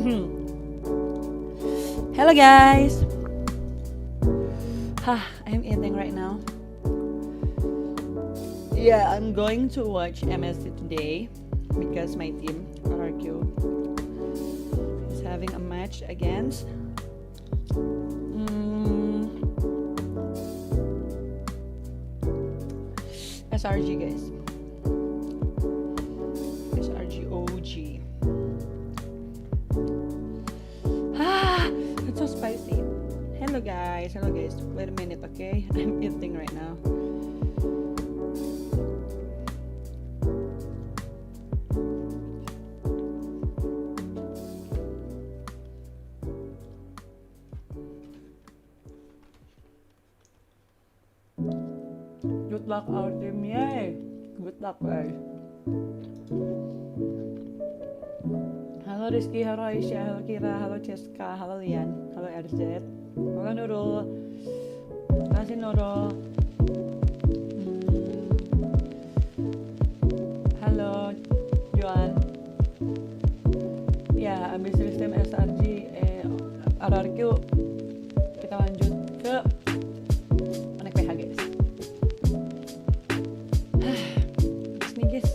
Hello guys. I'm eating right now. Yeah, I'm going to watch MSC today because my team RRQ is having a match against SRG guys. SRG OG. It's so spicy. Hello guys. Wait a minute, okay? I'm eating right now. Good luck our team, yay! Good luck guys. Halo Rizky, halo Aisyah, halo Kira, halo Ceska, halo Lian, halo RZ, halo Nurul, kasih Nurul, halo Joan. Ya, abis Restream SRG, RRQ, kita lanjut ke Connect PH guys. Bagus nih guys.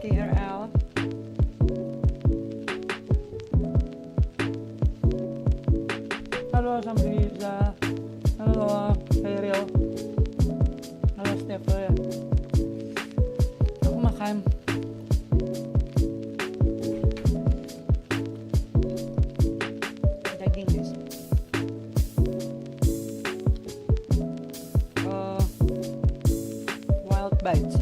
KRL. Halo Samriza. Halo Feril. Halo Stefan. Aku makan. Daging guys. Wild bites.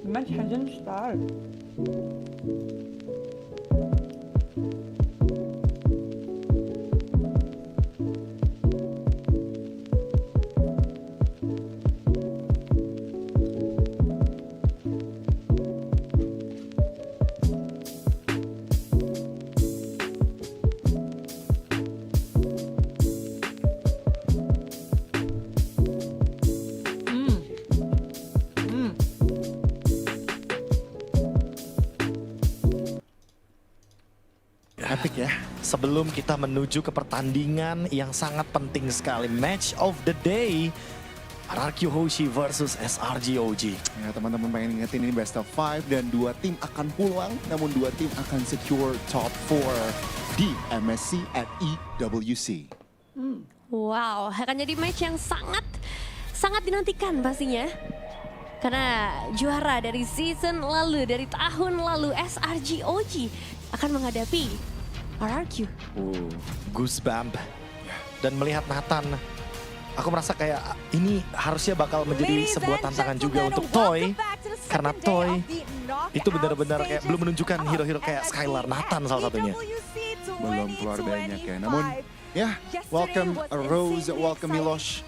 The match hasn't started. Epic ya. Sebelum kita menuju ke pertandingan yang sangat penting sekali, match of the day, RRQ Hoshi versus SRG OG. Ya, teman-teman pengen ingetin ini best of 5 dan dua tim akan pulang, namun dua tim akan secure top 4 di MSC at EWC. Wow, akan jadi match yang sangat dinantikan pastinya. Karena juara dari season lalu, dari tahun lalu, SRG OG akan menghadapi RRQ. Goosebump. Dan melihat Nathan, aku merasa kayak ini harusnya bakal menjadi sebuah tantangan juga untuk Toy. Karena Toy itu benar-benar kayak belum menunjukkan hero-hero kayak Skylar, Nathan salah satunya. Belum keluar banyak ya, namun ya, welcome Rose, welcome Milosh.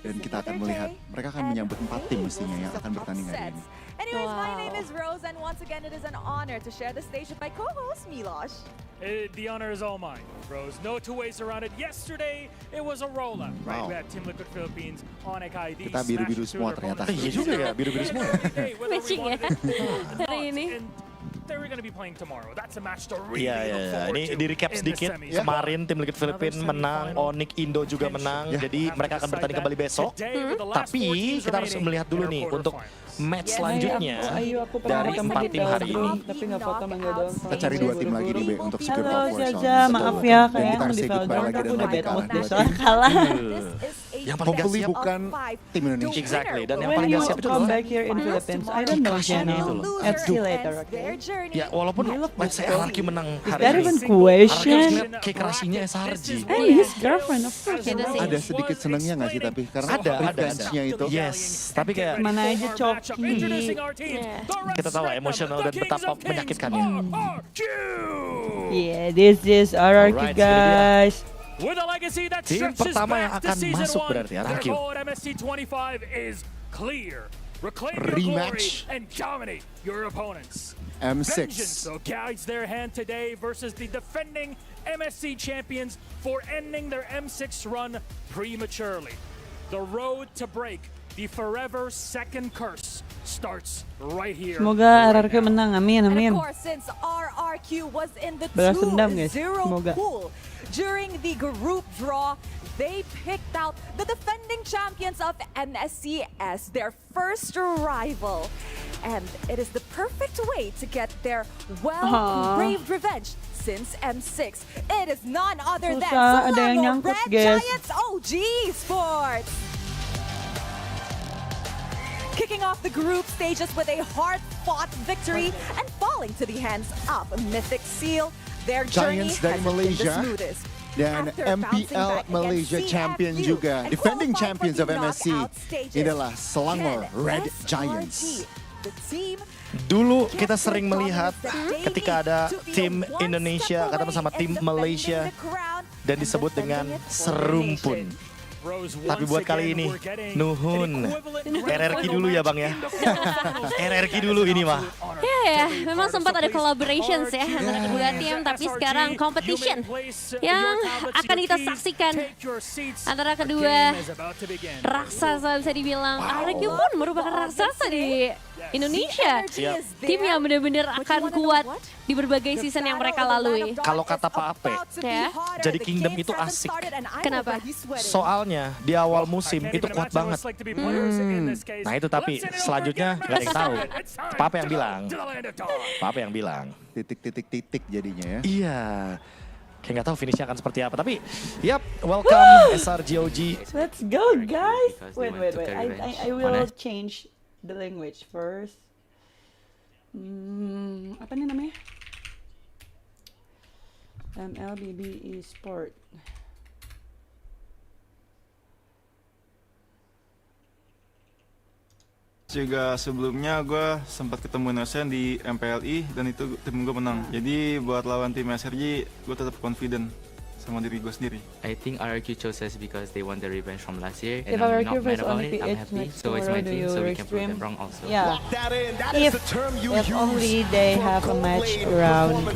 Dan kita akan melihat, mereka akan menyambut 4 tim mestinya yang akan bertanding hari ini. Anyways, my name is Rose, and once again it is an honor to share the stage with my co-host Milosh. The honor is all mine, Rose. No two ways around it. Yesterday, it was a roll-up, right? Wow. We had Team Liquid Philippines, Onyx ID. Kita biru-biru semua ternyata. Iya juga ya, biru-biru semua. Matching ya hari ini. they're going to be playing tomorrow. That's a match to really Iya, look forward ini to di recap in the sedikit. semis. Kemarin tim Liquid Filipina menang, Onyx Indo juga menang. Jadi mereka akan bertanding kembali besok. Tapi kita harus melihat dulu nih untuk match selanjutnya Aku dari pernah 4 tim hari ini. tapi nggak foto mangga doang. Kita cari 2 tim lagi nih, Be, untuk secure Halo top 4 Jaja, soalnya. maaf ya Dan kayak kita harus di say goodbye Valorant lagi aku dan udah lagi bad mood kalah. deh soalnya kalah. Yang paling gak Hopefully siap bukan tim Indonesia. Exactly, dan yang When paling you gak siap itu come adalah back here in Philippines, I don't know Kelasnya itu Jenna. loh. Let's see later, okay? ya walaupun let's say Araki menang Is hari that ini. even Araki harus question? lihat kayak kerasinya SRG. And his girlfriend, of course. Gitu sih. Ada sedikit senangnya nggak sih tapi karena Ada. revenge-nya itu. Yes, tapi kayak Mana aja coki. kita tahu lah emosional dan betapa menyakitkannya. Yeah, this is RRQ Alright, guys. With a legacy that Tim stretches pertama yang back to akan season masuk 1, berarti, their RRQ. goal at MSC 25 is clear. Reclaim your Rematch. glory and dominate your opponents. M6. Vengeance though guides their hand today versus the defending MSC champions for ending their M6 run prematurely. The road to break the forever second curse starts right here. Semoga RRQ menang, amin, And amin. of course, since RRQ was in the Balas dendam, guys. 2-0 Semoga. pool during the group draw, they picked out the defending champions of MSC as their first rival. And it is the perfect way to get their well-braved revenge since M6. It is none other than Susah, ada yang Solano nyangkut, Red guys. Giants OG Sports. Kicking off the group stages with a hard-fought victory and falling to the hands of Mythic Seal. Their journey Giants dari hasn't been the Malaysia smoothest. dan After bouncing MPL back Malaysia against champion CFU juga, and defending qualified champions for of the MSC. knockout stages, Ini adalah Selangor can Red SRG, Giants. the team Dulu kita sering melihat ketika ada tim Indonesia ketemu sama tim Malaysia dan disebut dengan serumpun. Tapi buat kali ini, nuhun. RRQ dulu ya Bang ya. RRQ dulu ini mah. Ya, memang sempat ada collaborations ya antara kedua tim, tapi sekarang competition yang akan kita saksikan antara kedua raksasa bisa dibilang. RRQ pun merupakan raksasa di Indonesia. Tim yang benar-benar akan kuat di berbagai season yang mereka lalui. Kalau kata Pak Ape, Ya. jadi Kingdom itu asik. Kenapa? Soalnya di awal musim itu kuat banget. Nah itu tapi selanjutnya nggak ada yang tahu. Pak Ape yang bilang. Pak Ape yang bilang. Titik-titik-titik jadinya ya. Iya. Kayak nggak tahu finishnya akan seperti apa. Tapi, yap, welcome SRGOG. Let's go guys. Because they Wait. took a revenge I on will us. change the language first. Apa nih namanya? MLBB Esport. Juga sebelumnya gue sempat ketemu Innocent di MPLI dan itu tim gue menang. Jadi buat lawan tim SRG gue tetap confident sama diri gue sendiri. I think RRQ chose us because they want the revenge from last year, If and I'm RRQ not mad versus about only it. I'm PH happy. next So it's my tomorrow, do team, you so we can prove them Restream? wrong also. Yeah. If only they have a match around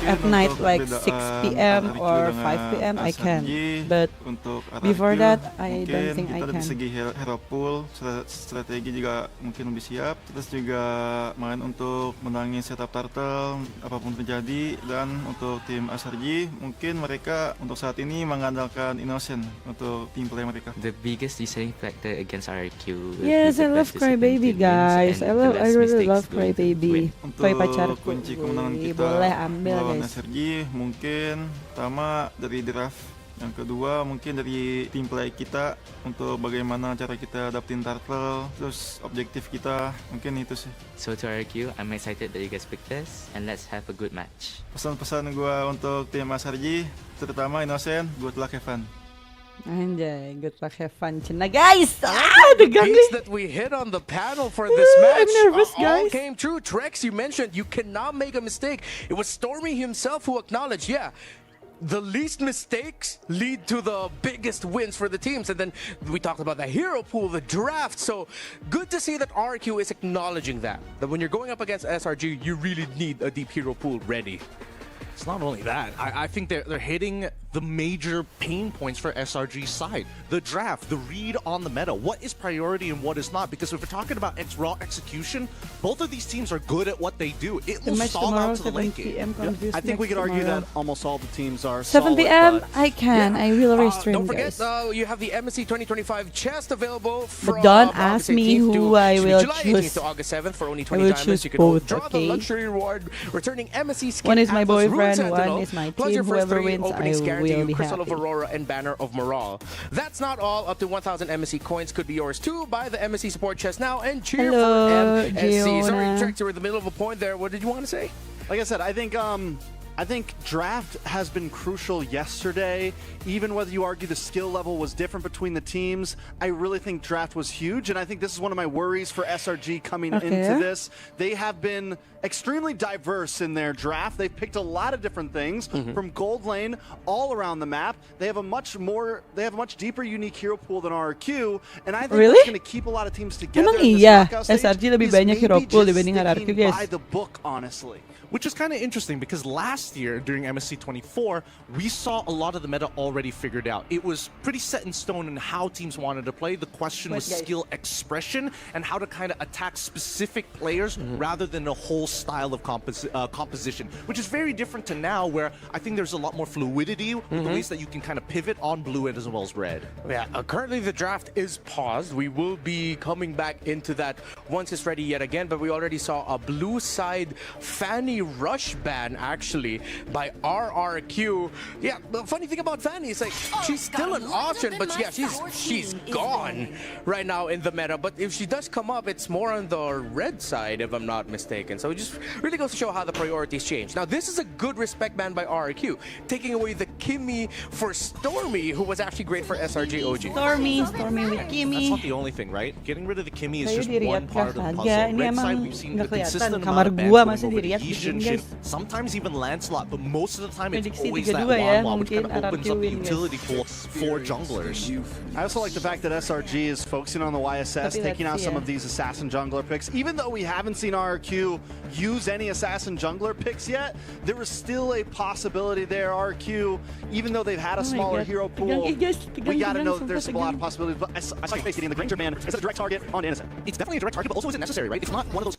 at Mungkin night untuk like perbedaan 6 p.m. RRQ or dengan 5 p.m. I can, SRG, but untuk RRQ, before that, I mungkin don't think I kita dari can. segi hero pool, strategi juga mungkin lebih siap. Terus juga main untuk menangin setup turtle apapun terjadi. Dan untuk tim SRG mungkin mereka untuk saat ini mengandalkan Innocent untuk tim play mereka. The biggest deciding factor against RRQ will Yes, be I the love best discipline Crybaby team wins guys. and I the less really mistakes love going to Crybaby. win. Toy Untuk pacarku. kunci kemenangan Wih, kita boleh ambil lawan guys. SRG mungkin pertama dari draft, yang kedua mungkin dari tim play kita untuk bagaimana cara kita dapetin turtle, terus objektif kita, mungkin itu sih. So to RRQ, I'm excited that you guys picked us, and let's have a good match. Pesan-pesan gue untuk tim SRG, terutama Innocent, good luck, have fun. Anjay, good luck, have fun, cina guys. The Beats gangly. that we hit on the panel for this match I'm nervous, all guys. came true. Trex, you mentioned you cannot make a mistake. It was Stormy himself who acknowledged, yeah, the least mistakes lead to the biggest wins for the teams. And then we talked about the hero pool, the draft. So good to see that RQ is acknowledging that when you're going up against SRG, you really need a deep hero pool ready. It's not only that. I think they're hitting the major pain points for SRG's side. The draft, the read on the meta, what is priority and what is not. Because if we're talking about raw execution, both of these teams are good at what they do. It will stall out to the late game. I think we could argue that almost all the teams are 7 solid, p.m. but I can. I will restream, Don't forget, guys. you have the MSC 2025 chest available from But don't August ask me 18th who to, I excuse me, will July 18th choose. to August 7th for only I 20 will diamonds. choose You can both, draw the okay? luxury reward, returning MSC skin. One is my Atlas, Ruined boyfriend, Sentinel, one is my plus team. your first Whoever 3 wins, I openings guarantee will you be Crystal happy. of Aurora and Banner of Moral. That's not all. Up to 1,000 MSC coins could be yours too. Buy the MSC support chest now and cheer Hello, for MSC. Sorry, Giona. Trex, you were in the middle of a point there. What did you want to say? like I said, I think draft has been crucial yesterday. Even whether you argue the skill level was different between the teams, I really think draft was huge, and I think this is one of my worries for SRG coming into this. They have been extremely diverse in their draft. They've picked a lot of different things from gold lane all around the map. They have a much deeper unique hero pool than RRQ, and I think that's going to keep a lot of teams together. Emang in this iya, knockout stage. SRG lebih Is banyak hero maybe pool just dibanding RRQ, sticking guys. by the book, honestly. Which is kind of interesting because last year during MSC 24, we saw a lot of the meta already figured out. It was pretty set in stone in how teams wanted to play. The question was skill expression and how to kind of attack specific players rather than a whole style of composition, which is very different to now, where I think there's a lot more fluidity with the ways that you can kind of pivot on blue as well as red. Yeah, currently the draft is paused. We will be coming back into that once it's ready yet again, but we already saw a blue side Fanny rush ban actually by RRQ. Yeah, the funny thing about Fanny is like she's still an option, but yeah, she's gone right now in the meta. But if she does come up, it's more on the red side if I'm not mistaken. So it just really goes to show how the priorities change. Now this is a good respect ban by RRQ, taking away the Kimmy for Stormy, who was actually great for SRG OG. Stormy with That's Kimmy. not the only thing, right? Getting rid of the Kimmy is Kayo just di one Riyadh part of the kagad. puzzle. Ini Red side, emang we've seen nggak the consistent kelihatan. amount Kamar of bans gua going masih over di to Riyadh Yishin, begini, guys. sometimes even Lancelot, but most of the time it's Prediksi always that 3-2 ya, Wan which kind of mungkin opens up the RRQ win, guys. utility pool for junglers. I also like the fact that SRG is focusing on the YSS, Tapi taking out let's see, some of these assassin jungler picks. Even though we haven't seen RRQ use any assassin jungler picks yet, there is still a possibility there. RRQ, even though they've had a smaller God. hero pool, we gotta know that there's a lot of possibilities. But I saw you getting the Granger man as a direct target on Innocent. It's definitely a direct target, but also isn't necessary, right? It's not one of those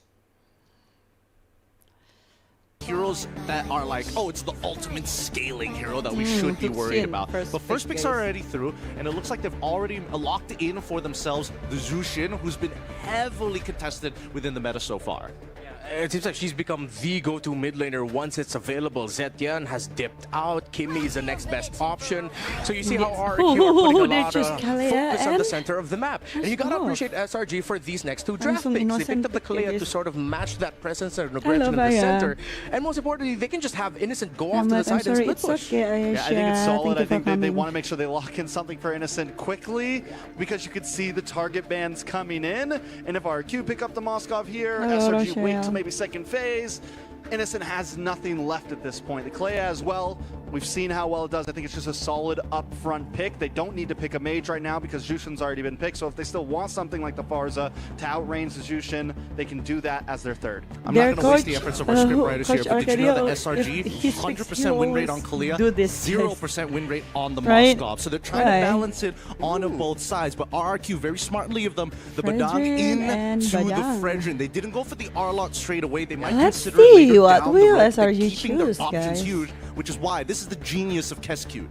heroes that are like, oh, it's the ultimate scaling hero that we should be worried about. But first picks are already through, and it looks like they've already locked in for themselves the Zushin, who's been heavily contested within the meta so far. It seems like she's become the go-to mid laner once it's available. Zetian has dipped out. Kimmy is the next best option. So you see how RRQ are putting a lot of focus on the center of the map. And you gotta appreciate SRG for these next two draft picks. They picked up the Kalea to sort of match that presence and aggression in the center. And most importantly, they can just have Innocent go off to the side and split push. Yeah, I think it's solid. I think they want to make sure they lock in something for Innocent quickly, because you could see the target bans coming in. And if RQ pick up the Moskov here, SRG wait till maybe second phase. Innocent has nothing left at this point. The Kalea as well, we've seen how well it does. I think it's just a solid upfront pick. They don't need to pick a mage right now because Jushin's already been picked. So if they still want something like the Farza to outrange the Jushin, they can do that as their third. I'm not going to waste the efforts of our script writers here, but did you know that SRG, 100% win rate on Kalea, 0% win rate on the Moskov. So they're trying to balance it on both sides. But RRQ, very smartly of them, the Badang into the Fredrin. They didn't go for the Arlot straight away. They might consider it later what down will the road, SRG keeping their choose, options guys? huge, which is why this is the genius of Keskute.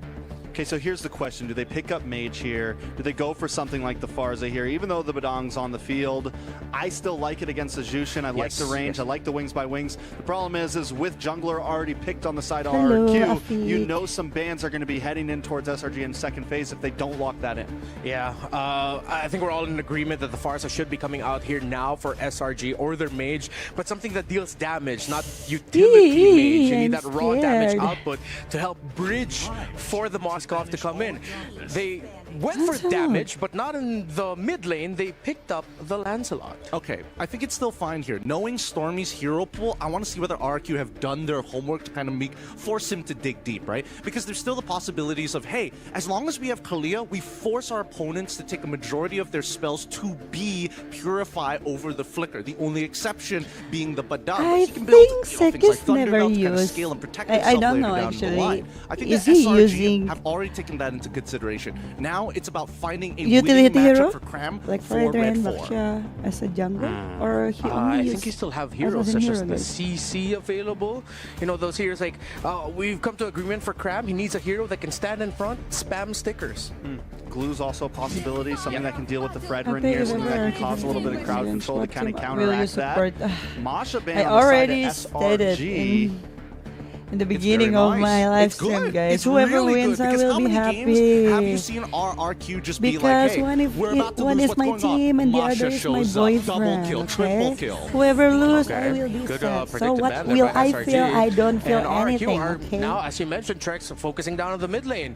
Okay, so here's the question. Do they pick up Mage here? Do they go for something like the Farza here? Even though the Badang's on the field, I still like it against the Jushin. I like the range. I like the wings by wings. The problem is with Jungler already picked on the side of RRQ, you know some bans are going to be heading in towards SRG in second phase if they don't lock that in. Yeah, I think we're all in agreement that the Farza should be coming out here now for SRG or their mage, but something that deals damage, not utility mage. You need that raw damage output to help bridge for the Moskov Moskov to come in. They went for damage, but not in the mid lane. They picked up the Lancelot. Okay, I think it's still fine here. Knowing Stormy's hero pool, I want to see whether RRQ have done their homework to kind of force him to dig deep, right? Because there's still the possibilities of, hey, as long as we have Kalia, we force our opponents to take a majority of their spells to be Purify over the Flicker. The only exception being the Badam. I He can build, think things like Sekis never Thunderbolt to kind of used. scale and protect I itself don't later know down actually. the line. I think Is the he SRG using have already taken that into consideration. Now it's about finding a utility winning matchup hero for Cram like for Red Fredren, 4. Baksha as a jungler, or he only I use think you still have heroes as a such hero as the guys? CC available. You know, those heroes like, we've come to agreement for Cram. He needs a hero that can stand in front, spam stickers. Glue's also a possibility, something that can deal with the Fredren Okay, here, something that can whatever. cause a little bit of crowd control to What kind of team will you counteract that. support? Masha Ban I on the side already of stated SRG. in the beginning of my live It's stream, good. guys. It's Whoever really wins, good, I because will how be many happy. games have you seen RRQ just be like, Because hey, we're about to one lose, is what's my going team on? and the Masha other is my shows up, boyfriend. double kill, Okay? triple kill. Whoever lose, Okay. I will be Good, sad. So predicted what ban there will by I SRG. feel? I don't feel And RRQ anything. are Okay. now, as you mentioned, Trex focusing down on the mid lane.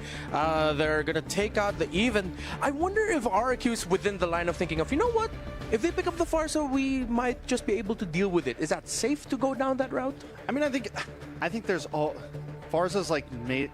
They're gonna take out the even. I wonder if RRQ is within the line of thinking of, you know what? If they pick up the Farsa, we might just be able to deal with it. Is that safe to go down that route? I mean, I think there's all Farza's like made.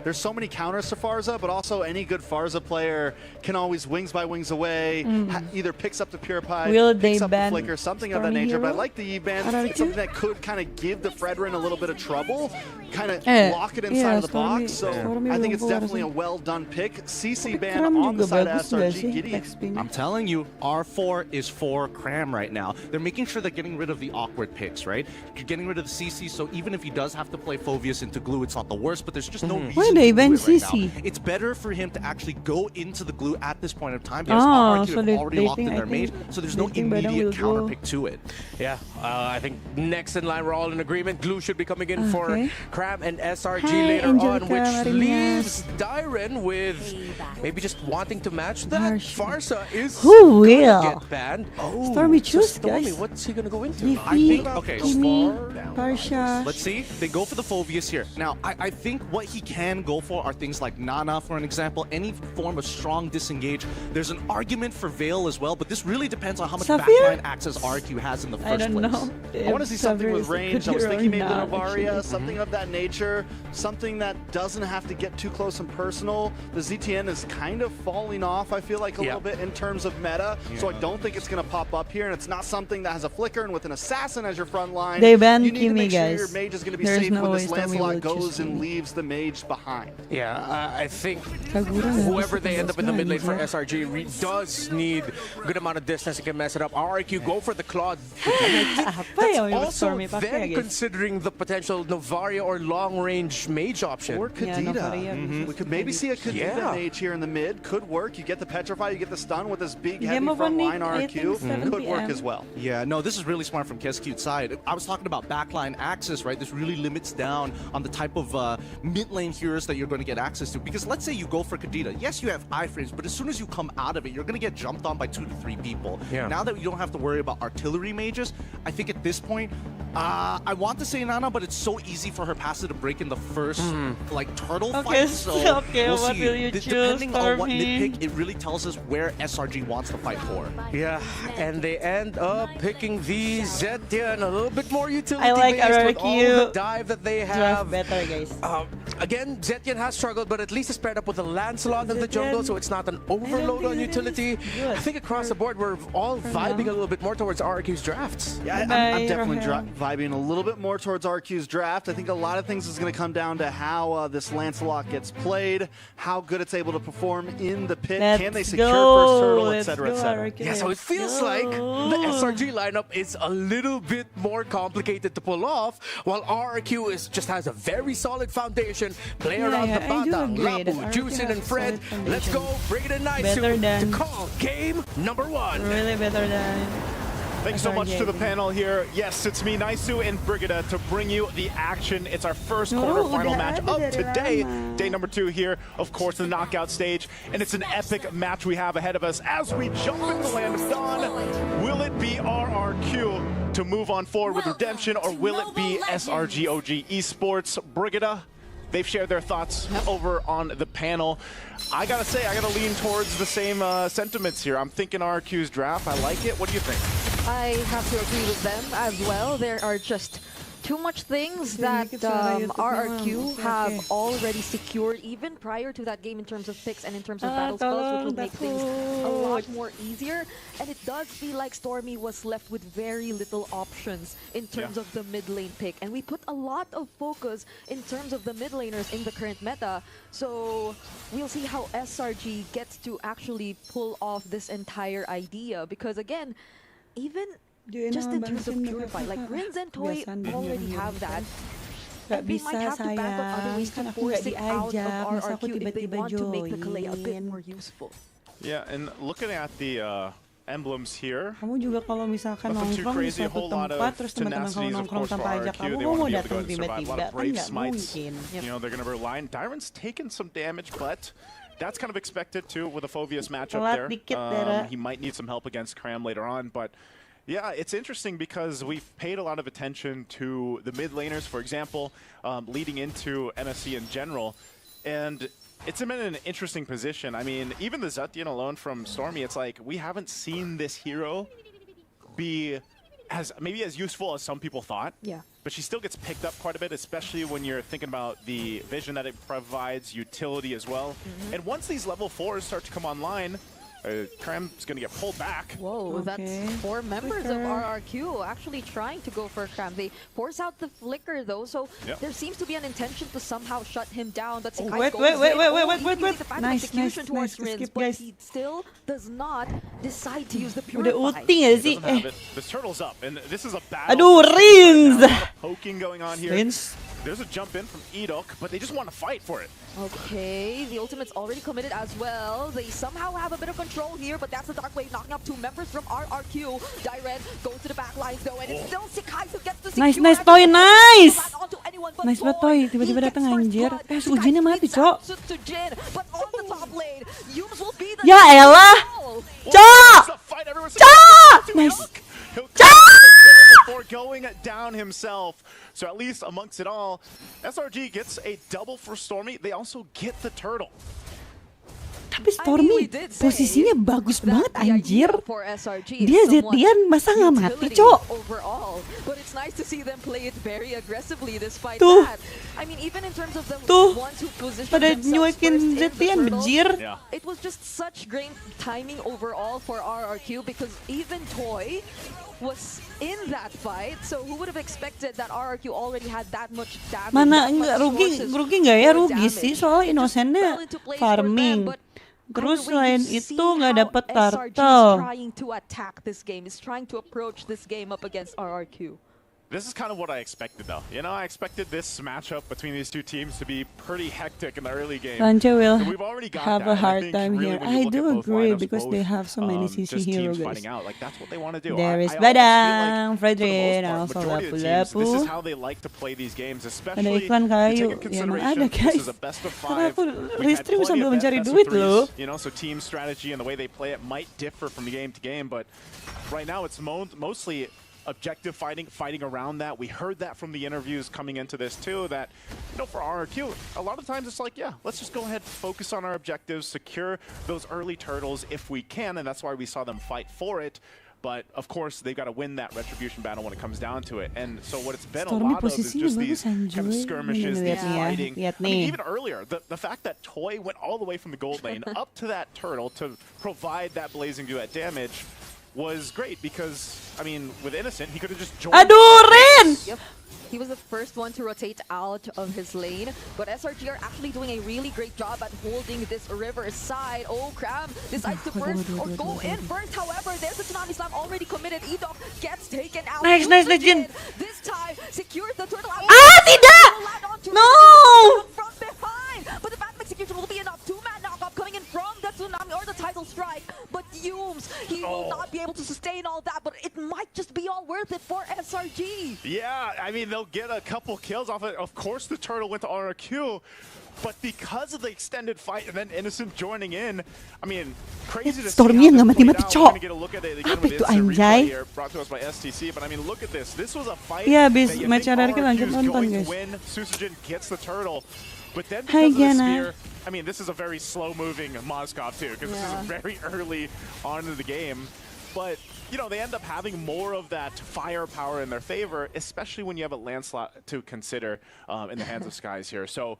There's so many counters to Farza, but also any good Farza player can always wings by wings away, either picks up the Purify, Will they picks up the ban Flicker, something of that Stormy nature. But I hero? like the E-ban, RRQ? something that could kind of give the Fredren a little bit of trouble, kind of Eh, lock it inside yeah, of the Stormy- box. So Stormy I think will it's go definitely a RRQ. well done pick. CC ban Cram on the juga side of bagus nggak SRG. sih, Gideon. backspinnya? I'm telling you, R4 is for Cram right now. They're making sure they're getting rid of the awkward picks, right? You're getting rid of the CC, so even if he does have to play Phoveus into Glue, it's not the worst, but there's just no reason Why to they do ban it right CC? now. It's better for him to actually go into the Glue at this point of time because Oh, RRQ so have they- already they locked in think- their I think mage, so there's they no think Badam immediate will counter go- pick to it. Yeah, I think next in line we're all in agreement. Glue should be coming in for Okay. Cram and SRG Hi, later Angelica on, which Marinas. leaves Dyren with maybe just wanting to match that. Harsh. Farsa is Who gonna will? get banned. Oh, Stormy so choose, Stormy, guys. what's he gonna go into? I think, okay, Kimi, Parsha. Let's see. They go for the Phoveus here. Now, I think what he can go for are things like Nana, for an example, any form of strong disengage. There's an argument for Veil as well, but this really depends on how much Saphir? backline access RQ has in the first I don't place. know. I want to see something with range. I was thinking maybe the Novaria, Actually. something of that nature, something that doesn't have to get too close and personal. The ZTN is kind of falling off, I feel like, a little bit in terms of meta, so I don't think it's going to pop up here, and it's not something that has a Flicker and with an Assassin as your front line. They banned you need to Kimi, make sure guys. your mage is going to be There's safe no when way this Stormy Lancelot will choose goes and Kimi. leaves the mage behind. Yeah, I think Kagura, whoever they end up in the mid lane for yeah. SRG does need a good amount of distance and can mess it up. RRQ go for the Claude. That's yung also Stormy pa kaya, then guys? considering the potential Novaria or long-range mage option. Or Yeah, Kadita. Novaria. We could maybe see a Kadita Yeah. mage here in the mid. Could work. You get the Petrify, you get the stun with this big, Game heavy of front one line I think RQ. 7 Could work PM. as well. Yeah, no, this is really smart from Kescute's side. I was talking about backline access, right? This really limits down on the type of mid lane heroes that you're going to get access to. Because let's say you go for Kadita. Yes, you have iframes, but as soon as you come out of it, you're going to get jumped on by 2 to 3 people. Yeah. Now that you don't have to worry about artillery mages, I think at this point, I want to say Nana, but it's so easy for her passive to break in the first like turtle Okay, fight. So okay, we'll what see. will you Depending on what Stormy? mid pick, it really tells us where SRG wants to fight for. Yeah, and they end up picking the Zetian, a little bit more utility I like based with all RRQ. the dive that they Draft have. better, guys. Again, Zetian has struggled, but at least it's paired up with a Lancelot in the jungle, so it's not an overload on think that utility. is good. I think across the board, we're all vibing a little bit more towards RRQ's drafts. Yeah, I'm Bye, definitely Rahel. vibing a little bit more towards RQ's draft. I think a lot of things is going to come down to how this Lancelot gets played, how good it's able to perform in the pit, Let's can they secure go. first turtle, Let's etc., go, etc. RRQ. Yeah, so it feels like the SRG lineup is a little bit more complicated to pull off, while RRQ just has a very solid foundation. Play Yeah, around yeah, the I do Batang, agree that Lapu, RRQ Juicin, has and a Fred. solid Let's go, foundation. bring it in nice Better to than- call game number 1. Really better than... Thanks so much to the RRQ. panel here. Yes, it's me, Naisu, and Brigida to bring you the action. It's our first Oh, quarterfinal match of the today, drama. day number 2 here, of course, the knockout stage. And it's an epic match we have ahead of us as we jump into the land of Dawn. Will it be RRQ to move on forward with redemption, or will it be SRG OG Esports? Brigida, They've shared their thoughts over on the panel. I gotta say, I gotta lean towards the same sentiments here. I'm thinking RRQ's draft. I like it. What do you think? I have to agree with them as well. There are just too much things that RRQ have already secured even prior to that game in terms of picks and in terms of battle spells, which will make things a lot more easier. And it does feel like Stormy was left with very little options in terms of the mid lane pick. And we put a lot of focus in terms of the mid laners in the current meta. So we'll see how SRG gets to actually pull off this entire idea. Because again, even just in terms of purify, like Rinz and Toy already have that. And we might have to back up other ways to force it out of RRQ if they want to make the Kalei a bit more useful. Yeah, and looking at the emblems here, Kamu juga kalau misalkan nongkrong di suatu tempat terus teman-teman kamu nongkrong tanpa ajak kamu mau datang tiba-tiba kan nggak mungkin. You know, they're gonna rely on Dyron's taken some damage, but that's kind of expected too with a Phoveus matchup there. He might need some help against Cram later on, but yeah, it's interesting because we've paid a lot of attention to the mid laners, for example, leading into MSC in general, and it's been in an interesting position. I mean, even the Zetian alone from Stormy, it's like we haven't seen this hero be maybe as useful as some people thought. Yeah. But she still gets picked up quite a bit, especially when you're thinking about the vision that it provides, utility as well. And once these level 4s start to come online, Cram's gonna get pulled back. Whoa, that's 4 members of RRQ actually trying to go for Cram. They force out the flicker though, so there seems to be an intention to somehow shut him down. But Wait. Nice. Rinz, but he still does not decide to use the Udah purify. ulti nggak sih? The turtle's up, and this is a battle. Aduh, Rinz! Right now. Poking going on here. Rinz. There's a jump in from Edok, but they just want to fight for it. Okay, the ultimate's already committed as well. They somehow have a bit of control here, but that's the Dark Wave knocking up 2 members from RRQ. Dyren goes to the back lines though, and it's still Sikai who gets the secure. Nice, Toy, nice! Nice banget, Toy. Tiba-tiba datang anjir. Sujinnya mati, Cok. Ya elah! Cok! Cok! Nice. Before going down himself. So at least amongst it all, SRG gets a double for Stormy. They also get the turtle. Tapi Stormy posisinya bagus banget anjir. Dia Zetian masa nggak mati, Cok? Tuh. Tuh. Pada nyuekin Zetian bejir. It was just such great timing overall for RRQ because even Toy was in that fight, so who would have expected that RRQ already had that much damage? Mana enggak rugi nggak ya? Rugi sih, soalnya Innocent-nya farming. Terus selain itu nggak dapat turtle. Trying to attack this game, is trying to approach this game up against RRQ. This is kind of what I expected, though. You know, I expected this matchup between these two teams to be pretty hectic in the early game. Sancho will have a hard time here. I do agree because they have so many CC heroes. Like, that's what they want to do. There is Badang, Fredrin, also This is how they like to play these games, especially ada iklan kayu. Ya emang ada guys. Karena aku Restream sambil mencari duit loh. You know, so team strategy and the way they play it might differ from game to game, but right now it's mostly objective fighting around that. We heard that from the interviews coming into this too, that, you know, for RRQ, a lot of times it's like, yeah, let's just go ahead, focus on our objectives, secure those early turtles if we can, and that's why we saw them fight for it. But of course, they've got to win that retribution battle when it comes down to it. And so what it's been a lot of is just these kind of skirmishes, these fighting. I mean, even earlier, the fact that Toy went all the way from the gold lane up to that turtle to provide that blazing duet damage was great because, I mean, with Innocent, he could have just joined. Aduh, Rin! Yep. He was the first one to rotate out of his lane, but SRG are actually doing a really great job at holding this river side. Oh, Cram decides to burst or go in first. However, there's a Tsunami Slam already committed. Edok gets taken out. Nice, Jin. This time, secures the turtle. Tidak! No! From behind, but the Batman execution will be enough. 2-man knockup coming in from the Tsunami or the Tidal Strike, but Yumes, he will not be able to sustain all that, but it might just be all worth it for SRG. Yeah, I mean, they'll get a couple kills off it. Of course, the turtle went to RRQ, but because of the extended fight and then Innocent joining in, I mean, crazy to see how this played out. We're gonna get a look at it again with this replay here, brought to us by STC. But I mean, look at this. This was a fight Iya, that habis you match think RRQ lanjut RRQ is nonton, going to guys. win. Susujin gets the turtle. But then Hi, because of the Gana. spear, I mean, this is a very slow-moving Mozgov too, because this is very early on in the game. But, you know, they end up having more of that firepower in their favor, especially when you have a landslot to consider in the hands of Skies here. So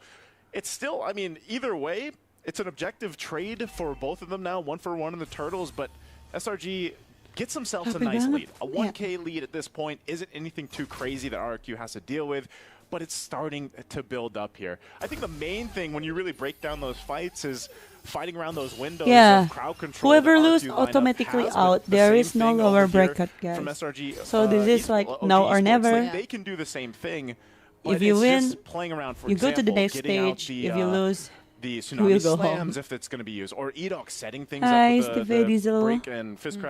it's still, I mean, either way, it's an objective trade for both of them now, 1-for-1 in the Turtles, but SRG gets themselves a nice lead. A 1K lead at this point isn't anything too crazy that RRQ has to deal with, but it's starting to build up here. I think the main thing when you really break down those fights is fighting around those windows of crowd control. Whoever that loses RRQ lineup automatically has, out. but the There same is no thing lower over here bracket, guys. from SRG, So this is like OG now or Esports. never. Like, they can do the same thing. If you it's win, just playing around, for you go to the example, next getting out stage. the, If you lose, the you Tsunami will go slams home. if it's going to be used, or Edok setting things Hi, up with Steve the Diesel. break and fist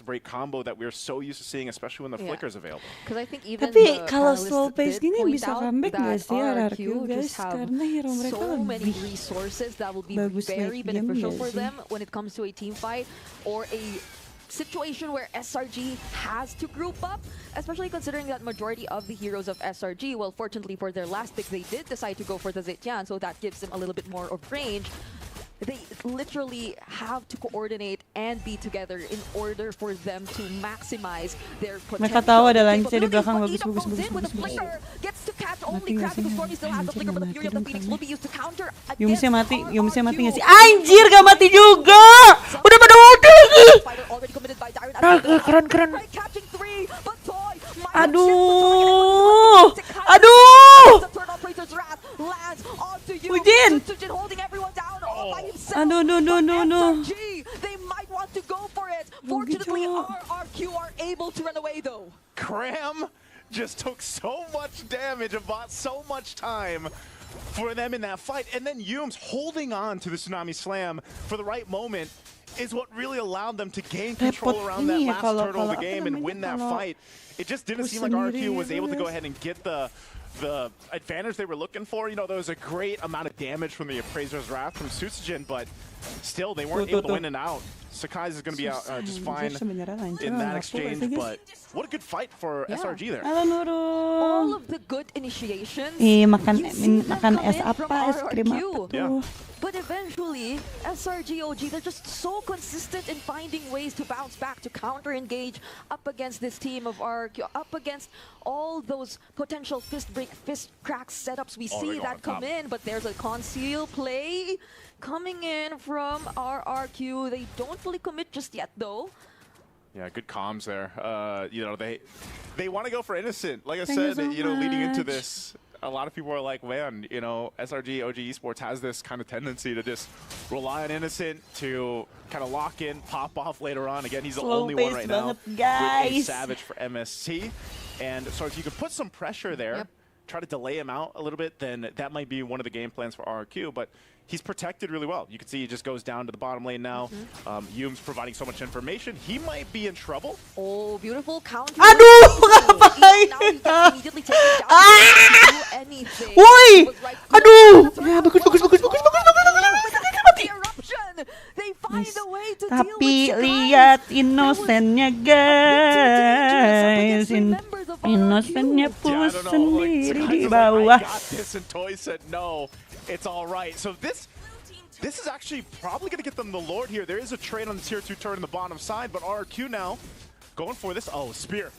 break combo that we're so used to seeing, especially when the flickers available. Because I think even Tapi the kalau panelists slow pace did gini point bisa out comeback that nggak sih RRQ RRQ guys? just have Karena hero mereka so many lebih resources that will be bagus very late game beneficial nggak for sih? them when it comes to a team fight or a situation where SRG has to group up, especially considering that majority of the heroes of SRG, well, fortunately for their last pick, they did decide to go for the Zetian, so that gives them a little bit more of range. They literally have to coordinate and be together in order for them to maximize their potential. Mereka tahu ada lancer di capabilities. belakang, But bagus, Edok bagus, comes bagus, in with a bagus, bagus. flicker, gets to catch only Mati nggak Crab sih? because Stormy still has the Anjir, flicker, but the nggak Fury of the mati Phoenix dong will be used to counter Yumsnya mati, against Yumsnya mati nggak sih? RRQ. Anjir, gak mati juga! Udah pada mati lagi! Fighter already committed by Dyrant. Keren. Right, catching three, but Toy might have Aduh! chance to Aduh! the third operator's wrath lands onto you. Ujin! Sujin holding everyone down all by himself. Aduh, no. SRG, they might want to go for it. Fortunately, RRQ are able to run away though. Cram just took so much damage and bought so much time for them in that fight. And then Yums holding on to the Tsunami Slam for the right moment is what really allowed them to gain control around that last turtle of the game and win that fight. It just didn't seem like RQ was able to go ahead and get the advantage they were looking for. You know, there was a great amount of damage from the Appraiser's Wrath from Susujin, but still they weren't able to win and out. Sakai's is going to be out just fine in that exchange, but what a good fight for SRG there. All of the good initiations. makan come es in apa, from es krim apa RRQ. tuh? But eventually, SRG OG, they're just so consistent in finding ways to bounce back, to counter-engage up against this team of RRQ, up against all those potential fist break, fist crack setups. We see that come in, but there's a conceal play coming in from RRQ. They don't fully commit just yet, though. Yeah, good comms there. You know, they want to go for innocent. Like I said, you know, leading into this, a lot of people are like, man, you know, SRG OG Esports has this kind of tendency to just rely on innocent to kind of lock in, pop off later on. Again, he's the only one right now with a Savage for MSC. And so if you could put some pressure there, try to delay him out a little bit, then that might be one of the game plans for RRQ. But he's protected really well. You can see he just goes down to the bottom lane now. Yum's providing so much information. He might be in trouble. Oh, beautiful counter. Aduh, ngapain? Woi, aduh. Ya, bagus. Tapi lihat inosennya guys, inosennya pun sendiri di bawah. And Toy said no, it's all right. So this is actually probably going to get them the Lord here. There is a trade on the tier 2 turret on the bottom side, but RRQ now going for this. Oh, spear.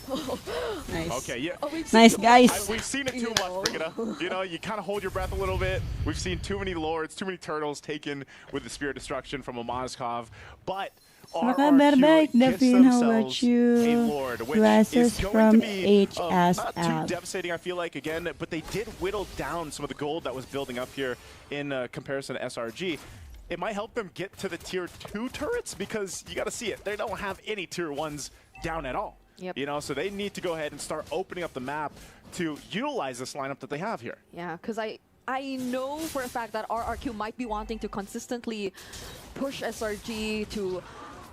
Nice. Okay, yeah. Nice, guys. We've seen it too much, Brigida. You know, you kind of hold your breath a little bit. We've seen too many Lords, too many turtles taken with the Spear Destruction from a Mozgov. But Kabar baik, Davin. How about you? Glasses from not too devastating, I feel like, again, but they did whittle down some of the gold that was building up here in comparison to SRG. It might help them get to the tier 2 turrets because you got to see it. They don't have any tier 1s down at all. You know, so they need to go ahead and start opening up the map to utilize this lineup that they have here. Yeah, because I know for a fact that RRQ might be wanting to consistently push SRG to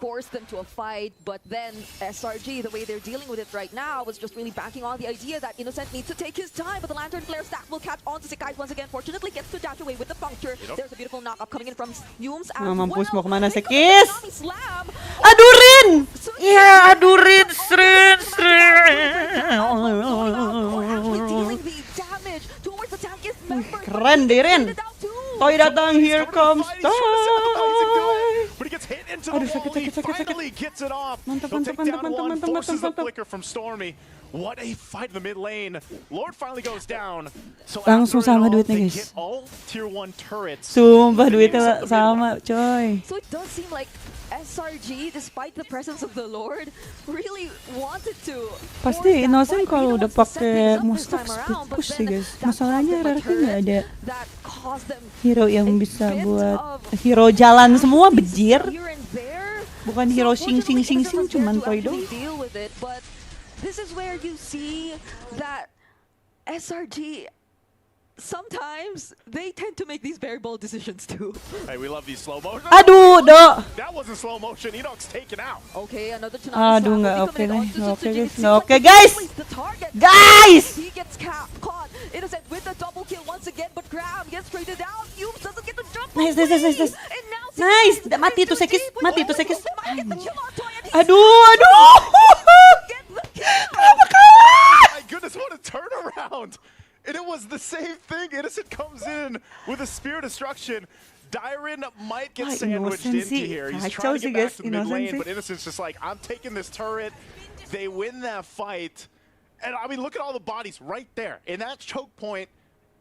force them to a fight, but then SRG, the way they're dealing with it right now, was just really banking on the idea that Innocent needs to take his time, but the Lantern Flare stack will catch on to Sakai once again. Fortunately, gets to dash away with the puncture. There's a beautiful knock-up coming in from Yums as well. Mampus, mau kemana si Kiss? Slam. Adurin! Ya, adurin, Srin. Actually dealing the damage towards the tank is Keren deh, Ren. Toy datang, here comes Toy. But he gets hit into the wall. He finally gets it off. He'll take down one, forces the flicker from Stormy. What a fight in the mid lane. Lord finally goes down. So Langsung sama after it all, duitnya, they guys. get all tier 1 turrets. Sumpah duitnya sama, coy. So it does seem like SRG, despite the presence of the Lord, really wanted to. Pasti Innocent kalau udah pakai Moskov speed push sih, guys. Masalahnya rarely nggak ada hero yang bisa buat hero jalan semua bejir. Bukan hero sing cuman Toy doang. This is where you see that SRG sometimes they tend to make these very bold decisions too. Hey, we love these slow motion. Aduh, Dok. That wasn't slow motion. Enoch's taken out. Okay, another Aduh, nggak oke nih, nggak oke guys. Guys. He gets caught. Innocent with the double kill once again, but Graham gets traded out. Yumes doesn't get the jump. Nice. Tidak mati tuh Sekis. Aduh. Kenapa kalah? My goodness, what a turnaround! And it was the same thing. Innocent comes in with a spear destruction. Dyron might get sandwiched into here. He's trying to get back to the mid lane, but Innocent's just like, I'm taking this turret. They win that fight. And I mean, look at all the bodies right there. And that choke point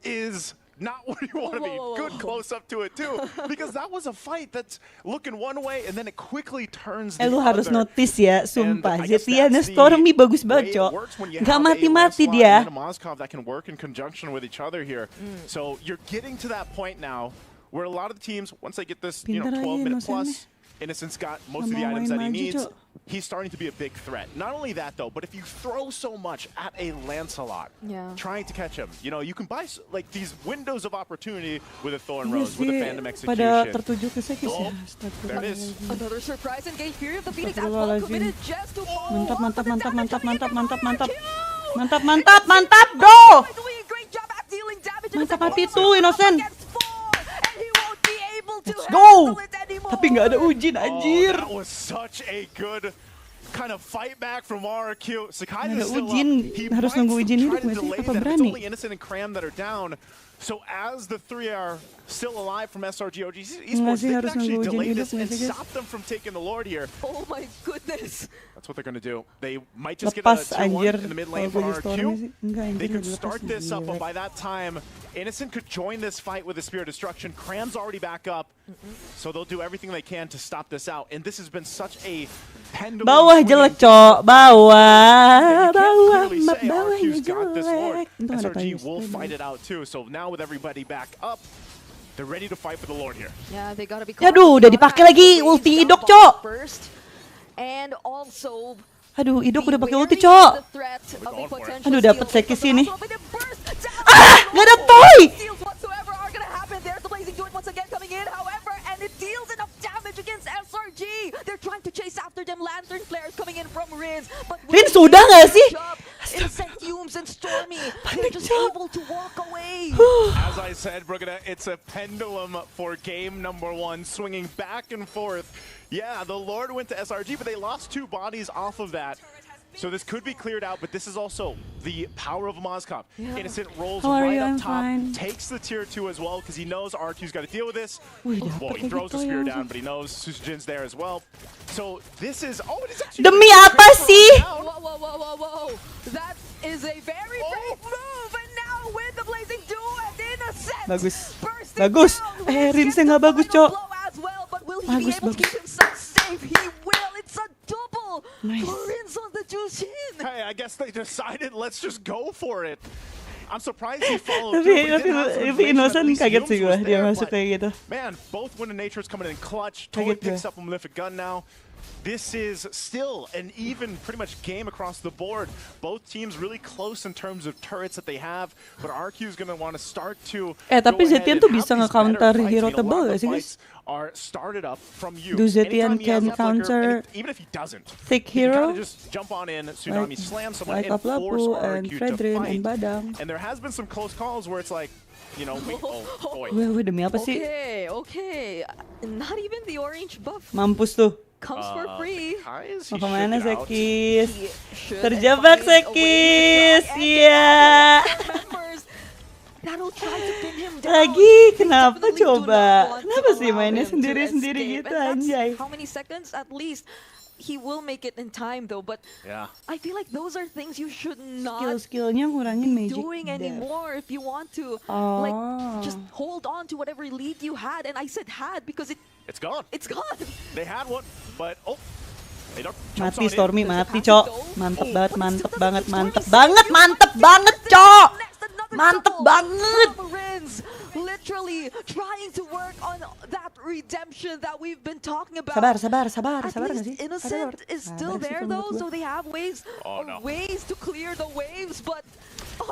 is not where you want to be. Good close up to it too. Because that was a fight that's looking one way and then it quickly turns the Lu harus other. notice ya, sumpah. Zetiana Stormy bagus banget, Cok. Gak mati-mati dia. Moskov that can work in conjunction with each other here. So you're getting to that point now where a lot of the teams, once they get this 12-minute plus, Innocent's got most of the items that he needs. He's starting to be a big threat. Not only that though, but if you throw so much at a Lancelot, trying to catch him, you know, you can buy like these windows of opportunity with a Thorn Rose, with a Phantom Execution. Pada tertuju ke Sekis ya. There it is. Another surprise engage Fury of the Phoenix as well committed just to Mantap, bro. Mantap mati tuh Innocent. Let's go. Tapi nggak ada Ujin, anjir. That was such a good kind of fight back from RRQ. Sakai Ada is still Ujin, up. He harus might nunggu Ujin try hidup to nggak sih? delay Apa that. It's berani? only Innocent and Cram that are down. So as the three are still alive from SRG OG Esports, they can actually delay this and stop them from taking the Lord here. Oh my goodness. That's what they're going to do. They might just get Lepas a 2-1 anjir. in the mid lane Kalau for bagi Stormy sih, RRQ. enggak, They anjir, could udah start lepas this up, gila. but by that time, Innocent could join this fight with a Spear of Destruction. Cram's already back up, so they'll do everything they can to stop this out. And this has been such a pendulum. Bawah jelek, Cok. Bawah RQ's got this Lord. jelek. SRG will fight it out too. So now with everybody back up, they're ready to fight for the Lord here. Yeah, they gotta be Aduh, udah dipakai lagi ulti Idok, Cok. And also Aduh, Idok udah pakai ulti, Cok. Aduh, dapet Sekis ini. Gak ada Toy. Rin sudah gak sih? As I said, Brugada, it's a pendulum for game number 1, swinging back and forth. Yeah, the Lord went to SRG, but they lost 2 bodies off of that. So this could be cleared out, but this is also the power of Moskov. Innocent rolls right up top, takes the tier 2 as well, because he knows RQ's got to deal with this. Well, he throws the spear down, but he knows Susujin's there as well. So this is... Oh, it is actually... Demi apa sih? Whoa. That is a very brave move, and now with the Blazing Duo and Innocent. Bagus. Rinsnya nggak bagus, Cok. Bagus. He will. It's a double. Nice. Rin's on the Jushin. Hey, I guess they decided, let's just go for it. I'm surprised he followed through. Tapi Innocent kaget sih gue, dia masuk kayak gitu. Man, both Wind of Nature's coming in clutch. Toy picks up a Malefic Gun now. This is still an even pretty much game across the board. Both teams really close in terms of turrets that they have, but RQ is going to want to start to tapi Zetian tuh bisa nge-counter hero tebal gak sih, guys? Are started up from you. Do Zetian can counter even if he doesn't, thick hero? Just jump on in, Tsunami slam someone like and force Aplapu RQ and to Fredrin fight. and Badang. And there has been some close calls where it's like, you know, boy. Wih, demi apa sih? Okay. Not even the orange buff Mampus tuh. comes for free. Mau kemana Sekis? Terjebak Sekis. Iya. that'll try to pin him down. Lagi, kenapa Definitely do coba? not want to Kenapa sih allow mainnya him to sendiri-sendiri escape. gitu, And that's anjay? how many seconds? At least he will make it in time though, but Yeah. I feel like those are things you should not Skill-skillnya ngurangin magic doing death. anymore if you want to like just hold on to whatever lead you had. And I said had because It's gone. it's gone. They had one, but Idok jumps Mati on in. Stormy, mati cok. Mantep banget, mantep banget, mantep banget, mantep banget cok. Mantep banget. Literally trying to work on that redemption that we've been talking about. Sabar At nggak least sih? Innocent is still Sabar sih there kalau though, menurut so they have ways Oh, no. ways to clear the waves, but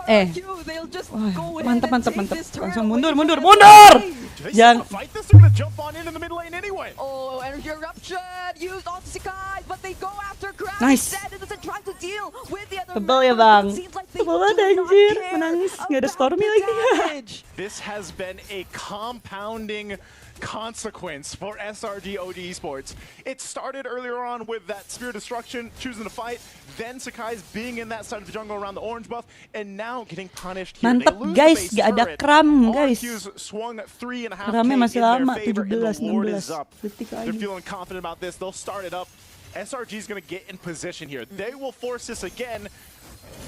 Eh. RRQ, they'll just Wah, go ahead mantap, and mantap, take mantap. this turn Langsung away mundur, from mundur, them. mundur! Do they Yang- still fight this? They're gonna jump on in the mid lane anyway. Oh, energy eruption used on Sakai, but they go after Crash. Nice. Instead, Innocent trying to deal with the other Tebel ya members, bang. but seems like they Tebel banget do not anjir. care Menangis, nggak ada about Stormy the lagi. damage. This has been a compounding consequence for SRG OG Esports. It started earlier on with that Spear Destruction, choosing to fight, then Sakai's being in that side of the jungle around the orange buff, and now getting punished here. Mantep, They lose guys. the base Gak ada turret. kram, guys. RQ's swung 3.5K Kramnya masih in their lama, favor, and 17, the Lord 16 is up. detik They're lagi. feeling confident about this. They'll start it up. SRG's going to get in position here. They will force this again,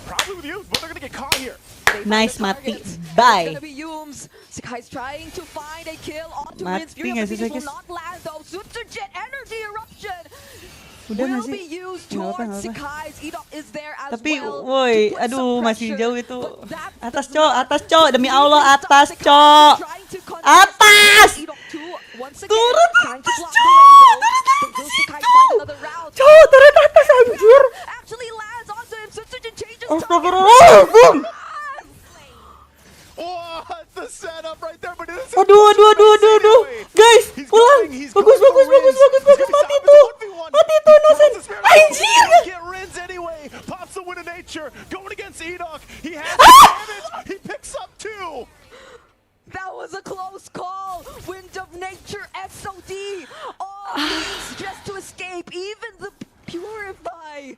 probably with you, but they're going to get caught here. They find Nice, the mati. targets. Bye. It's gonna be Yums. Sakai's trying to find a kill onto Mati Rin's Fury, nggak but sih, these will Sakis? not land though. Super Jet Energy Eruption Udah nggak will sih? be used Nggak apa-apa, towards nggak apa-apa. Sakai's. Edok is there as Tapi, well. woi, to put aduh, some masih pressure, jauh itu. but that Atas does cok, not atas cok, demi Allah stop atas Sakai cok. trying to contest Atas! Edok too, once again, Turun trying to atas, block the cok! way though. Turun But will Sakai find another route? Cok, turun atas anjir. Actually lands onto him. Sutsujin changes Astagfirullahaladzim. What the setup right there, but it is Aduh. Guys, pulang. Bagus. Mati tuh. Mati tuh, Innocent. Anjir. Get Rins anyway. Pops the Wind of Nature. Going against Edok. He has damage. He picks up 2. That was a close call. Wind of Nature SOD. All means just to escape. Even the Purify.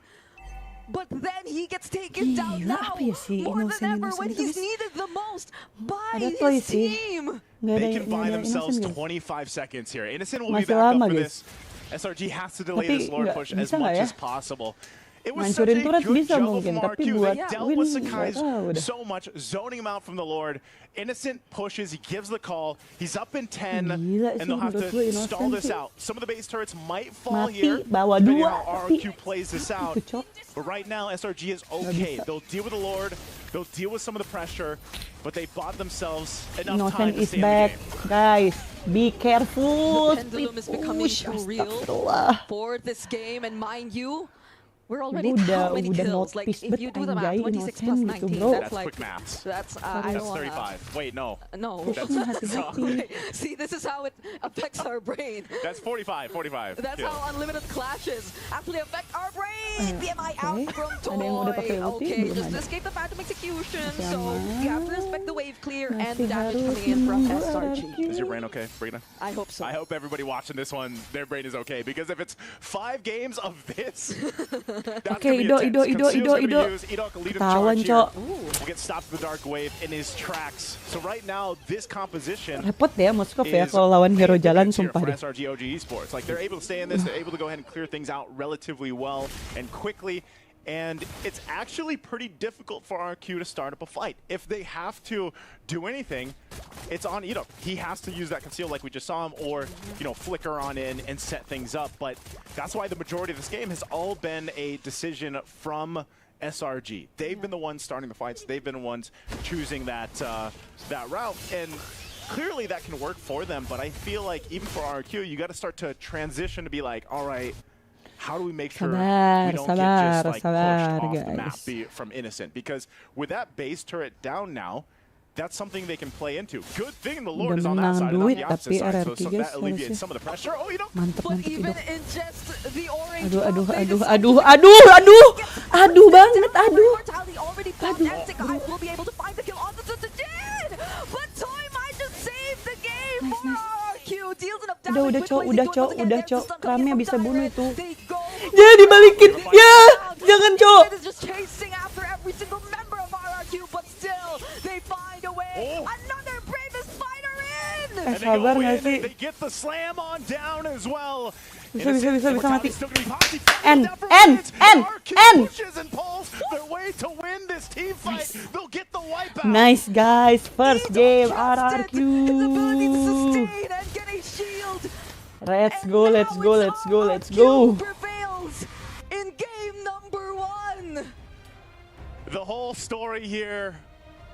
But then he gets taken down Gila, now. apa ya si More than ever Innocent when itu, he's guys? needed the most by Ada toy his sih. team. Nggak ada, They can buy nggak ada themselves Innocent, guys. 25 seconds here. Innocent will be Masih back up lama, for guys. this. SRG has to delay Tapi this Lord nggak- push as bisa nggak much ya? as possible. It was such Ngancurin a turret good bisa juggle mungkin, from tapi RQ. buat They dealt win with nggak Sakai's tahu dah. so much, zoning him out from the Lord. Innocent pushes, he gives the call. He's up in 10, Gila and sih, they'll have menurut gue to Innocent stall this sih. out. Some of the base turrets might fall Mati, here, bawa depending dua, on how tapi- RQ plays this out. Itu, Cok. But right now, SRG is okay. bisa. They'll deal with the Lord, they'll deal with some of the pressure, but they bought themselves enough Innocent time to is stay in the back. game. Guys, be careful. The pendulum is becoming Ush, too real astagfirullah. for this game, and mind you, we're already Udah how many kills? Like notice if you do the math, anjay, 26 plus Innocent gitu, 19, bro. that's That's like quick maths. that's That's I don't wanna, 35. Wait, no. No. Pokoknya hati-hati. See, this is how it affects our brain. That's 45. That's Yeah. how unlimited clashes actually affect our brain. BMI out okay. from Ada yang udah pakai Toy. ulti, Okay, belum just ada. escape the phantom execution. Masih So you have to aman. respect the wave clear and Masih damage harus coming in from menunggu SRG. RRQ. Is your brain okay, Brina? I hope so. I hope everybody watching this one, their brain is okay. Because if it's 5 games of this, that's Okay, gonna be Ido, intense. Ido. Conceal's gonna be used. Idok will lead him Ketahuan, charge here. Cok. Will get stopped with the Dark Wave in his tracks. So right now, this composition Repot deh ya Moskov ya is kalau lawan hero paying jalan dividends here sumpah for deh. SRG OG Esports. Like they're able to stay in this, they're able to go ahead and clear things out relatively well and quickly. And it's actually pretty difficult for RQ to start up a fight. If they have to do anything, it's on Edok. He has to use that conceal like we just saw him, or flicker on in and set things up. But that's why the majority of this game has all been a decision from SRG. They've been the ones starting the fights. They've been the ones choosing that that route. And clearly that can work for them. But I feel like even for RQ, you got to start to transition to be like, all right, how do we make sure we don't get just like pushed off the map from Innocent? Because with that base turret down now, that's something they can play into. Good thing the Lord is on that side, not the opposite side. So that alleviates some of the pressure. Oh, Mantap, But mantap even Ido. in just the orange Aduh, buff, they aduh, decide aduh, to aduh, aduh, aduh banget, aduh. Mortality already popped, and Sakai will be able to find the kill on the Jin. But Toy might just save the game for RQ. Deals enough damage. Udah cok, Kramnya bisa bunuh itu. Jangan dibalikin, ya, jangan cok. Is just chasing after every single member of RRQ, but still they find a way Another bravest fighter in! And they sabar go nggak in, sih? they get the slam on down as well. Bisa mati. Still gonna be Posse N, down for N, minutes. N, RQ N. pushes and pulls their way to win this team fight. They'll get the wipeout. Nice guys, first game RRQ. His ability to sustain and get a shield. Let's go, And let's now go, it's let's go, let's RRQ go. prevails in game number 1. The whole story here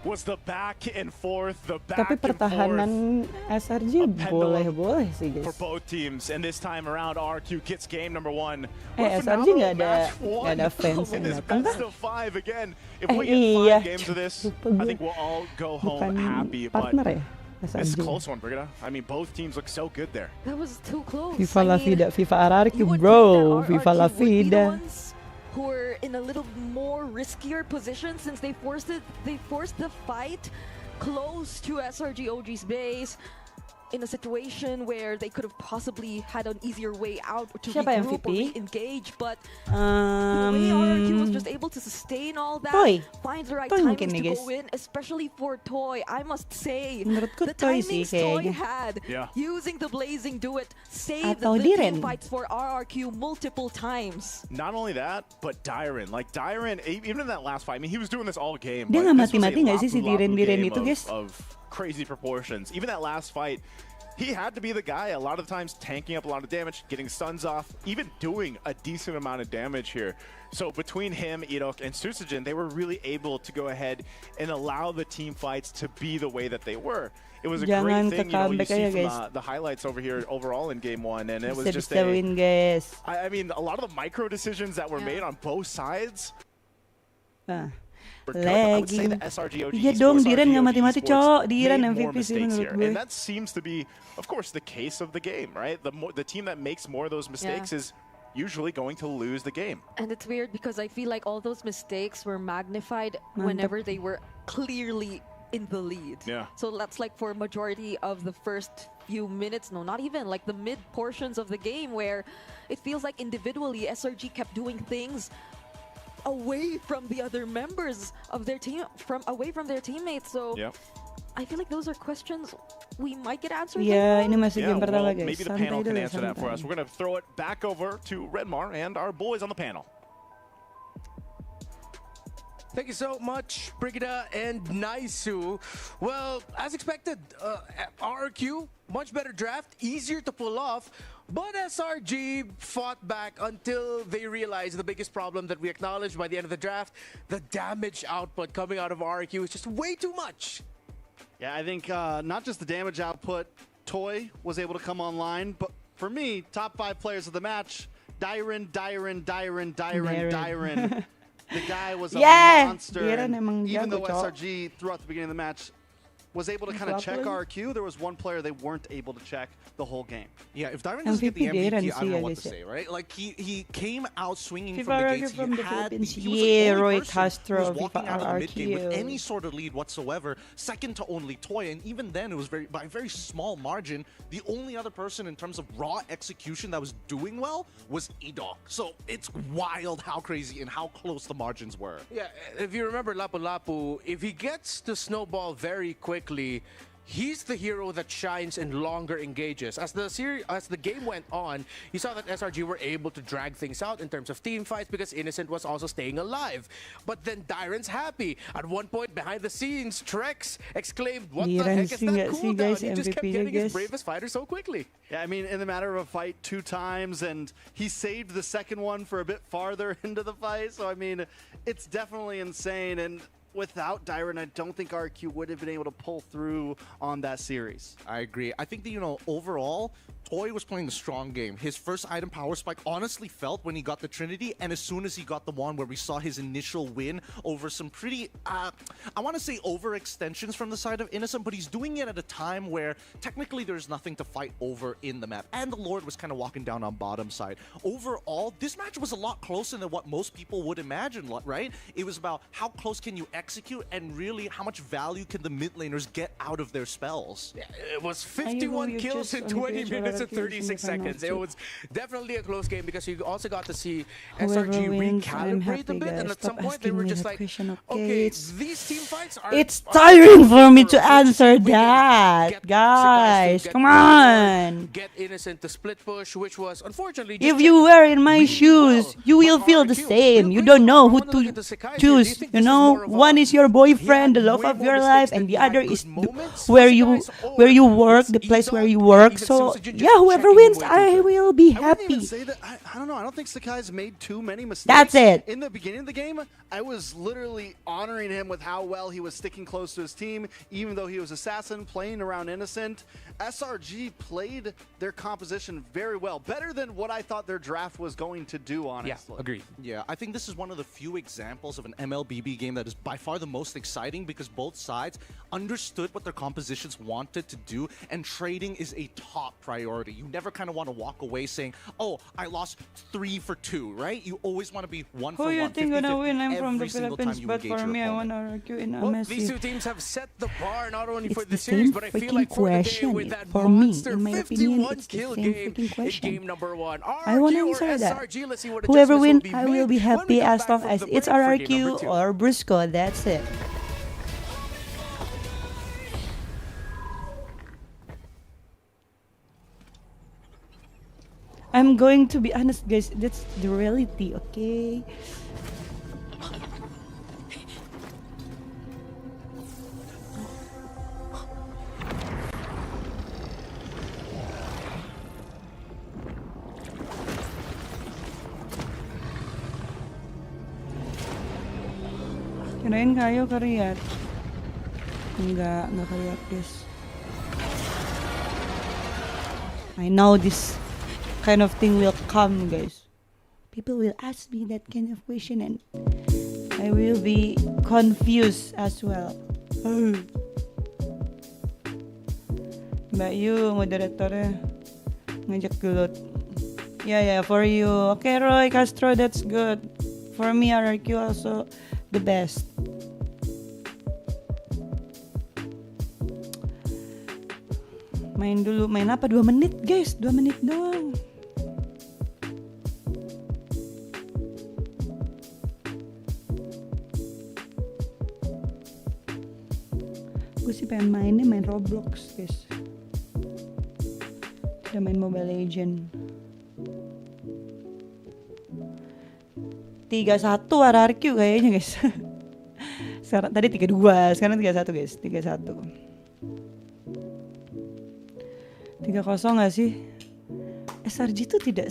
was the back and forth, the back Tapi and forth pertahanan SRG boleh-boleh sih for guys. both teams. And this time around, RQ gets game number 1. SRG nggak ada fans yang datang Best kan? of 5 again. If we get Iya. 5 games of this, Lupa I gue. think we'll all go home Bukan happy. But partner ya? this is a SRG. close one, Brigida. I mean, both teams look so good there. That was too close. Viva I la mean, vida, Viva RRQ You would bro, think that Viva la RRQ would be the vida. ones who were in a little more riskier position since they forced the fight close to SRG OG's base in a situation where they could have possibly had an easier way out to Siapa regroup or MVP? re-engage, but the way RRQ was just able to sustain all that, Toy. find the right Toy timings mungkin to nih, guys. go in, especially for Toy. I must say, Menurutku the Toy sih timings Toy kayaknya. had Yeah. using the Blazing Duet saved Atau the Diren. team fights for RRQ multiple times. Not only that, but Dyron. Like, Dyron, even in that last fight, I mean, he was doing this all game. Dia but nggak this was a mati-mati nggak sih si lapu-lapu Diren game itu, guys? of crazy proportions. Even that last fight, he had to be the guy a lot of the times tanking up a lot of damage, getting stuns off, even doing a decent amount of damage here. So between him, Edok, and Susujin, they were really able to go ahead and allow the team fights to be the way that they were. It was a Jangan great thing, ke you see comeback aja, from guys. the highlights over here overall in game 1, and it was just Bisa win guys. I mean, a lot of the micro decisions that were made on both sides Nah. were good. I would say Lagging. the SRG OG Iya dong, esports, Diren RG nggak OG mati-mati, esports Cok. Diren made MVP more sih mistakes menurut here. gue. And that seems to be, of course, the case of the game, right? The team that makes more of those mistakes is usually going to lose the game. And it's weird because I feel like all those mistakes were magnified whenever they were clearly in the lead. Yeah. So that's like for majority of the first few minutes, no, not even, like the mid portions of the game where it feels like individually SRG kept doing things away from the other members of their team, away from their teammates. So Yep. I feel like those are questions we might get answered. Iya, ini masih Yeah, game pertama well, guys. maybe the Santai panel can dulu, answer that for us. santai. We're going to throw it back over to Redmar and our boys on the panel. Thank you so much, Brigida and Naisu. Well, as expected, RRQ, much better draft, easier to pull off, but SRG fought back until they realized the biggest problem that we acknowledged by the end of the draft, the damage output coming out of RRQ is just way too much. Yeah, I think not just the damage output, Toy was able to come online, but for me, top 5 players of the match, Dyron. The guy was a monster. Diren And emang even jago, though Cok. SRG throughout the beginning of the match was able to kind of check RQ, there was one player they weren't able to check the whole game. Yeah, if Dyron doesn't get the MVP MVP, Diren I don't know sih, what I to guess. say, right? Like, he came out swinging Viva from the RRQ gates. from the He was Philippines. the only Yeah, Roy person Castro, who was walking Viva out of the mid game with RRQ. any sort of lead whatsoever, second to only Toy, and even then it was by a very small margin. The only other person in terms of raw execution that was doing well was Edok. So it's wild how crazy and how close the margins were. Yeah, if you remember Lapu-Lapu, if he gets to snowball very quickly, he's the hero that shines in longer engages. As the game went on, you saw that SRG were able to drag things out in terms of team fights because Innocent was also staying alive. But then Dyron's happy. At one point, behind the scenes, Trex exclaimed, "What the Diren heck is sih that nggak sih, cooldown?" guys, He just kept MVP-nya, getting his guys. bravest fighter so quickly. Yeah, I mean, in the matter of a fight 2 times, and he saved the second one for a bit farther into the fight. So, I mean, it's definitely insane. And without Dyron, I don't think RQ would have been able to pull through on that series. I agree. I think that, overall, Toy was playing a strong game. His first item power spike honestly felt when he got the Trinity, and as soon as he got the one where we saw his initial win over some pretty, I want to say overextensions from the side of Innocent, but he's doing it at a time where technically there's nothing to fight over in the map, and the Lord was kind of walking down on bottom side. Overall, this match was a lot closer than what most people would imagine, right? It was about how close can you execute, and really how much value can the mid laners get out of their spells. Yeah, it was 51 kills in 20 minutes minutes and RRQ 36 seconds. It semifinals. was definitely a close game because you also got to see Whoever SRG wins, I'm recalibrate a happy, bit, and guys. at some Stop point they asking were me just that like, question, okay, It's these team fights are. it's are tiring for me for to us. Let's just see answer if we can that, get guys. get Come Warlord, on. Get Innocent to split push, which was unfortunately. If just you checked were in my really shoes, well you will by feel the RRQ. same. Real You quick, don't know I who wanna look to at the Sakai here. Do choose. you think You this is know, more of one a- is your he boyfriend, the had love way of more your mistakes life, than and he the had other good is moments where for you Sakai's, where you or work, it's the place where Izon you and work. even So Suzuki just yeah, whoever checking him wins, way too I good. will be I wouldn't even happy. say that. I don't know. I don't think Sakai's made too many mistakes. That's it. In the beginning of the game, I was literally honoring him with how well he was sticking close to his team, even though he was assassin, playing around innocent. SRG played their composition very well, better than what I thought their draft was going to do, honestly. Yeah, agreed. Yeah, I think this is one of the few examples of an MLBB game that is by far the most exciting because both sides understood what their compositions wanted to do, and trading is a top priority. You never kind of want to walk away saying, oh, I lost 3 for 2, right? You always want to be 1 for Who 1. you think gonna 50-50 win? I'm from the every single time Philippines, you but engage for your me, I want opponent. to RRQ in Well, these two Messi. teams have set the bar not only It's for the the series, same but I feel freaking like for the day question. with that For me, monster in my opinion, 51 it's the kill same game freaking in question. game number 1. I want to RRQ or answer that. SRG? Let's see what Whoever adjustments wins, will I be will be made when we happy come as back long from as the it's break for game number RRQ 2. or Brusco. That's it. I'm going to be honest, guys. That's the reality, okay? Kirain kayo kariat. Enggak kariat, guys. I know this kind of thing will come, guys. People will ask me that kind of question and I will be confused as well. Mbak Yu, moderatornya ngajak gelut. Yeah, for you. Okay, Roy Castro, that's good. For me, RRQ also the best. Main dulu, main apa? 2 menit guys, 2 menit doang. Gue sih pengen mainnya main Roblox guys. Udah main Mobile Legend. 3-1 RRQ kayaknya guys. Sekarang tadi 3-2, sekarang 3-1 guys, 3-1. 3-0 gak sih? SRG tuh tidak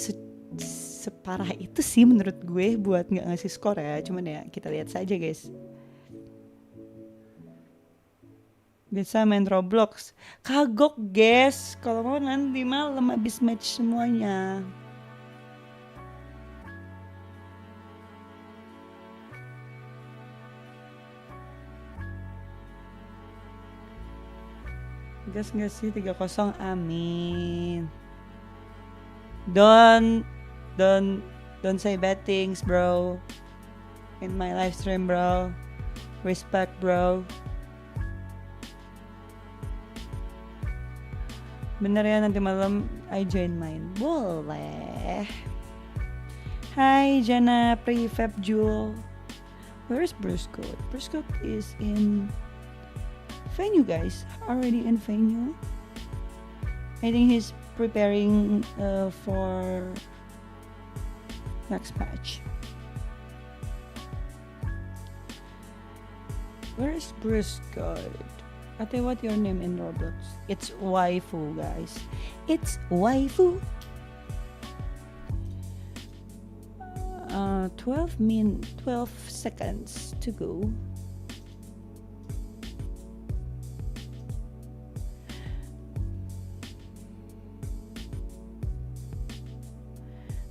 separah itu sih menurut gue buat gak ngasih skor ya. Cuman ya kita lihat saja guys. Bisa main Roblox. Kagok guys. Kalau mau nanti malam habis match semuanya. Gas gak sih 3-0, amin. Don't say bad things, bro. In my live stream, bro. Respect, bro. Bener ya nanti malam I join main. Boleh. Hai Jana, Prefab Jewel. Where is Brusco? Brusco is in venue, guys. Already in venue. I think he's preparing for next match. Where is Brusco? I tell you what your name in Roblox. It's waifu, guys. It's waifu. 12 seconds to go.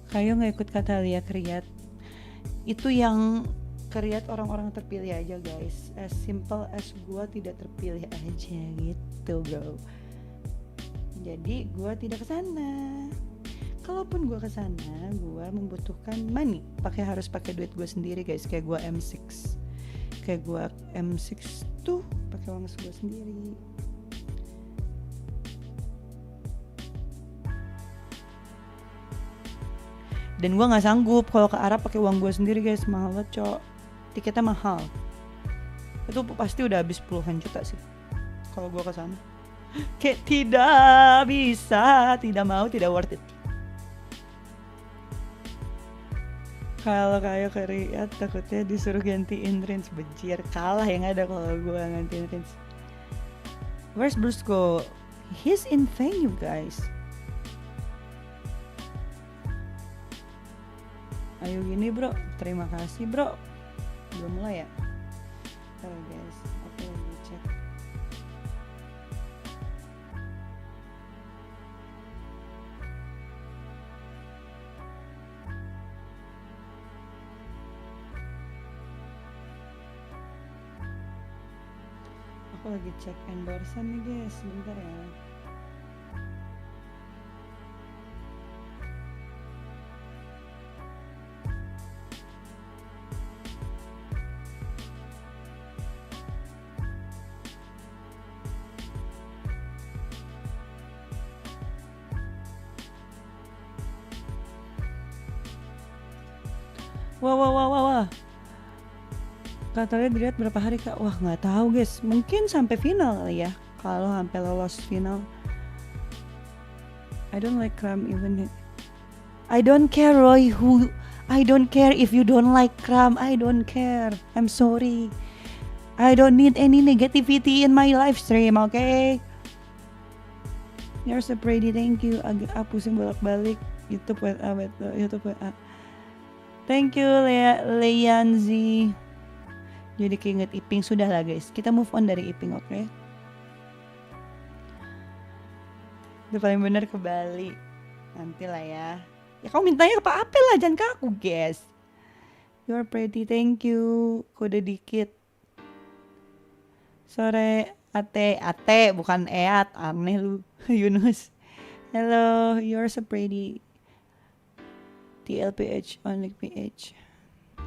Kayo nggak ikut kata Lia Kriat. Itu yang Kriat orang-orang terpilih aja guys. As simple as gua tidak terpilih aja gitu bro. Jadi gua tidak kesana. Kalaupun gua kesana, gua membutuhkan money. Harus pakai duit gua sendiri guys. Kayak gua M6. Kayak gua M6 tuh pakai uang gua sendiri. Dan gue nggak sanggup kalau ke Arab pakai uang gue sendiri guys, mahal banget cok. Tiketnya mahal. Itu pasti udah habis puluhan juta sih kalau gue ke sana. Kayak tidak bisa, tidak mau, tidak worth it. Kalau kayak ke Riyadh takutnya disuruh gantiin Rins, bejir, kalah yang ada kalau gue gantiin Rins. Where's Brusco? He's in venue guys. Ayo gini bro, terima kasih bro. Belum mulai ya? Bentar ya guys, aku lagi cek. Aku lagi cek endorsement nih guys, sebentar ya. Wah. Katanya dilihat berapa hari kak? Wah nggak tahu guys. Mungkin sampai final kali ya. Kalau sampai lolos final. I don't like Kram even. I don't care Roy. I don't care if you don't like Kram. I don't care. I'm sorry. I don't need any negativity in my live stream. Okay? You're so pretty. Thank you. Agak pusing bolak-balik. YouTube WA. Thank you Leanzi. Jadi keinget Iping. Sudah lah guys, kita move on dari Iping, oke? Okay? Itu paling bener ke Bali. Nanti lah ya. Ya kamu mintanya ke Pak Apel lah, jangan ke aku guys. You're pretty, thank you. Kode dikit. Sore ate bukan eat, aneh lu. Yunus. Hello, you're so pretty. TLPH, Onyx PH.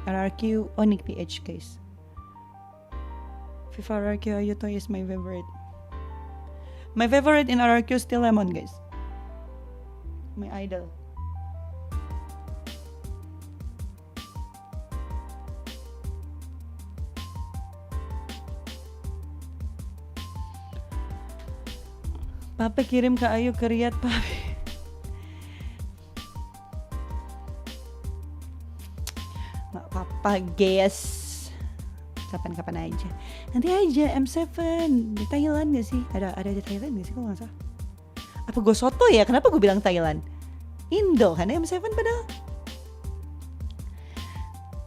RRQ, Onyx PH guys. FIFA RRQ Ayuto is my favorite. My favorite in RRQ still Lemon guys. My idol. Papa kirim ke Ayu ke Riyadh, Papi. Nggak apa-apa guys, kapan-kapan aja. Nanti aja M7 di Thailand gak sih? Ada di Thailand gak sih kalau nggak salah? Apa gue soto ya? Kenapa gue bilang Thailand? Indo kan M7 padahal.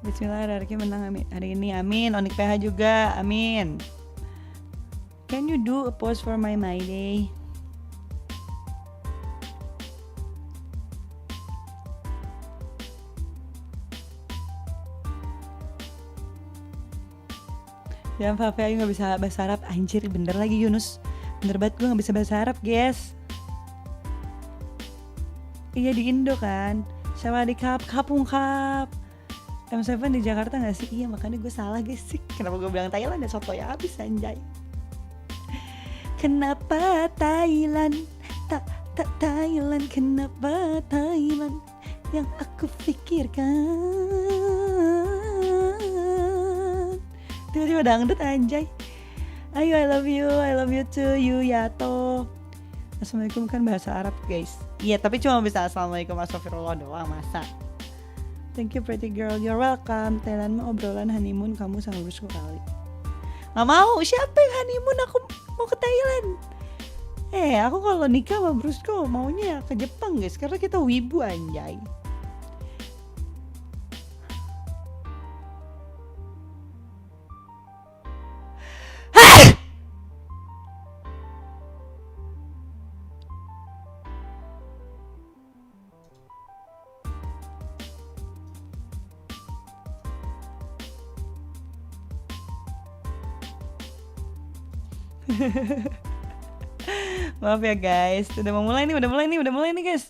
Bismillah, RRQ menang hari ini, amin. Onyx PH juga, amin. Can you do a pause for my day? Ya Fafe Ayu gak bisa bahasa Arab. Anjir bener lagi Yunus. Bener banget gue gak bisa bahasa Arab guys. Iya di Indo kan. Sawadikap, kapung kap. M7 di Jakarta gak sih? Iya makanya gue salah guys sih. Kenapa gue bilang Thailand ya, soto ya habis anjay. Kenapa Thailand? Tak Thailand. Kenapa Thailand? Yang aku pikirkan. Tiba-tiba dangdut anjay. Ayo I love you too you Yato. Assalamualaikum kan bahasa Arab guys. Iya tapi cuma bisa assalamualaikum astagfirullah doang masa. Thank you pretty girl, you're welcome. Thailand mah obrolan honeymoon kamu sama Brusco kali. Gak mau, siapa yang honeymoon, aku mau ke Thailand. Aku kalau nikah sama Brusco maunya ke Jepang guys, karena kita wibu anjay. Maaf ya guys, udah mulai nih guys.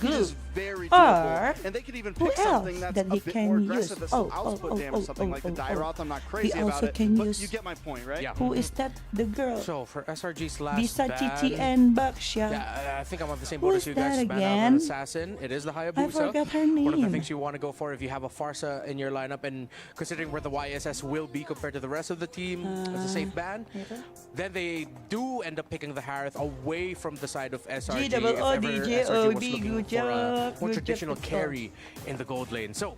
He is very very Or doable. And they could even who pick something else that's that a he bit can more use? aggressive that still output damage, something like the Dairoth. I'm not crazy about also it, can but use- you get my point, right? Yeah. Who is that? The girl. So for SRG's last Bisa ban, TTN Baksha. yeah, I think I'm on the same Who boat is as you guys. that Ban out an again? assassin. It is the Hayabusa. I forgot her One of the name. things you want to go for if you have a Farsa in your lineup, and considering where the YSS will be compared to the rest of the team as a safe ban, then they do end up picking the Harith away from the side of SRG. If ever SRG was looking for a more traditional carry in the gold lane. So,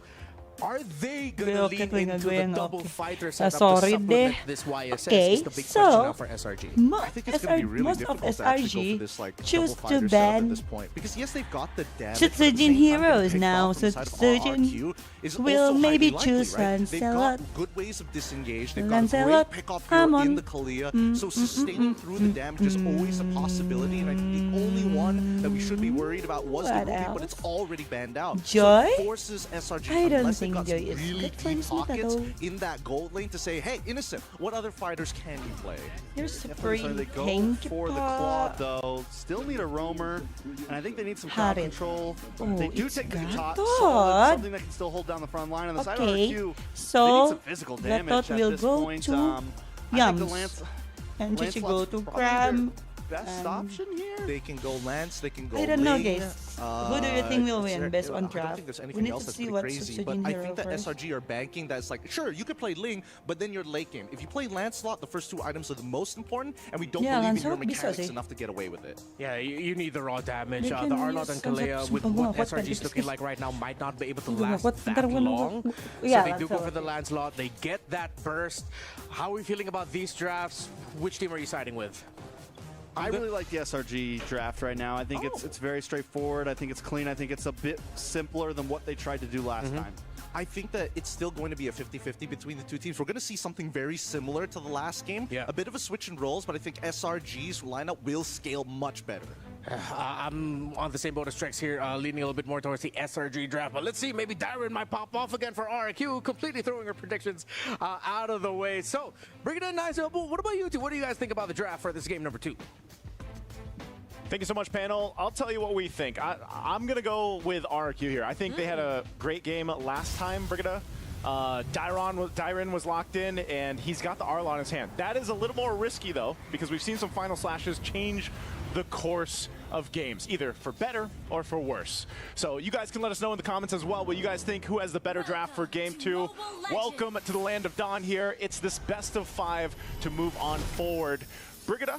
are they gonna lean into the double fighter setup to sorry supplement deh. this YSS? Okay, Is the big question so now for SRG. I think it's going to be really most difficult of to actually go SRG for this like choose double to fighter setup ban at this point, because yes, they've got the damage. Should but at the Sujin same time, heroes getting picked now, off from the so side of Sujin RRQ is will also maybe highly choose likely, right? They've Lancelot. got good ways of disengage. They've got a Lancelot, great pick-off hero come on. in the Kalia, so sustaining through the damage is always a possibility. And I think the only one that we should be worried about was the What Ruby, but else? it's already banned out. Joy? So it forces SRG, I don't unless they've think got Joy some is really good for deep Smita, pockets though. in that gold lane, to say, hey, Innocent, what other fighters can you play? Here's Definitely Supreme they go Pink for the Claw, though. Still need a roamer, and I think they need some crowd Harith. control. Oh, They do it's take the top, Gatot. solid, something that can still hold down the front line. On the side of Okay, RQ, they need so some physical damage Gatot at will this go point. to I think the Yums. Lance, and Chichi go Lancelot's to probably Cram. their best option here. They can go Lance, they can go I don't know, Ling. guys. Who do you think will win based on I don't draft? think there's We anything need else to that's see pretty what crazy, but Sujin I hero think that first. SRG are banking that's like, sure, you could play Ling, but then you're late game. If you play Lancelot, the first two items are the most important, and we don't Yeah, believe in your Lancelot bisa mechanics sih. enough to get away with it. Yeah, you need the raw damage. They The can Arlott use and some Kalea, sort with of what what SRG is that looking is. like right now, might not be able to What- last what- that what- long. yeah, So they do go Lancelot. for the Lancelot. They get that burst. How are we feeling about these drafts? Which team are you siding with? I really like the SRG draft right now. I think it's very straightforward. I think it's clean. I think it's a bit simpler than what they tried to do last time. I think that it's still going to be a 50-50 between the two teams. We're going to see something very similar to the last game. Yeah. A bit of a switch in roles, but I think SRG's lineup will scale much better. I'm on the same boat as Trex here, leaning a little bit more towards the SRG draft. But let's see, maybe Darren might pop off again for RQ, completely throwing her predictions out of the way. So, bring it in, nice. What about you two? What do you guys think about the draft for this game number 2? Thank you so much, panel. I'll tell you what we think. I'm going to go with RQ here. I think they had a great game last time, Brigida. Dyron was locked in, and he's got the Arlott in his hand. That is a little more risky, though, because we've seen some final slashes change the course of games, either for better or for worse. So you guys can let us know in the comments as well what you guys think, who has the better draft for Game 2. Welcome to the Land of Dawn here. It's this best of 5 to move on forward. Brigida,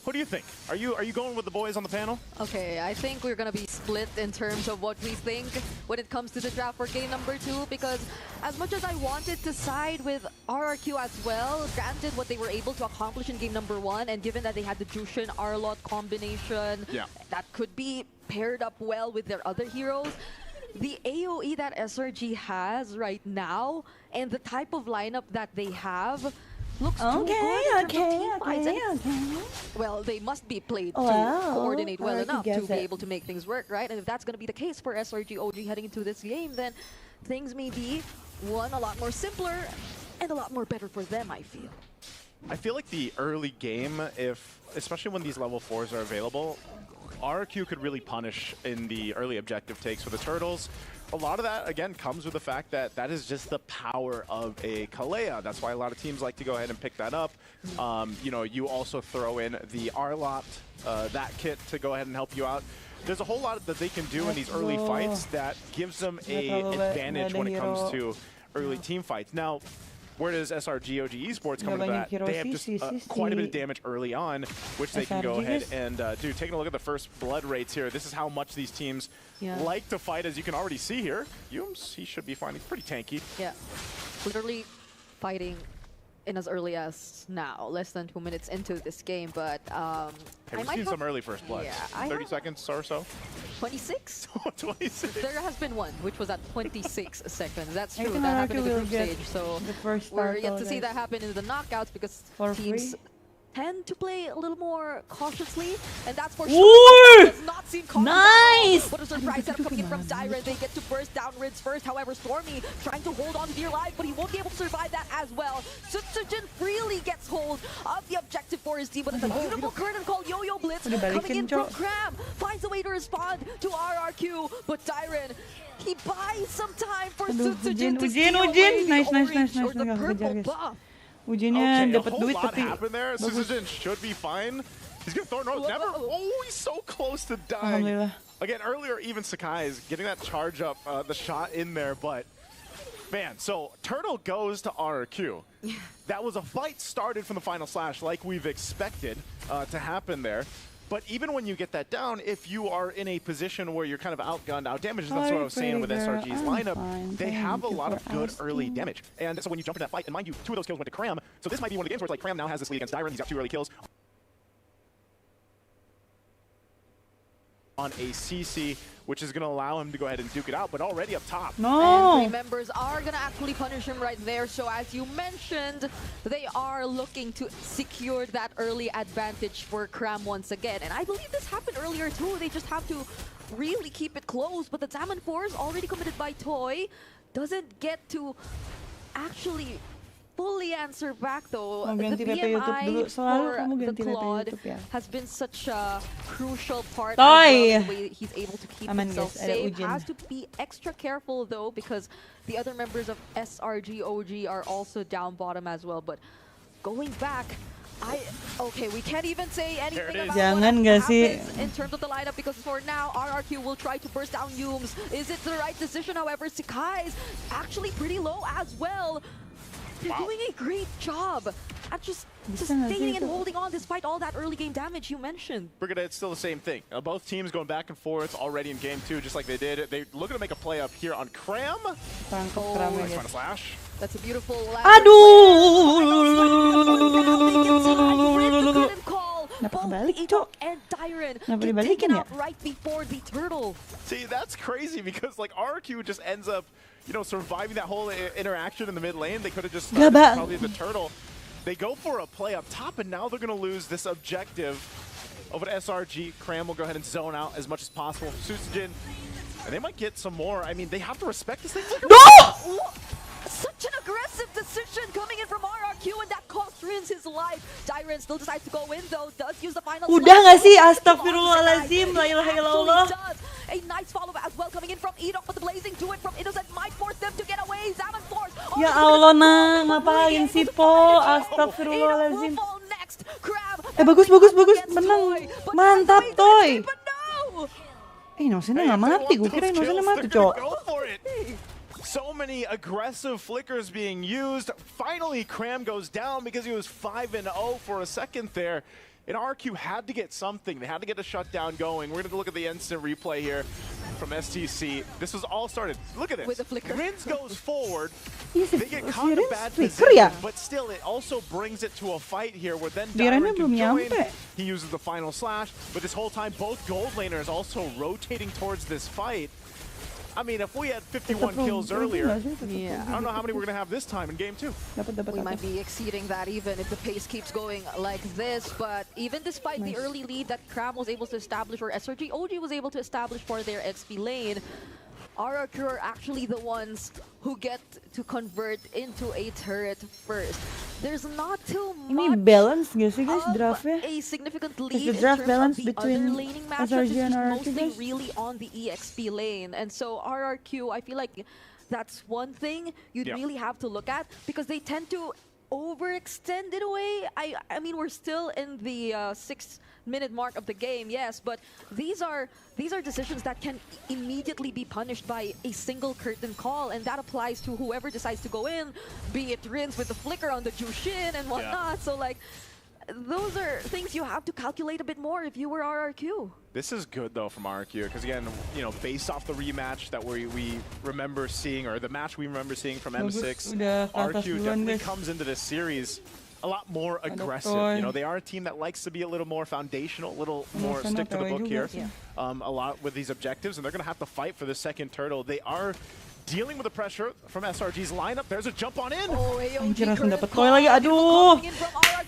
what do you think? Are you going with the boys on the panel? Okay, I think we're gonna be split in terms of what we think when it comes to the draft for game number 2, because as much as I wanted to side with RRQ as well, granted what they were able to accomplish in game number 1, and given that they had the Jushin Arlott combination, that could be paired up well with their other heroes. The AoE that SRG has right now and the type of lineup that they have looks too good in terms of team fights. And well, they must be played to coordinate well enough to be able to make things work, right? And if that's going to be the case for SRG OG heading into this game, then things may be, one, a lot more simpler and a lot more better for them, I feel. I feel like the early game, especially when these level 4s are available, RQ could really punish in the early objective takes for the Turtles. A lot of that, again, comes with the fact that that is just the power of a Kalea. That's why a lot of teams like to go ahead and pick that up. You know, you also throw in the Arlott, that kit to go ahead and help you out. There's a whole lot that they can do in these early fights that gives them an advantage when it comes to early team fights. Now, where does SRG OG Esports come into that? They have just quite a bit of damage early on, which they can go ahead and do. Taking a look at the first blood rates here, this is how much these teams like to fight, as you can already see here. Yums, he should be finding pretty tanky. Yeah, literally fighting in as early as now, less than 2 minutes into this game, but Hey, we've seen some early first blood. Yeah, 30 seconds or so. 26? 26. There has been one, which was at 26 seconds. That's I true. think That happened in the RRQ group will get stage. So the first we're yet title, to see guys. that happen in the knockouts because For teams free? tend to play a little more cautiously, and that's for Ooh! sure. Does not seem cautious at all. Nice! What a surprise setup coming in from Dyron. They get to burst down Rids first. However, Stormy trying to hold on to dear life, but he won't be able to survive that as well. Sutsujin freely gets hold of the objective for his team, but it's a beautiful curtain call. Yo-Yo Blitz coming in from Cram. Finds a way to respond to RRQ, but Dyron, he buys some time for Sutsujin to steal away the orange or the purple buff. Ujiannya Okay, a dapat whole duit lot tapi happened there. bagus. Sutsujin should be fine. He's gonna throw no, never. Oh, he's so close to dying. Alhamdulillah. Again, earlier even Sakai is getting that charge up, the shot in there, but man, so Turtle goes to RRQ. That was a fight started from the final slash like we've expected to happen there. But even when you get that down, if you are in a position where you're kind of outgunned, outdamaged, that's what I was saying with SRG's lineup, they have a lot of good early damage. And so when you jump into that fight, and mind you, 2 of those kills went to Cram, so this might be one of the games where it's like Cram now has this lead against Dyron, he's got 2 early kills on a CC, which is going to allow him to go ahead and duke it out, but already up top. And 3 members are going to actually punish him right there. So as you mentioned, they are looking to secure that early advantage for Cram once again. And I believe this happened earlier too. They just have to really keep it close. But the Zaman Force already committed by Toy doesn't get to actually fully answer back though. The BMI for the Claude has been such a crucial part as well, the way he's able to keep himself safe. Has to be extra careful though, because the other members of SRG OG are also down bottom as well. But going back, okay, we can't even say anything about what happens in terms of the lineup, because for now, RRQ will try to burst down Yums. Is it the right decision? However, Sakai is actually pretty low as well. They're doing a great job at just sustaining and holding on despite all that early game damage you mentioned. Brigada, it's still the same thing. Both teams going back and forth already in game 2, just like they did. They're looking to make a play up here on Cram. Nice final slash. That's a beautiful and Dyron taken out right before the turtle. See, that's crazy because like RRQ just ends up, you know, surviving that whole interaction in the mid lane. They could have just started probably the turtle. They go for a play up top, and now they're going to lose this objective over to SRG. Cram will go ahead and zone out as much as possible. Sutsujin, and they might get some more. I mean, they have to respect this thing. No! Such an aggressive decision coming in from RRQ, and that cost Rins his life. Dyron still decides to go in though, does use the final. Udah nggak sih? Astagfirullahaladzim, la ilaha illallah. A nice follow as well coming in from Edok, but the blazing do it from Innocent might force them to get away. Zaman Force. Ya Allah, nah, ngapain sih Po? Astagfirullahaladzim. Bagus, menang. Mantap, Toy. Innocent nggak mati, gue kira Innocent mati, Cok. So many aggressive flickers being used. Finally, Cram goes down because he was 5-0 for a second there. And RQ had to get something. They had to get a shutdown going. We're going to look at the instant replay here from STC. This was all started. Look at this. With a flicker. Rins goes forward. They get caught in a bad position, but still, it also brings it to a fight here where then Dyron can join. He uses the final slash, but this whole time, both gold laners also rotating towards this fight. I mean, if we had 51 kills earlier, I don't know how many we're going to have this time in game 2. We might be exceeding that even if the pace keeps going like this. But even despite the early lead that Cram was able to establish, or SRG OG was able to establish for their XP lane, RRQ are actually the ones who get to convert into a turret first. There's not too much balance nggak sih guys draftnya? A significant lead the draft balance in terms of the between other laning matchups SRG is and just RRQ, mostly guys? really on the EXP lane. And so RRQ, I feel like that's one thing you'd really have to look at, because they tend to overextend in a way. I mean, we're still in the 6-minute mark of the game, yes, but these are decisions that can immediately be punished by a single curtain call, and that applies to whoever decides to go in, be it Rins with the flicker on the Jushin and whatnot. So like, those are things you have to calculate a bit more if you were RRQ. This is good though from RRQ, because again, you know, based off the rematch that we remember seeing, or the match we remember seeing from M6, RRQ definitely comes into this series a lot more aggressive. You know, they are a team that likes to be a little more foundational, a little more stick to the book here, a lot with these objectives, and they're going to have to fight for the second turtle. They are dealing with the pressure from SRG's lineup. There's a jump on in. Anjir, langsung dapet toy lagi. Aduh.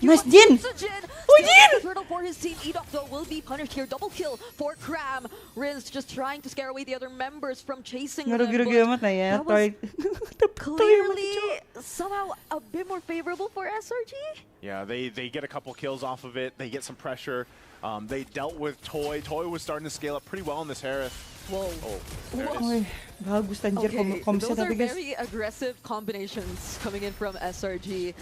Nice Jin. Oh, Jin. Turtle for his team. Edok though will be punished here. Double kill for Cram. Rins just trying to scare away the other members from chasing them. Ngarugi-rugi amat lah ya. That was Toy. clearly somehow a bit more favorable for SRG. Yeah, they get a couple kills off of it. They get some pressure. They dealt with Toy. Toy was starting to scale up pretty well in this Harith. Whoa. Oh, there it is. Wih, bagus anjir komsnya Those are tapi guys. very aggressive combinations coming in from SRG.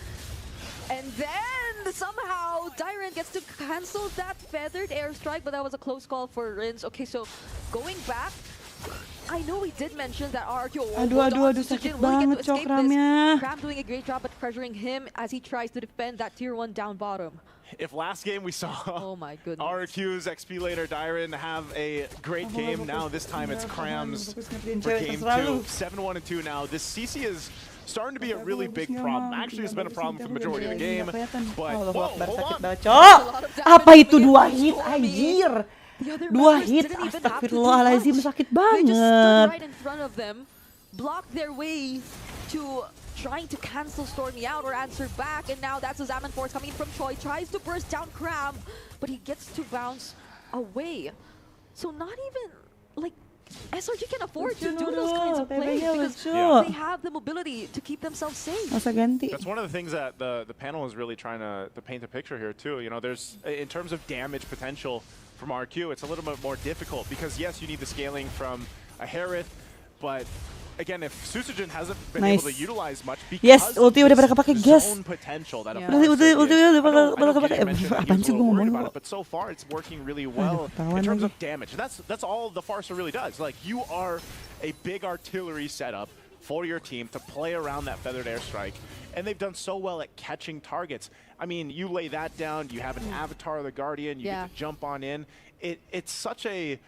And then somehow Dyran gets to cancel that feathered airstrike, but that was a close call for Rins. Okay, so going back, I know we did mention that RRQ Aduh, sakit banget cok Ramnya. Cram doing a great job at pressuring him as he tries to defend that tier 1 down bottom. If last game we saw oh my goodness. RQ's XP later Dyran have a great game, now this time it's Cram's for game 2. 7-1 and 2 now. This CC is starting to be a really big problem. Actually, it's been a problem for the majority of the game. But whoa, hold on. Cok, apa itu 2 hit anjir? 2 hit, astagfirullahaladzim, sakit They just stood banget. right in front of them, blocked their way to trying to cancel Stormy out or answer back, and now that's a Zaman Force coming in from Choi. Tries to burst down Cram, but he gets to bounce away. So not even like SRG can afford to do those kinds of plays because they have the mobility to keep themselves safe. Masa ganti. That's one of the things that the panel is really trying to paint a picture here too. You know, there's in terms of damage potential from RQ, it's a little bit more difficult because yes, you need the scaling from a Harith, but again, if Susujin hasn't been able to utilize much because ulti udah pada kepake guys. zone potential that Ulti udah pada kepake. Apaan sih gue ngomong? but so far it's working really well in terms of damage. That's all the Farsa really does. Like, you are a big artillery setup for your team to play around that feathered airstrike, and they've done so well at catching targets. I mean, you lay that down, you have an Avatar of the Guardian, you get to jump on in. It's such a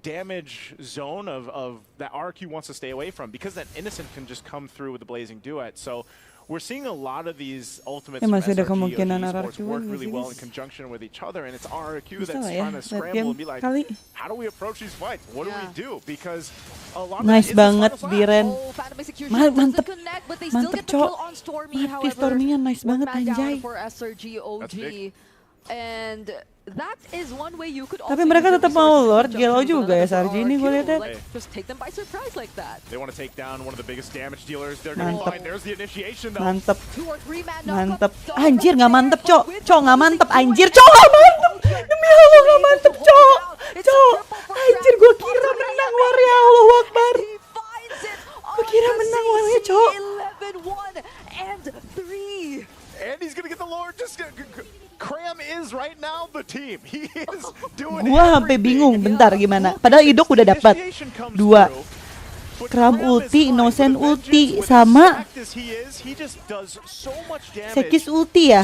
damage zone of that RQ wants to stay away from, because that Innocent can just come through with the Blazing Duet. So we're seeing a lot of these ultimates from SRG esports work really well in conjunction with each other, and it's RQ that's trying to scramble and be like, how do we approach these fights? What do we do? Because a lot of nice banget Diren. Mantep, cok. Mati Stormy-nya nice banget anjay. For SRG OG. And that is one way you could also. Tapi mereka tetap mau Lord Gelo juga ya SRG ini gue liatnya. Just take them by surprise like that. They want to take down one of the biggest damage dealers. They're going to find. There's the initiation though. Mantep. Anjir nggak mantep cok. Cok nggak mantep anjir. Cok nggak mantep. Demi Allah nggak mantep cok. Cok. Anjir gue kira menang war ya Allah Akbar. Gue kira menang warnya cok. 11-1 and 3. And he's gonna get the Lord. Just Cram is right now the team. He is doing. Gua sampai bingung bentar gimana. Padahal Idok udah dapat 2. Cram ulti, Innocent ulti, sama Sekis ulti ya.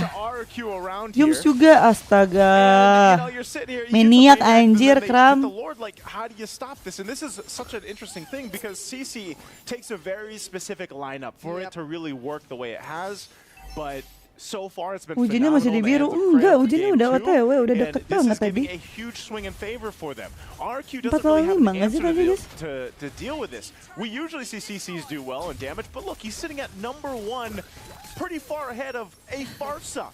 Yums juga, astaga. Maniak anjir Cram. How do you stop this? And this is such an interesting thing because CC takes a very specific lineup for it to really work the way it has, but so far it's been ujiannya masih di biru. Enggak, ujiannya udah OTW, udah deket banget tadi. 4 lawan 5 nggak sih tadi guys? To deal with this, we usually see CCs do well in damage, but look, he's sitting at number 1, pretty far ahead of a Farsa.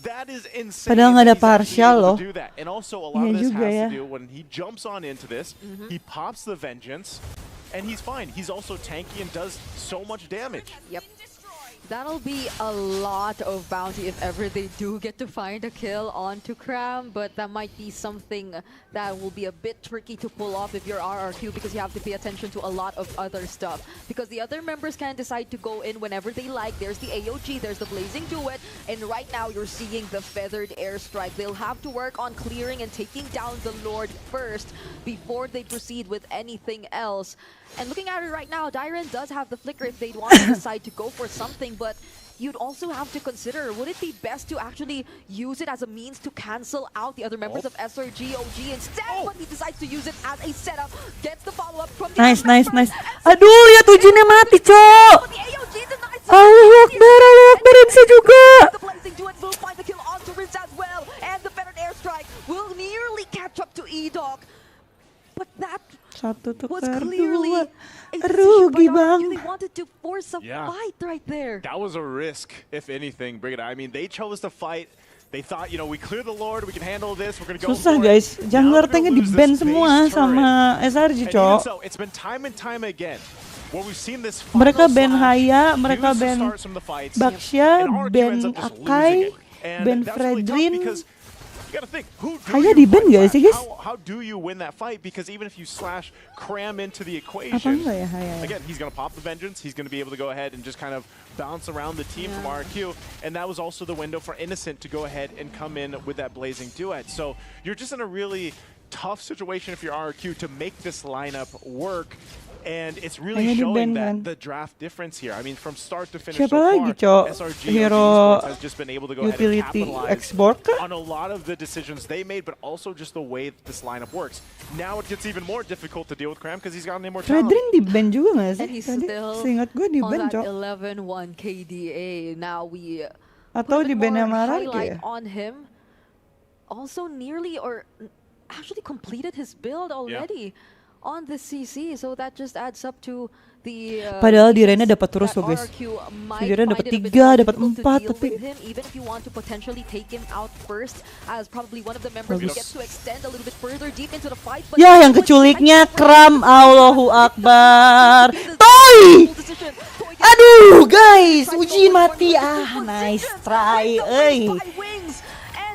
That is insane. Padahal nggak ada partial loh. And also a lot of this has to do when he jumps on into this, he pops the Vengeance, and he's fine. He's also tanky and does so much damage. Yep. That'll be a lot of bounty if ever they do get to find a kill onto Cram, but that might be something that will be a bit tricky to pull off if you're RRQ, because you have to pay attention to a lot of other stuff. Because the other members can decide to go in whenever they like. There's the AOG, there's the Blazing Duet, and right now you're seeing the Feathered Airstrike. They'll have to work on clearing and taking down the Lord first before they proceed with anything else. And looking at it right now, Dyran does have the flicker if they'd want to decide to go for something, but you'd also have to consider, would it be best to actually use it as a means to cancel out the other members of SRG OG instead? But he decides to use it as a setup, gets the follow-up from the Nice. Aduh, lihat ujiannya mati, cok. Allahu Akbar, bisa juga. The Blazing Duet will find the kill onto Riz as well, and the Feathered Airstrike will nearly catch up to E-Dog. But that Satu was tukar clearly dua. a decision Rugi by bang. RRQ. They wanted to force a fight right there. That was a risk, if anything, bring it out. I mean, they chose to fight. They thought, you know, we cleared the Lord, we can handle this, we're gonna go Susah for it. guys, jungler tanknya di ban semua base sama SRG And even cok. so, it's been time and time again where we've seen this Mereka final ban slash Haya, mereka use the ban starts from the fights, Baxia, and RRQ ban ends up just Akai, losing it. And ban that's really tough Fredrin. because you gotta think, who do Haya you di ban fight gak sih back? guys? How do you win that fight? Because even if you slash Cram into the Apa equation, enggak ya Haya? again, he's going to pop the Vengeance. He's going to be able to go ahead and just kind of bounce around the team from RQ. And that was also the window for Innocent to go ahead and come in with that Blazing Duet. So you're just in a really tough situation if you're RQ to make this lineup work. And it's really Hanya di showing ban that kan? the draft difference here. I mean, from start to finish Siapa so lagi far, cok? SRG Hero Esports has just been able to go ahead and utility capitalize export kah? on a lot of the decisions they made, but also just the way that this lineup works. Now it gets even more difficult to deal with Cram because he's got an immortality. Fredrin di ban juga gak sih? And he's Tadi still seingat gue di on ban that cok. 11-1 KDA. Now we Atau put a di bit ban more sama highlight RRQ ya? on him. Also nearly or actually completed his build already on the CC. So that just adds up to the Padahal di Rena dapat terus loh guys. might Sejujurnya find dapat it a bit 3, more dapat difficult to 4 deal tapi with him, even if you want to potentially take him out first as probably one of the members who Bagus. gets to extend a little bit further deep into the fight. But ya yang keculiknya Kram, Allahu Akbar. Toy! Aduh guys, Uji mati nice try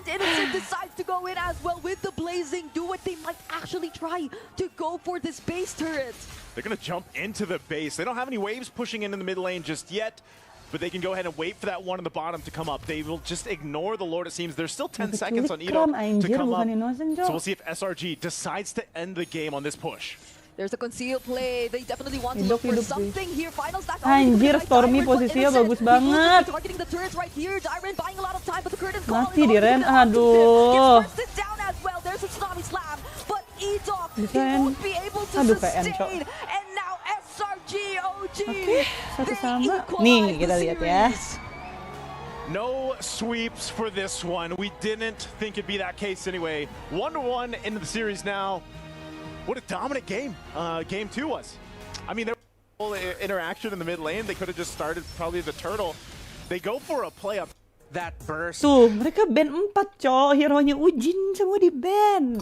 Innocent decides to go in as well with the Blazing Duet. They might actually try to go for this base turret. They're going to jump into the base. They don't have any waves pushing in the mid lane just yet, but they can go ahead and wait for that one in the bottom to come up. They will just ignore the Lord, it seems. There's still 10 seconds on Edo to come up. So we'll see if SRG decides to end the game on this push. There's a concealed play. They definitely want to look for something here. Final stack. Anjir, Stormy posisinya bagus banget. Targeting the turrets right here. Dyren buying a lot of time, but the curtain's Mati di Ren, aduh. Gets down as well. There's a tsunami slam, but Edok, he Bisa, won't be able to aduh, PN, Cok. sustain. And now SRG OG. Oke, satu sama. Nih, kita lihat ya. No sweeps for this one. We didn't think it'd be that case anyway. 1-1 into the series now. What a dominant game game 2 was. I mean, there was a interaction in the mid lane. They could have just started probably the turtle. They go for a play up. That burst. Tuh, mereka ban 4 cok. Hero-nya Ujin semua di ban.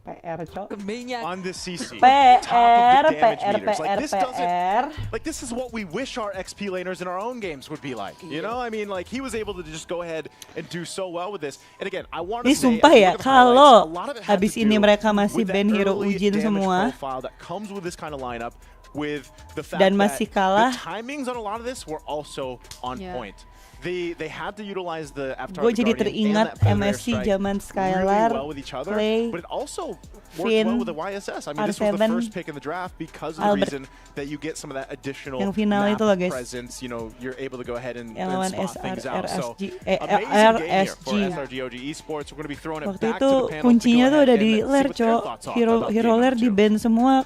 PR cok. On this CC. PR, Like this is what we wish our XP laners in our own games would be like. You know, I mean, like he was able to just go ahead and do so well with this. And again, I want to Ini say, sumpah ya, kalau habis ini mereka masih ban hero Ujin semua that comes with this kind of lineup, with the fact dan masih that kalah, the timings on a lot of this were also on point. They had to utilize the Avatar. Gue jadi teringat MSC zaman Skylar, really well with each other, Clay, but it also worked Finn, well with the YSS. I mean, this was the R7, first pick in the draft because of the Albert. reason that you get some of that additional Yang final map itu loh, guys. presence. You know, you're able to go ahead and yang lawan spot things out. So RSG, amazing game here RSG. for SRG OG Esports. We're going to be throwing it Waktu back itu to the panel kuncinya to go tuh udah ahead di and see ler what their cok. thoughts are Hero about game ler number di 2. ban semua.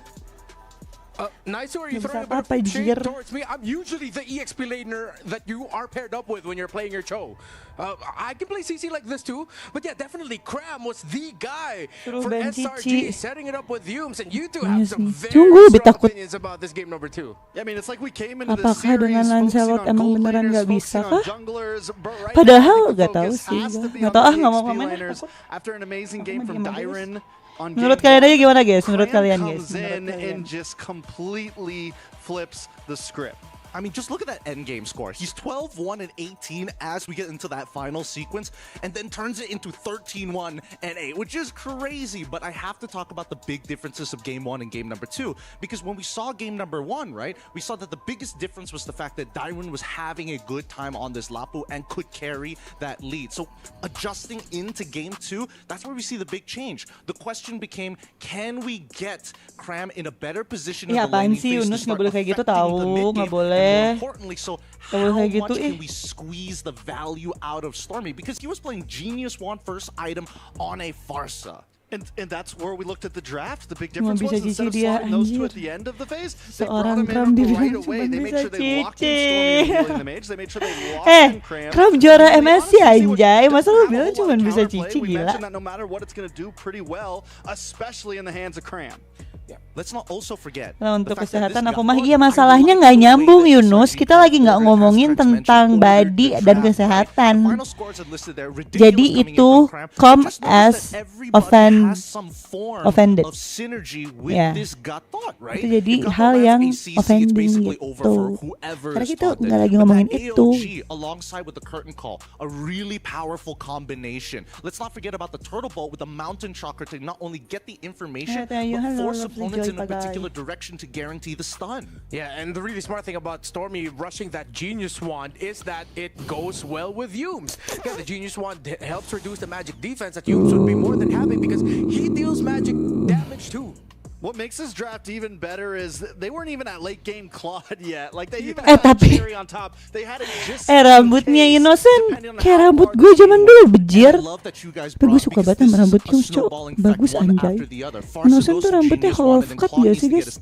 Nice, are you Bisa throwing a bit apa, of shade jir? towards me? I'm usually the EXP laner that you are paired up with when you're playing your Cho. I can play CC like this too, but yeah, definitely Cram was the guy Suruh for ban SRG Cici. setting it up with Yums, and you two have some very Tunggu, lebih strong takut. opinions about this game number 2. Yeah, I mean, it's like we came into this Apakah series dengan focusing Lancelot on emang gold beneran laners, nggak bisa focusing on kah? junglers, but right Padahal now, I think the nggak tahu focus sih, has to be nggak on tahu the nggak mau XP komen. laners after an amazing Aku game mah from diem aja, Dyren on Menurut game kalian one. aja gimana guys? Menurut Cram kalian guys? comes Menurut in kalian. and just completely flips the script. I mean, just look at that end game score. He's 12-1 and 18 as we get into that final sequence, and then turns it into 13-1 and 8, which is crazy. But I have to talk about the big differences of game 1 and game number 2, because when we saw game number 1, right, we saw that the biggest difference was the fact that Dyren was having a good time on this Lapu and could carry that lead. So adjusting into game 2, that's where we see the big change. The question became, can we get Cram in a better position in Iya the apaan laning sih phase to Yunus, nggak start boleh kayak gitu affecting tahu, the mid nggak game? boleh. More importantly, so Nggak boleh how kayak gitu, much can we squeeze the value out of Stormy? Because he was playing Genius Wand first item on a Farsa. And that's where we looked at the draft. The big Cuma difference was bisa instead of cici dia, slotting those two anjir. at the end of the phase, they brought Seorang him Kram in dibilang right cuma away. They made bisa sure they locked in Stormy cici. and healing the mage. They made sure they locked in Cram. Kram juara MSC anjay, masa lu bilang cuma bisa cici, We gila. mentioned that no matter what, it's going to do pretty well, especially in the hands of Cram. Let's not also forget. Nah, untuk kesehatan aku mah iya masalahnya nggak nyambung Yunus. Kita lagi nggak ngomongin tentang body dan kesehatan. Jadi itu come as offended. Ya. Itu jadi hal yang offending gitu. Karena kita nggak lagi ngomongin itu. Alongside with the curtain call, a really powerful combination. Let's not forget about the turtle bolt with the mountain chakra to not only get the information, but force opponents in a particular direction to guarantee the stun. Yeah, and the really smart thing about Stormy rushing that Genius Wand is that it goes well with Yumes. Yeah, the Genius Wand helps reduce the magic defense that Yumes would be more than happy because he deals magic damage too. What makes this draft even better is they weren't even at late game Claude yet. Like they even had Cherry on top. They had it just rambutnya Innocent kayak rambut gue zaman dulu bejir. Tapi gue suka banget sama rambut Yumes, cok. Bagus anjay. Innocent tuh rambutnya kalau cut gak sih guys?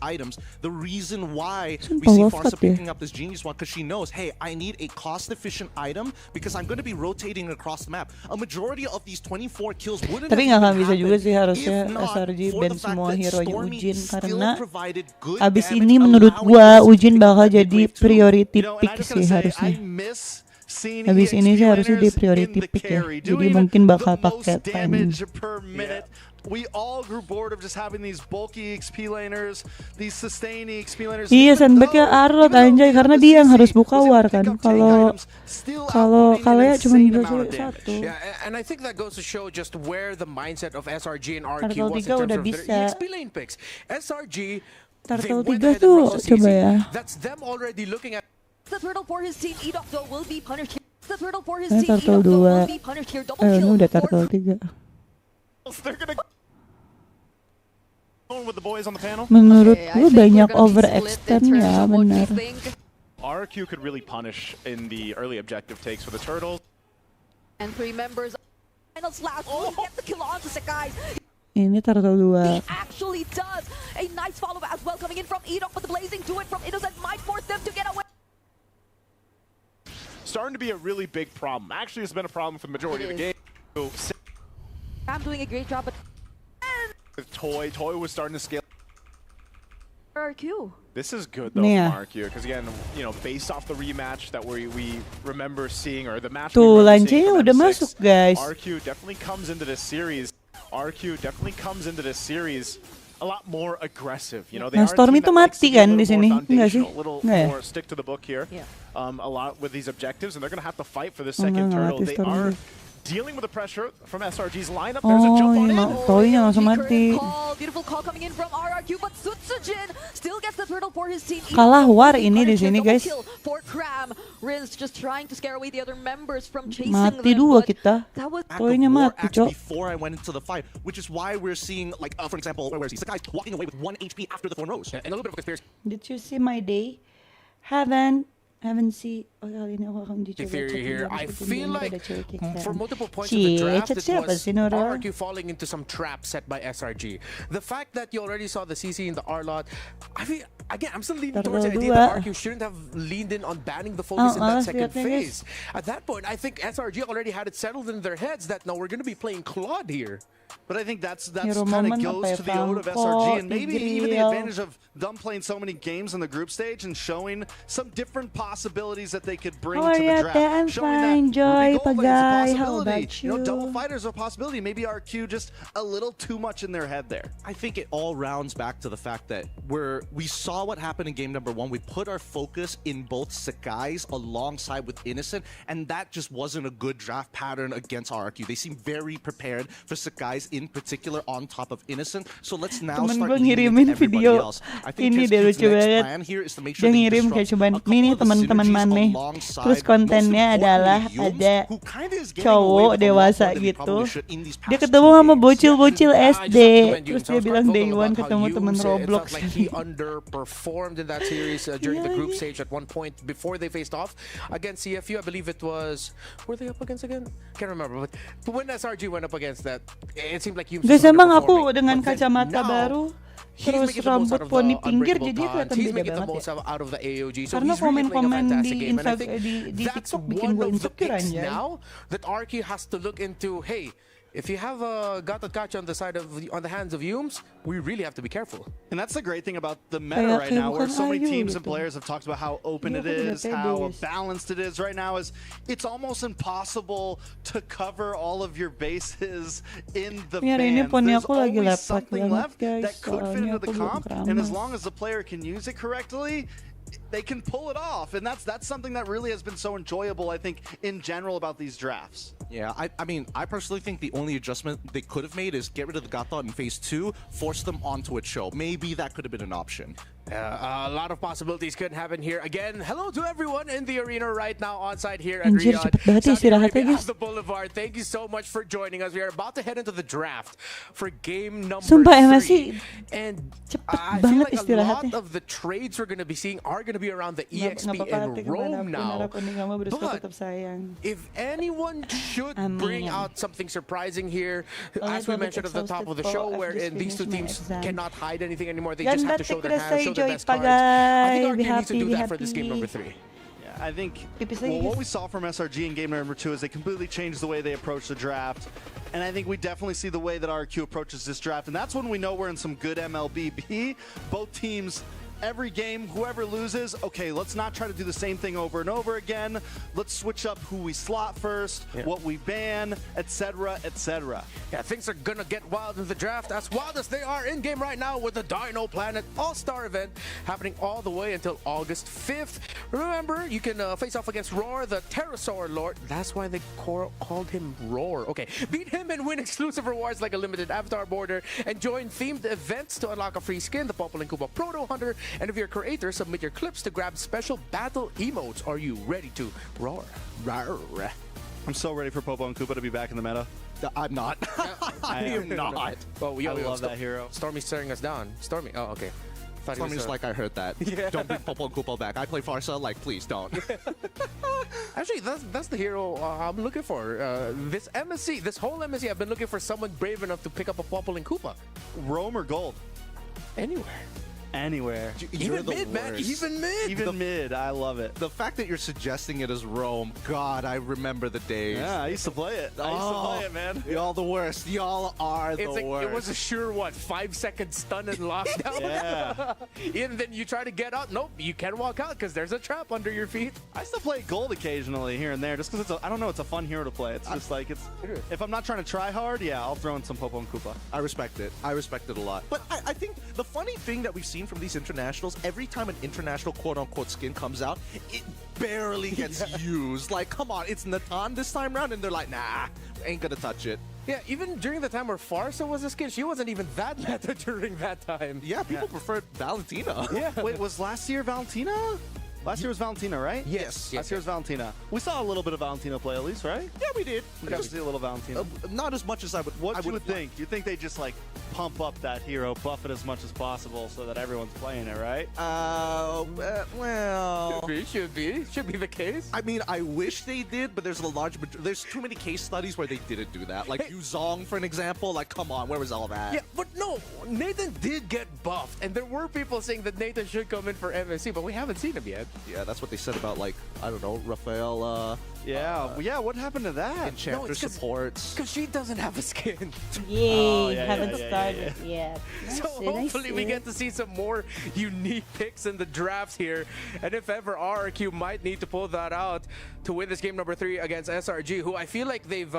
The reason why we Sumpah see love Farsa cut ya. picking up this Genius Wand because she knows, hey, I need a cost-efficient item because I'm going to be rotating across the map. A majority of these 24 kills wouldn't Tapi have nggak even bisa juga happened sih harusnya if not SRG for ban the fact semua that hero-nya Stormy Ujin still karena provided good abis damage, ini menurut gua allowing Ujin bakal jadi priority You know, and pick I just sih gotta say, harusnya. I miss seeing Habis ini sih harusnya di EXP priority in the pick ya. carry, Jadi doing mungkin bakal the pakai most time. damage per minute. We all grew bored of just having these bulky XP laners, these sustain EXP laners. Iya, sandbagnya Arlot anjay karena dia yang harus buka war kan. Kalau ya cuma bisa satu. Yeah, and I think that goes to show just where the mindset of SRG and RQ Turtle was in 3 terms udah of bisa. their EXP lane picks. SRG, Turtle they went 3 ahead and tuh rushed the coba CC. ya. That's them already looking at The turtle for his team, Edok though will be punished. The turtle for his Ini team, Turtle Edok though 2. will be punished here. Double Ini kill. udah Turtle 3. With the boys on the panel. Menurut Okay, I gue think banyak we're gonna be overextend split in ya, terms of what we benar. think. RQ could really punish in the early objective takes for the turtles. And 3 members. Final slash will get the kill onto Sakai. Ini Turtle 2. He actually does. A nice follow as well coming in from Edok, but the blazing do it from Innocent might force them to get away. Starting to be a really big problem. Actually, it's been a problem for the majority of the game. I'm doing a great job, but Toy was starting to scale. RQ. This is good though Yeah. from RQ because again, you know, based off the rematch that we remember seeing or the match Tuh, we remember lancenya seeing from udah M6, masuk, guys. RQ definitely comes into this series. A lot more aggressive. You know, they Nah, are a Stormy team tuh that likes mati to be a kan little di sini, more enggak sih? foundational, a little Enggak ya? more stick to the book here. Yeah. A lot with these objectives, and they're going to have to fight for the Enggak, second enggak turtle. mati They Stormy. are dealing with the pressure from SRG's lineup. There's a Oh, jump on ini in. Toy-nya langsung mati. Beautiful call coming in from RRQ, but Sutsujin still gets the turtle for his team. Kalah war ini di sini, guys. For Cram, Riz just trying to scare away the other members from chasing Mati them, dua but kita. that was Toy-nya mati, cok. Before I went into the fight, which is why we're seeing, like, for example, where Sakai walking away with 1 HP after the 4 rows. And a little bit of conspiracy Did you see my day? Haven't see. Oh, kali ini aku akan dicoba theory here. I feel like for multiple points of Cie, the draft, chat it siapa was sih, Nora? RRQ falling into some trap set by SRG. The fact that you already saw the CC in the R-Lot, I mean, again, I'm still leaning towards the idea that RRQ shouldn't have leaned in on banning the focus in that second phase. At that point, I think SRG already had it settled in their heads that, no, we're going to be playing Claude here. But I think that's Hero kind of moment goes apa to ya, the ode of Bangko, SRG and maybe even the Tigreal. advantage of them playing so many games in the group stage and showing some different possibilities that they could bring Oh, to the yeah, draft. I'm Showing fine, Joy, Ruby Gold Lane's a Pagay, how possibility. about You know, double you? fighters are a possibility. Maybe RQ just a little too much in their head there. I think it all rounds back to the fact that we saw what happened in game number 1. We put our focus in both Sakai's alongside with Innocent, and that just wasn't a good draft pattern against RRQ. They seem very prepared for Sakai's in particular on top of Innocent. So let's now Temen start gue leaning ngirimin into everybody video else. I think ini Just deh Keith's lucu next banget. plan here is to make Dia sure they ngirim kayak disrupt cuman a couple ini of the temen teman-teman synergies maneh. alongside, Terus kontennya most adalah importantly, ada Yums, who kinda is getting away cowok with a lot dewasa more than he gitu. probably should in these Dia past ketemu 2 sama games. bocil-bocil I just SD. have to commend Terus Yums. dia I was bilang quite day vocal one about how ketemu temen Yums, Roblox. It felt like he underperformed in that series during the group Yeah. stage at one point before they faced off against CFU. I believe it was, were they up against again? Can't remember. But when SRG went up against that, it seemed like Yums Guys, was emang aku underperforming. dengan But then kacamata now, baru, he's terus making the most rambut out of poni the pinggir, unbreakable jadi bonds. kelihatan He's beda making the banget most ya. out of the AOG. So Karena he's really playing a komen-komen fantastic di game. And I think di that's TikTok bikin one gue of the insecure picks anjay. now that RQ has to look into. Hey, if you have a Gatotkachi on the side of on the hands of Yums, we really have to be careful. And that's the great thing about the meta Kayak right now, where bukan so many Ayu teams and gitu. players have talked about how open Dia it udah is, pede, how guys. balanced it is right now. Is it's almost impossible to cover all of your bases in the Ini hari ini band. ponnya There's aku lagi always lepek something banget, left guys, that could fit soalnya into the aku belum comp, and as keramas. long as the player can use it correctly, they can pull it off. And that's something that really has been so enjoyable, I think, in general about these drafts. Yeah, I mean, I personally think the only adjustment they could have made is get rid of the Gathot in phase 2, force them onto a chill. Maybe that could have been an option. A lot of possibilities could happen here. Again, hello to everyone in the arena right now on site here at Anjir, Riyadh, cepet banget ya Saudi istirahatnya, Arabia, guys. at the Boulevard. Thank you so much for joining us. We are about to head into the draft for game number Sumpah, 3. MSC And cepet I feel banget like a lot istirahatnya. of the trades we're going to be seeing are going to be around the Nggak EXP apa-apa, hati and Rome kemanapun now. harap kuning kamu berusaha But tetap sayang. if anyone should bring Amin. out something surprising here, Well, as we I got mentioned at the top of the exhausted show, for- I've wherein just these two finished teams my exam. cannot hide anything anymore. They just have to show their hands, show their best Joy, cards. I think guys. RQ Be needs to do happy, that for this game happy. number 3. I think Pipis well, lagi, what guys. we saw from SRG in game number 2 is they completely changed the way they approach the draft. And I think we definitely see the way that RQ approaches this draft. And that's when we know we're in some good MLBB. Both teams, every game, whoever loses, okay, let's not try to do the same thing over and over again. Let's switch up who we slot first, what we ban, etc., etc. Yeah, things are gonna get wild in the draft, as wild as they are in game right now with the Dino Planet All-Star event happening all the way until August 5th. Remember, you can face off against Roar, the Pterosaur Lord. That's why they called him Roar. Okay, beat him and win exclusive rewards like a limited avatar border and join themed events to unlock a free skin, the Popple and Koopa Proto Hunter. And if you're a creator, submit your clips to grab special battle emotes. Are you ready to roar? Roar. I'm so ready for Popo and Koopa to be back in the meta. I'm not. I am not. Oh, I love that hero. Stormy's staring us down. Stormy. Oh, okay. Thought he was, Stormy's like, I heard that. Yeah. Don't bring Popo and Koopa back. I play Farsa, like, please don't. Actually, that's the hero I'm looking for. This MSC, this whole MSC, I've been looking for someone brave enough to pick up a Popple and Koopa. Rome or gold? Anywhere. Anywhere. You're Even the mid, man. worst. Even mid. Even mid, I love it. The fact that you're suggesting it as Rome, God, I remember the days. Yeah, I used to play it. I used to play it, man. Y'all the worst. Y'all are the It's like, worst. it was a sure, 5-second stun and lockdown? Yeah. And then you try to get out. Nope, you can't walk out because there's a trap under your feet. I still play gold occasionally here and there just because I don't know, it's a fun hero to play. It's just like, if I'm not trying to try hard, yeah, I'll throw in some Popo and Koopa. I respect it. I respect it a lot. But I think the funny thing that we've seen from these internationals, every time an international quote-unquote skin comes out, it barely gets used. Like, come on, it's Natan this time around, and they're like, nah, ain't gonna touch it. Yeah, even during the time where Farsa was a skin, she wasn't even that meta during that time. Yeah, people preferred Valentina. Yeah. Wait, was last year Valentina? Last year was Valentina, right? Yes. Last year was Valentina. We saw a little bit of Valentina play at least, right? Yeah, we did. We got to see a little Valentina. Not as much as I would. What I you would think? You think they just like pump up that hero, buff it as much as possible so that everyone's playing it, right? Well, Should be the case. I mean, I wish they did, but there's there's too many case studies where they didn't do that. Like Yuzong, for an example. Like, come on, where was all that? Yeah, but no, Nathan did get buffed, and there were people saying that Nathan should come in for MSC, but we haven't seen him yet. Yeah, that's what they said about, like, I don't know, Rafael. Yeah, what happened to that? Enchanter supports. Because she doesn't have a skin. Yay, yeah, haven't yeah, started yet. So Nice, hopefully we nice. get to see some more unique picks in the draft here. And if ever RRQ might need to pull that out to win this game number 3 against SRG, who I feel like they've...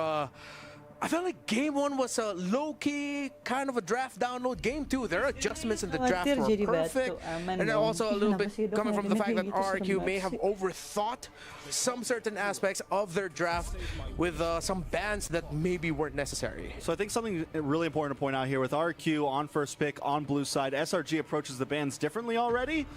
I felt like game 1 was a low-key kind of a draft download. Game 2, their adjustments in the draft Khawatir were jadi perfect. batu, aman And then dong. also a Ih, little kenapa bit sih, Dok, coming from the fact that ngeliatin kayak gitu, RRQ serem may banget have sih. overthought some certain aspects of their draft with some bans that maybe weren't necessary. So I think something really important to point out here with RQ on first pick on blue side, SRG approaches the bans differently already.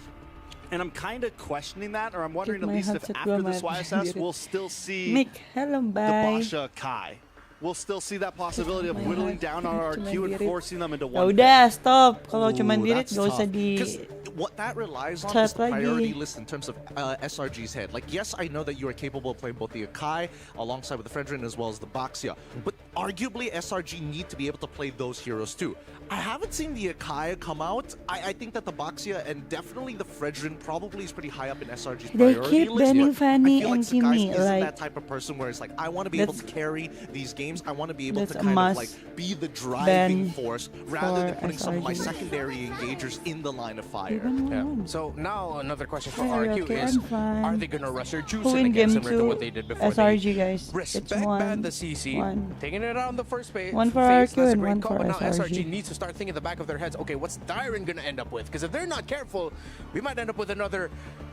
And I'm kind of questioning that, or I'm wondering at my least if headset after gua this mati YSS sendiri. we'll still see Mick, hello, the bye. Basha Kai. We'll still see that possibility of whittling down on our Cuma queue and dirit. forcing them into Ya one. udah, stop. Kalau cuma Ooh, dirit that's gak usah tough. di 'Cause what that relies on Chat is the priority lagi. list in terms of SRG's head. Like, yes, I know that you are capable of playing both the Akai alongside with the Fredrin as well as the Baxia, but arguably SRG need to be able to play those heroes too. I haven't seen the Akai come out. I think that the Baxia and definitely the Fredrin probably is pretty high up in SRG's They priority keep list. banning but Fanny I feel and like Sakai Kimi, isn't like- that type of person where it's like, I want to be able to That's- carry these games. I want to be able to that's a kind of must like be the driving ban force rather than for putting some of my SRG. secondary engagers in the line of fire. Even Yeah. one. So now another question for Hey, RQ okay, is, I'm fine. are they gonna rush their juice Who in in again, game similar to 2? what they did before? SRG, guys. It's Respect one. ban the CC, One. taking it out in the first phase. One for phase, RQ that's a and great one call, for but now SRG SRG. needs to start thinking in the back of their heads, okay, what's Dyron gonna end up with? Because if they're not careful, we might end up with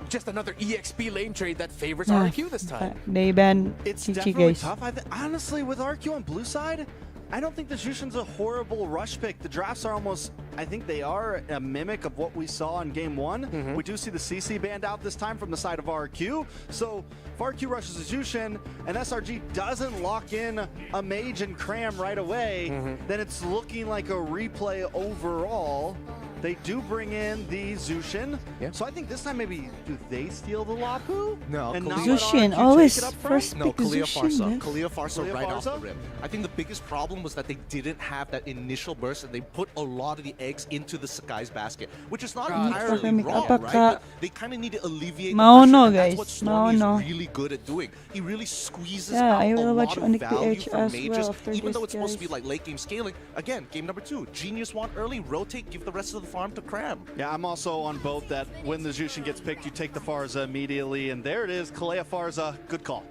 just another EXP lane trade that favors Ah, RQ this time. They ban It's Chichi, definitely guys. tough. Honestly, with RQ on blue side, I don't think the Jushin's a horrible rush pick. The drafts are almost, I think they are a mimic of what we saw in game one. We do see the CC banned out this time from the side of RQ. So if RQ rushes a Jushin and SRG doesn't lock in a mage and cram right away, then it's looking like a replay overall. They do bring in the Zushin. Yeah. So I think this time maybe, do they steal the Lapu? No, and Kalia- not let Zushin, RQ always take it up front? first No, pick Kalia Zushin, Farsa. guys. Kalia Farsa Kalia right off the Farsa? rip. I think the biggest problem was that they didn't have that initial burst and they put a lot of the eggs into the Sakai's basket, which is not entirely Apakah- wrong, apakah- right? But they kind of need to alleviate the Mau pressure, no, and that's guys. what Stormy Mau no. is really good at doing. He really squeezes Yeah, out I a will lot watch of on the value PH from as mages, well after even though this, it's supposed to be guys. like late game scaling. Again, game number 2, Genius want early, rotate, give the rest of the farm to Cram. Yeah, I'm also on both that when the Jushin gets picked, you take the Farza immediately, and there it is, Kalea Farza, good call.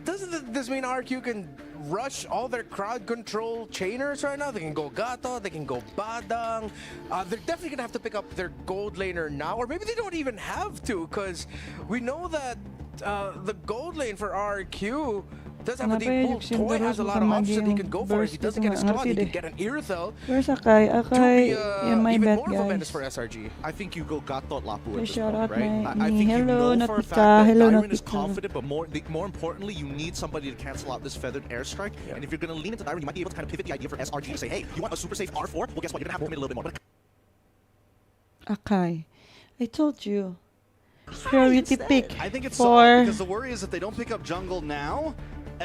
Doesn't this mean RQ can rush all their crowd control chainers right now? They can go Gato, they can go Badang. They're definitely going to have to pick up their gold laner now, or maybe they don't even have to, because we know that the gold lane for RQ does have a Kenapa ya deep pool. Juxin Toy terus has a lot bukan of maju options he yang can go for. If he burst doesn't gitu, get his nggak claw, ngerti he can deh. get an Irithel Where's Akai? to Akai, be yeah, my even bad, more of a menace guys. for SRG. I think you go Gatot Lapu at Hey, this shout point, out right? my I think you hello, know for a Natika. fact that Hello, Dyron is Natika. confident, but more importantly, you need somebody to cancel out this feathered airstrike. And if you're going to lean into Dyron, you might be able to kind of pivot the idea for SRG to say, hey, you want a super safe R4? Well, guess what? You're going to have to commit a little bit more. But Akai. I told you. Priority pick I think it's for... solid because the worry is if they don't pick up jungle now,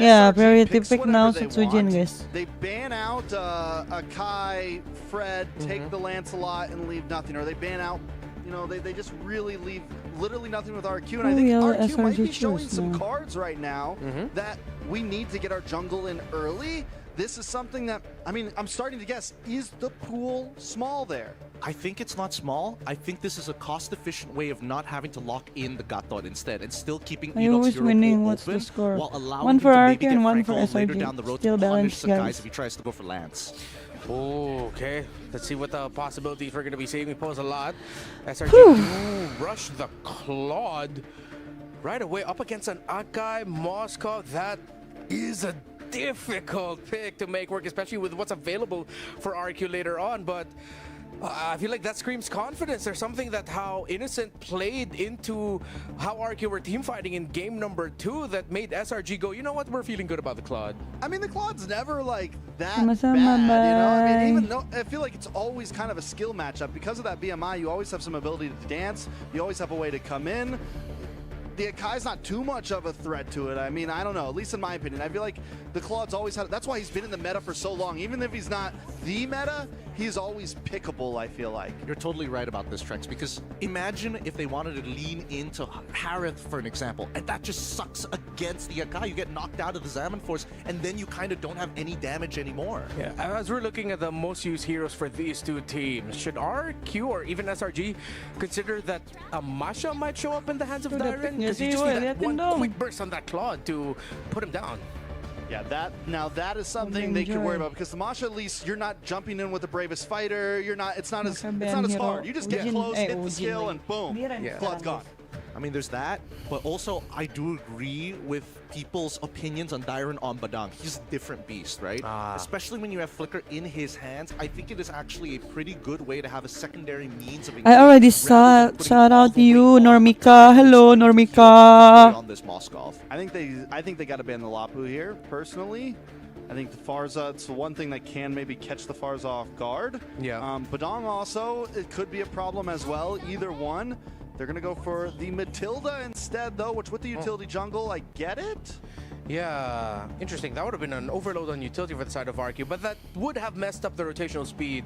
Yeah, SRG priority picks pick whatever now they sa Tsujin, want. guys. They ban out Akai, Fred, take the Lancelot, and leave nothing. Or they ban out, you know, they just really leave literally nothing with RQ. And I Who think will RQ might be SRG showing choose some now? cards right now that we need to get our jungle in early. This is something that, I mean, I'm starting to guess, is the pool small there? I think it's not small. I think this is a cost-efficient way of not having to lock in the Gatot instead and still keeping I Enoch's always Hero winning. pool What's the open score? while allowing One him for to RQ maybe get and one for Franco later SRG. down the road Still to punish balanced, Sakai's guys. if he tries to go for Lance. Oh, okay. Let's see what the possibilities we're going to be seeing. We pose a lot. SRG do rush the Claude right away up against an Akai Moscow. That is a difficult pick to make work, especially with what's available for RQ later on. But I feel like that screams confidence. There's something that how Innocent played into how RQ were team fighting in game number 2 that made SRG go, you know what, we're feeling good about the Claude. I mean, the Claude's never like that Sama-sama, bad, you know? I bye. mean, even though I feel like it's always kind of a skill matchup because of that BMI. You always have some ability to dance. You always have a way to come in. The Akai's not too much of a threat to it. I mean, I don't know, at least in my opinion. I feel like the Claude's always had, that's why he's been in the meta for so long. Even if he's not the meta, he's always pickable, I feel like. You're totally right about this, Trex, because imagine if they wanted to lean into Harith, for an example, and that just sucks against the Akai. You get knocked out of the Zaman Force, and then you kind of don't have any damage anymore. Yeah, as we're looking at the most used heroes for these two teams, should RQ or even SRG consider that a Masha might show up in the hands of Udah Dyron? pick Because you nggak just sih, need woy? that Liatin one dong. quick burst on that Claude to put him down. Yeah, that is something they could enjoy. worry about because the Masha, at least you're not jumping in with the bravest fighter. You're not. It's not as Maka hard. hero. You just get Ujin, close, hit the Ujin skill, lagi. and boom, Biaran Claude's sekarang, gone. guys. I mean, there's that, but also I do agree with people's opinions on Dyron on Badang. He's a different beast, right? Especially when you have Flicker in his hands. I think it is actually a pretty good way to have a secondary means of I already saw it. Shout out to you, Normika. Hello, Normika. On this Moskov. I think they got to ban the Lapu here, personally. I think the Farza, it's the one thing that can maybe catch the Farza off guard. Yeah. Badang also, it could be a problem as well. Either one. They're going to go for the Matilda instead, though, which with the utility jungle, I get it. Yeah, interesting. That would have been an overload on utility for the side of RQ, but that would have messed up the rotational speed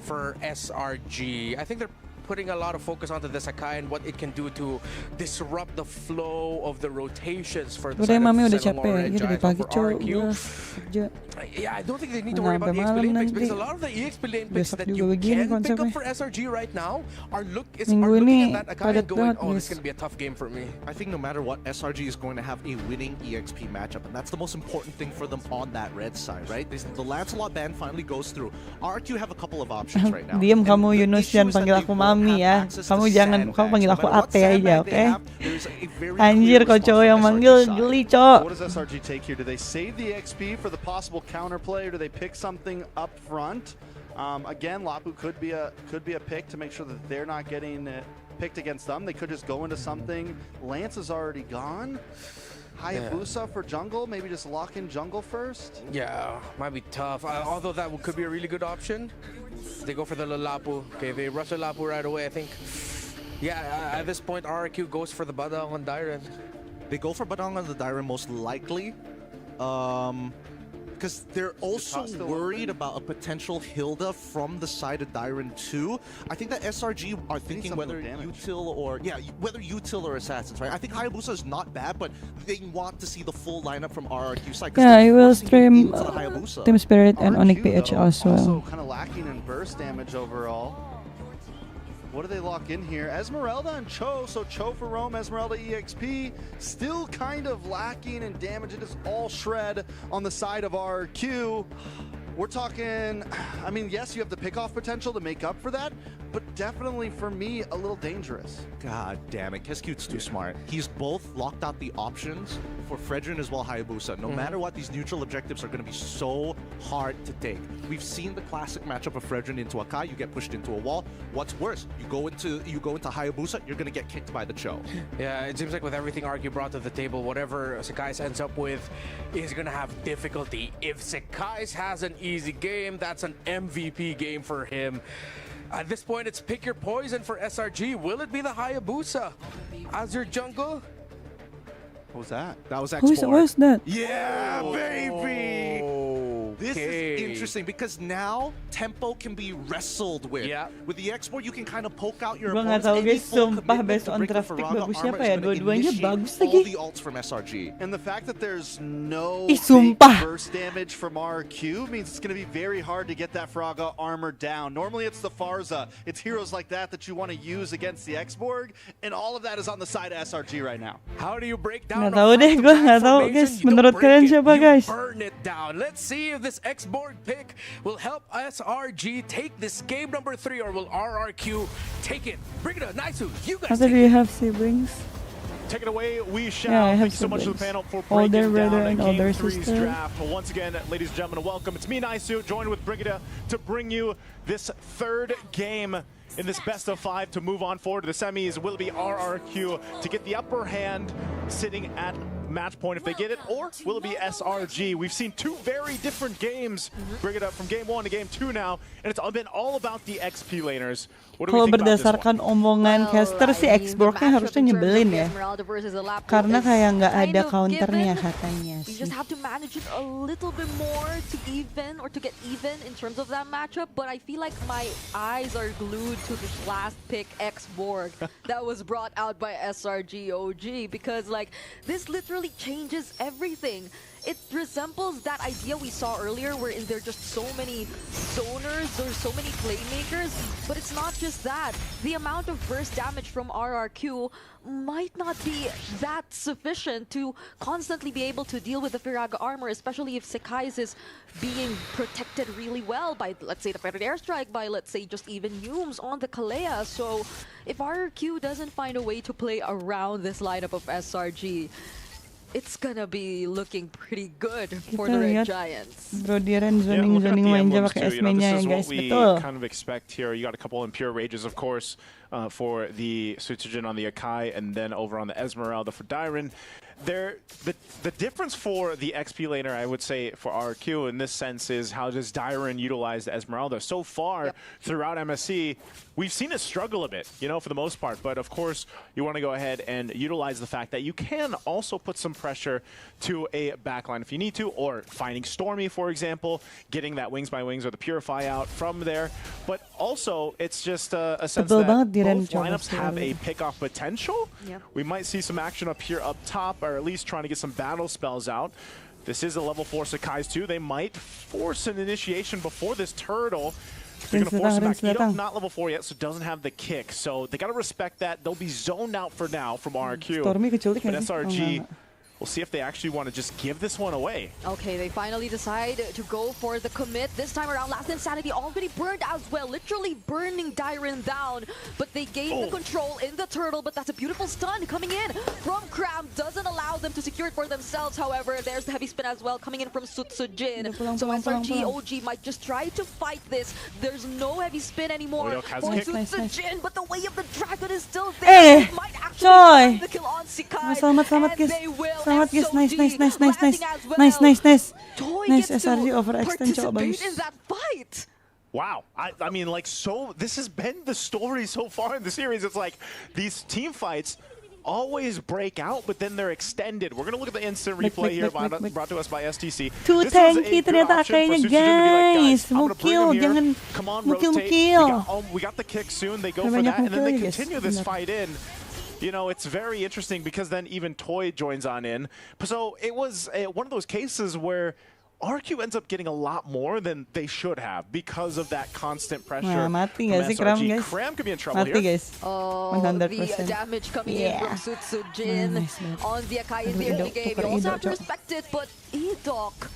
for SRG. I think they're putting a lot of focus onto the Sakai and what it can do to disrupt the flow of the rotations for the side of Selangor and Giants for RQ. Yeah, I don't think they need to worry about the EXP lane picks because a lot of the EXP lane picks that you can pick up for SRG right now are looking at that Akai and going, oh, this is going to be a tough game for me. I think no matter what, SRG is going to have a winning EXP matchup, and that's the most important thing for them on that red side, right? The Lancelot ban finally goes through. RQ have a couple of options right now. Diam kamu Yunus, yan panggil aku mami ya. Kamu panggil aku ate aja, oke? Anjir, kok cowok yang manggil geli, cowok. What does SRG take here? Do they save the XP for the possible counterplay, or do they pick something up front? Again, Lapu could be a pick to make sure that they're not getting picked against them. They could just go into something. Lance is already gone. Hayabusa for jungle, maybe just lock in jungle first? Yeah, might be tough. Although that could be a really good option. They go for the Lapu. Okay, they rush the Lapu right away, I think. Yeah, at this point, RRQ goes for the Badang on Dyron. They go for Badang on the Dyron most likely. Because they're also worried about a potential Hilda from the side of Dyron too. I think that SRG are thinking whether util or whether util or assassins, right? I think Hayabusa is not bad, but they want to see the full lineup from RRQ side. Yeah, I will stream Team Spirit and Onyx PH as well. Also kind of lacking in burst damage overall. What do they lock in here? Esmeralda and Cho. So Cho for Roam, Esmeralda EXP. Still kind of lacking in damage. It is all shred on the side of RQ. We're talking, I mean, yes, you have the pick-off potential to make up for that, but definitely for me, a little dangerous. God damn it, Kescute's too smart. He's both locked out the options for Fredrin as well Hayabusa. No matter what, these neutral objectives are going to be so hard to take. We've seen the classic matchup of Fredrin into Akai, you get pushed into a wall. What's worse, you go into Hayabusa, you're going to get kicked by the Cho. Yeah, it seems like with everything RQ brought to the table, whatever Sakai's ends up with is going to have difficulty. If Sakai's has an easy game, that's an MVP game for him. At this point, it's pick your poison for SRG. Will it be the Hayabusa as your jungle? What was that? That was X4. Who's that? Yeah, baby! This Okay. is interesting because now tempo can be wrestled with. Yeah. With the export, you can kind of poke out your Gua nggak opponents. tahu Any guys, full sumpah commitment based to on break the traffic Faraga bagus armor siapa is ya? gonna Dua-duanya initiate bagus all lagi. the ults from SRG. And the fact that there's no Ih, big sumpah. burst damage from RQ means it's going to be very hard to get that Fraga armor down. Normally it's the Farza. It's heroes like that that you want to use against the X-Borg, and all of that is on the side of SRG right now. How do you break down Nggak tahu deh, gue nggak tahu guys. Menurut kalian siapa guys? Burn it down. Let's see if this X-Borg pick will help SRG take this game number 3, or will RRQ take it? Bring it up, Naisu. You guys After take do it. you have siblings? Take it away, we shall. Yeah, I have Thank you so much to the siblings. panel for Older breaking brother down and Game older 3's sister. draft. Well, once again, ladies and gentlemen, welcome. It's me, Naisu, joined with Brigida to bring you this third game in this best of 5 to move on forward to the semis. Will it be RRQ to get the upper hand sitting at match point if they get it, or will it be SRG? We've seen two very different games, Brigida, from game 1 to game 2 now, and it's been all about the XP laners. What do we Kalau think about this one? berdasarkan omongan caster sih X-Borg-nya harusnya nyebelin ya. Karena kayak nggak ada counternya katanya You sih. just have to manage it a little bit more to even or to get even in terms of that matchup. But I feel like my eyes are glued to this last pick X-Borg that was brought out by SRG OG, because like this literally literally changes everything. It resembles that idea we saw earlier where there are just so many zoners or so many playmakers, but it's not just that. The amount of burst damage from RRQ might not be that sufficient to constantly be able to deal with the Firaga armor, especially if Sekai's is being protected really well by, let's say, the Feathered Airstrike, by, let's say, just even Yumes on the Kalea. So if RRQ doesn't find a way to play around this lineup of SRG, it's gonna be looking pretty good for the Red Giants. Bro, dia kan zoning manja pakai S-mainnya ya guys, This is what we betul. kind of expect here. You got a couple Impure Rages, of course, for the Sutsujin on the Akai, and then over on the Esmeralda for Dyron. The difference for the XP laner, I would say, for RQ in this sense is how does Dyron utilize the Esmeralda? So far, throughout MSC, we've seen it struggle a bit, you know, for the most part. But of course, you want to go ahead and utilize the fact that you can also put some pressure to a backline if you need to, or finding Stormy, for example, getting that Wings by Wings or the Purify out from there. But also, it's just a sense that both lineups have a pick-off potential. We might see some action up here up top, or at least trying to get some battle spells out. This is a level 4 Sakai's too. They might force an initiation before this turtle. They're going to force him back. Ito, not level 4 yet, so doesn't have the kick. So they got to respect that. They'll be zoned out for now from RQ. But SRG, we'll see if they actually want to just give this one away. Okay, they finally decide to go for the commit. This time around, Last Insanity already burned as well, literally burning Dyron down. But they gain the control in the turtle, but that's a beautiful stun coming in from Cram. Doesn't allow them to secure it for themselves, however. There's the heavy spin as well coming in from Sutsujin. So SRG OG might just try to fight this. There's no heavy spin anymore for Sutsujin, but the way of the dragon is still there. Might actually find the kill on Sekai, and they will. Selamat guys, nice. Nice SRG overextend, coba bagus. Wow, I mean, like, so this has been the story so far in the series. It's like these team fights always break out, but then they're extended. We're gonna look at the instant replay here brought to us by STC. Tuh tanky ternyata kayaknya guys. Mau kill, jangan mukil. We got the kick soon. They go for that, and then they continue this fight in. You know, it's very interesting because then even Toy joins on in. So it was one of those cases where RQ ends up getting a lot more than they should have because of that constant pressure. Mati nggak sih Cram, guys? Cram could be in trouble mati, here. Guys. Oh, 100%. the damage coming in from Sutsujin on the Akai in the early game. You also have to respect it, but Edok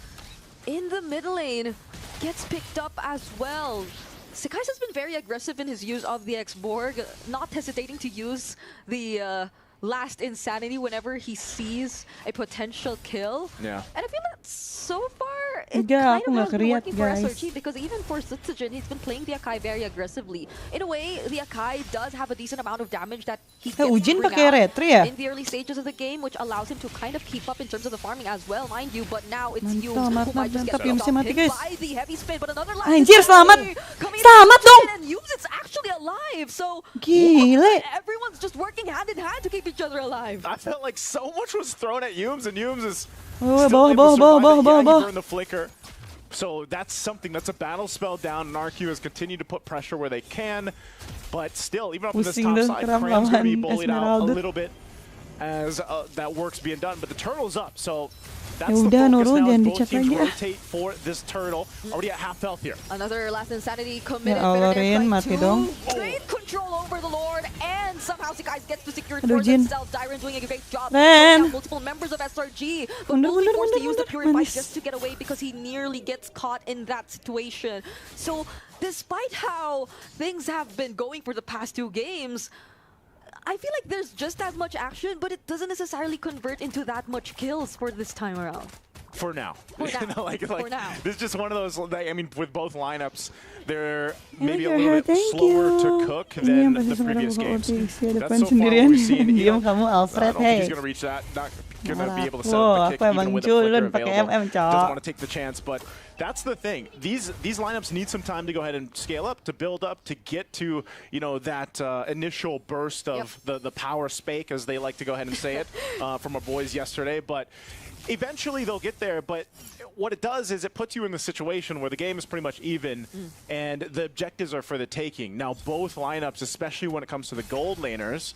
in the mid lane gets picked up as well. Sekai's has been very aggressive in his use of the X-Borg, not hesitating to use the Last Insanity whenever he sees a potential kill. Yeah. And I feel that so far it kind of has been working for SRG, because even for Sutsujin, he's been playing the Akai very aggressively. In a way, the Akai does have a decent amount of damage that he gets Ujin pakai retri ya? in the early stages of the game, which allows him to kind of keep up in terms of the farming as well, mind you. But now it's you who might just get hit by the heavy spin. But another Last Anjir, selamat! coming Selamat dong! and Yumes is actually alive. So gile. Everyone's just working hand in hand to keep each other alive. I felt like so much was thrown at Yumes, and Yumes is bawah. burn the flicker. So that's something, that's a battle spell down, and RQ has continued to put pressure where they can. But still, even up in this top side, Cram's going to be bullied out a little bit as that work's being done. But the turtle's up, so that's the focus now as both teams rotate for this turtle. Already at half health here. Another Last Insanity committed. Mati dong. Great control over the Lord, and somehow Sekai's gets to secure it for themselves. Dyron doing a great job. Multiple members of SRG, but only forced to use the Purify just to get away because he nearly gets caught in that situation. So despite how things have been going for the past 2 games, I feel like there's just as much action, but it doesn't necessarily convert into that much kills for this time around. For now. For now. You know, like, for now. This is just one of those, I mean, with both lineups, they're maybe a little bit slower to cook than the previous games. That's so far what we've seen. Diam kamu, Alfred, I don't think he's going to reach that. Not going to be able to set up the kick even with a flicker available. Doesn't want to take the chance, but that's the thing. These lineups need some time to go ahead and scale up, to build up, to get to, you know, that initial burst of the power spike, as they like to go ahead and say it, from our boys yesterday. But eventually they'll get there, but what it does is it puts you in the situation where the game is pretty much even and the objectives are for the taking. Now, both lineups, especially when it comes to the gold laners,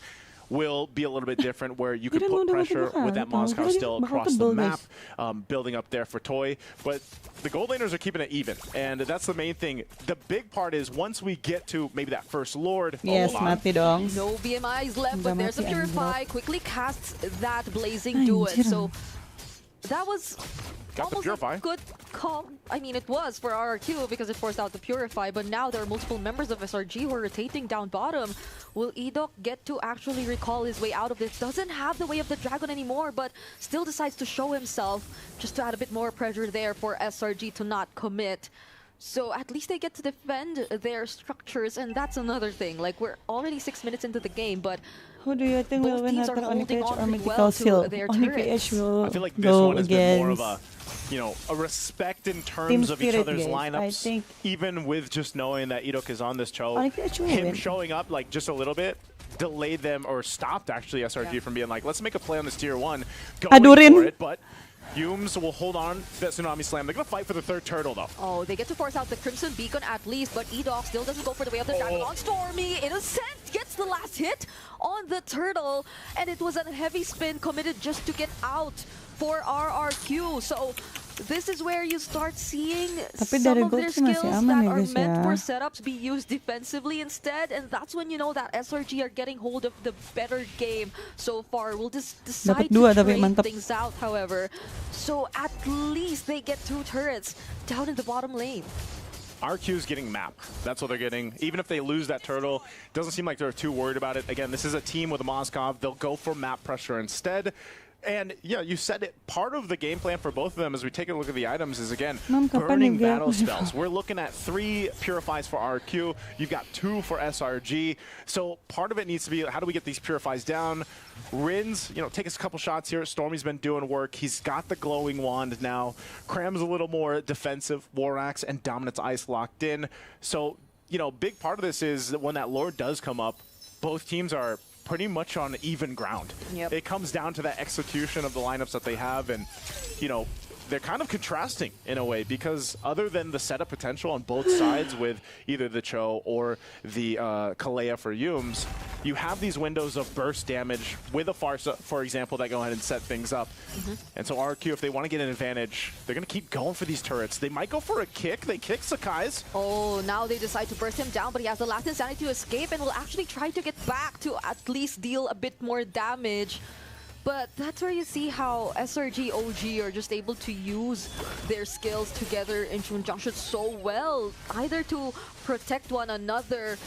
will be a little bit different, where you could Dia put mau pressure bakal with that bakal, Moscow bakal still bakal across the tebel, map, guys. building up there for Toy. But the gold laners are keeping it even, and that's the main thing. The big part is once we get to maybe that first Lord. Yes, hold on. mati dong. No BMIs left, but Udah there's a mati, Purify. Quickly casts that Blazing Duet. Anjir. So that was Got the almost Purify. a good call. I mean, it was for RRQ because it forced out the Purify, but now there are multiple members of SRG who are rotating down bottom. Will Edok get to actually recall his way out of this? Doesn't have the way of the dragon anymore, but still decides to show himself just to add a bit more pressure there for SRG to not commit. So at least they get to defend their structures, and that's another thing. Like, we're already 6 minutes into the game, but Who do you think will both win teams after are holding OnlyPH on or pretty Mythical well Seal? to their OnlyPH turrets. will I feel like this go one has been more of against a respect in Team terms of each spirit, other's guys. lineups. I think Even with just knowing that Edok is on this Cho, OnlyPH will him win. showing up like just a little bit delayed them or stopped actually SRG from being like, let's make a play on this tier 1, going Adurin. for it. But Humes will hold on that Tsunami Slam. They're going to fight for the third turtle though. oh, they get to force out the Crimson Beacon at least, but Edok still doesn't go for the way of the dragon on Stormy. Innocent gets the last hit on the turtle, and it was a heavy spin committed just to get out for RRQ. So this is where you start seeing Tapi some dari of their gold sih masih skills aman that ya, are guys, meant ya. for setups be used defensively instead, and that's when you know that SRG are getting hold of the better game so far. We'll just decide Dapat dua, to tapi trade mantap. things out, however. So at least they get 2 turrets down in the bottom lane. RQ's getting map. That's what they're getting. Even if they lose that turtle, doesn't seem like they're too worried about it. Again, this is a team with a Moskov. They'll go for map pressure instead. And yeah, you said it. Part of the game plan for both of them as we take a look at the items is, again, Ma'am, kapan burning yung battle gap? spells. We're looking at 3 Purifies for RQ. You've got 2 for SRG. So part of it needs to be, how do we get these Purifies down? Rins, take us a couple shots here. Stormy's been doing work. He's got the glowing wand now. Cram's a little more defensive. Warax and Dominance Ice locked in. So, big part of this is that when that Lord does come up, both teams are pretty much on even ground. Yep. It comes down to that execution of the lineups that they have, and they're kind of contrasting in a way, because other than the setup potential on both sides with either the Cho or the Kalea for Yumes, you have these windows of burst damage with a Farsa, for example, that go ahead and set things up. And so RQ, if they want to get an advantage, they're going to keep going for these turrets. They might go for a kick. They kick Sakai's. Oh, now they decide to burst him down, but he has the last insanity to escape and will actually try to get back to at least deal a bit more damage. But that's where you see how SRG OG are just able to use their skills together in conjunction so well, either to protect one another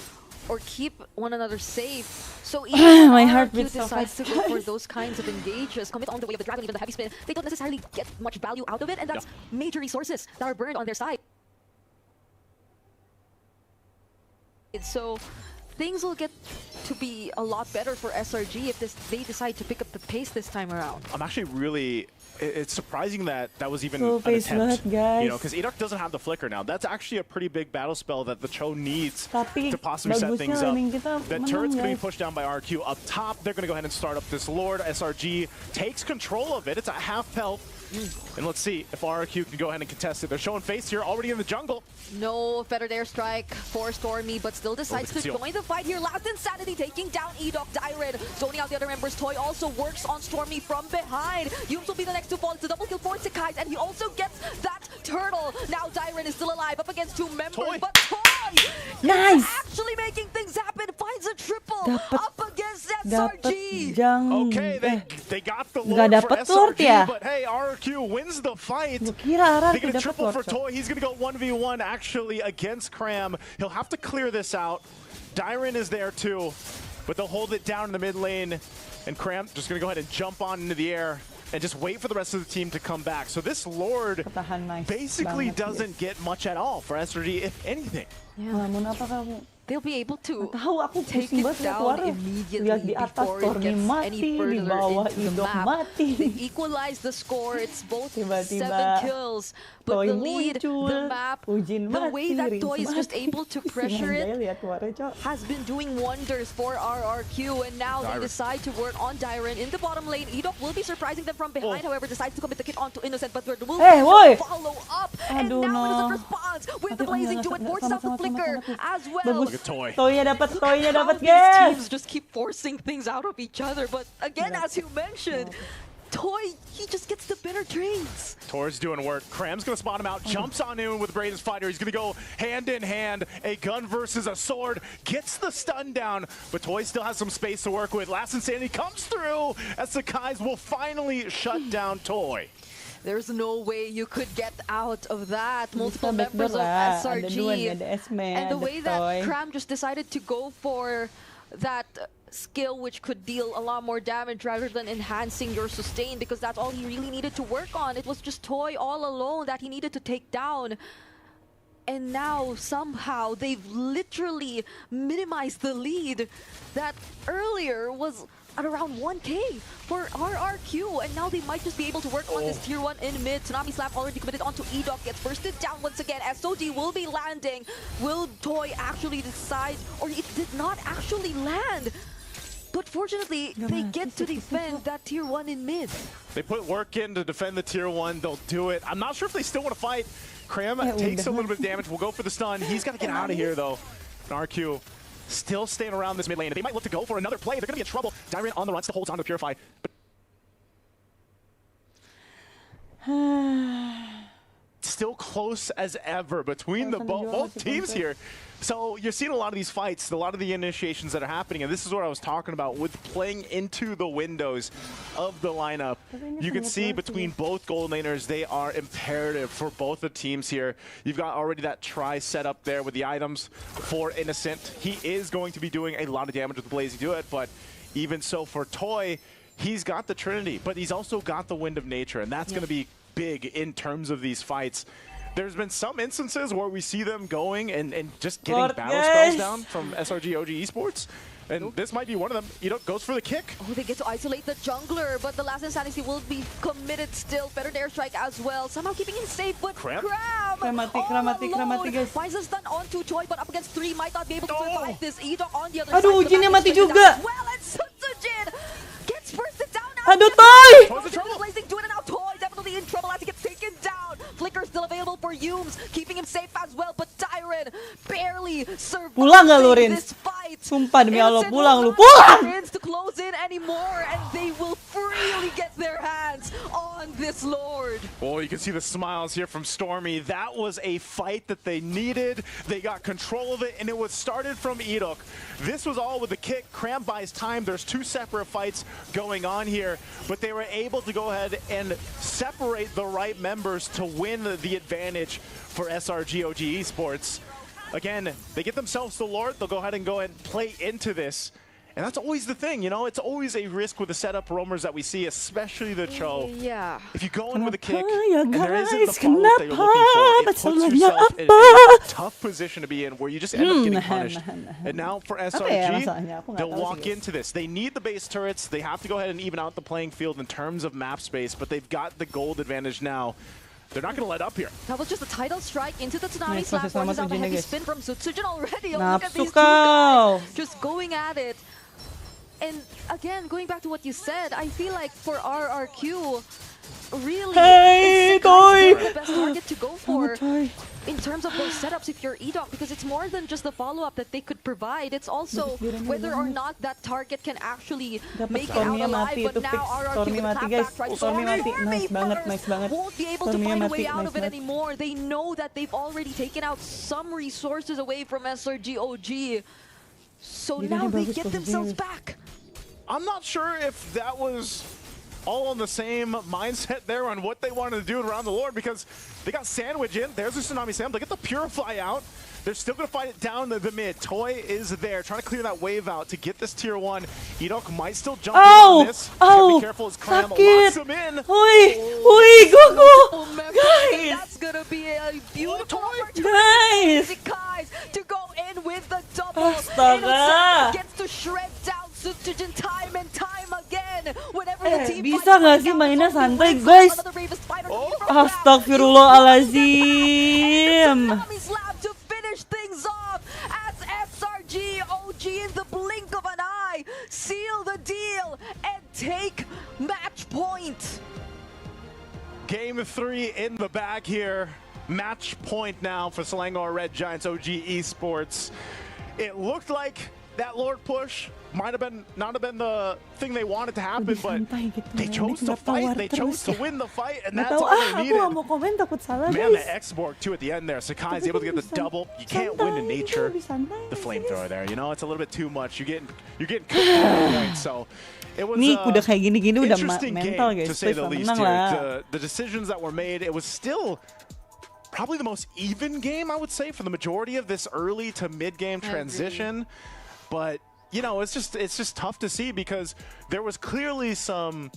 or keep one another safe. So even My when heart RRQ beats so decides to fast. go for those kinds of engages, commit on the way of the dragon, even the heavy spin, they don't necessarily get much value out of it, and that's major resources that are burned on their side. So things will get to be a lot better for SRG if they decide to pick up the pace this time around. I'm actually really... It's surprising that was even Full an face attempt. banget, guys. Because Edok doesn't have the flicker now. That's actually a pretty big battle spell that the Cho needs Tapi to possibly set bagusnya things up. laning kita The menang, turret's going to be guys. pushed down by RQ. Up top, they're going to go ahead and start up this Lord. SRG takes control of it. It's a half health. And let's see if RQ can go ahead and contest it. They're showing face here already in the jungle. No fettered airstrike for Stormy, but still decides to conceal. join the fight here. Last Insanity taking down Edok. Dyred zoning out the other members. Toy also works on Stormy from behind. Yumes will be the next to fall. It's a double kill for Sakai's, and he also gets that turtle. Now Dyred is still alive up against 2 members, Toy. but Toy Nice! is actually making things happen. Finds a triple Dapat- up against Dapat SRG. jang... Okay, they got the Nggak Lord for dapat Lord SRG, ya? but hey, RQ wins the fight. Gua kira They're Araki going to dapat triple for Lord. Toy. He's going to go 1v1 actually against Cram. He'll have to clear this out. Dyren is there too, but they'll hold it down in the mid lane. And Cram just going to go ahead and jump on into the air and just wait for the rest of the team to come back. So this Lord Ketahan nice basically banget, doesn't get much at all for SRG, if anything. Namun apa kamu? They'll be able to Tahu aku take pusing it banget lihat down Waru. immediately Lihat di atas before it Stormy gets mati, any di further bawah into the Edok map. mati. They equalize the score. It's both Tiba-tiba 7 kills, but Toy the lead, muncul, the map, Ujin the way mati, that Rins Toy is just mati. able to pressure Pusing it aja lihat Waru, Cok. has been doing wonders for RRQ, and now they decide to work on Dyren in the bottom lane. Edok will be surprising them from behind, however, decides to commit the hit onto Innocent, but will Hey, woi! follow up, and Aduh, now no. Innocent responds. champions with the blazing do it, forces out the flicker as well. Look at Toy. Toynya dapat, How these guys. teams just keep forcing things out of each other, but again, as you mentioned, Toy, he just gets the better trades. Tor's doing work. Cram's gonna spot him out, jumps on in with Brayden's fighter. He's gonna go hand in hand, a gun versus a sword, gets the stun down, but Toy still has some space to work with. Last Insanity comes through as Sakai's will finally shut down Toy. There's no way you could get out of that. Multiple members of SRG. And the way that Cram just decided to go for that skill which could deal a lot more damage rather than enhancing your sustain, because that's all he really needed to work on. It was just Toy all alone that he needed to take down. And now somehow they've literally minimized the lead that earlier was at around 1k for RRQ, and now they might just be able to work on this tier 1 in mid. Tsunami Slap already committed onto E-Doc, gets bursted down once again. SOG will be landing. Will Toy actually decide, or it did not actually land? But fortunately, they get to defend that tier 1 in mid. They put work in to defend the tier 1. They'll do it. I'm not sure if they still want to fight. Cram takes a little bit of damage. We'll go for the stun. He's got to get out of here, though. And RQ still staying around this mid lane. They might look to go for another play. They're going to be in trouble. Dyrant on the run still holds on to Purify. But still close as ever between the both teams here. So you're seeing a lot of these fights, a lot of the initiations that are happening, and this is what I was talking about with playing into the windows of the lineup. You can see between both gold laners, they are imperative for both the teams here. You've got already that try set up there with the items for Innocent. He is going to be doing a lot of damage with the Blazy Do It, but even so for Toy, he's got the Trinity, but he's also got the Wind of Nature, and that's going to be big in terms of these fights. There's been some instances where we see them going and just getting battle spells down from SRG OG Esports. And this might be one of them. You know, goes for the kick. Oh, they get to isolate the jungler, but the last Insanity will be committed still. Better airstrike as well. Somehow keeping him safe, but Cram Kramatik, finds a stun onto Toy, but up against 3 might not be able to survive this. E-Doc on the other Aduh, side. Jinnya mati juga. Well, and Sutsujin gets bursted down. Aduh, Toy! Toy's in trouble. Blazing Do It, and now Toy definitely in trouble as he gets taken down. Flicker still available for Yumes, keeping him safe as well, but Tyron barely surviving this fight. Sumpah demi Allah, pulang lu, pulang! To close in anymore, and they will freely get their hands on this Lord. Oh, you can see the smiles here from Stormy. That was a fight that they needed. They got control of it, and it was started from E-Doc. This was all with the kick. Cram buys time. There's 2 separate fights going on here, but they were able to go ahead and separate the right members to win the advantage for SRG OG Esports. Again, they get themselves the Lord. They'll go ahead and play into this. And that's always the thing, you know? It's always a risk with the setup roamers that we see, especially the Cho. Yeah. If you go in with a kick and there isn't the follow that you're looking for, it puts yourself in a tough position to be in where you just end up getting punished. And now for SRG, they'll walk into this. They need the base turrets. They have to go ahead and even out the playing field in terms of map space, but they've got the gold advantage now. They're not going to let up here. That was just a tidal strike into the Tsunami Slap. Forces out the heavy spin from Sutsujin already. Look at these 2 guys just going at it. And again, going back to what you said, I feel like for RRQ, really, it's the best target to go for in terms of those setups if you're E-Doc, because it's more than just the follow-up that they could provide. It's also whether or not that target can actually make it out alive. But now RRQ with the tap-back tries to Stormy first won't be able to find a way out of it anymore. They know that they've already taken out some resources away from SRG OG. So now they get themselves back. I'm not sure if that was all on the same mindset there on what they wanted to do around the Lord, because they got Sandwich in. There's the Tsunami Sam. They get the Purify out. They're still going to fight it down the mid. Toy is there, trying to clear that wave out to get this tier 1. E-Doc might still jump in on this. Be careful as Clam locks him in. Go! Guys! That's going to be a beautiful opportunity to go in with the double. Innocent gets to shred down Sutsujin time and time again. Whenever the team bisa nggak sih mainnya santai, guys? Astagfirullahaladzim. To finish things off as SRG OG in the blink of an eye seal the deal and take match point. Game 3 in the bag here. match point now for Selangor Red Giants OG Esports. It looked like that Lord push might have not have been the thing they wanted to happen, but they chose to fight. They chose to win the fight, and that's all they needed. Man, the X-Borg too at the end there. Sakai is able to get the double. You can't win in nature. The flamethrower there, you know, it's a little bit too much. You're getting cooked at that point. So it was an interesting game, to say the least here. The decisions that were made, it was still probably the most even game, I would say, for the majority of this early to mid-game transition. But you know, it's just tough to see because there was clearly some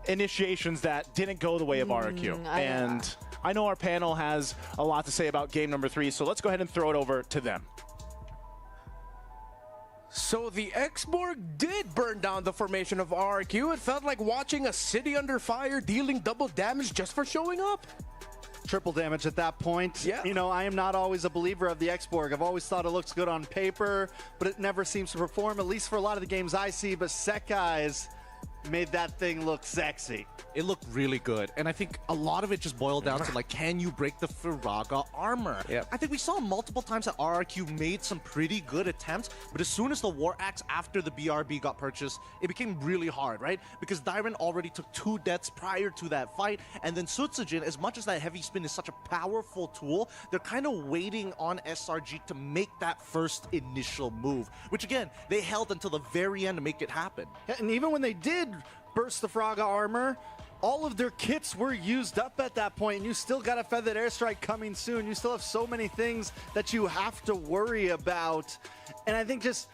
initiations that didn't go the way of RRQ. And I know our panel has a lot to say about game number 3, so let's go ahead and throw it over to them. So the X-Borg did burn down the formation of RRQ. It felt like watching a city under fire, dealing double damage just for showing up. Triple damage at that point. Yeah. You know, I am not always a believer of the X-Borg. I've always thought it looks good on paper, but it never seems to perform, at least for a lot of the games I see. But Sekai's made that thing look sexy. It looked really good, and I think a lot of it just boiled down to, like, can you break the Firaga armor? Yep. I think we saw multiple times that RRQ made some pretty good attempts, but as soon as the War Axe after the BRB got purchased, it became really hard, right? Because Dairen already took 2 deaths prior to that fight, and then Sutsujin, as much as that heavy spin is such a powerful tool, they're kind of waiting on SRG to make that first initial move, which again, they held until the very end to make it happen. Yeah, and even when they did burst the Firaga armor, all of their kits were used up at that point, and you still got a Feathered Airstrike coming soon. You still have so many things that you have to worry about. And I think just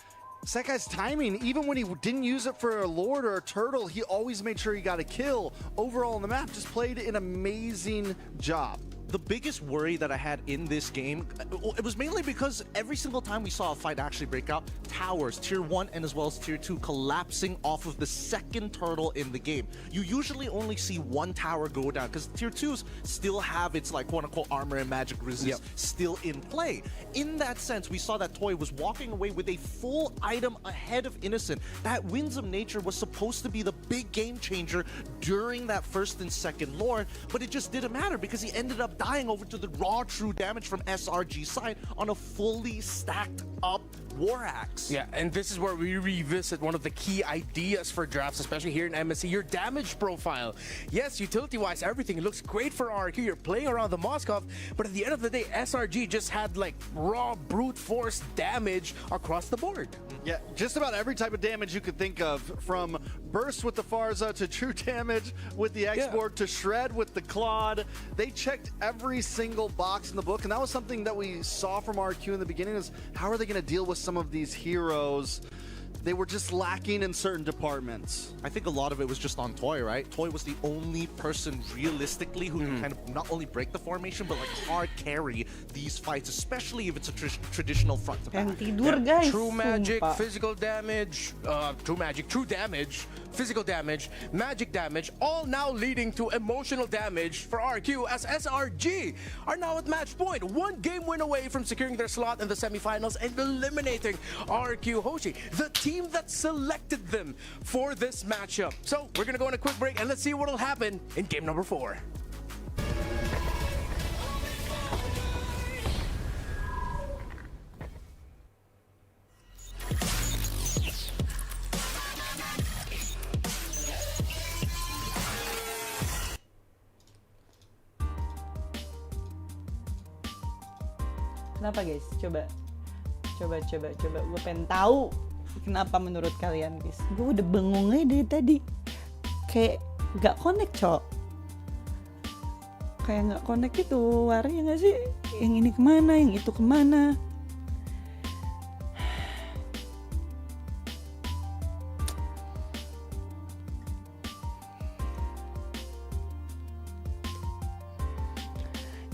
Sekai's timing, even when he didn't use it for a Lord or a Turtle, he always made sure he got a kill. Overall on the map, just played an amazing job. The biggest worry that I had in this game, it was mainly because every single time we saw a fight actually break out, towers, tier 1 and as well as tier 2, collapsing off of the second turtle in the game. You usually only see one tower go down because tier 2s still have its, like, quote-unquote armor and magic resist still in play. In that sense, we saw that Toy was walking away with a full item ahead of Innocent. That Winds of Nature was supposed to be the big game changer during that first and second Lord, but it just didn't matter because he ended up dying over to the raw true damage from SRG side on a fully stacked up War Axe. Yeah, and this is where we revisit one of the key ideas for drafts, especially here in MSC, your damage profile. Yes, utility-wise, everything looks great for RRQ. You're playing around the Moskov, but at the end of the day, SRG just had like raw brute force damage across the board. Yeah, just about every type of damage you could think of, from burst with the Farza to true damage with the X-Borg to shred with the Claude. They checked every single box in the book, and that was something that we saw from RQ in the beginning, is how are they going to deal with some of these heroes? They were just lacking in certain departments. I think a lot of it was just on Toy, right? Toy was the only person realistically who can kind of not only break the formation, but like hard carry these fights, especially if it's a traditional front to back. Guys, true magic, physical damage, true damage, physical damage, magic damage, all now leading to emotional damage for RQ as SRG are now at match point. 1 game win away from securing their slot in the semifinals and eliminating RQ Hoshi, the team that selected them for this matchup. So we're gonna go on a quick break and let's see what will happen in game number 4. Kenapa guys? Coba. Gue pengen tahu kenapa menurut kalian guys. Gue udah bengong aja dari tadi. Kayak gak connect, Cok. Kayak gak connect gitu warnanya gak sih? Yang ini kemana, yang itu kemana.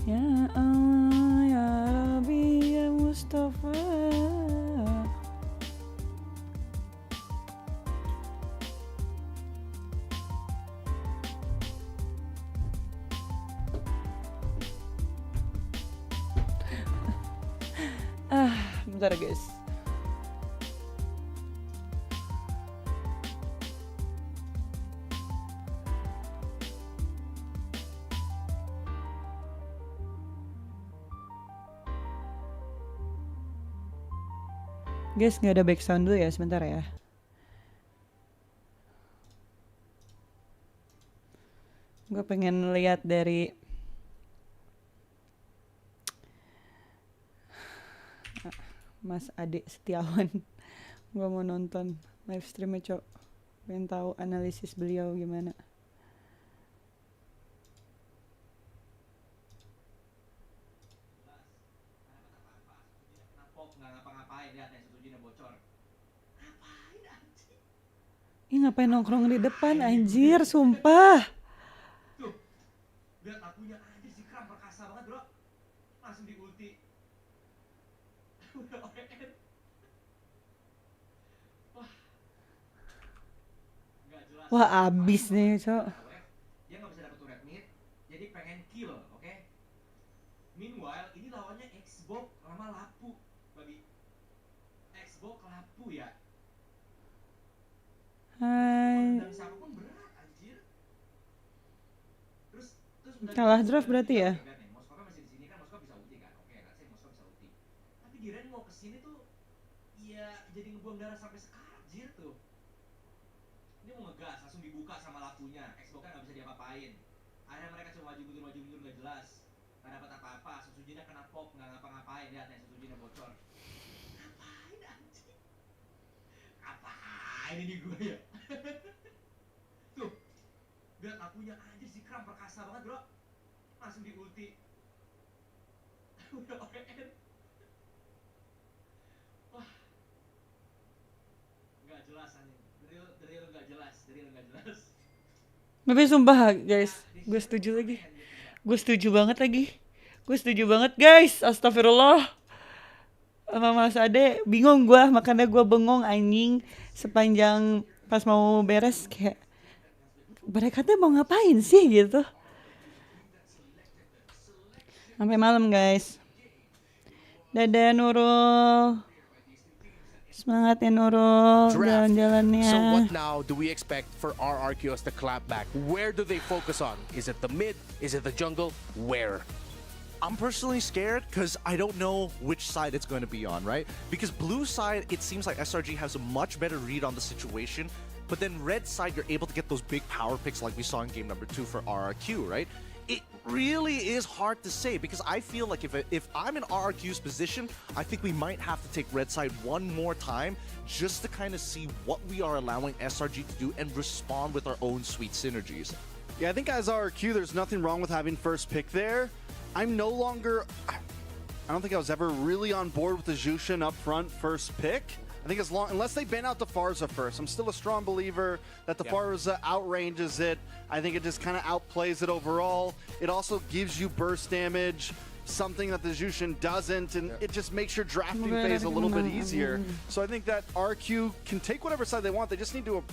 Ya Allah, ya Rabbi, ya Mustafa. Bentar guys. Guys, nggak ada background dulu ya, sebentar ya. Gue pengen lihat dari Mas Ade Setiawan. Gue mau nonton live streamnya, Cok. Pengen tahu analisis beliau gimana. Ih, ngapain nongkrong di depan, anjir, sumpah. Lihat akunya aja si Kram perkasa banget, bro. Langsung di ulti. Wah, abis nih, Cok. Dia nggak bisa dapet turret mid, jadi pengen kill, oke? Meanwhile, ini lawannya Xbox lama lapu, babi. Xbox lapu ya. Hai. Dan siapapun berat, anjir. Terus Kalah draft berarti ya? Moskova masih di sini kan, Moskova bisa ulti kan? Oke, let's say Moskova bisa ulti. Tapi Diren mau kesini tuh, ya jadi ngebuang darah sampai sekarang, anjir tuh. Dia mau ngegas, langsung dibuka sama lapunya. Xbox kan nggak bisa diapa-apain. Akhirnya mereka cuma maju mundur nggak jelas. Nggak dapat apa-apa. Susujinya kena pop, nggak ngapa-ngapain. Lihat nih, Susujinya bocor. Ngapain anjing? Ngapain ini gue ya? Tuh, lihat lapunya anjir si Kram perkasa banget, bro. Langsung di ulti. Udah OEN. Wah, nggak jelas anjing. Drill nggak jelas. Tapi sumpah guys, gue setuju lagi. Gue setuju banget guys. Astagfirullah. Sama Mas Ade bingung gue, makanya gue bengong anjing sepanjang pas mau beres kayak mereka tuh mau ngapain sih gitu. Sampai malam guys. Dadah Nurul. Semangat ya Nurul, jalan-jalannya. So what now do we expect for RRQ as the clapback? Where do they focus on? Is it the mid? Is it the jungle? Where? I'm personally scared because I don't know which side it's going to be on, right? Because blue side, it seems like SRG has a much better read on the situation. But then red side, you're able to get those big power picks like we saw in game number 2 for RRQ, right? It really is hard to say because I feel like if I'm in RRQ's position, I think we might have to take red side one more time just to kind of see what we are allowing SRG to do and respond with our own sweet synergies. Yeah, I think as RRQ, there's nothing wrong with having first pick there. I'm no longer... I don't think I was ever really on board with the Jushin up front first pick. I think unless they ban out the Farza first, I'm still a strong believer that the Farza outranges it. I think it just kind of outplays it overall. It also gives you burst damage, something that the Jushin doesn't, and it just makes your drafting phase a little bit easier. So I think that RQ can take whatever side they want. They just need to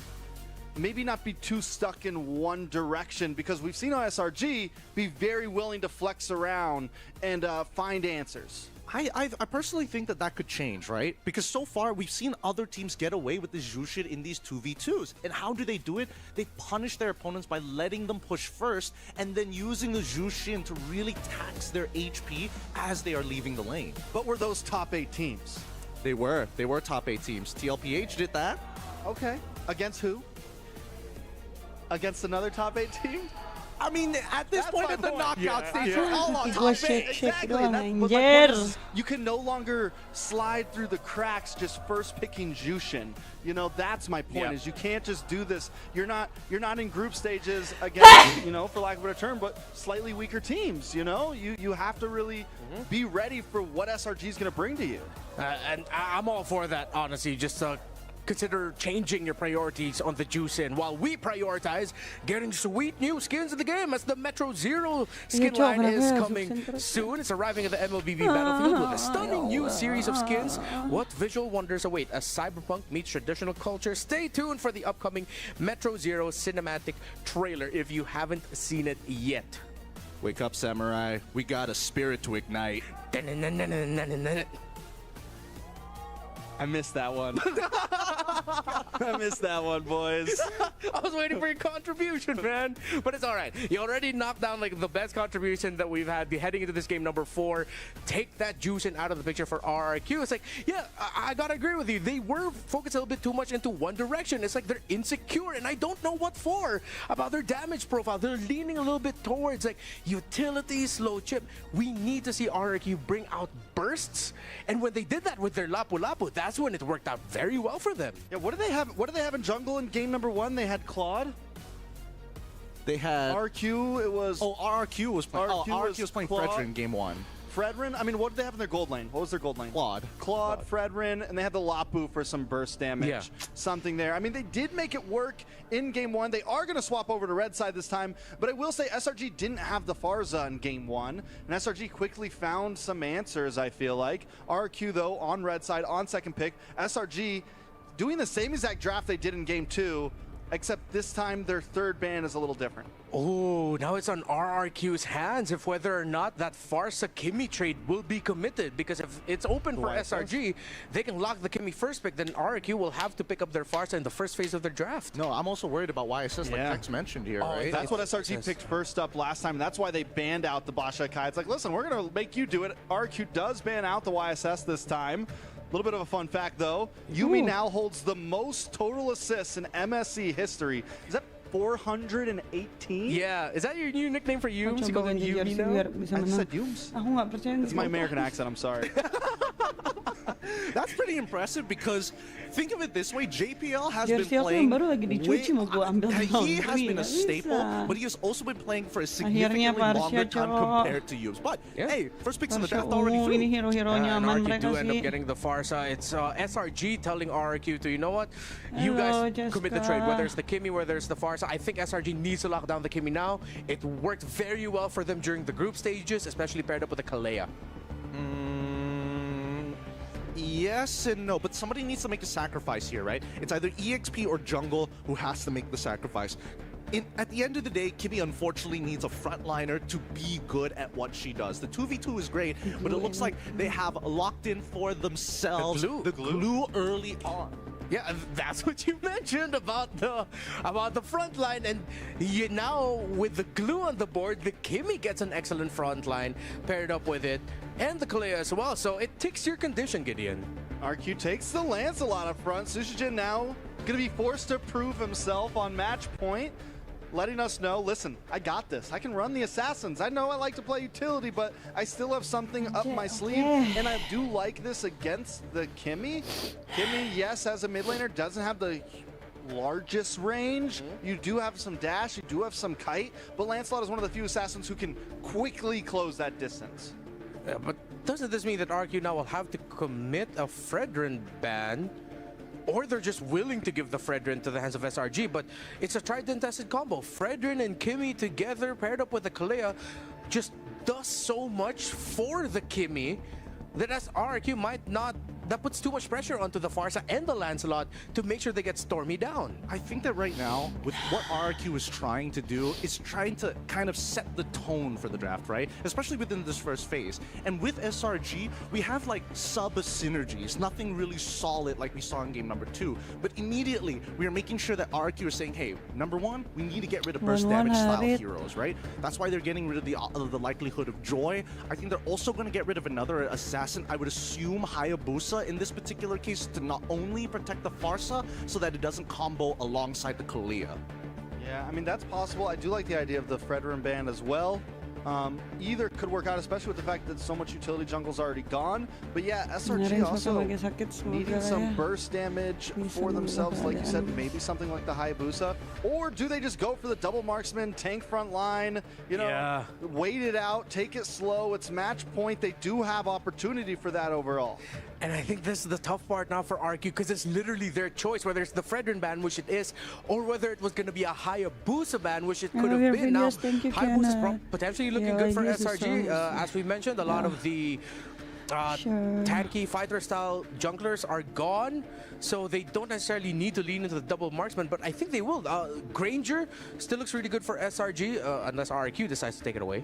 maybe not be too stuck in one direction, because we've seen SRG be very willing to flex around and find answers. I personally think that could change, right? Because so far, we've seen other teams get away with the Jushin in these 2v2s. And how do they do it? They punish their opponents by letting them push first and then using the Jushin to really tax their HP as they are leaving the lane. But were those top 8 teams? They were top 8 teams. TLPH did that. Okay. Against who? Against another top 8 team? I mean, at this point at the knockout stage, we're all on top 8. Exactly. You can no longer slide through the cracks just first picking Jushin. You know, that's my point. Is you can't just do this. You're not in group stages against, you know, for lack of a better term, but slightly weaker teams. You know, you have to really be ready for what SRG is going to bring to you. And I'm all for that, honestly. Just consider changing your priorities on the Jushin while we prioritize getting sweet new skins in the game as the Metro Zero skin line is coming soon. It's arriving at the MLBB battlefield with a stunning new series of skins. What visual wonders await as cyberpunk meets traditional culture? Stay tuned for the upcoming Metro Zero cinematic trailer if you haven't seen it yet. Wake up, Samurai. We got a spirit to ignite. I missed that one. I missed that one, boys. I was waiting for your contribution, man. But it's all right. You already knocked down like the best contribution that we've had heading into this game number 4. Take that Jushin out of the picture for RRQ. It's like, yeah, I gotta agree with you. They were focused a little bit too much into one direction. It's like they're insecure, and I don't know what for about their damage profile. They're leaning a little bit towards like utility, slow chip. We need to see RRQ bring out bursts, and when they did that with their Lapu Lapu, that's when it worked out very well for them. Yeah, what do they have? What do they have in jungle in game number 1? They had Claude. They had RQ. It was. Oh, RRQ was playing. RRQ was playing Claude. Fredrin in game 1. Fredrin? I mean, what did they have in their gold lane? What was their gold lane? Claude, Fredrin, and they had the Lapu for some burst damage. Yeah. Something there. I mean, they did make it work in game 1. They are going to swap over to red side this time, but I will say SRG didn't have the Farza in game 1, and SRG quickly found some answers, I feel like. RQ, though, on red side, on second pick. SRG doing the same exact draft they did in game 2, except this time their third ban is a little different. Oh, now it's on RRQ's hands if whether or not that Farsa Kimi trade will be committed. Because if it's open for SRG, they can lock the Kimi first pick, then RRQ will have to pick up their Farsa in the first phase of their draft. No, I'm also worried about YSS, like Tex mentioned here, right? That's what SRG picked first up last time. That's why they banned out the Basha Kai. It's like, listen, we're going to make you do it. RRQ does ban out the YSS this time. A little bit of a fun fact, though. Yuumi now holds the most total assists in MSC history. Is that 418? Yeah, is that your new nickname for Yums? You call him Yumi now? I said Yums. Aku nggak percaya. It's my American accent, I'm sorry. That's pretty impressive because think of it this way, JPL has been Jersey aku playing yang baru lagi dicuci mau gua ambil he has laundry, been a nggak staple, bisa. but he has also been playing for a Akhirnya significantly Parsia, longer time cowok. compared to Yums. But hey, first picks in the draft Parsia already ungu, ini flew. hero-heronya And aman RRQ mereka do end up sih. getting the Farsa. It's SRG telling RRQ to, you know what? You Hello, guys commit the Jessica. trade, whether it's the Kimi, whether it's the Farsa. I think SRG needs to lock down the Kimi now. It worked very well for them during the group stages, especially paired up with the Kalea. Yes and no, but somebody needs to make a sacrifice here, right? It's either EXP or Jungle who has to make the sacrifice. At the end of the day, Kimi unfortunately needs a frontliner to be good at what she does. The 2v2 is great, but it looks like they have locked in for themselves the glue early on. Yeah, that's what you mentioned about the front line, and now with the glue on the board, the Kimi gets an excellent front line paired up with it, and the Kalea as well. So it ticks your condition, Gideon. RQ takes the Lancelot up front. Sushijin now going to be forced to prove himself on match point, letting us know, listen, I got this. I can run the Assassins. I know I like to play utility, but I still have something up my sleeve, and I do like this against the Kimi. Kimi, yes, as a mid laner, doesn't have the largest range. You do have some dash, you do have some kite, but Lancelot is one of the few Assassins who can quickly close that distance. But doesn't this mean that RQ now will have to commit a Fredrin ban? Or they're just willing to give the Fredrin to the hands of SRG, but it's a tried and tested combo. Fredrin and Kimi together, paired up with the Kalea, just does so much for the Kimi that as RQ might not, that puts too much pressure onto the Farsa and the Lancelot to make sure they get Stormy down. I think that right now, with what RRQ is trying to do, is trying to kind of set the tone for the draft, right? Especially within this first phase. And with SRG, we have like sub-synergies, nothing really solid like we saw in game number 2. But immediately, we are making sure that RRQ is saying, hey, number 1, we need to get rid of burst damage style heroes, right? That's why they're getting rid of the likelihood of Joy. I think they're also going to get rid of another assassin. I would assume Hayabusa in this particular case to not only protect the Farsa so that it doesn't combo alongside the Kalea. Yeah, I mean, that's possible. I do like the idea of the Fredrin ban as well. Either could work out, especially with the fact that so much utility jungle's already gone. But yeah, SRG also needing some burst damage for themselves, like you said, maybe something like the Hayabusa. Or do they just go for the double marksman, tank front line, you know, wait it out, take it slow, it's match point. They do have opportunity for that overall. And I think this is the tough part now for RQ because it's literally their choice, whether it's the Fredrin ban, which it is, or whether it was going to be a Hayabusa ban, which it could have been. Now, Hayabusa is potentially looking good for SRG. As we mentioned, a lot of the tanky fighter-style junglers are gone, so they don't necessarily need to lean into the double marksman, but I think they will. Granger still looks really good for SRG, unless RQ decides to take it away.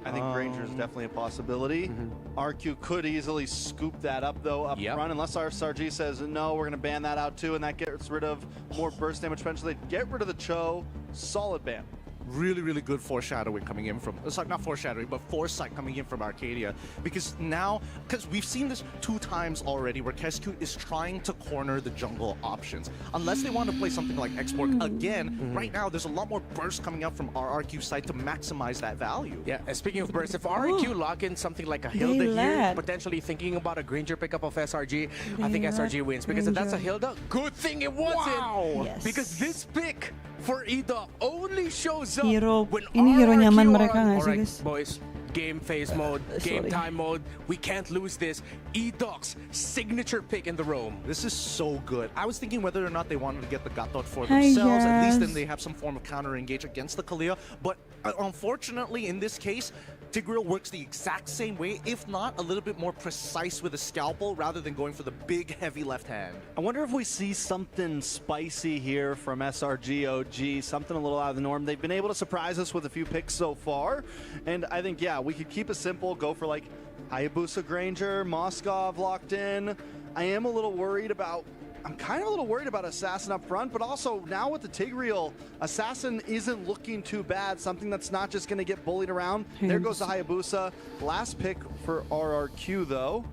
I think Granger is definitely a possibility. RQ could easily scoop that up though up front, unless our SRG says no, we're going to ban that out too, and that gets rid of more burst damage potentially. Get rid of the Cho, solid ban. Really, really good foreshadowing coming in from, it's like not foreshadowing, but foresight coming in from Arcadia. Because now, because we've seen this 2 times already where Kesku is trying to corner the jungle options. Unless they want to play something like Exborg again, right now there's a lot more burst coming out from RRQ side to maximize that value. Yeah, and speaking of burst, if RRQ lock in something like a Hilda here, potentially thinking about a Granger pickup of SRG, I think SRG wins. Because if that's a Hilda, good thing it wasn't! Yes. Because this pick for Ida only shows up Hero, when ini hero nyaman RRQ mereka nggak sih Alright, guys? boys, game phase mode, game sorry. time mode, we can't lose this. E-Doc's signature pick in the roam. This is so good. I was thinking whether or not they wanted to get the Gatot for Hi, themselves. At least Jazz. then they have some form of counter engage against the Kalia. But unfortunately, in this case, Tigreal works the exact same way, if not a little bit more precise with a scalpel rather than going for the big, heavy left hand. I wonder if we see something spicy here from SRG OG, something a little out of the norm. They've been able to surprise us with a few picks so far, and I think, yeah, we could keep it simple, go for like Hayabusa Granger, Moskov locked in. I am a little worried about, I'm kind of a little worried about Assassin up front, but also now with the Tigreal, Assassin isn't looking too bad, something that's not just going to get bullied around. There goes the Hayabusa. Last pick for RRQ though.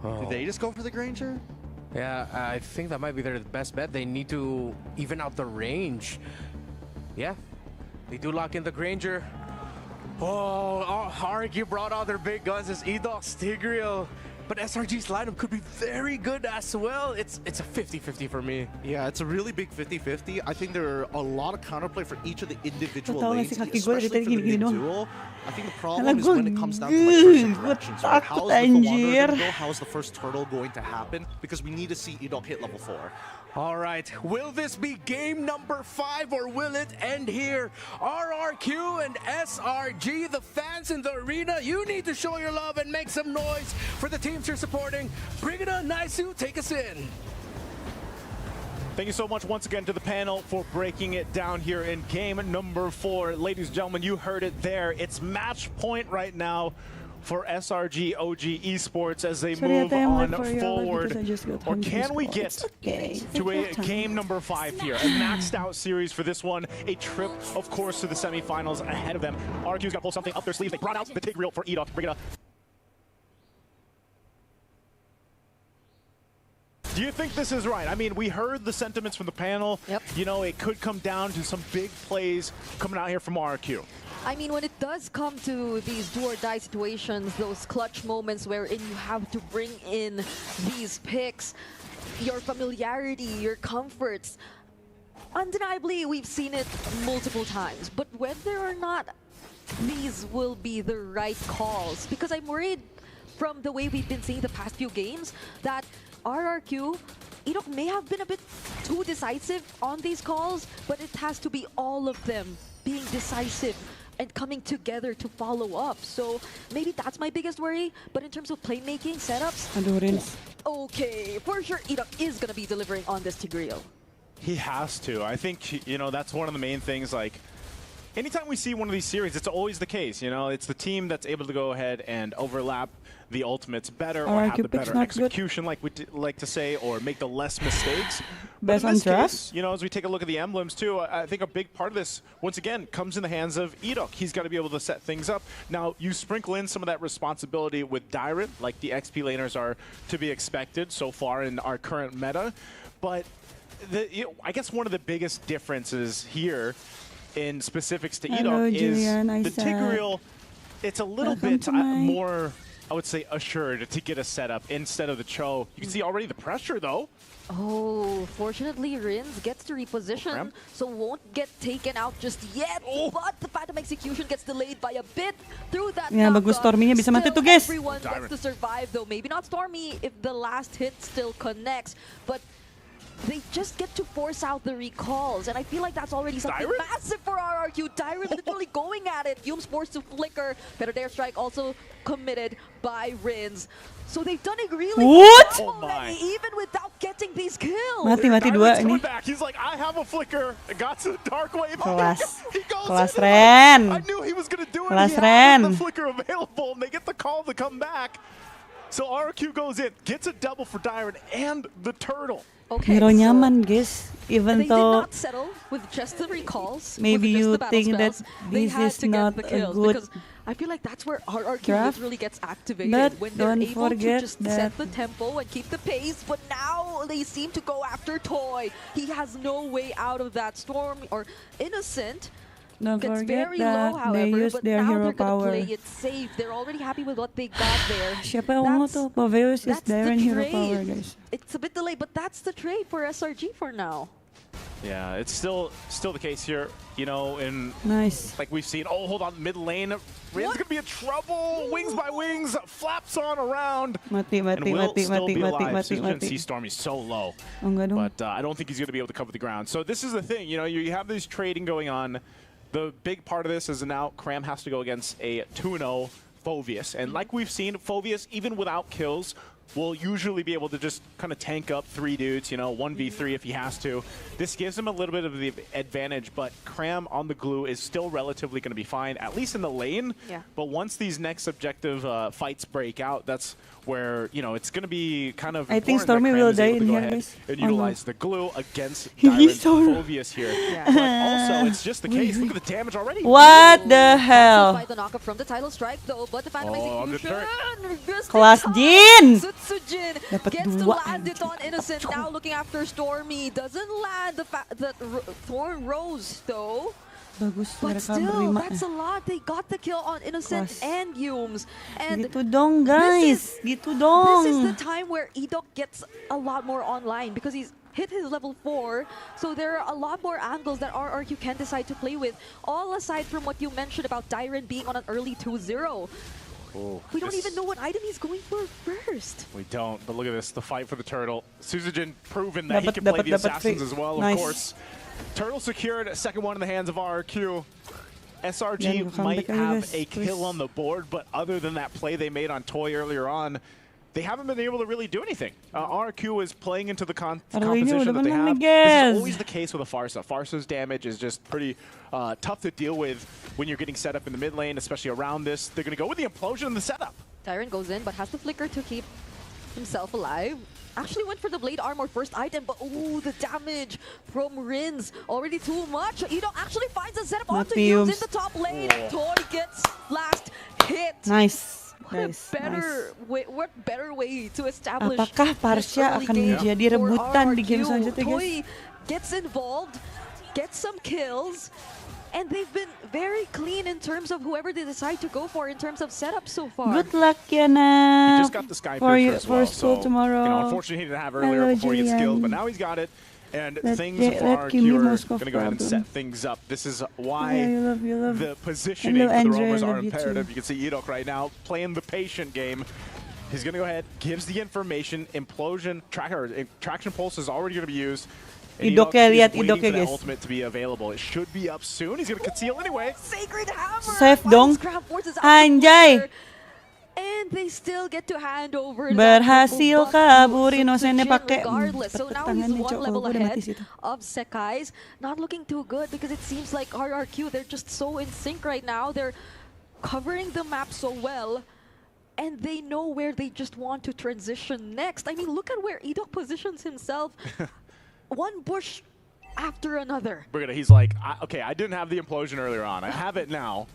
Do they just go for the Granger? Yeah, I think that might be their best bet. They need to even out the range. Yeah, they do lock in the Granger. Oh, RRQ brought out their big guns as E-Doc's Tigreal. But SRG's lineup could be very good as well. It's a 50-50 for me. Yeah, it's a really big 50-50. I think there are a lot of counterplay for each of the individual lanes, kaki gue dari especially tadi for the gini-gini doang. mid-duel. I think the problem Alah, is gue when it comes down to like first interactions, right? takut, How's the Wanderer anjir. going to go? How's the first turtle going to happen? Because we need to see E-Doc hit level 4. All right, will this be game number 5 or will it end here? RRQ and SRG, the fans in the arena, you need to show your love and make some noise for the teams you're supporting. Bring it on, Naisu, take us in. Thank you so much once again to the panel for breaking it down here in game number 4. Ladies and gentlemen, you heard it there. It's match point right now for SRG OG Esports as they move on forward. Or can we get to a game number 5 here? A maxed out series for this one. A trip, of course, to the semifinals ahead of them. RQ's got to pull something up their sleeves. They brought out the Tigreal for E-Doc to bring it up. Do you think this is right? I mean, we heard the sentiments from the panel. You know, it could come down to some big plays coming out here from RQ. I mean, when it does come to these do-or-die situations, those clutch moments wherein you have to bring in these picks, your familiarity, your comforts, undeniably, we've seen it multiple times. But whether or not these will be the right calls, because I'm worried from the way we've been seeing the past few games that RRQ, E-Doc may have been a bit too decisive on these calls, but it has to be all of them being decisive and coming together to follow up. So maybe that's my biggest worry. But in terms of playmaking, setups, okay, for sure E-Doc is going to be delivering on this Tigreal. He has to. I think, you know, that's one of the main things. Like, anytime we see one of these series, it's always the case. You know, it's the team that's able to go ahead and overlap the ultimates better or have the better execution, like we like to say, or make the less mistakes. But in this case, you know, as we take a look at the emblems too, I think a big part of this, once again, comes in the hands of E-Doc. He's got to be able to set things up. Now, you sprinkle in some of that responsibility with Dyrant, like the XP laners are to be expected so far in our current meta. But I guess one of the biggest differences here in specifics to E-Doc is the Tigreal. It's a little bit more, I would say, assured to get a setup instead of the Cho. You can see already the pressure, though. Oh, fortunately, Rins gets to reposition, so won't get taken out just yet. But the Phantom execution gets delayed by a bit through that. Ya, bagus Stormy-nya bisa mati tuh, guys. Everyone gets to survive, though. Maybe not Stormy if the last hit still connects, but they just get to force out the recalls, and I feel like that's already something massive for RRQ. Dyron literally going at it. Yume's forced to flicker. Better Dare Strike also committed by Rins. So they've done it really well already, even without getting these kills. Mati dua ini. Back. He's like, I have a flicker. I got to the dark wave. Kelas Ren. I knew he was going to do it. Kelas He Ren. had the flicker available, and they get the call to come back. So RRQ goes in, gets a double for Dyron and the turtle. Okay, Hero nyaman, guys. Even they though did not settle with just the recalls. maybe with just you the battle think that spells. They this had is to get not the a kills good because I feel like that's where RRQ draft, literally gets activated but when they're don't able to forget just that set the tempo and keep the pace. But now they seem to go after Toy. He has no way out of that storm or Innocent. don't Gets forget very that low, they however, use but their now hero they're gonna power. play it safe. They're already happy with what they got there. Siapa yang ungu tuh? Paveus is That's the Darren hero trade. power, guys. It's a bit delayed, but that's the trade for SRG for now. Yeah, it's still the case here, you know, in Nice. like we've seen. Oh, hold on, mid lane. Rin's gonna be in trouble. Wings by wings, flaps on around. Mati. And will still be alive. Since see Stormy's so low. Oh, enggak dong. But I don't think he's going to be able to cover the ground. So this is the thing, you know, you have this trading going on. The big part of this is now Cram has to go against a 2-0 Phoveus. And like we've seen, Phoveus, even without kills, will usually be able to just kind of tank up 3 dudes, you know, 1v3 if he has to. This gives him a little bit of the advantage, but Cram on the glue is still relatively going to be fine, at least in the lane. Yeah. But once these next objective fights break out, that's where, you know, it's going to be kind of I think important that Stormy Cram will is able die to in go here, ahead guys. and Oh, no. utilize the glue against He's Dyron so- Phoveus here. But also, it's just the case. Look at the damage already. What the hell? By the knockup from the title strike though, but the Phantom Execution. Kelas Jin. Sutsujin Dapat gets to dua, land it on Innocent. Now looking after Stormy. Doesn't land the Thorn Rose though. Bagus But mereka still, berlima. that's a lot. They got the kill on Innocent Kelas. and Yumes. And Gitu dong, guys. Gitu dong. this is the time where Edok gets a lot more online because he's hit his level 4. So there are a lot more angles that RRQ can decide to play with. All aside from what you mentioned about Dyron being on an early 2-0. Oh, We don't even know what item he's going for first. We don't, but look at this, the fight for the turtle. Suzujin proven that he Dapat- can play the dapat assassins fi- as well, nice. of course. Turtle secured, second one in the hands of RRQ. SRG Jangan might comeback aja, have guys, a kill please. on the board, but other than that play they made on Toy earlier on, they haven't been able to really do anything. RRQ is playing into the Aduh, ini composition udah that they menang have. nih, This guys. is always the case with a Farsa. Farsa's damage is just pretty tough to deal with when you're getting set up in the mid lane, especially around this. They're going to go with the implosion in the setup. Dyron goes in but has the flicker to keep himself alive. Actually went for the blade armor first item, but ooh, the damage from Rins already too much. Edok actually finds a setup onto Yumes in the top lane. Toy gets last hit. Nice. What a Guys, better way, what better way to establish Apakah this Parsha early akan game menjadi for rebutan di game RRQ? selanjutnya, guys? Toy gets involved, gets some kills, and they've been very clean in terms of whoever they decide to go for in terms of setup so far. Good luck, Yana. He just got the Sky for Piercer you, as well, for school so, tomorrow. You know, unfortunately, he didn't have earlier Hello, before he gets Julian. skilled, but now he's got it. And Let things Gi- for let RRQ Kimi are Moskov going to go ahead and problem. set things up. This is Yeah, why you love. the positioning Hello, for the Andrew, roamers I are love you too. imperative. You can see Edok right now playing the patient game. He's going to go ahead, gives the information, implosion, traction pulse is already going to be used. And Idok ya, is lihat waiting Idok ya, for that guys. ultimate to be available. It should be up soon. He's going to conceal anyway. Sacred Hammer! Safe dong. Scrap forces out Anjay. the player, and they still get to hand over Berhasil that kabur, to Innocent-nya Sutsujin pakai regardless. So now he's tangannya, one Cok. level Gua udah mati ahead situ. of Sekai's. Not looking too good because it seems like RRQ, they're just so in sync right now. They're covering the map so well. And they know where they just want to transition next. I mean, look at where Edok positions himself. One bush after another. He's like, okay, I didn't have the implosion earlier on. I have it now.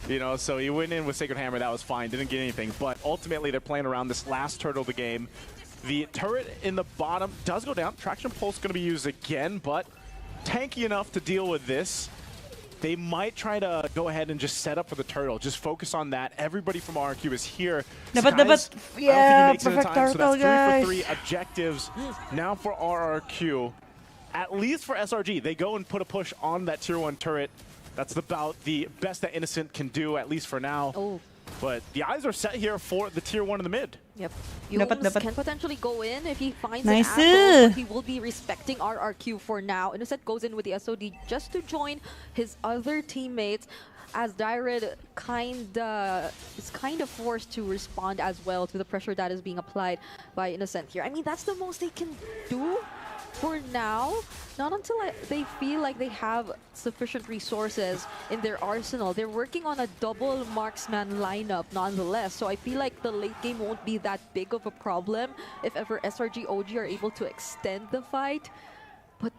You know, so he went in with Sacred Hammer. That was fine. Didn't get anything. But ultimately, they're playing around this last turtle of the game. The turret in the bottom does go down. Traction Pulse going to be used again, but tanky enough to deal with this. They might try to go ahead and just set up for the turtle. Just focus on that. Everybody from RRQ is here. Dapat. Yeah, perfect turtle, so that's 3 guys. for 3 objectives now for RRQ. At least for SRG, they go and put a push on that tier 1 turret. That's about the best that Innocent can do, at least for now. Oh. But the eyes are set here for the tier 1 in the mid. Yep. Dapat, Yums dapat. can potentially go in if he finds Nice. an apple, but he will be respecting RRQ for now. Innocent goes in with the SOD just to join his other teammates, as Dyred is kind of forced to respond as well to the pressure that is being applied by Innocent here. I mean, that's the most they can do for now. Not until they feel like they have sufficient resources in their arsenal. They're working on a double marksman lineup nonetheless, so I feel like the late game won't be that big of a problem if ever SRG OG are able to extend the fight. But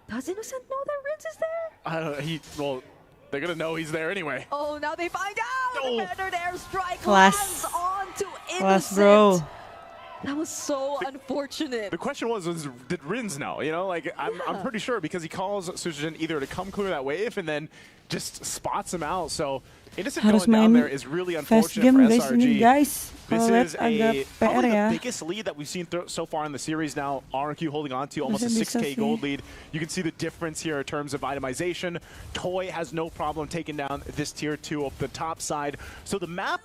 does Innocent know that Rinse is there? I don't know. Well, they're gonna know he's there anyway. Oh, now they find out! Oh. The Feathered Airstrike Class. lands onto Innocent! Class, bro. That was so unfortunate. The question was did Rins know? You know, like I'm pretty sure, because he calls Susujin either to come clear that wave and then just spots him out. So Innocent Harus going down main there is really fast unfortunate game for guys ini SRG. guys. This Kalau is agak PR probably ya. the biggest lead that we've seen so far in the series now. RQ holding on to almost a Bisa 6K sih. gold lead. You can see the difference here in terms of itemization. Toy has no problem taking down this tier 2 up the top side. So the map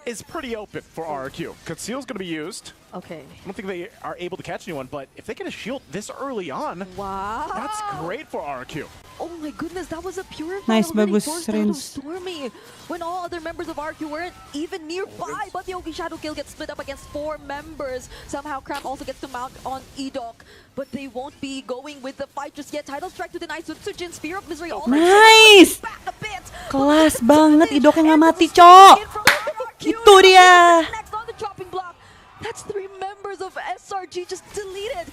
is pretty open for RQ. Conceal's going to be used. Okay. I don't think they are able to catch anyone, but if they get a shield this early on, Wow. that's great for RQ. Oh my goodness, that was a pure Nice, already bagus, forced out of Rins. Stormy when all other members of RQ weren't even nearby. But the Ogi Shadow Kill gets split up against 4 members. Somehow Cram also gets to mount on Edok, but they won't be going with the fight just yet. Title Strike to deny Sutsujin. Spear of Misery already Nice! back a bit. Kelas banget Idok yang nggak mati, Cok. Itu dia. Next on the chopping block. That's 3 members of SRG just deleted.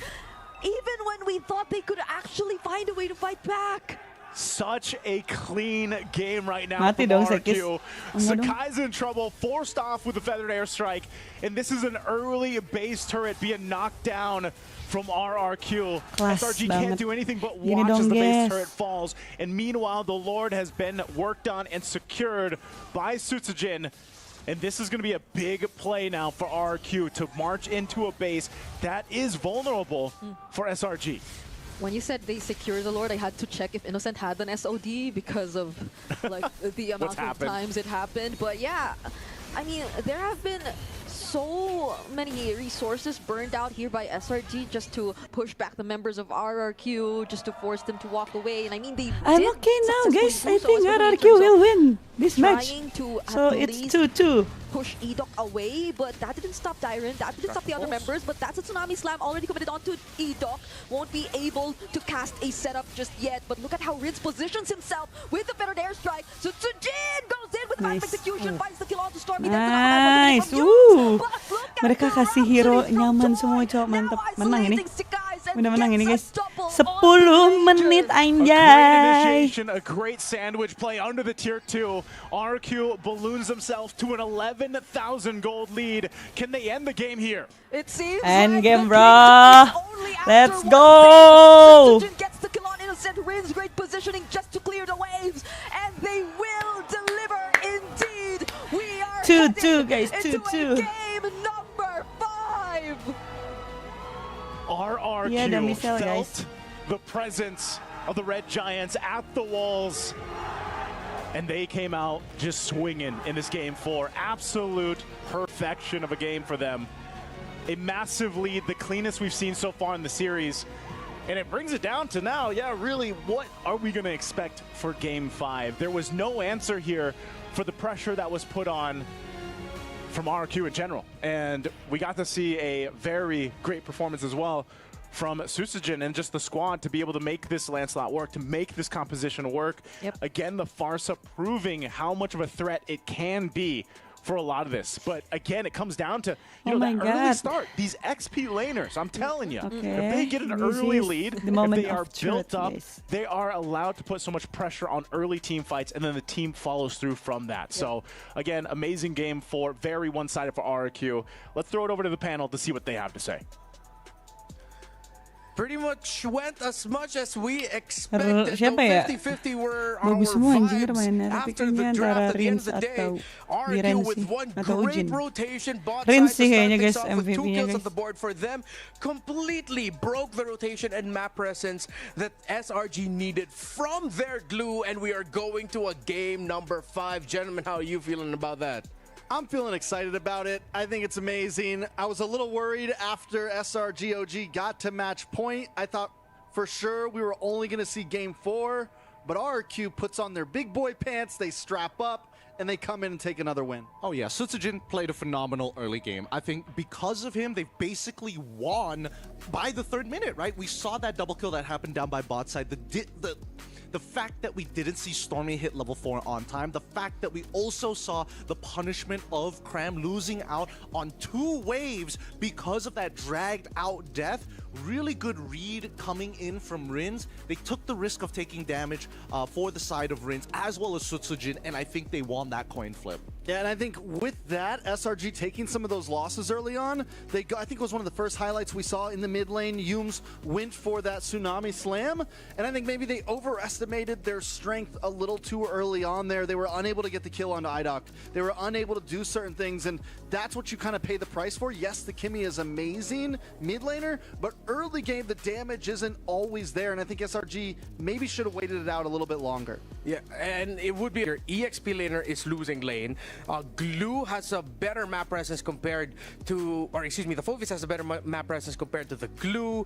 Even when we thought they could actually find a way to fight back. Such a clean game right now Mati from dong, RQ. Sekis. Enggak dong. Sakai's in trouble, forced off with the Feathered Airstrike, and this is an early base turret being knocked down from RRQ. Kelas SRG banget. can't do anything but Gini watch as dong, the base guys. turret falls, and meanwhile the Lord has been worked on and secured by Sutsujin. And this is going to be a big play now for RQ to march into a base that is vulnerable for SRG. When you said they secure the Lord, I had to check if Innocent had an SOD because of like the amount of happened? times it happened. But yeah, I mean, there have been so many resources burned out here by SRG just to push back the members of RRQ, just to force them to walk away. And I mean, they I'm did okay now, guys. successfully I do so, think especially in RRQ terms of will win this match. trying to So at it's least 2-2. push Edok away, but that didn't stop Dyren, that didn't stop the other members, but that's a Tsunami Slam already committed onto Edok. Won't be able to cast a setup just yet, but look at how Rince positions himself with the Feathered Airstrike. So Tsujin goes in with the fast Nice. execution, finds the kill onto Stormy. Nice. Mereka kasih hero nyaman semua, Cok. Mantap. Menang ini. Udah menang ini, guys. 10 menit, A great anjay. initiation, a great sandwich play under the tier 2. RQ balloons himself to an 11,000 gold lead. Can they end the game here? It seems End like game, the bro. game is only after Let's one go. phase. Tsujin gets the kill on Innocent. Rin's great positioning just to clear the waves, and they will deliver indeed. We are 2-2, heading guys, into 2-2. a game number 5. RRQ Yeah, don't be silly, felt guys. the presence of the Red Giants at the walls, and they came out just swinging in this game 4. Absolute perfection of a game for them. A massive lead, the cleanest we've seen so far in the series. And it brings it down to now, yeah, really, what are we going to expect for Game 5? There was no answer here for the pressure that was put on from RQ in general. And we got to see a very great performance as well from Susujin and just the squad to be able to make this Lancelot work, to make this composition work. Yep. Again, the Farsa proving how much of a threat it can be for a lot of this. But again, it comes down to Oh that my early God. start. These XP laners, I'm telling you, Okay. if they get an This early is lead, the if moment they are of built truth, up, guys. they are allowed to put so much pressure on early team fights, and then the team follows through from that. So again, amazing game 4, very one-sided for RQ. Let's throw it over to the panel to see what they have to say. Pretty much went as much as we expected. Siapa ya? 50-50 were our Bagus semua anjir vibes mainnya, tapi after the kayaknya draft. antara At the end Rins of the day, atau di RQ Rins with sih, one atau great Ujin. rotation, bot Rins side sih to kayaknya, start guys, things off with 2 MVP-nya, kills guys. on the board for them. Completely broke the rotation and map presence that SRG needed from their glue, and we are going to a game number 5. Gentlemen, how are you feeling about that? I'm feeling excited about it. I think it's amazing. I was a little worried after SRGOG got to match point. I thought for sure we were only going to see game 4, but RRQ puts on their big boy pants, they strap up, and they come in and take another win. Oh yeah, Sutsujin played a phenomenal early game. I think because of him, they've basically won by the 3rd minute, right? We saw that double kill that happened down by bot side. The fact that we didn't see Stormy hit level 4 on time, the fact that we also saw the punishment of Cram losing out on 2 waves because of that dragged out death, really good read coming in from Rins. They took the risk of taking damage for the side of Rins as well as Sutsujin, and I think they won that coin flip. Yeah, and I think with that, SRG taking some of those losses early on, I think it was one of the first highlights we saw in the mid lane. Yums went for that Tsunami Slam, and I think maybe they overestimated their strength a little too early on there. They were unable to get the kill onto IDOC. They were unable to do certain things, and that's what you kind of pay the price for. Yes, the Kimmy is amazing mid laner, but early game, the damage isn't always there, and I think SRG maybe should have waited it out a little bit longer. Yeah, and it would be your EXP laner is losing lane. Glue has a better map presence compared to, or excuse me, the Phovis has a better map presence compared to the Glue.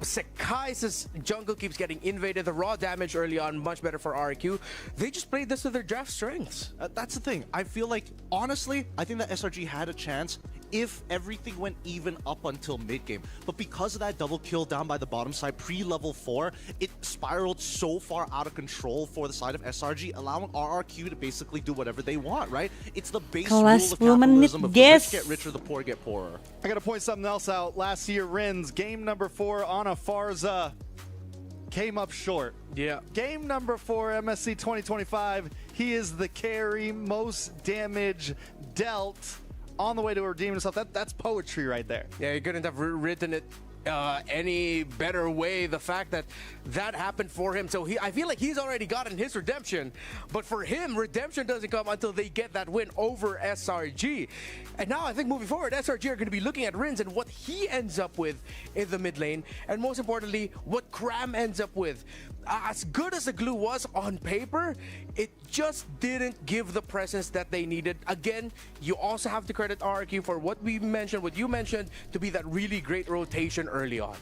Sekai's jungle keeps getting invaded. The raw damage early on, much better for RQ. They just played this to their draft strengths. That's the thing. I feel like, honestly, I think that SRG had a chance if everything went even up until mid-game. But because of that double kill down by the bottom side, pre-level 4, it spiraled so far out of control for the side of SRG, allowing RRQ to basically do whatever they want, right? It's the base rule of capitalism of the rich get richer, the poor get poorer. I gotta point something else out. Last year, Rins, game number 4 on a Farza, came up short. Yeah. Game number 4, MSC 2025, he is the carry, most damage dealt on the way to redeem himself. That's poetry right there. Yeah, he couldn't have written it any better way. The fact that that happened for him, so I feel like he's already gotten his redemption, but for him, redemption doesn't come until they get that win over SRG. And now I think moving forward, SRG are going to be looking at Rins and what he ends up with in the mid lane, and most importantly, what Cram ends up with. As good as the Glue was on paper, it just didn't give the presence that they needed. Again, you also have to credit RRQ for what you mentioned, to be that really great rotation early on.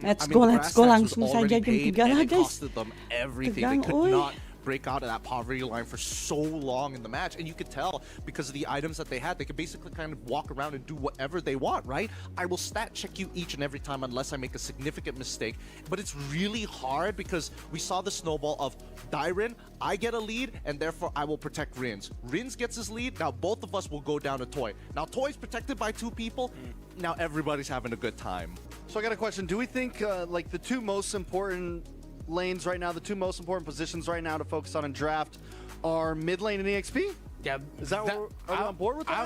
Let's go langsung saja jam 3 lah guys. Costed them everything. They could not break out of that poverty line for so long in the match, and you could tell because of the items that they had, they could basically kind of walk around and do whatever they want, right? I will stat check you each and every time unless I make a significant mistake, but it's really hard because we saw the snowball of Dyren, I get a lead, and therefore I will protect Rins. Rins gets his lead, now both of us will go down to Toy. Now Toy's protected by 2 people, now everybody's having a good time. So I got a question. Do we think like the 2 most important lanes right now, the 2 most important positions right now to focus on in draft are mid lane and EXP? Yeah. Is that what are we on board with that?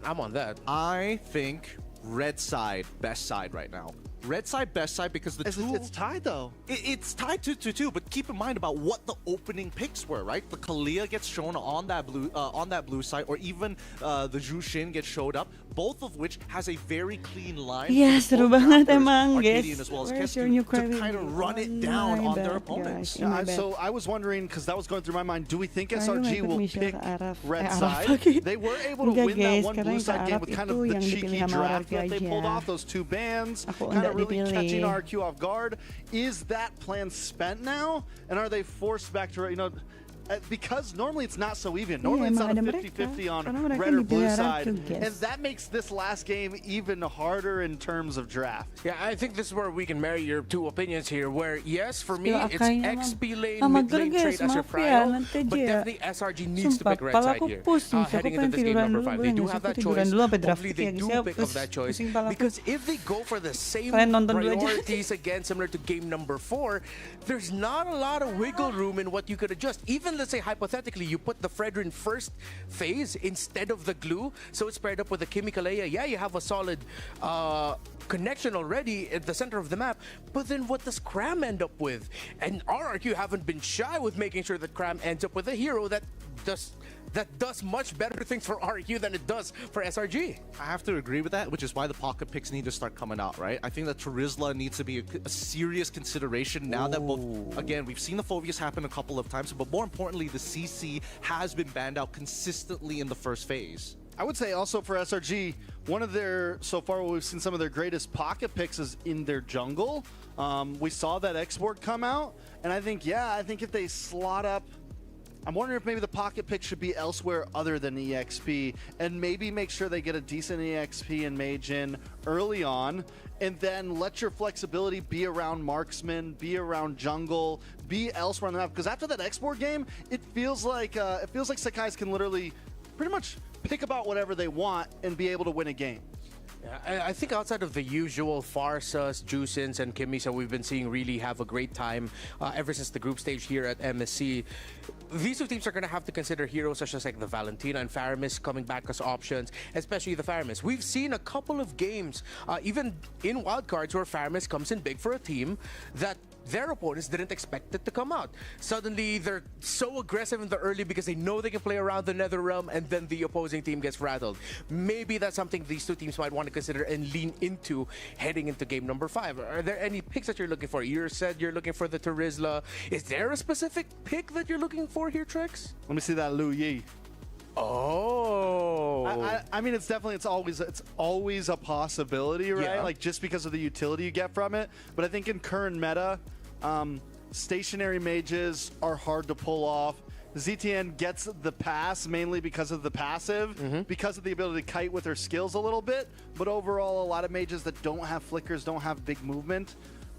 I'm on that. I think red side, best side right now. Red side, best side, because the two... It's tied, though. It's tied 2-2, but keep in mind about what the opening picks were, right? The Kalia gets shown on that blue side, or even the Zhu Xin gets showed up, both of which has a very clean line. Yes, seru banget emang, guys. As well as Kestu, to kind of run it down on their opponents. Yeah, so I was wondering, because that was going through my mind, do we think SRG will pick red side? They were able to win that one blue side game with kind of the cheeky draft that they pulled off, those 2 bans, kind of really catching RQ off guard. Is that plan spent now? And are they forced back to, because normally it's not so even. Normally it's not a 50-50 on red or blue side. And that makes this last game even harder in terms of draft. Yeah, I think this is where we can marry your 2 opinions here, where yes, for me, it's XP lane, mid lane trade as your prio, but definitely SRG needs to pick red side here. Heading into this game number 5, they do have that choice. Hopefully they do pick up that choice, because if they go for the same priorities again, similar to game number 4, there's not a lot of wiggle room in what you could adjust. Even let's say hypothetically you put the Fredrin first phase instead of the Glue, so it's paired up with the Kimikaleya. Yeah, you have a solid connection already at the center of the map, but then what does Cram end up with? And RRQ haven't been shy with making sure that Cram ends up with a hero that does much better things for RQ than it does for SRG. I have to agree with that, which is why the pocket picks need to start coming out, right? I think that Terizla needs to be a serious consideration now that both, again, we've seen the Phobius happen a couple of times, but more importantly, the CC has been banned out consistently in the first phase. I would say also for SRG, one of their, so far we've seen some of their greatest pocket picks is in their jungle. We saw that export come out, and I think if they slot up, I'm wondering if maybe the pocket pick should be elsewhere other than EXP, and maybe make sure they get a decent EXP and mage in early on, and then let your flexibility be around marksman, be around jungle, be elsewhere on the map. Because after that export game, it feels like Sakai's can literally pretty much pick about whatever they want and be able to win a game. Yeah, I think outside of the usual Farsas, Juicins, and Kimisa we've been seeing really have a great time ever since the group stage here at MSC, these two teams are going to have to consider heroes such as like the Valentina and Faramis coming back as options, especially the Faramis. We've seen a couple of games, even in wildcards, where Faramis comes in big for a team that their opponents didn't expect it to come out. Suddenly, they're so aggressive in the early because they know they can play around the Nether Realm, and then the opposing team gets rattled. Maybe that's something these two teams might want to consider and lean into heading into game number 5. Are there any picks that you're looking for? You said you're looking for the Terizla. Is there a specific pick that you're looking for here, Trex? Let me see that Lu Yi. Oh, I mean, it's always a possibility, right? Yeah. Like just because of the utility you get from it. But I think in current meta, stationary mages are hard to pull off. ZTN gets the pass mainly because of the passive, because of the ability to kite with her skills a little bit. But overall, a lot of mages that don't have flickers, don't have big movement,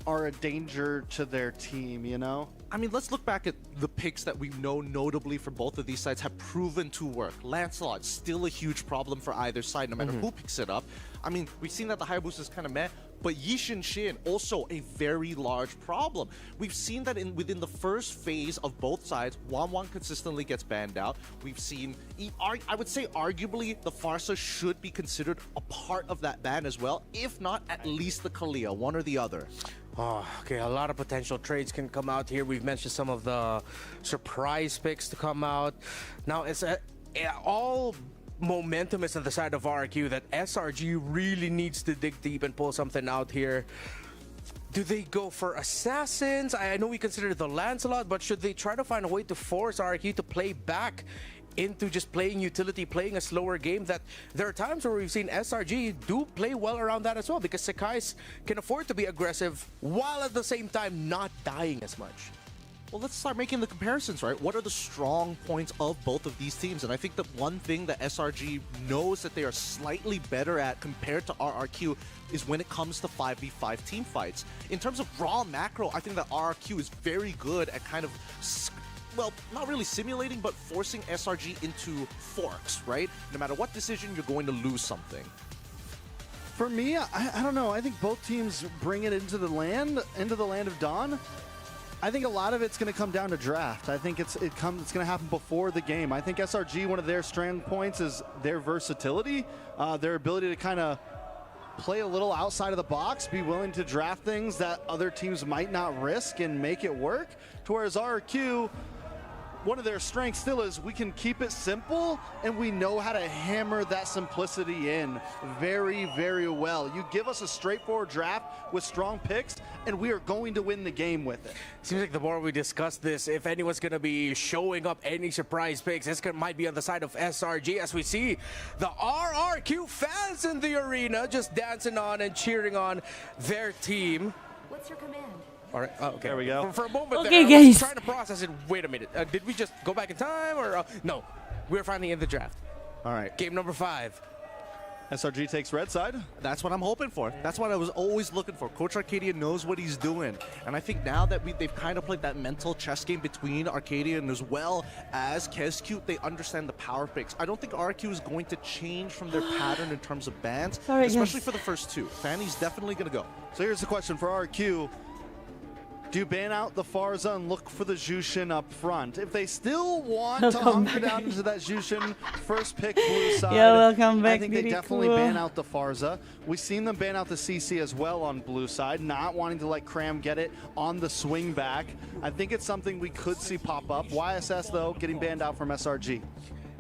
are a danger to their team, you know? I mean, let's look back at the picks that we know notably for both of these sides have proven to work. Lancelot, still a huge problem for either side, no matter who picks it up. I mean, we've seen that the Hayabusa is kind of meh, but Yishin Shin, also a very large problem. We've seen that within the first phase of both sides, Wan consistently gets banned out. We've seen, I would say arguably, the Farsa should be considered a part of that ban as well, if not at least the Kalia, one or the other. Oh, okay, a lot of potential trades can come out here. We've mentioned some of the surprise picks to come out. Now, it's all momentum is on the side of RQ that SRG really needs to dig deep and pull something out here. Do they go for assassins? I know we consider the Lancelot, but should they try to find a way to force RQ to play back into just playing utility, playing a slower game? That there are times where we've seen SRG do play well around that as well, because Sakai's can afford to be aggressive while at the same time not dying as much. Well, let's start making the comparisons, right? What are the strong points of both of these teams? And I think that one thing that SRG knows that they are slightly better at compared to RRQ is when it comes to 5v5 team fights. In terms of raw macro, I think that RRQ is very good at kind of, well, not really simulating, but forcing SRG into forks, right? No matter what decision, you're going to lose something. For me, I don't know. I think both teams bring it into the land of Dawn. I think a lot of it's going to come down to draft. I think it's going to happen before the game. I think SRG, one of their strong points is their versatility, their ability to kind of play a little outside of the box, be willing to draft things that other teams might not risk and make it work. To whereas RQ, one of their strengths still is we can keep it simple, and we know how to hammer that simplicity in very, very well. You give us a straightforward draft with strong picks, and we are going to win the game with it. Seems like the more we discuss this, if anyone's going to be showing up any surprise picks, this might be on the side of SRG, as we see the RRQ fans in the arena just dancing on and cheering on their team. What's your command? All right, okay. There we go. For a moment Okay, there, I was guys. trying to process it. Wait a minute. Did we just go back in time, or no? We're finally in the draft. All right. Game number 5. SRG takes red side. That's what I'm hoping for. That's what I was always looking for. Coach Arcadia knows what he's doing. And I think now that they've kind of played that mental chess game between Arcadia and as well as KSQ, they understand the power picks. I don't think RQ is going to change from their pattern in terms of bans, Sorry, especially yes. for the first two. Fanny's definitely going to go. So here's the question for RQ. Do you ban out the Farza and look for the Jushin up front? If they still want to Welcome hunker back. down into that Jushin first pick blue side, Yeah, welcome back, I think they Diriku. definitely ban out the Farza. We've seen them ban out the CC as well on blue side, not wanting to let Cram get it on the swing back. I think it's something we could see pop up. YSS, though, getting banned out from SRG.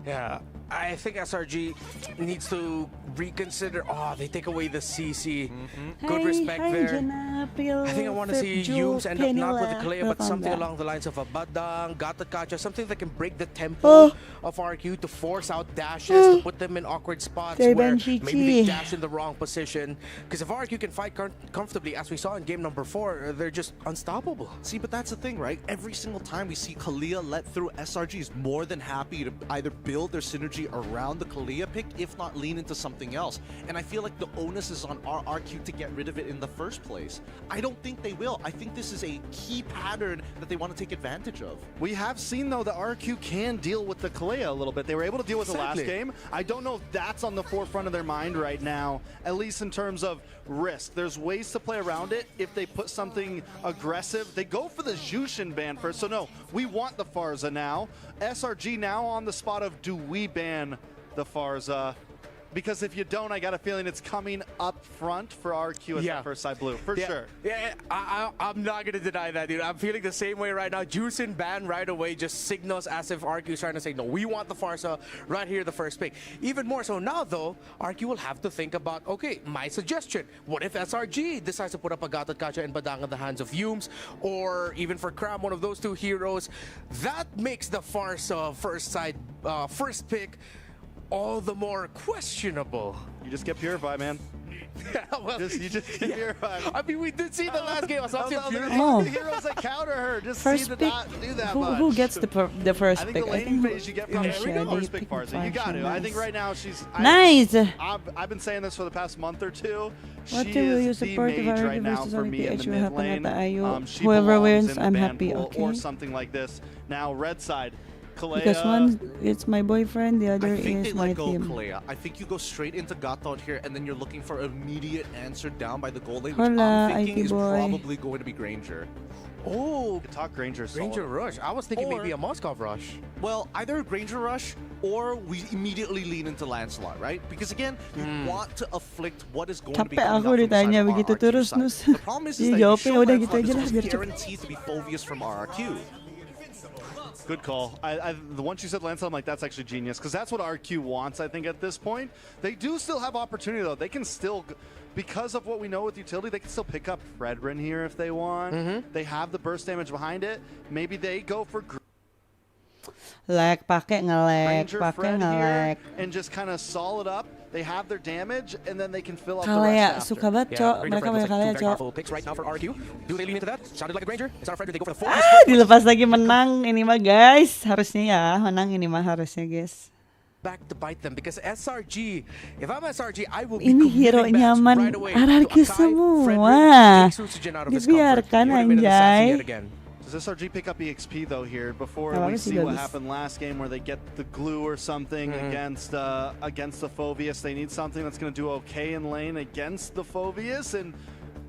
Yeah. I think SRG needs to reconsider. Oh, they take away the CC. Good respect there. I think I want to see Yumes end up not with the Kalea, but something along the lines of a Badang, Gatakacha, something that can break the tempo of RQ to force out dashes, to put them in awkward spots where maybe they dash in the wrong position. Because if RQ can fight comfortably, as we saw in game number 4, they're just unstoppable. See, but that's the thing, right? Every single time we see Kalea let through, SRG is more than happy to either build their synergy around the Kalea pick, if not lean into something else. And I feel like the onus is on RRQ to get rid of it in the first place. I don't think they will. I think this is a key pattern that they want to take advantage of. We have seen, though, that RRQ can deal with the Kalea a little bit. They were able to deal with the last game. I don't know if that's on the forefront of their mind right now, at least in terms of risk. There's ways to play around it. If they put something aggressive, they go for the Jushin ban first. So no, we want the Farza now. SRG now on the spot of, do we ban the Farza? Because if you don't, I got a feeling it's coming up front for RQ as the first side blue, for sure. Yeah, I'm not going to deny that, dude. I'm feeling the same way right now. Juicing ban right away just signals as if RQ is trying to say, no, we want the Farsa right here, the first pick. Even more so now, though, RQ will have to think about, okay, my suggestion. What if SRG decides to put up a Gatakacha and Badang in the hands of Yumes? Or even for Cram, one of those two heroes. That makes the Farsa first pick all the more questionable. You just get purified, man. Well, you just get purified. I mean, we did see the last game. I saw the heroes that counter her just first seem to pick, not do that who gets the first I think pick? the laning phase you get from first pick Farza. You got to. I think right now she's nice. I've been saying this for the past month or two. What She will you is the support if mage RRQ right now versus for me in the mid lane. She Whoever belongs wins, in the I'm ban happy. pool Okay. Or something like this. Now red side. Kalea. Because one, it's my boyfriend, the other I think is they my let go team. Kalea. I think you go straight into Gatot here, and then you're looking for immediate answer down by the goal lane, which Hola, I'm thinking IT is boy. probably going to be Granger. Oh, talk Granger. Granger Rush. I was thinking maybe a Moskov Rush. Well, either a Granger Rush or we immediately lean into Lancelot, right? Because again, you want to afflict what is going to be Capek coming aku out from the side ditanya of begitu RRQ terus, side. Nus. The problem is that you Jawabnya show udah Lancelot gitu aja is lah, almost biar cepet. guaranteed to be Phoveus from RRQ. Good call. The once you said Lancelot, I'm like, that's actually genius, because that's what RQ wants, I think, at this point. They do still have opportunity, though. They can still, because of what we know with utility, they can still pick up Fredrin here if they want. They have the burst damage behind it. Maybe they go for Lag, pakai nge-lag, Ranger pakai Fred nge-lag. here and just kind of solid up. They have their damage, and then they can fill up the Kalea, rest suka after. banget, Cok. Mereka punya Kalea, Cok. Picks right now for RQ. Do they lean into that? Sounded like a Granger. It's not a Fredrin. They go for the 4. Dilepas lagi menang ini mah, guys. Harusnya ya, menang ini mah harusnya, guys. Back to bite them because SRG, if I'm SRG, I will be Ini hero committing match nyaman right away RRQ to Akai, semua. Fredrin, take Suzugen out of his comfort. Dibiarkan, He would have been an assassin anjay. yet again. Does SRG pick up EXP though here before Yeah, we obviously see what does. happened last game where they get the glue or something against the Phoveus? They need something that's going to do okay in lane against the Phoveus, and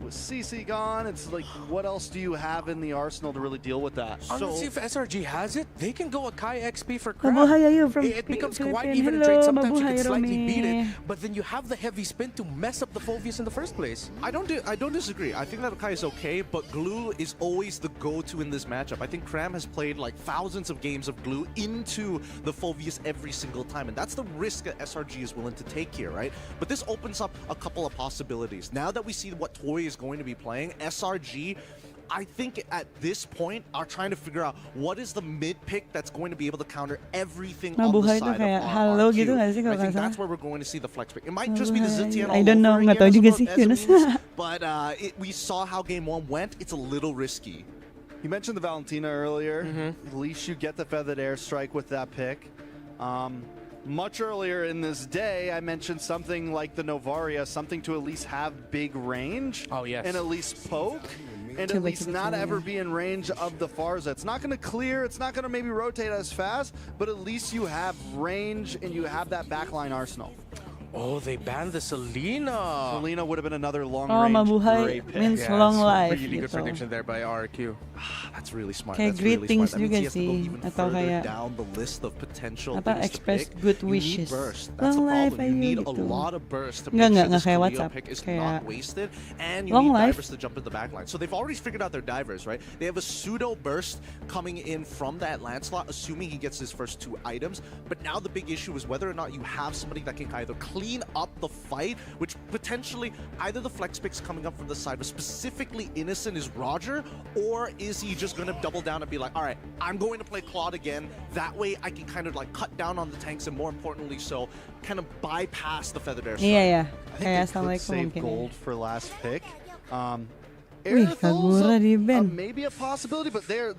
with CC gone, it's like, what else do you have in the arsenal to really deal with that? Honestly, if SRG has it, they can go a Kai XP for crap. Mabuhay ayo from It becomes quite Philippines. even in Hello, trade. Sometimes you mabuhay, can slightly beat it, Romy. but then you have the heavy spin to mess up the Phoveus in the first place. I don't disagree. I think that Kai is okay, but Glue is always the go-to in this matchup. I think Cram has played like thousands of games of Glue into the Phoveus every single time, and that's the risk that SRG is willing to take here, right? But this opens up a couple of possibilities. Now that we see what Toy is going to be playing, SRG, I think at this point are trying to figure out what is the mid pick that's going to be able to counter everything on the Mabuhay tuh side kayak of halo RRQ. gitu nggak sih kalau I think nggak salah? that's where we're going to see the flex pick. It might just be the Zitian I don't know, nggak tahu juga sih, Yunus. but we saw how game 1 went. It's a little risky. You mentioned the Valentina earlier. At least you get the Feathered Airstrike with that pick. Much earlier in this day, I mentioned something like the Novaria, something to at least have big range. Oh, yes. And at least poke. And at least not ever be in range of the Farza. It's not going to clear, it's not going to maybe rotate as fast, but at least you have range and you have that backline arsenal. Oh, they banned the Selena. Selena would have been another long Oh, range mabuhay great pick. means Yeah, long it's a life really good gitu. prediction there by RQ. That's really smart. Kayak That's really greetings smart. That means juga he has to go sih, even atau further kayak down the list of potential apa, things to express pick. good You need wishes. burst. That's Long the life problem. You ayo need a gitu. lot of burst to Nggak, make sure nggak this kayak Khalil WhatsApp. pick is Kayak not wasted, and you long need life. divers to jump in the backline. So they've already figured out their divers, right? They have a pseudo burst coming in from that land slot, assuming he gets his first 2 items. But now the big issue is whether or not you have somebody that can either clean up the fight, which potentially either the flex picks coming up from the side, but specifically Innocent is Roger, or is he just going to double down and be like, all right, I'm going to play Claude again. That way I can kind of like cut down on the tanks and more importantly so kind of bypass the Feathered Airstrike. Iya ya, I think kayak they could assalamualaikum save mungkin. gold for last pick. Wih, Kagura di ban. Maybe a possibility, but they're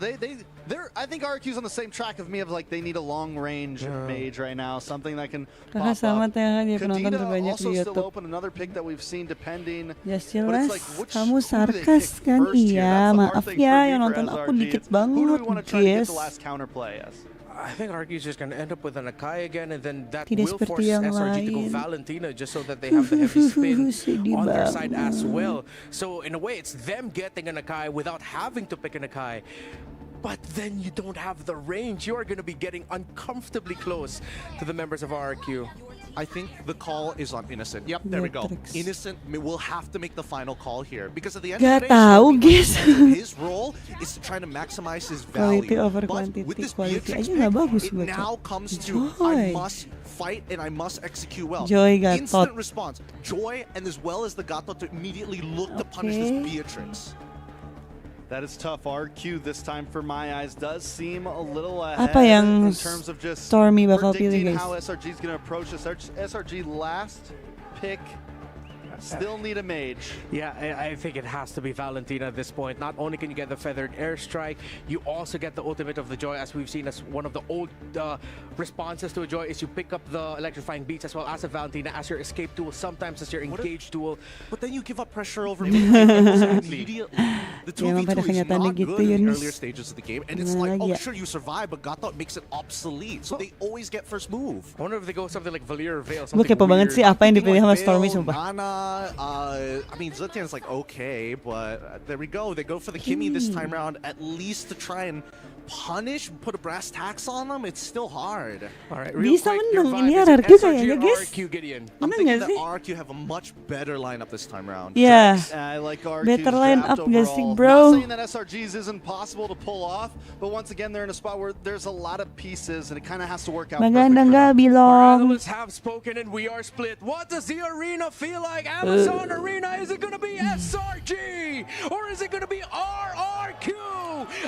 I think RQ's on the same track of me of like they need a long range mage right now, something that can Kakak pop selamat up. ya dia penonton Kadena terbanyak also di still YouTube. open, another pick that we've seen depending. Ya But it's jelas, like, kamu who do they sarkas pick kan? first here? Iya, That's the hard maaf thing ya for me yang for nonton aku SRG. dikit Who do we banget, want to try to get guys. the last counterplay as? I think RQ's just going to end up with an Akai again, and then that Tidak will seperti force yang SRG to go lain. Valentina just so that they have the heavy spin Sedih on their side as banget. well. So in a way, it's them getting an Akai without having to pick an Akai. But then you don't have the range. You are going to be getting uncomfortably close to the members of RQ. I think the call is on Innocent. Yep, there we go. Matrix. Innocent will have to make the final call here because at the end Gak of the day, tahu, Stormy guys. understands his role is to try to maximize his value. Quality over But quantity. with this Quality Beatrix aja nggak pick, bagus it buat now Joy. comes to I must fight and I must execute well. Joy Gatot. Instant response. Joy and as well as the Gato to immediately look to punish this Okay. Beatrix. That is tough. RQ this time for my eyes does seem a little ahead Apa yang in terms of just Stormy bakal pilih, predicting guys? how SRG is going to approach this. SRG last pick. Still need a mage. Yeah, I think it has to be Valentina at this point. Not only can you get the Feathered Airstrike, you also get the ultimate of the Joy, as we've seen as one of the old responses to a Joy is you pick up the Electrifying Beats as well as a Valentina as your escape tool, sometimes as your engage tool. But then you give up pressure over immediately. The Ya, emang pada 2v2 is kenyataannya not gitu, good in the Yunus. earlier stages of the game, and it's Gimana like, lagi oh ya? sure you survive, but Gatot makes it obsolete, so they always get first move. I wonder if they go something like Valir or Veil. Gue kepo banget sih apa yang dipilih sama Stormy Veil, sumpah. Nana, I mean Zetian's like okay, but there we go. They go for the Kimmy this time around, at least to try and punish, put a brass tax on them. It's still hard. All right, real Bisa quick, your menang ini vibe is RRQ SRG kayaknya, or guys. RQ, Gideon? I'm Menang thinking nggak that sih? RQ have a much better lineup this time around. Ya, I like RQ's better line draft up gak sih, overall. bro? Not saying that SRG's isn't possible to pull off, but once again they're in a spot where there's a lot of pieces and it kind of has to work out. Maganda perfect for nggak them. Our bilang? analysts have spoken and we are split. What does the arena feel like? Amazon Arena, is it going to be SRG or is it going to be RRQ?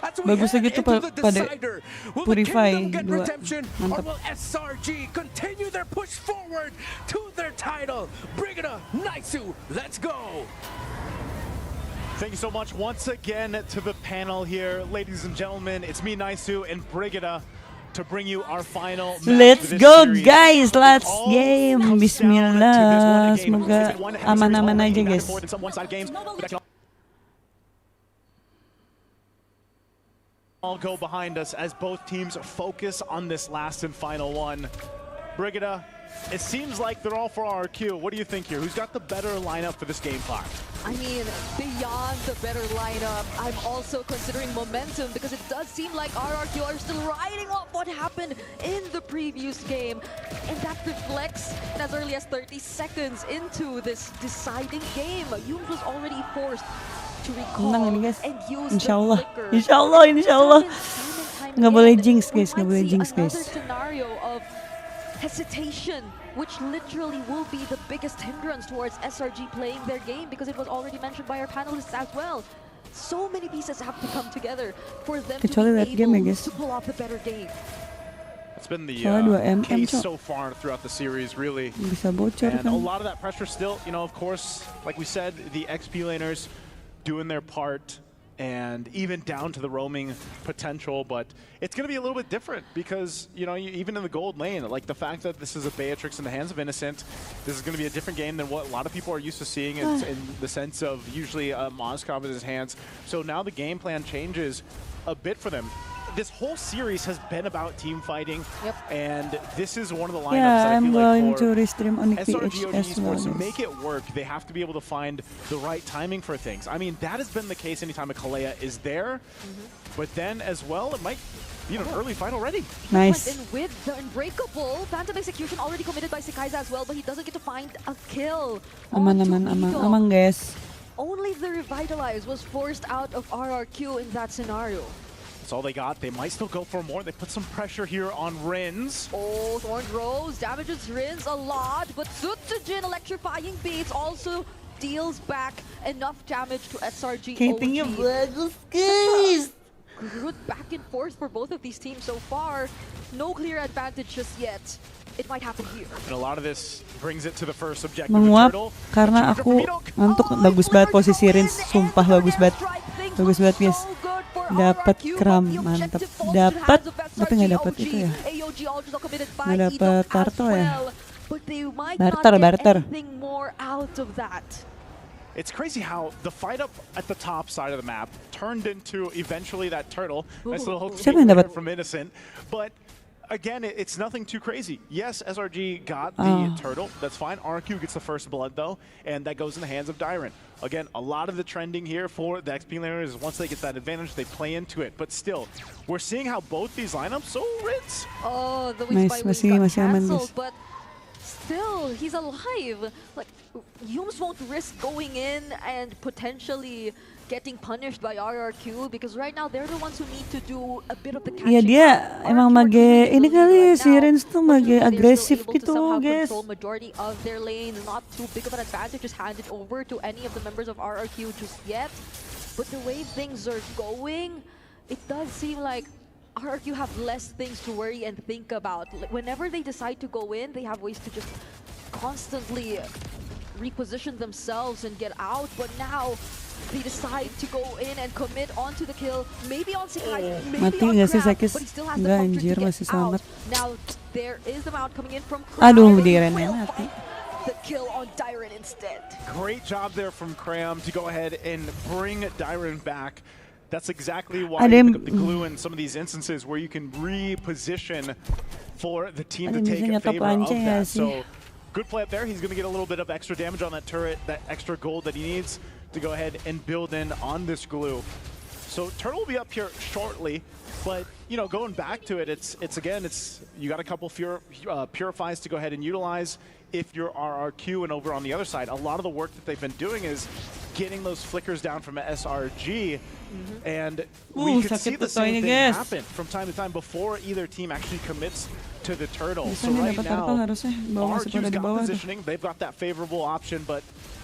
As we Bagus head lagi tuh into the pada decider, will Purify the Kingdom get dua. redemption or Mantap. will SRG continue their push forward to their title? Brigida, Naisu, let's go! Thank you so much once again to the panel here. Ladies and gentlemen, it's me, Naisu, and Brigida to bring you our final match Let's for this go series. guys, last All game. comes down to this Bismillah, one game. semoga It's been one heavy series aman-aman already, aja back and guys. forth in some one-sided games, but that can all go behind us as both teams focus on this last and final one. Brigida, it seems like they're all for RQ. What do you think here? Who's got the better lineup for this game 5? I mean, beyond the better lineup, I'm also considering momentum because it does seem like RRQ are still riding off what happened in the previous game. And that reflects as early as 30 seconds into this deciding game. Yoon was already forced to recall Menang ini guys. and use Insyaallah, the flicker. insyaallah, insyaallah. Time and time Nggak boleh again, jinx we guys, nggak might boleh see jinx another guys. scenario of hesitation, which literally will be the biggest hindrance towards SRG playing their game because it was already mentioned by our panelists as well. So many pieces have to come together for them Kecuali to late be game ya, able guys. to pull off the better game. It's been the Soalnya 2 case Cok. so far throughout the series, really. Bisa bocor And a kan. lot of that pressure still, you know, of course, like we said, the XP laners doing their part and even down to the roaming potential, but it's going to be a little bit different because, you know, even in the gold lane, like the fact that this is a Beatrix in the hands of Innocent, this is going to be a different game than what a lot of people are used to seeing in the sense of usually Moskov in his hands. So now the game plan changes a bit for them. this whole series has been about team fighting, and this is one of the lineups Yeah, that I I'm feel going like to for Restream on the SRG PH OG as well. Esports to make it work, they have to be able to find the right timing for things. I mean, that has been the case anytime a Kalea is there, but then as well, it might be an early fight already. Nice. And with the Unbreakable, Phantom Execution already committed by Sekaiza as well, but he doesn't get to find a kill. Aman, guys. Only the Revitalize was forced out of RRQ in that scenario. That's all they got. They might still go for more. They put some pressure here on Rins. Oh, Thorned Rose damages Rins a lot, but Sutsujin Electrifying Beats also deals back enough damage to SRG Hittingnya OG. bagus, guys. Good back and forth for both of these teams so far. No clear advantage just yet. It might happen here. And a lot of this brings it to the first objective. Menguap Turtle. karena aku ngantuk. Bagus banget posisi Rins, sumpah bagus banget. Bagus banget, guys. Dapat kram, mantap. Dapat, tapi nggak dapat itu ya. Nggak dapat turtle ya. Barter. It's crazy how the fight up at the top side of the map turned into eventually that turtle. Nice little hook from Innocent. But again, it's nothing too crazy. Yes, SRG got the turtle. That's fine. RQ gets the first blood, though, and that goes in the hands of Dyron. Again, a lot of the trending here for the XP laners is once they get that advantage, they play into it. But still, we're seeing how both these lineups, so Ritz. Oh, the Wings by Wings got cancelled, but still, he's alive. Like, Yums won't risk going in and potentially getting punished by RRQ because right now they're the ones who need to do a bit of the catching. Iya, dia emang mage ini kali si Rins tuh mage agresif gitu, guys. Majority of their lanes, not too big of an advantage just handed over to any of the members of RRQ just yet. But the way things are going, it does seem like RRQ have less things to worry and think about. Like, whenever they decide to go in, they have ways to just constantly reposition themselves and get out, but now they decide to go in and commit onto the kill, maybe on Sekai, maybe on Crab, but he still has the comfort to get out. Now there is the mount coming in from Crab. Aduh, Dyron mati. The kill on Dyron instead. Great job there from Cram to go ahead and bring Dyron back. That's exactly why you pick up the glue in some of these instances where you can reposition for the team to take a favor of that. So good play up there. He's going to get a little bit of extra damage on that turret, that extra gold that he needs to go ahead and build in on this glue. So Turtle will be up here shortly, but you know, going back to it, it's you got a couple purifies to go ahead and utilize if you're RRQ, and over on the other side, a lot of the work that they've been doing is getting those flickers down from SRG, and we could see the same thing happen from time to time before either team actually commits to the turtle. So right now, RRQ's got positioning, they've got that favorable option, but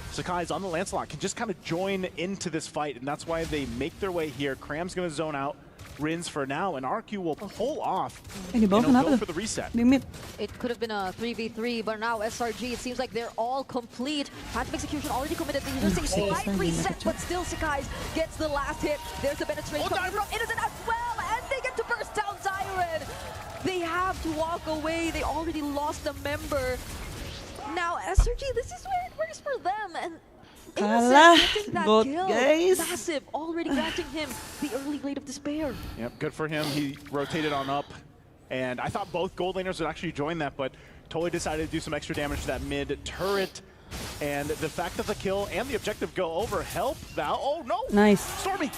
Sekai's on the Lancelot can just kind of join into this fight, and that's why they make their way here. Cram's going to zone out Rins for now, and RQ will pull off and go for the reset. It could have been a 3v3, but now SRG, it seems like they're all complete. Phantom Execution already committed. There's a slight reset, but still Sekai gets the last hit. There's the penetration coming from Innocent as well, and they get to burst down Dyron. They have to walk away. They already lost a member. Now SRG, this is where it works for them, and Innocent that kill, guys. Massive, already granting him the early Blade of Despair. Yep, good for him. He rotated on up, and I thought both gold laners would actually join that, but totally decided to do some extra damage to that mid turret. And the fact that the kill and the objective go over help now. Oh no! Nice. Stormy!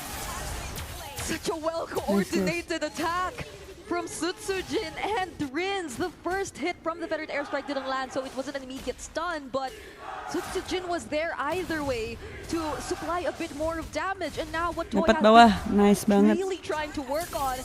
Such a well-coordinated attack from Sutsujin and Rins. The first hit from the Veteran Airstrike didn't land, so it wasn't an immediate stun, but Sutsujin was there either way to supply a bit more of damage. And now what Toy has been really trying to work on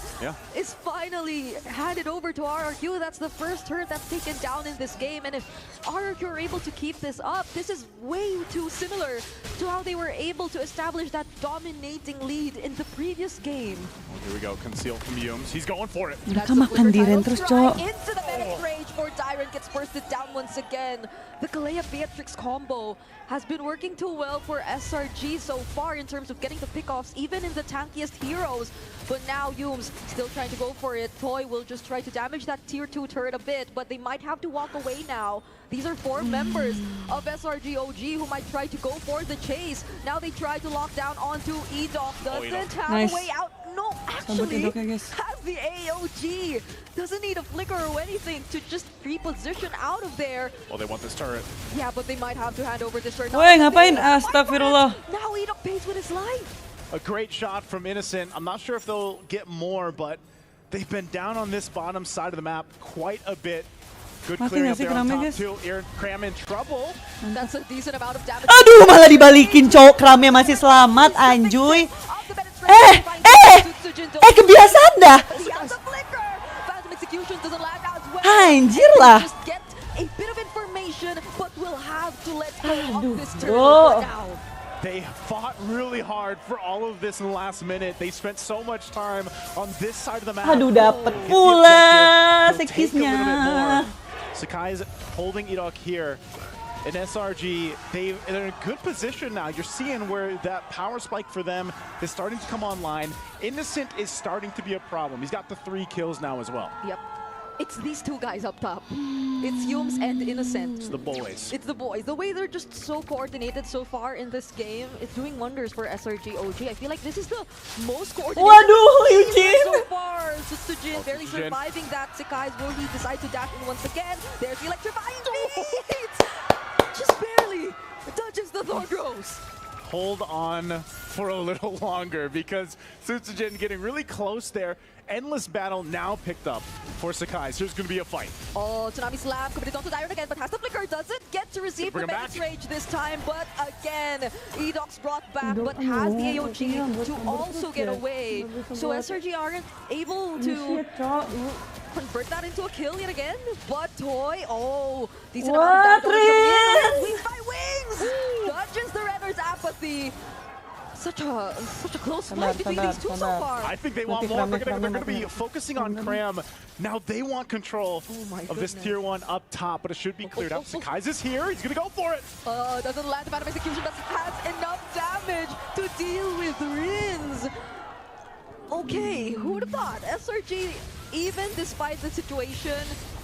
is finally handed over to RRQ. That's the first turret that's taken down in this game. And if RRQ are able to keep this up, this is way too similar to how they were able to establish that dominating lead in the previous game. Oh, here we go, concealed from Yums. He's going for it. Mereka makan Dyron terus, cowok. Into the medic rage for Dyron, gets bursted down once again. The Kalea Beatrix combo has been working too well for SRG so far in terms of getting the pickoffs, even in the tankiest heroes. But now Yums still trying to go for it. Toy will just try to damage that tier 2 turret a bit, but they might have to walk away now. These are 4 members of SRG OG who might try to go for the chase. Now they try to lock down onto Edok. Doesn't have a way out. no, Sambut actually, Idok ya guys. has the AOG. Doesn't need a flicker or anything to just reposition out of there. Oh, they want this turret. Yeah, but they might have to hand over this turret. Woi, ngapain? Astagfirullah. Now Edok pays with his life. A great shot from Innocent. I'm not sure if they'll get more, but they've been down on this bottom side of the map quite a bit. Good Mati clearing nggak up sih there on Kramnya, top guys? too. Cram in trouble. That's a decent amount of damage. Aduh, malah dibalikin cowok. Kramnya masih selamat, anjuy. Kebiasaan dah. Anjir lah. Aduh, bro. They fought really hard for all of this in the last minute. They spent so much time on this side of the map. Aduh, dapat pula sekisnya. Sakai's holding Edok here. In SRG, they're in a good position now. You're seeing where that power spike for them is starting to come online. Innocent is starting to be a problem. He's got the 3 kills now as well. Yep. It's these two guys up top. It's Yums and Innocent. It's the boys. It's the boys. The way they're just so coordinated so far in this game, it's doing wonders for SRG OG. I feel like this is the most coordinated Eugene! so far. Sujin barely surviving that. Sakai's, will he decide to dash in once again? There's the electrifying beat! Just barely touches the Thorn Rose. Hold on for a little longer because Sutsujin getting really close there. Endless battle now picked up for Sakai, so there's going to be a fight. Oh, Tsunami Slam committed onto Diren again, but has the flicker. Doesn't get to receive the Menace Rage this time, but again, Edok's brought back, but has the AOG to also get away. So SRG aren't able to convert that into a kill yet again, but Toy, oh, decent amount of damage. Wings by Wings! Dodges the Renner's apathy. Such a close fight between these two so far. I think they want more. They're going to be focusing on Cram. Now they want control of this tier 1 up top, but it should be cleared up. Sakai's is here. He's going to go for it. Doesn't land amount of execution, but has enough damage to deal with Rins. Okay, who would have thought? SRG, even despite the situation,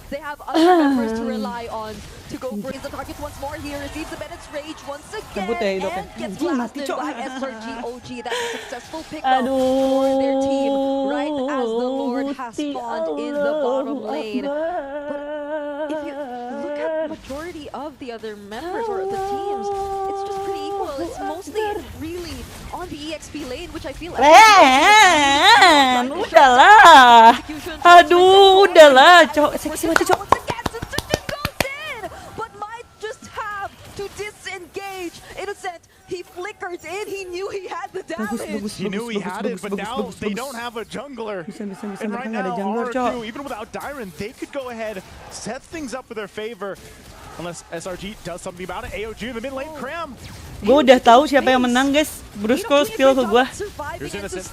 they have other members to rely on to go for the target once more here. Receives the Bennett's Rage once again and gets blasted by SRG OG. That's a successful pickup for their team right as the Lord has spawned in the bottom lane. But if you look at the majority of the other members or the teams, it's just pretty equal. It's mostly really on the EXP lane, which I feel like udahlah. Aduh, udahlah. Cowok seksi mati, cowok. But might just have to disengage. Innocent, he flickered in. He knew he had the damage. He knew he had it, but now they don't have a jungler. And right now, RQ, even without Diren, they could go ahead, set things up for their favor. Unless SRG does something about it. AOG in the mid lane, Cram. Gue udah tahu siapa yang menang, guys. Brusco spill ke gue.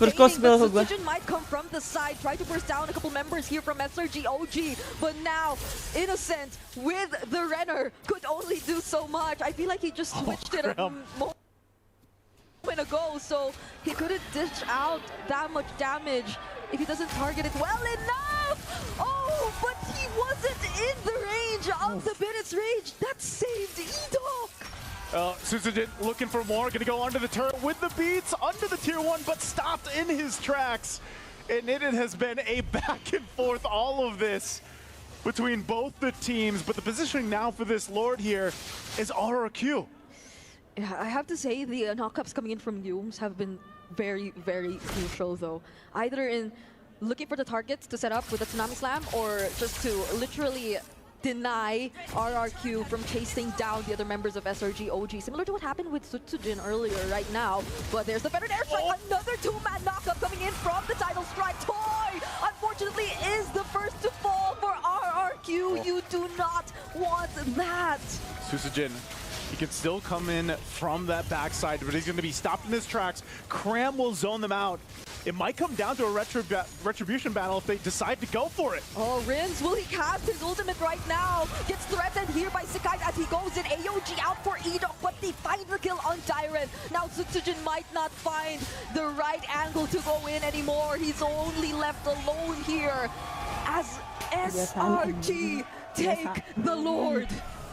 Brusco spill ke gue. Might come from the side, try to burst down a couple members here from SRG OG, but now Innocent with the Renner could only do so much. I feel like he just switched it a moment ago, so he couldn't dish out that much damage if he doesn't target it well enough. Oh, but he wasn't in the range of the Bennett's Rage. That saved Edok. Sutsujin looking for more, gonna go under the turret with the beats, under the tier 1, but stopped in his tracks. And it has been a back and forth, all of this, between both the teams. But the positioning now for this Lord here is RRQ. Yeah, I have to say the knockups coming in from Yums have been very, very crucial though. Either in looking for the targets to set up with a Tsunami Slam or just to literally deny RRQ from chasing down the other members of SRG OG. Similar to what happened with Sutsujin earlier right now. But there's the better airstrike. Another 2-man knockup coming in from the title strike. Toy, unfortunately, is the first to fall for RRQ. You do not want that. Sutsujin, he can still come in from that backside, but he's going to be stopped in his tracks. Cram will zone them out. It might come down to a retribution battle if they decide to go for it. Oh, Rins, will he cast his ultimate right now? Gets threatened here by Sakai as he goes in. AOG out for Edok, but they find the kill on Diren. Now Sutsujin might not find the right angle to go in anymore. He's only left alone here as SRG take the Lord.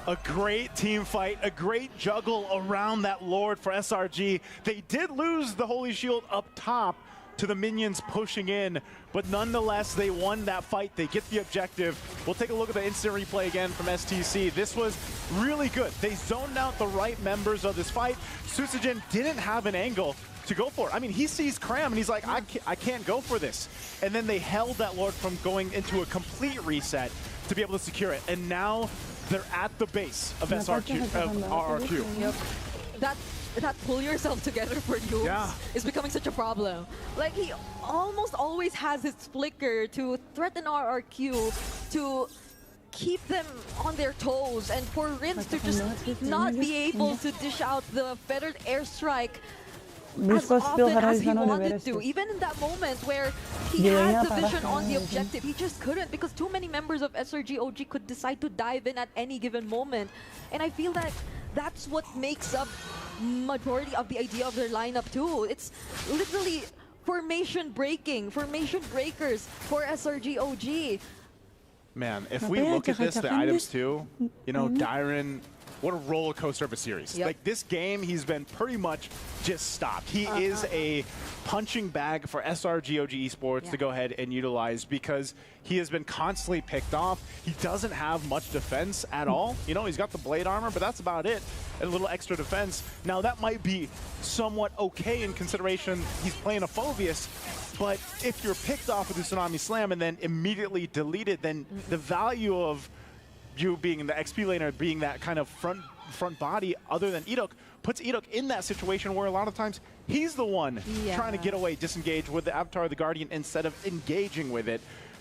A great team fight, a great juggle around that Lord for SRG. They did lose the Holy Shield up top, to the minions pushing in, but nonetheless, they won that fight. They get the objective. We'll take a look at the instant replay again from STC. This was really good. They zoned out the right members of this fight. Susujin didn't have an angle to go for it. I mean, he sees Cram and he's like, I can't go for this. And then they held that Lord from going into a complete reset to be able to secure it. And now they're at the base of RRQ. Yep. That pull yourself together for you is becoming such a problem. Like, he almost always has his flicker to threaten RRQ, to keep them on their toes, and for Rins to just not be able to dish out the feathered airstrike as often as he wanted to. Even in that moment where he had the vision on the objective, he just couldn't, because too many members of SRG OG could decide to dive in at any given moment. And I feel that that's what makes up majority of the idea of their lineup too. It's literally formation breaking, formation breakers for SRG OG. Man, if we look at this, the items too, you know, Dyron, what a roller coaster of a series. Like, this game, he's been pretty much just stopped. He is a punching bag for SRG OG Esports to go ahead and utilize, because he has been constantly picked off. He doesn't have much defense at all. You know, he's got the blade armor, but that's about it. And a little extra defense. Now, that might be somewhat okay in consideration he's playing a Phoveus, but if you're picked off with the Tsunami Slam and then immediately deleted, then the value of you being the XP laner, being that kind of front body other than Edok, puts Edok in that situation where a lot of times he's the one trying to get away, disengage with the Avatar of the Guardian instead of engaging with it.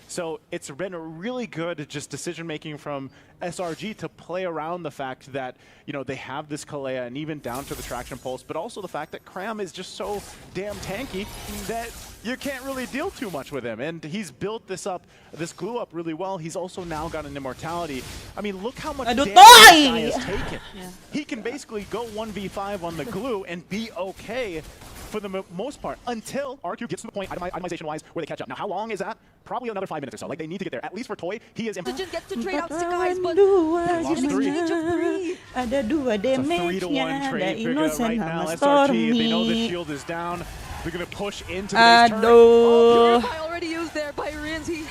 So it's been a really good just decision-making from SRG to play around the fact that, you know, they have this Kalea and even down to the Traction Pulse, but also the fact that Cram is just so damn tanky that you can't really deal too much with him. And he's built this glue up really well. He's also now got an immortality. I mean, look how much damage this guy has taken. He can basically go 1v5 on the glue and be okay for the most part, until RQ gets to the point, itemization-wise, where they catch up. Now, how long is that? Probably another 5 minutes or so. Like, they need to get there. At least for Toy, he is... Susujin gets to trade out Skies, but that's an exchange of 3. Ada 2 damage-nya, ada Innocent sama Stormy. They know the shield is down. They're going to push into the base turret. Oh, Purify already used there by Rins. He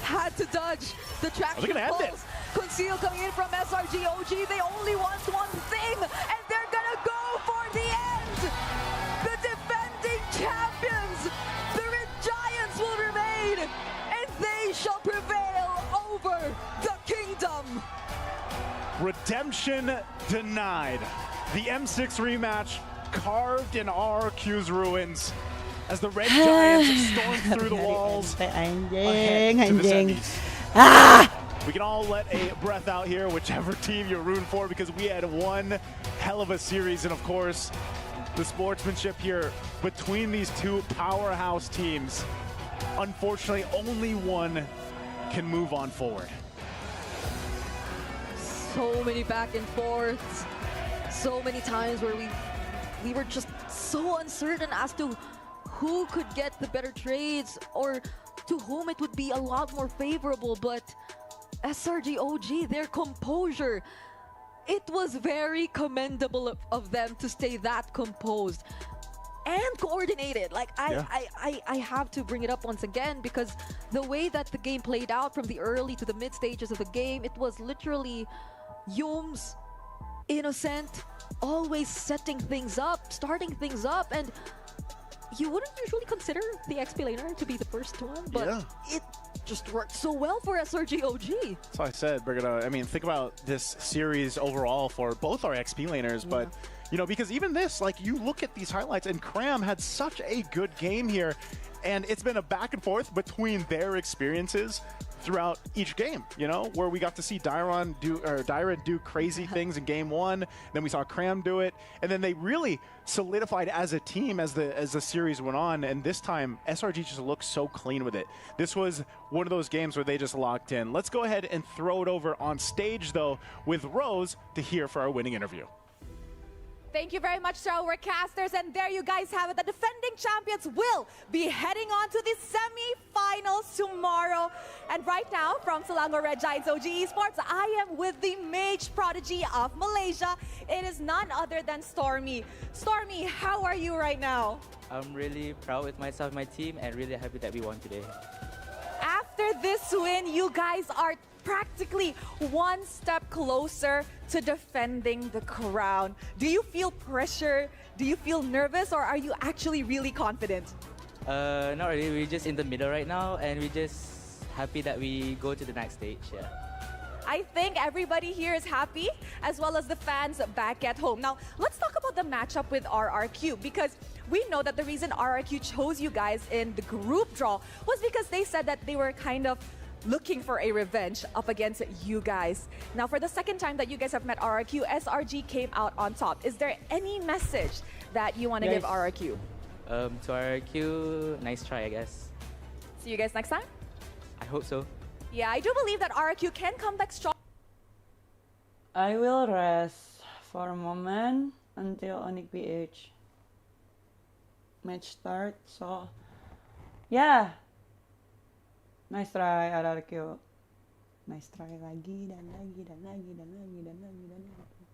had to dodge the Traction Pulse. Conceal coming in from SRG OG. They only want one thing, and they're going to go for the end. The defending champions, the Red Giants, will remain, and they shall prevail over the kingdom. Redemption denied. The M6 rematch carved in RRQ's ruins as the Red Giants stormed through the walls ahead to the semis. We can all let a breath out here, whichever team you're rooting for, because we had one hell of a series. And of course, the sportsmanship here between these two powerhouse teams. Unfortunately, only one can move on forward. So many back and forths, so many times where we were just so uncertain as to who could get the better trades or to whom it would be a lot more favorable. But SRG OG, their composure, it was very commendable of them to stay that composed and coordinated. Like, I have to bring it up once again, because the way that the game played out from the early to the mid stages of the game, it was literally Yums, Innocent, always setting things up, starting things up, and you wouldn't usually consider the XP laner to be the first one, but it just worked so well for SRG OG. So I said, Brigitte, I mean, think about this series overall for both our XP laners, but, you know, because even this, like, you look at these highlights, and Cram had such a good game here, and it's been a back and forth between their experiences throughout each game, you know, where we got to see Dyron do crazy things in game 1, then we saw Cram do it, and then they really solidified as a team as the series went on, and this time SRG just looked so clean with it. This was one of those games where they just locked in. Let's go ahead and throw it over on stage, though, with Rose to hear for our winning interview. Thank you very much to our casters, and there you guys have it. The defending champions will be heading on to the semi-finals tomorrow. And right now, from Selangor Red Giants OG Esports, I am with the mage prodigy of Malaysia. It is none other than Stormy. Stormy, how are you right now? I'm really proud with myself and my team and really happy that we won today. After this win, you guys are practically one step closer to defending the crown. Do you feel pressure? Do you feel nervous, or are you actually really confident? Not really, we're just in the middle right now and we're just happy that we go to the next stage. Yeah. I think everybody here is happy, as well as the fans back at home. Now, let's talk about the matchup with RRQ, because we know that the reason RRQ chose you guys in the group draw was because they said that they were kind of looking for a revenge up against you guys. Now, for the second time that you guys have met RRQ, SRG came out on top. Is there any message that you want to give RRQ? To RRQ, nice try, I guess. See you guys next time? I hope so. Yeah, I do believe that RRQ can come back strong. I will rest for a moment until Onyx PH match start. So, yeah. Nice try RRQ. Nice try lagi dan lagi dan lagi dan lagi dan lagi dan lagi.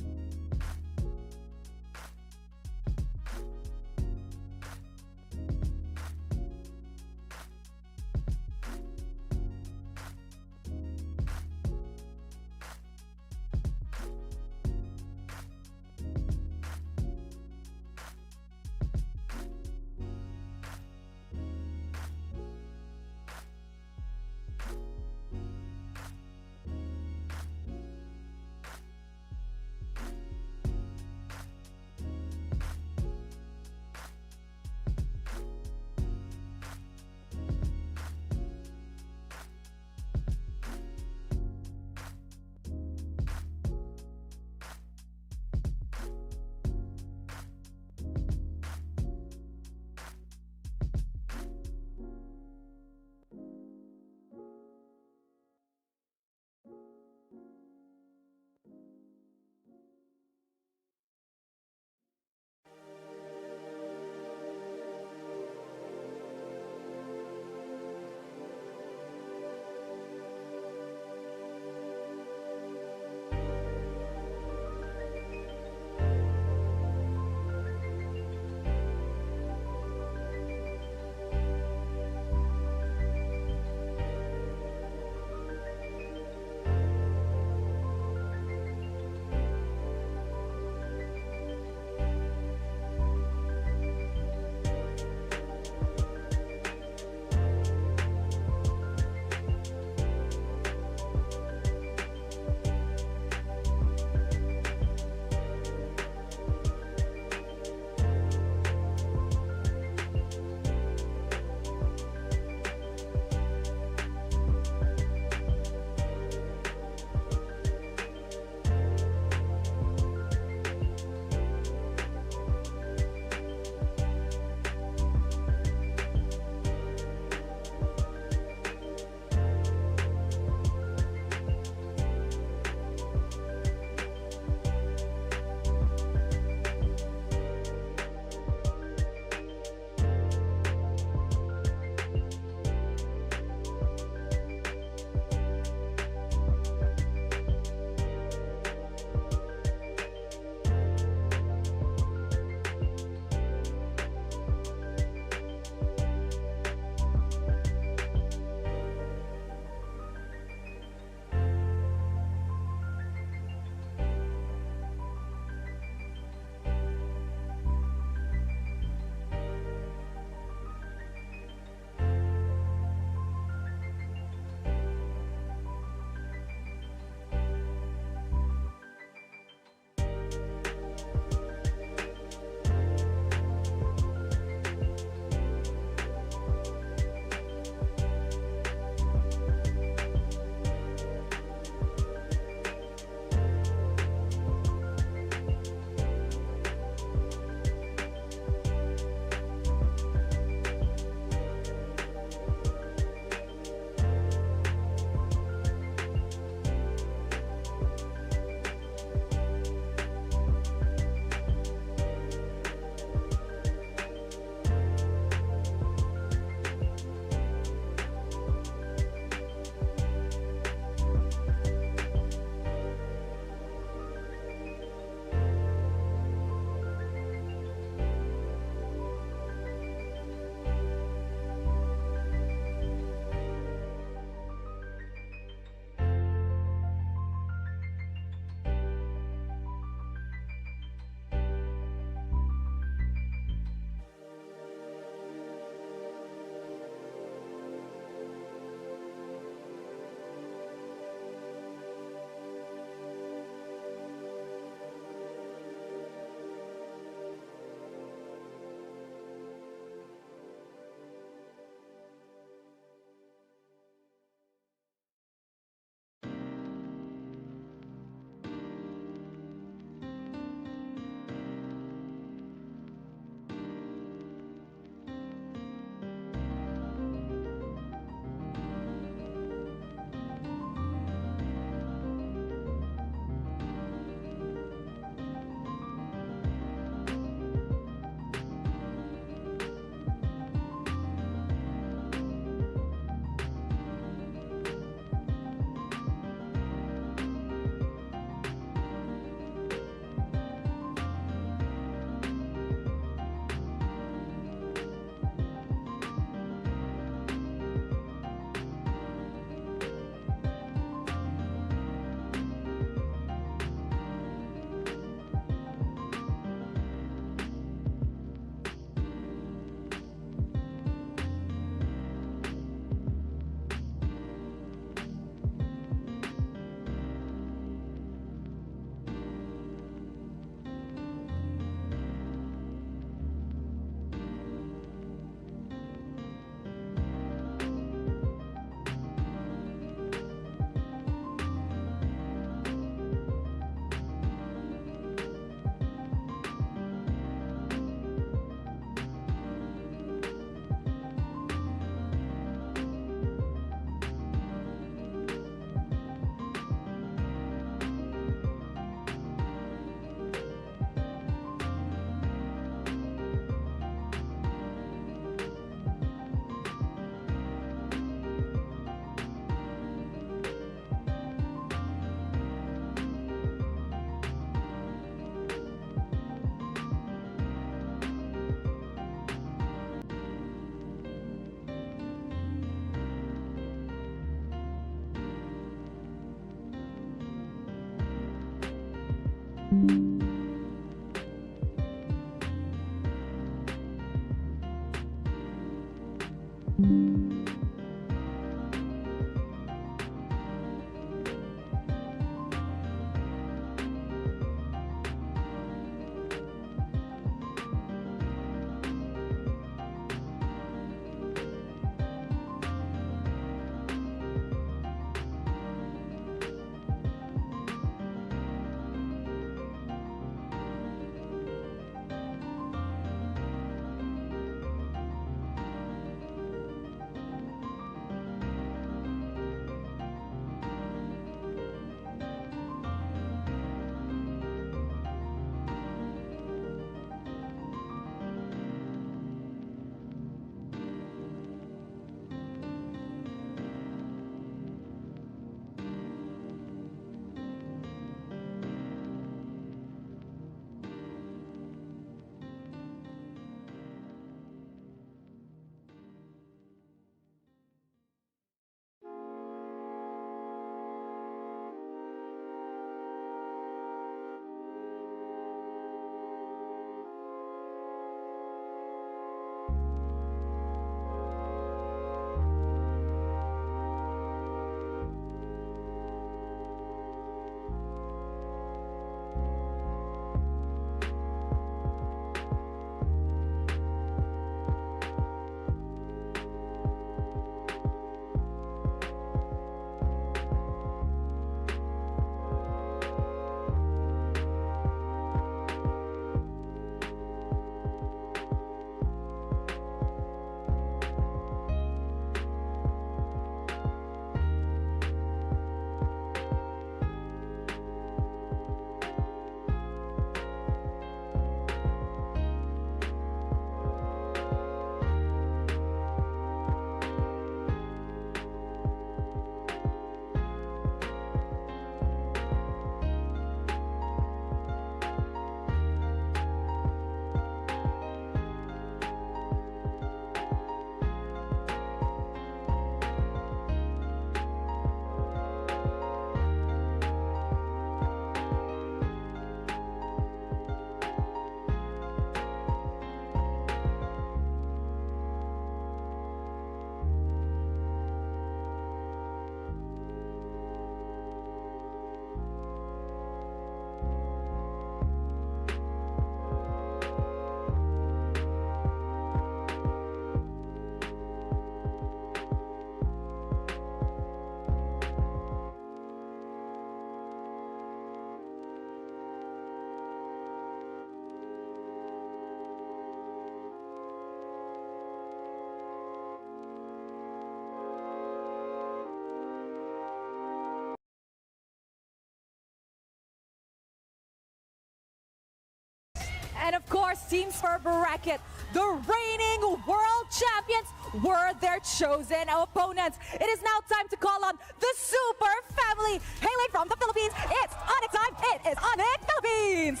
And of course, Team Spur Bracket, the reigning world champions, were their chosen opponents. It is now time to call on the Super Family. Hailing from the Philippines, it's Onyx time. It is Onyx Philippines.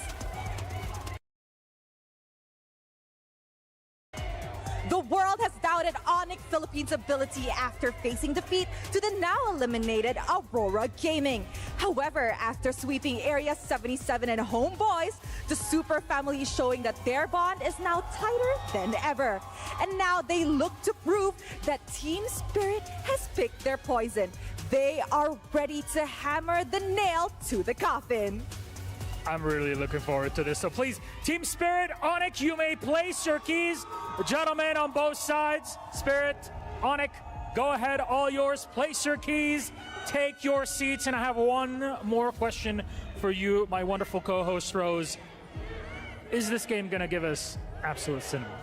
The world has doubted Onyx Philippines' ability after facing defeat to the now eliminated Aurora Gaming. However, after sweeping Area 77 and Homeboys, the Super Family is showing that their bond is now tighter than ever. And now they look to prove that Team Spirit has picked their poison. They are ready to hammer the nail to the coffin. I'm really looking forward to this. So please, Team Spirit, Onyx, you may place your keys. Gentlemen on both sides, Spirit, Onyx, go ahead, all yours. Place your keys, take your seats. And I have one more question for you, my wonderful co-host, Rose. Is this game gonna give us absolute cinema?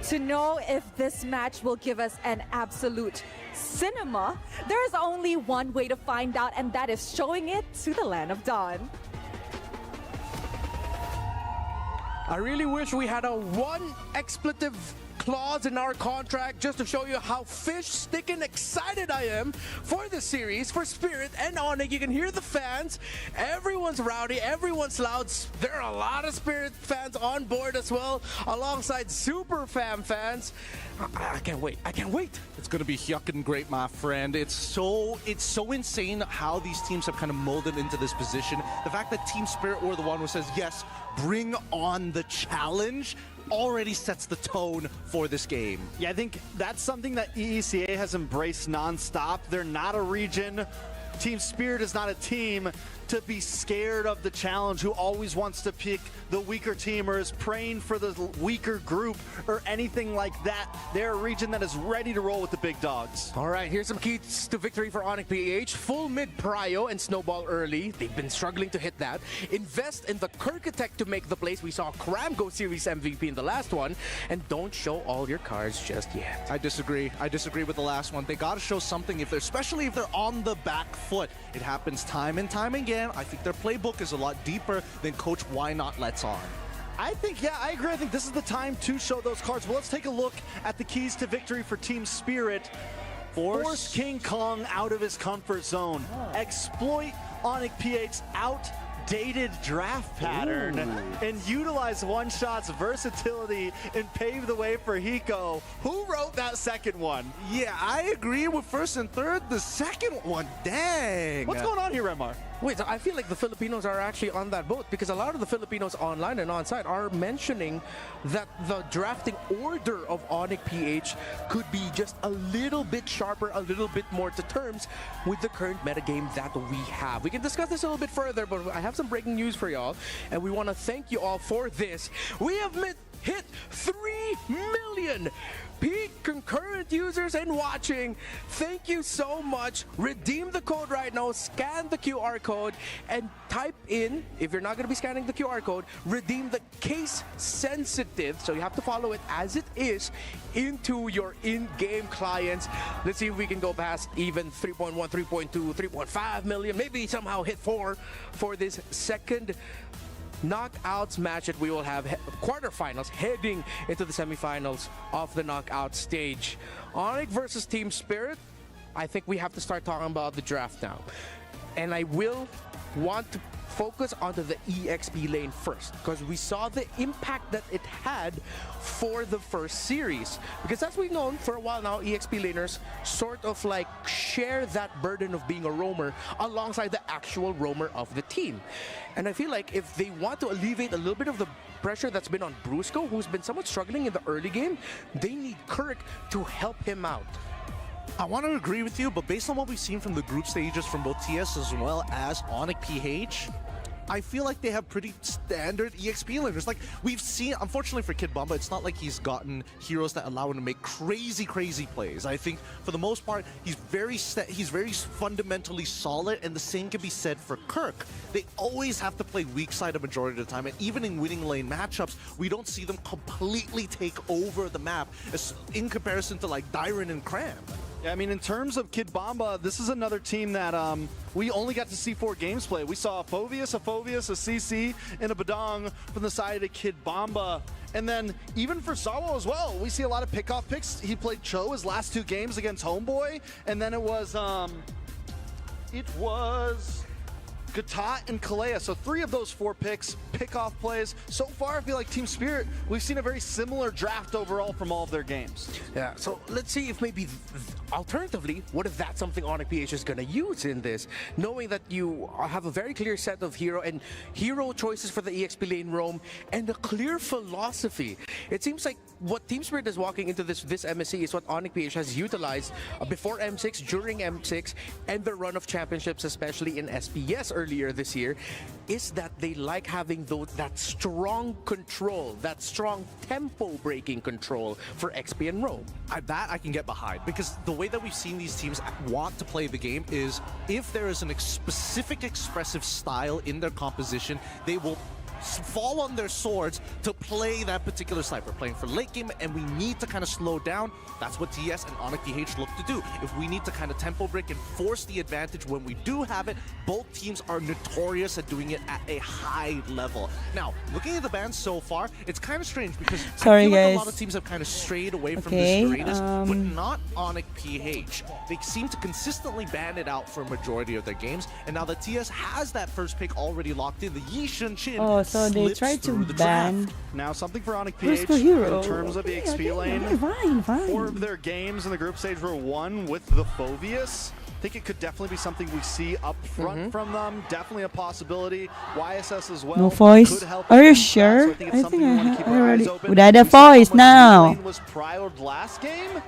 To know if this match will give us an absolute cinema, there is only one way to find out, and that is showing it to the Land of Dawn. I really wish we had a one expletive clause in our contract just to show you how fish-sticking excited I am for the series, for Spirit and Onyx. You can hear the fans. Everyone's rowdy, everyone's loud. There are a lot of Spirit fans on board as well, alongside Super Fam fans. I can't wait. I can't wait. It's going to be yucking great, my friend. It's so insane how these teams have kind of molded into this position. The fact that Team Spirit were the one who says, yes, bring on the challenge, already sets the tone for this game. Yeah, I think that's something that EECA has embraced nonstop. They're not a region. Team Spirit is not a team to be scared of the challenge, who always wants to pick the weaker team or is praying for the weaker group or anything like that. They're a region that is ready to roll with the big dogs. All right, here's some keys to victory for Onyx PH. Full mid prio and snowball early. They've been struggling to hit that. Invest in the Kirkatech to make the plays. We saw Cram go series MVP in the last one. And don't show all your cards just yet. I disagree. I disagree with the last one. They got to show something, especially if they're on the back foot. It happens time and time again. I think their playbook is a lot deeper than Coach Why Not lets on. I think, yeah, I agree. I think this is the time to show those cards. Well, let's take a look at the keys to victory for Team Spirit. Force King Kong out of his comfort zone. Exploit Onyx PH's outdated draft pattern and utilize one-shot's versatility and pave the way for Hiko. Who wrote that second one? Yeah, I agree with first and third. The second one, dang. What's going on here, Remar? Wait, I feel like the Filipinos are actually on that boat, because a lot of the Filipinos online and on-site are mentioning that the drafting order of Onyx PH could be just a little bit sharper, a little bit more to terms with the current metagame that we have. We can discuss this a little bit further, but I have some breaking news for y'all, and we want to thank you all for this. We have hit 3 million peak concurrent users and watching. Thank you so much. Redeem the code right now. Scan the QR code and type in, if you're not going to be scanning the QR code, redeem the case sensitive, so you have to follow it as it is, into your in-game clients. Let's see if we can go past even 3.1, 3.2, 3.5 million, maybe somehow hit 4 for this second knockouts match that we will have, quarterfinals heading into the semifinals of the knockout stage. Onyx versus Team Spirit. I think we have to start talking about the draft now, and I will want to focus onto the EXP lane first, because we saw the impact that it had for the first series. Because as we've known for a while now, EXP laners sort of like share that burden of being a roamer alongside the actual roamer of the team. And I feel like if they want to alleviate a little bit of the pressure that's been on Brusco, who's been somewhat struggling in the early game, they need Kirk to help him out. I want to agree with you, but based on what we've seen from the group stages from both TS as well as Onyx PH, I feel like they have pretty standard EXP laners. Like we've seen, unfortunately for Kid Bomba, it's not like he's gotten heroes that allow him to make crazy plays. I think for the most part, he's very fundamentally solid, and the same can be said for Kirk. They always have to play weak side a majority of the time, and even in winning lane matchups, we don't see them completely take over the map in comparison to like Dyron and Cram. Yeah, I mean, in terms of Kid Bomba, this is another team that we only got to see 4 games play. We saw a Phoveus, a CC, and a Badong from the side of Kid Bomba. And then even for Sawo as well, we see a lot of pickoff picks. He played Cho his last 2 games against Homeboy, and then it was Gatot and Kalea. So 3 of those 4 picks, pickoff plays. So far, I feel like Team Spirit, we've seen a very similar draft overall from all of their games. Yeah, so let's see if maybe, alternatively, what if that's something Onyx PH is going to use in this? Knowing that you have a very clear set of hero choices for the EXP lane roam, and a clear philosophy. It seems like what Team Spirit is walking into this MSC is what Onyx PH has utilized before M6, during M6, and the run of championships, especially in SPS earlier this year, is that they like having that strong control, that strong tempo-breaking control for XP and roam. That I can get behind, because the way that we've seen these teams want to play the game is if there is a specific expressive style in their composition, they will fall on their swords to play that particular side. We're playing for late game, and we need to kind of slow down. That's what TS and Onyx PH look to do. If we need to kind of tempo break and force the advantage when we do have it, both teams are notorious at doing it at a high level. Now, looking at the bans so far, it's kind of strange because I feel like a lot of teams have kind of strayed away from this greatest, but not Onyx PH. They seem to consistently ban it out for a majority of their games, and now that TS has that first pick already locked in, the Yi Shin-Chin so they tried to ban now something for Onyx PH Hero. in terms of the XP lane. Fine. 4 of their games in the group stage were won with the Phoveus. I think it could definitely be something we see up front from them. Definitely a possibility. YSS as well. No voice. Are you sure? I think I already. Without a voice now. Was priored last game.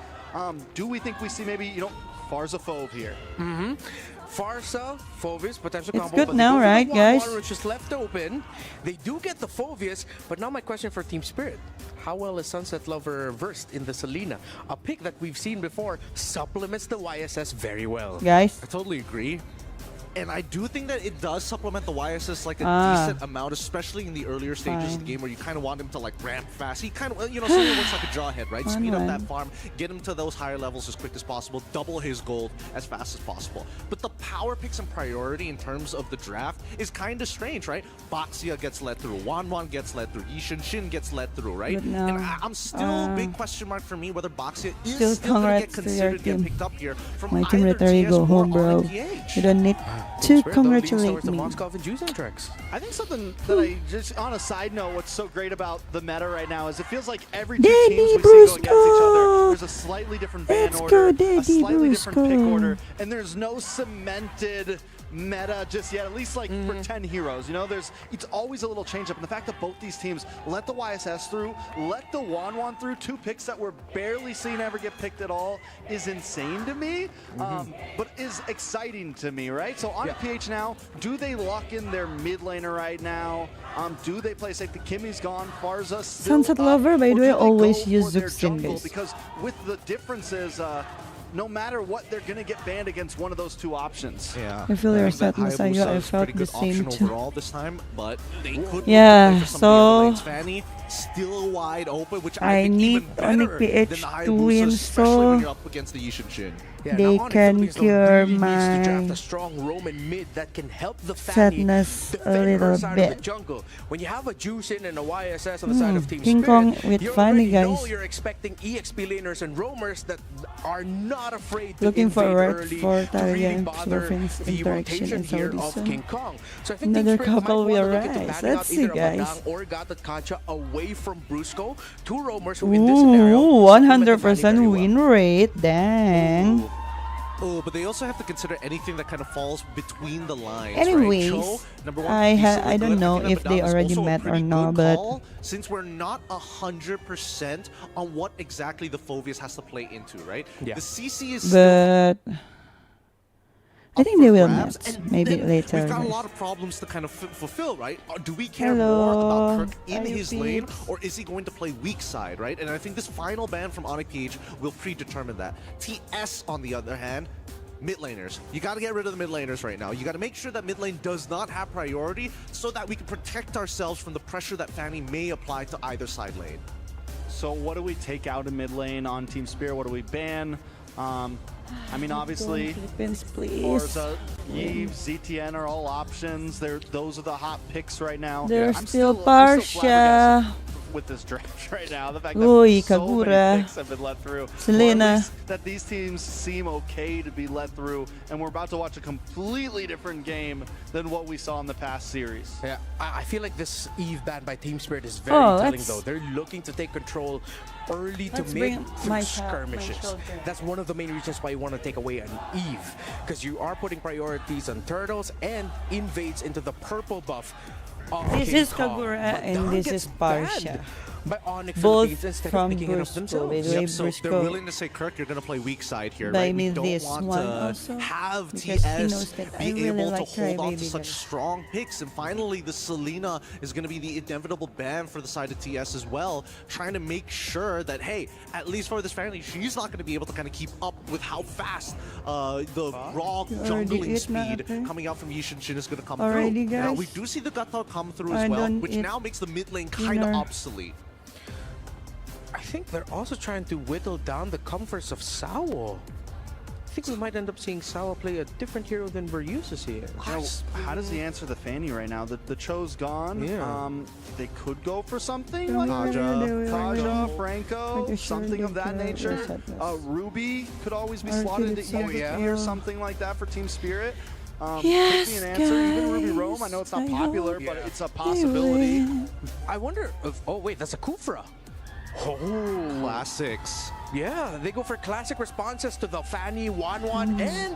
Do we think we see maybe Farza Fove here? Farsa, Phoveus, potential It's combo. good but now, right, guys? Which is left open. They do get the Phoveus, but now my question for Team Spirit. How well is Sunset Lover versed in the Selena? A pick that we've seen before supplements the YSS very well. Guys? I totally agree. And I do think that it does supplement the YSS like a decent amount, especially in the earlier stages of the game where you kind of want him to like ramp fast. He kind of, something that looks like a jawhead, right? Speed up that farm, get him to those higher levels as quick as possible, double his gold as fast as possible. But the power picks and priority in terms of the draft is kind of strange, right? Baxia gets led through, Wanwan gets led through, Yi Shin gets led through, right? And I'm still big question mark for me whether Baxia is still going to get considered get picked up here from my team either ready TS go home, or bro. IPH. You don't need to congratulate me. I think something that I just on a side note, what's so great about the meta right now is it feels like every two teams we see go against each other, there's a slightly different ban order, a slightly different pick order, and there's no cemented meta just yet, at least like for 10 heroes. It's always a little change up, and the fact that both these teams let the YSS through, let the Wanwan through, 2 picks that we're barely seen ever get picked at all is insane to me, but is exciting to me, right? So on PH now, do they lock in their mid laner right now? Do they play safe? The Kimmy's gone, Farza still Sunset Lover, by the way, always use Zuxin, guys. Because with the differences, no matter what, they're going to get banned against one of those 2 options. Yeah. I feel your sadness. I felt the same too. Overall this time, but they could so Fanny still wide open, which I think need even better PH than the to win, especially so when you're up against the Yi Shin-Chin. they can cure my a strong Roman mid that can help the sadness a little bit. Jungle. When you have a Juicin and a YSS on the side of Team King Spirit, Kong with you Fanny, already know guys. you're expecting EXP laners and roamers that are not afraid to Looking invade forward early for to really Tarian bother Explorers the interaction rotation in here Saudi of soon. King Kong. So I think Another Team Spirit couple might will want to look into rise. banning Let's out see, either guys. Madang or Gatot Kacha away from Brusco. 2 roamers who in this scenario Ooh, supplement the Fanny 100% very well. win rate. Dang. Oh, but they also have to consider anything that kind of falls between the lines. Anyways, right? Cho, number one, I don't good. know think if that they Madang is already also a met or pretty not, good but call, since we're not 100% on what exactly the Phoveus has to play into, right? Yeah. The CC is but I think they will grabs, met. and Maybe then later. We've got a guys. lot of problems to kind of fulfill, right? Do we care Hello, more about Kirk in are you his lane, peeps? or is he going to play weak side, right? And I think this final ban from Onyx PH will predetermine that. TS, on the other hand, mid laners. You got to get rid of the mid laners right now. You got to make sure that mid lane does not have priority so that we can protect ourselves from the pressure that Fanny may apply to either side lane. So what do we take out in mid lane on Team Spear? What do we ban? I mean, obviously, Philippines, please. Forza, Eve, ZTN are all options. Those are the hot picks right now. There's I'm still flabbergasted Parsha. with this draft right now. The fact Uy, that so Kagura. many picks have been let through. Selena. Or at least that these teams seem okay to be let through, and we're about to watch a completely different game than what we saw in the past series. Yeah, I feel like this Eve ban by Team Spirit is very Oh, telling let's- though. They're looking to take control early to Let's mid bring through my skirmishes. children. That's one of the main reasons why you want to take away an Eve, because you are putting priorities on turtles and invades into the purple buff of This King is Kong. Kagura But and Don this gets is Parsha. banned. by Onyx both Philippines instead of from picking it up Briscoe. By themselves. the way, Yep, so they're Briscoe willing to say, Kirk, you're going to play weak side here, buy right? me We don't this want one to also, have because he TS knows that I be really able to like hold on to Crybaby such guys. strong picks. And finally, the Selena is going to be the inevitable ban for the side of TS as well, trying to make sure that, hey, at least for this family, she's not going to be able to kind of keep up with how fast the raw jungling speed coming out from Yishin Shin is going to come through. Now, we do see the Gato come through as well, which now makes the mid lane kind of obsolete. I think they're also trying to whittle down the comforts of Sao. I think we might end up seeing Sao play a different hero than we're used to seeing. How does he answer the Fanny right now? The Cho's gone. Yeah. They could go for something like Kaja, Franco, something of that nature. Ruby could always be slotted into EXP or something like that for Team Spirit. Yes, give me an answer. Even Ruby Rome, I know it's not popular, but it's a possibility. I wonder if, oh wait, that's a Kufra. Oh, classics. Yeah, they go for classic responses to the Fanny, Wanwan, and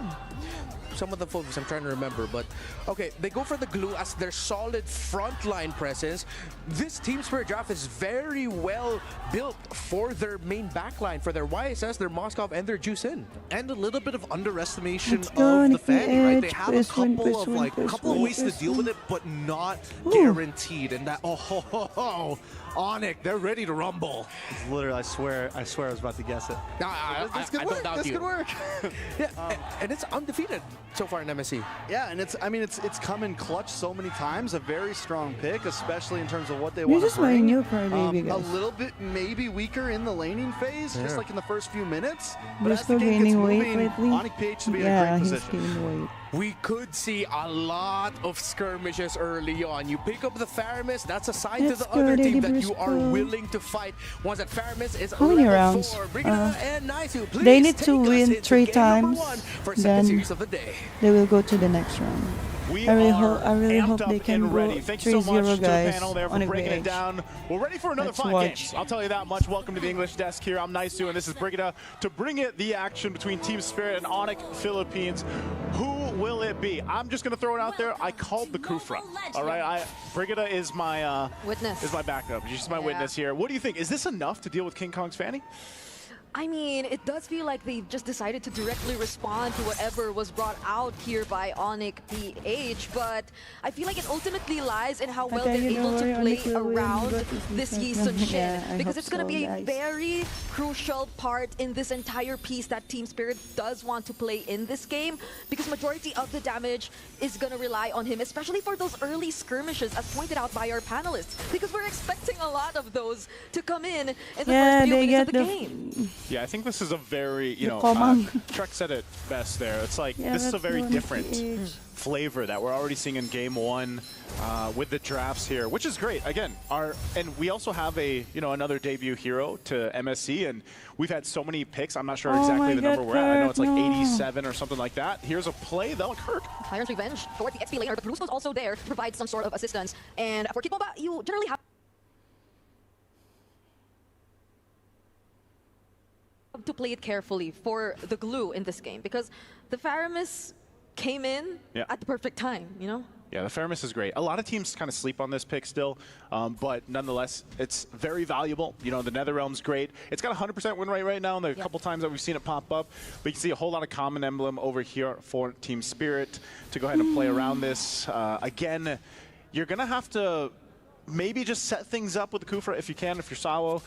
some of the focus I'm trying to remember. But okay, they go for the glue as their solid frontline presence. This Team Spirit draft is very well built for their main backline, for their YSS, their Moskov, and their Juicin. And a little bit of underestimation of the Fanny, right? They have a couple of ways to deal with it, but not guaranteed. And that, Onyx, they're ready to rumble. It's literally, I swear I was about to guess it. This could work. This could work. Yeah, and it's undefeated so far in MSC. Yeah, and it's come in clutch so many times. A very strong pick, especially in terms of what they want to bring. New Crybaby, a guys. little bit maybe weaker in the laning phase, just like in the first few minutes. But They're as the still game gets gaining weight moving, lately. Onyx PH to be in a Yeah, great he's position. gaining weight. We could see a lot of skirmishes early on. You pick up the Faramis, that's a sign to the other team that you are willing to fight. Once that Faramis is How many level rounds? 4, Brigida and Naisu, please They need to take us win into 3 game times, number 1 for second then series of the day. they will go to the next round. We I really are hope amped they up can and go ready. Thank you so 3-0 much to the guys panel there for on a breaking it page. down. We're ready for another Let's 5 watch. games. I'll tell you that much. Welcome to the English desk here. I'm Naisu, and this is Brigida to bring it the action between Team Spirit and Onyx Philippines. Who will it be? I'm just going to throw it out there. I called the Kufra. All right, Brigida is my witness. Is my backup. She's my witness here. What do you think? Is this enough to deal with King Kong's Fanny? I mean, it does feel like they just decided to directly respond to whatever was brought out here by Onyx PH, but I feel like it ultimately lies in how well they're able to play around this Yisun Shin, because it's going to be a very crucial part in this entire piece that Team Spirit does want to play in this game, because majority of the damage is going to rely on him, especially for those early skirmishes, as pointed out by our panelists, because we're expecting a lot of those to come in the first few minutes of the game. Yeah, I think this is a very, Trek said it best there. It's like, this is a very different flavor that we're already seeing in game 1 with the drafts here, which is great. Again, and we also have another debut hero to MSC, and we've had so many picks. I'm not sure exactly the number we're at. I know it's like 87 or something like that. Here's a play, that'll Kirk. Tyrant's Revenge for the XP laner, but Rusno's also there to provide some sort of assistance. And for Kid Bomba, you generally have to play it carefully for the glue in this game, because the Faramis came in at the perfect time, Yeah, the Faramis is great. A lot of teams kind of sleep on this pick still, but nonetheless, it's very valuable. The NetherRealm's great. It's got a 100% win rate right now, and the couple times that we've seen it pop up. But you can see a whole lot of common emblem over here for Team Spirit to go ahead and play around this. Again, you're going to have to maybe just set things up with the Kufra if you can, if you're Sawo,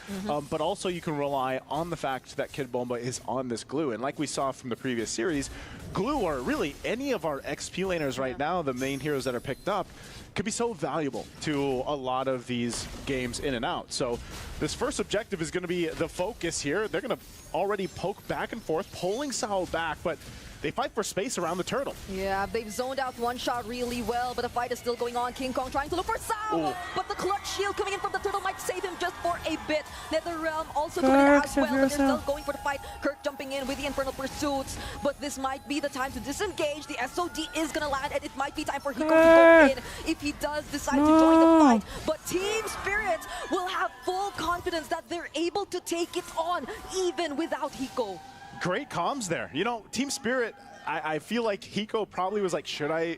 but also you can rely on the fact that Kid Bomba is on this glue. And like we saw from the previous series, glue, or really any of our XP laners right now, the main heroes that are picked up, could be so valuable to a lot of these games in and out. So this first objective is going to be the focus here. They're going to already poke back and forth, pulling Sao back, but they fight for space around the turtle. Yeah, they've zoned out one shot really well, but the fight is still going on. King Kong trying to look for Sao, but the clutch shield coming in from the turtle might save him just for a bit. NetherRealm also coming in as well, but they're still going for the fight. Kirk jumping in with the Infernal Pursuits, but this might be the time to disengage. The SOD is going to land, and it might be time for Hiko to go in if he does decide to join the fight. But Team Spirit will have full confidence that they're able to take it on, even without Hiko. Great comms there. Team Spirit, I feel like Hiko probably was like, should I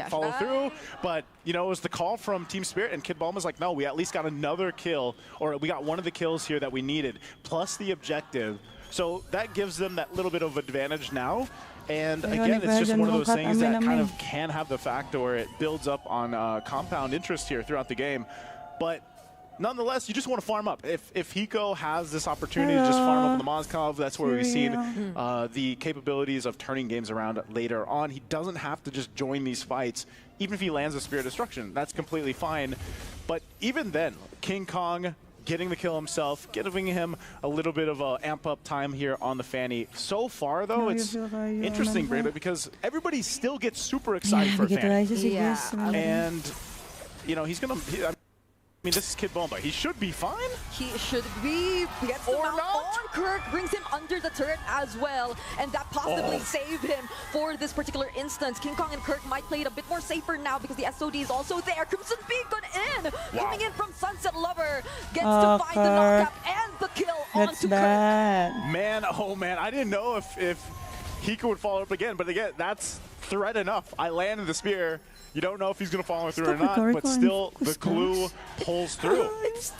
follow through? But you know, it was the call from Team Spirit, and Kid Bulma's like, no, we at least got another kill, or we got one of the kills here that we needed, plus the objective. So that gives them that little bit of advantage now. And again, it's just one of those things that kind of can have the factor where it builds up on compound interest here throughout the game. But nonetheless, you just want to farm up. If Hiko has this opportunity to just farm up on the Mozkov, that's where we've seen the capabilities of turning games around later on. He doesn't have to just join these fights. Even if he lands a Spirit Destruction, that's completely fine. But even then, King Kong getting the kill himself, giving him a little bit of a amp-up time here on the Fanny. So far, though, it's interesting, Brenda, because everybody still gets super excited for Fanny. And, you know, he's going to... I mean, this is Kid Bulma. He should be fine. He should be. Gets the mount on Kirk, brings him under the turret as well, and that possibly saved him for this particular instance. King Kong and Kirk might play it a bit more safer now because the SOD is also there. Crimson Beacon in! Coming in from Sunset Lover. Gets to find the knockup and the kill onto Kirk. Man, oh man, I didn't know if Hiko would follow up again, but again, that's threat enough. I landed the spear. You don't know if he's going to follow through or not, but still the glue pulls through. It's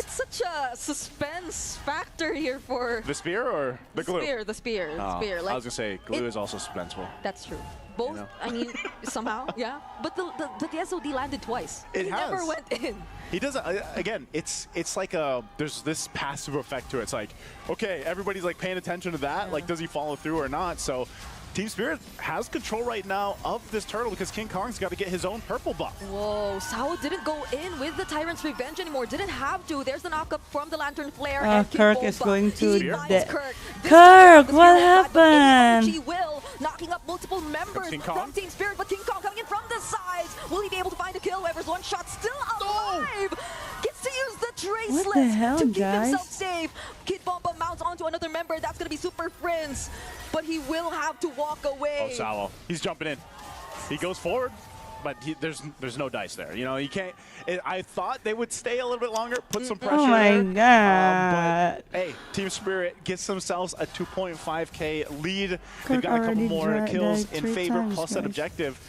such a suspense factor here for... The spear or the glue? The spear. Like, I was going to say, glue is also suspenseful. That's true. Both, you know. I mean, somehow, yeah. But the SOD landed twice. It never went in. He doesn't, again, it's like there's this passive effect to it. It's like, okay, everybody's like paying attention to that. Like, does he follow through or not? So Team Spirit has control right now of this turtle because King Kong's got to get his own purple buff. Whoa, Sao didn't go in with the Tyrant's Revenge anymore. Didn't have to. There's the knockup from the Lantern Flare. And Kirk is going to Kirk. Kirk, what happened? Will knocking up multiple members from Team Spirit, but King Kong coming in from the sides. Will he be able to find a kill? Whoever's one shot still alive. Gets to use the Traceless to keep himself safe. Kid Bomba mounts onto another member. That's going to be Super Friends, but he will have to walk away. Oh, Sao. He's jumping in. He goes forward, but there's no dice there. You know, you can't. I thought they would stay a little bit longer, put some pressure there. Oh my god. But hey, Team Spirit gets themselves a 2.5k lead. They've got a couple more kills in favor plus that objective.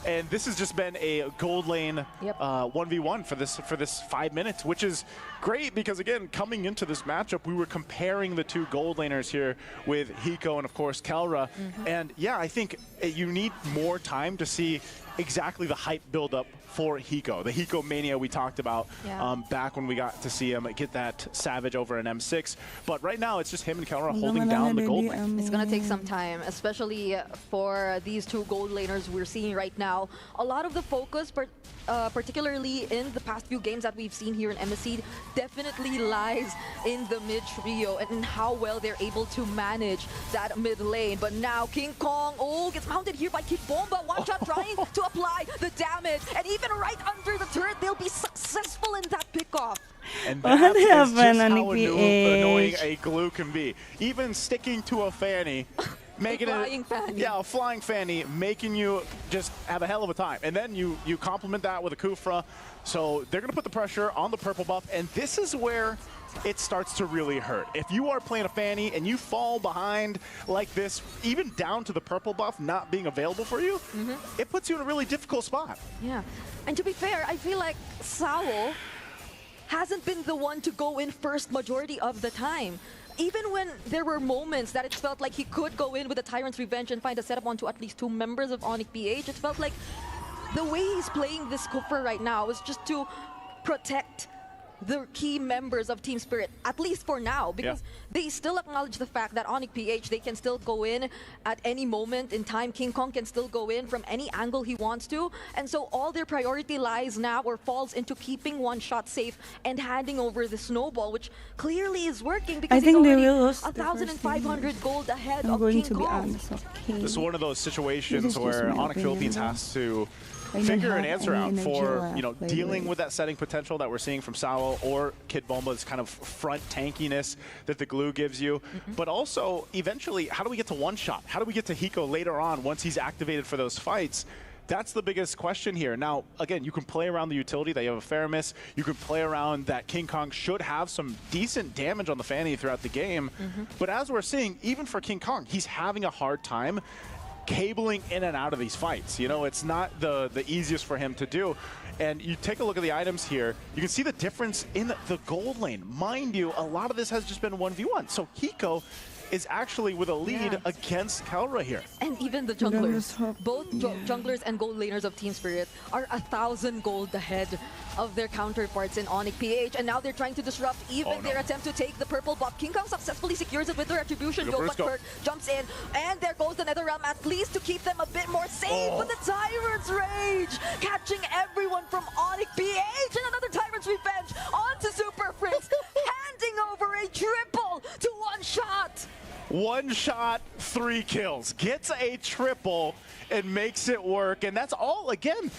And this has just been a gold lane 1v1 for this 5 minutes, which is great because, again, coming into this matchup, we were comparing the two gold laners here with Hiko and, of course, Kelra. And, yeah, I think you need more time to see exactly the hype buildup for Hiko. The Hiko mania we talked about back when we got to see him get that Savage over an M6. But right now, it's just him and Kelra holding down the gold lane. It's going to take some time, especially for these two gold laners we're seeing right now. A lot of the focus, particularly in the past few games that we've seen here in MSC, definitely lies in the mid trio and in how well they're able to manage that mid lane. But now King Kong, gets mounted here by Kid Bomba. One shot trying to apply the damage. And even right under the turret, they'll be successful in that pickoff. And that is just how annoying a glue can be. Even sticking to a Fanny, making a flying Fanny, making you just have a hell of a time. And then you complement that with a Kufra. So they're going to put the pressure on the purple buff. And this is where it starts to really hurt. If you are playing a Fanny and you fall behind like this, even down to the purple buff not being available for you, it puts you in a really difficult spot. Yeah. And to be fair, I feel like Sao hasn't been the one to go in first majority of the time. Even when there were moments that it felt like he could go in with a Tyrant's Revenge and find a setup onto at least 2 members of Onyx PH, it felt like the way he's playing this Cooper right now is just to protect the key members of Team Spirit, at least for now, because they still acknowledge the fact that Onyx PH, they can still go in at any moment in time. King Kong can still go in from any angle he wants to. And so all their priority lies now or falls into keeping one shot safe and handing over the snowball, which clearly is working because he's already 1,500 gold ahead of King Kong. This is one of those situations where Onyx Philippines has to figure an answer out for, you know, dealing with that setting potential that we're seeing from Sao or Kid Bomba's kind of front tankiness that the glue gives you. But also, eventually, how do we get to one shot? How do we get to Hiko later on once he's activated for those fights? That's the biggest question here. Now, again, you can play around the utility that you have a Faramis. You can play around that King Kong should have some decent damage on the Fanny throughout the game. But as we're seeing, even for King Kong, he's having a hard time cabling in and out of these fights. You know, it's not the easiest for him to do. And you take a look at the items here, you can see the difference in the gold lane. Mind you, a lot of this has just been 1v1. So Hiko is actually with a lead against Kelra here. And even the junglers, both junglers and gold laners of Team Spirit are 1,000 gold ahead of their counterparts in Onyx PH, and now they're trying to disrupt even their attempt to take the purple buff. King Kong successfully secures it with the retribution. Kirk jumps in, and there goes the Nether Realm, at least to keep them a bit more safe. But the Tyrant's Rage catching everyone from Onyx PH, and another Tyrant's Revenge onto Super Prince, handing over a triple to One Shot. One shot, 3 kills. Gets a triple and makes it work. And that's all, again,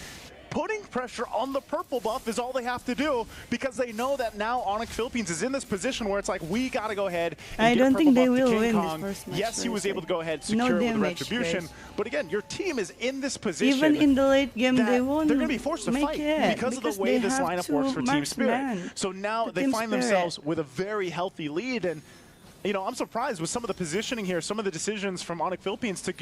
putting pressure on the purple buff is all they have to do, because they know that now Onyx Philippines is in this position where it's like, we got to go ahead and I get don't think they purple buff will to King win Kong. this first match. Yes, he was able to go ahead and secure it with retribution. But again, your team is in this position. Even in the late game, they won't. They're going to be forced to fight because of the way this lineup works for Team Spirit. So now they find themselves with a very healthy lead. And you know, I'm surprised with some of the positioning here, some of the decisions from Onyx Philippines to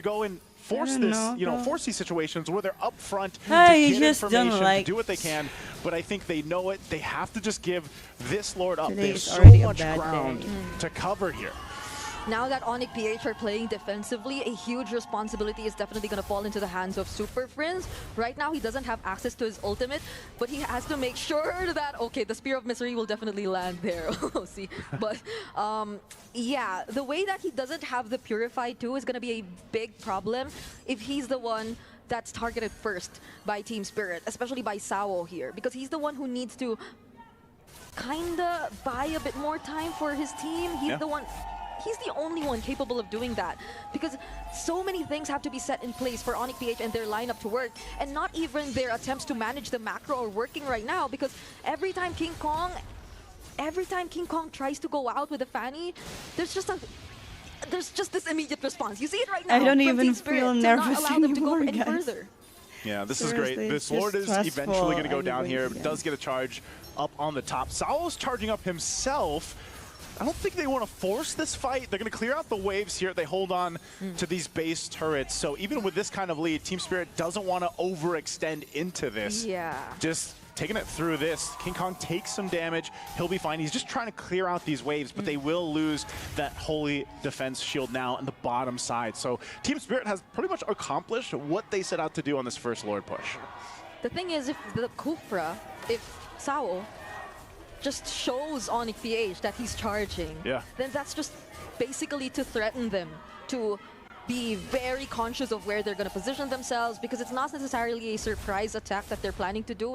go and force this, force these situations where they're up front to get information, to do what they can. But I think they know it. They have to just give this Lord up. There's so much ground to cover here. Now that Onyx PH are playing defensively, a huge responsibility is definitely going to fall into the hands of Super Prince. Right now, he doesn't have access to his ultimate, but he has to make sure that, okay, the Spear of Misery will definitely land there. We'll see. But, yeah, the way that he doesn't have the Purify too is going to be a big problem if he's the one that's targeted first by Team Spirit, especially by Sao here, because he's the one who needs to kinda buy a bit more time for his team. He's the one... He's the only one capable of doing that, because so many things have to be set in place for Onyx PH and their lineup to work, and not even their attempts to manage the macro are working right now, because every time King Kong tries to go out with a Fanny, there's just this immediate response. You see it right now. I don't even feel nervous anymore, guys. Yeah, this is great. This Lord is eventually going to go down here. Does get a charge up on the top. Sao's charging up himself. I don't think they want to force this fight. They're going to clear out the waves here. They hold on to these base turrets. So even with this kind of lead, Team Spirit doesn't want to overextend into this. Yeah. Just taking it through this. King Kong takes some damage. He'll be fine. He's just trying to clear out these waves, but they will lose that Holy Defense Shield now on the bottom side. So Team Spirit has pretty much accomplished what they set out to do on this first Lord push. The thing is, if the Kufra, if Sao just shows Onyx PH that he's charging, then that's just basically to threaten them to be very conscious of where they're going to position themselves, because it's not necessarily a surprise attack that they're planning to do.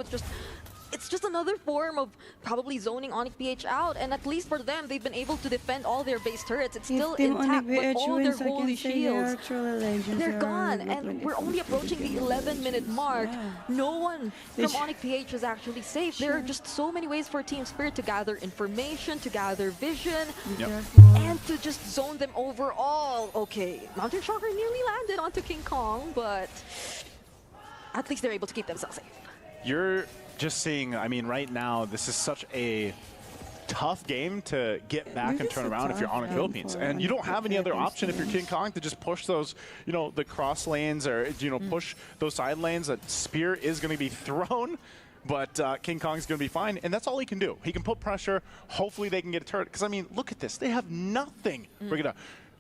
It's just another form of probably zoning Onyx PH out, and at least for them, they've been able to defend all their base turrets. It's still intact, but all their holy shields, they're gone, and we're only approaching the 11-minute mark. No one from Onyx PH is actually safe. There are just so many ways for Team Spirit to gather information, to gather vision, and to just zone them overall. Okay, Mountain Shocker nearly landed onto King Kong, but at least they're able to keep themselves safe. You're just seeing, I mean, right now, this is such a tough game to get back and turn around if you're Onyx Philippines. And you don't have any other option if you're King Kong to just push those, you know, the cross lanes or, you know, push those side lanes. A spear is going to be thrown, but King Kong's going to be fine. And that's all he can do. He can put pressure. Hopefully they can get a turret. Because, I mean, look at this. They have nothing.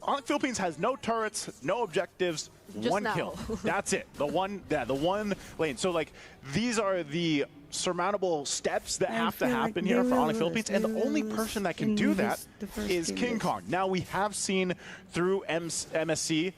Onyx Philippines has no turrets, no objectives, just one kill. That's it. The one lane. So, like, these are the surmountable steps that have to happen here for Onyx Philippines, and the only person that can do that is King Kong. Now, we have seen through MSC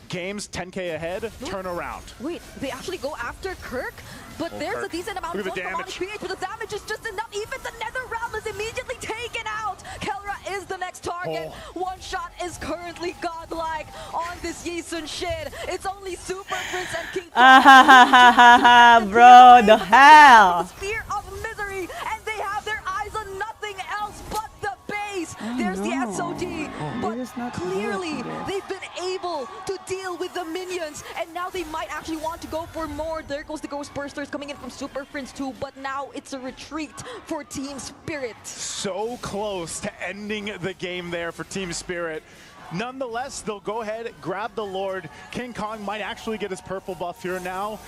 games 10K ahead, turn around. Wait, they actually go after Kirk? But there's a decent amount of damage. But the damage is just enough. Even the Nether Realm is immediately taken out. Kelra is the next target. One Shot is currently godlike on this Yisun Shin. It's only Super Prince and King Kong. Bro, the hell. The Spear of Misery, and they have their eyes on nothing else but the base. There's the SOD. But clearly, they've been able to deal with the minions, and now they might actually want to go for more. There goes the Ghost Bursters coming in from Super Prince too, but now it's a retreat for Team Spirit. So close to ending the game there for Team Spirit. Nonetheless, they'll go ahead, grab the Lord. King Kong might actually get his purple buff here now.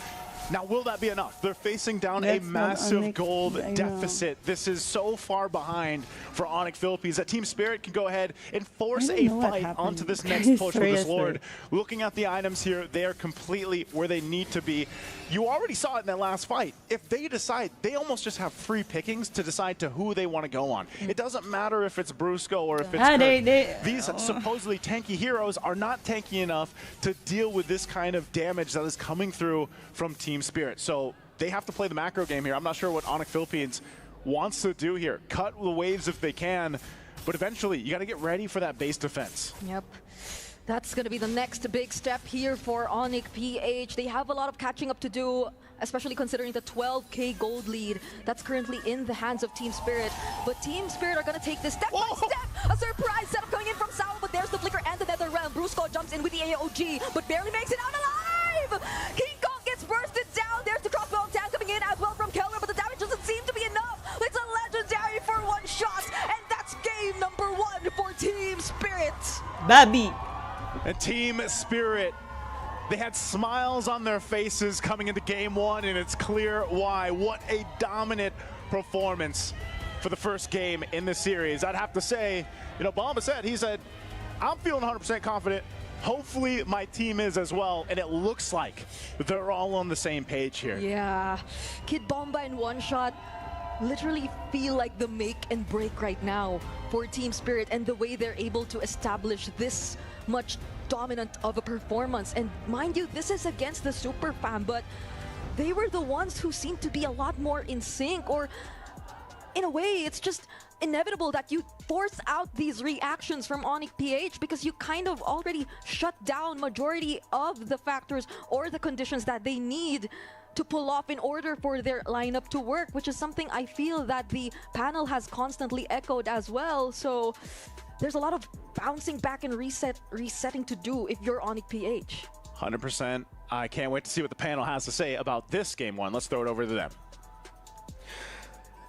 Now, will that be enough? They're facing down a massive gold deficit. This is so far behind for Onyx Philippines that Team Spirit can go ahead and force a fight onto this next push with this Lord. Looking at the items here, they are completely where they need to be. You already saw it in that last fight. If they decide, they almost just have free pickings to decide to who they want to go on. It doesn't matter if it's Brusco or if it's Kurt. These supposedly tanky heroes are not tanky enough to deal with this kind of damage that is coming through from Team Spirit. So they have to play the macro game here. I'm not sure what Onyx Philippines wants to do here. Cut the waves if they can, but eventually you got to get ready for that base defense. Yep. That's going to be the next big step here for Onyx PH. They have a lot of catching up to do, especially considering the 12k gold lead that's currently in the hands of Team Spirit. But Team Spirit are going to take this step by step. A surprise setup coming in from Sao, but there's the flicker and the nether realm. Brusco jumps in with the AOG, but barely makes it out alive! King Kong gets bursted down. There's the crossbow tank coming in as well from Keller, but the damage doesn't seem to be enough. It's a legendary for one shot, and that's game number 1 for Team Spirit. Babi. And Team Spirit, they had smiles on their faces coming into game 1, and it's clear why. What a dominant performance for the first game in the series. I'd have to say, you know, Bomba said, he said, I'm feeling 100% confident. Hopefully my team is as well, and it looks like they're all on the same page here. Yeah, Kid Bomba in one shot literally feel like the make and break right now for Team Spirit, and the way they're able to establish this much dominant of a performance. And mind you, this is against the Super Fam, but they were the ones who seemed to be a lot more in sync, or in a way, it's just inevitable that you force out these reactions from Onyx PH because you kind of already shut down majority of the factors or the conditions that they need to pull off in order for their lineup to work, which is something I feel that the panel has constantly echoed as well. So there's a lot of bouncing back and resetting to do if you're Onyx PH. 100%. I can't wait to see what the panel has to say about this game 1. Let's throw it over to them.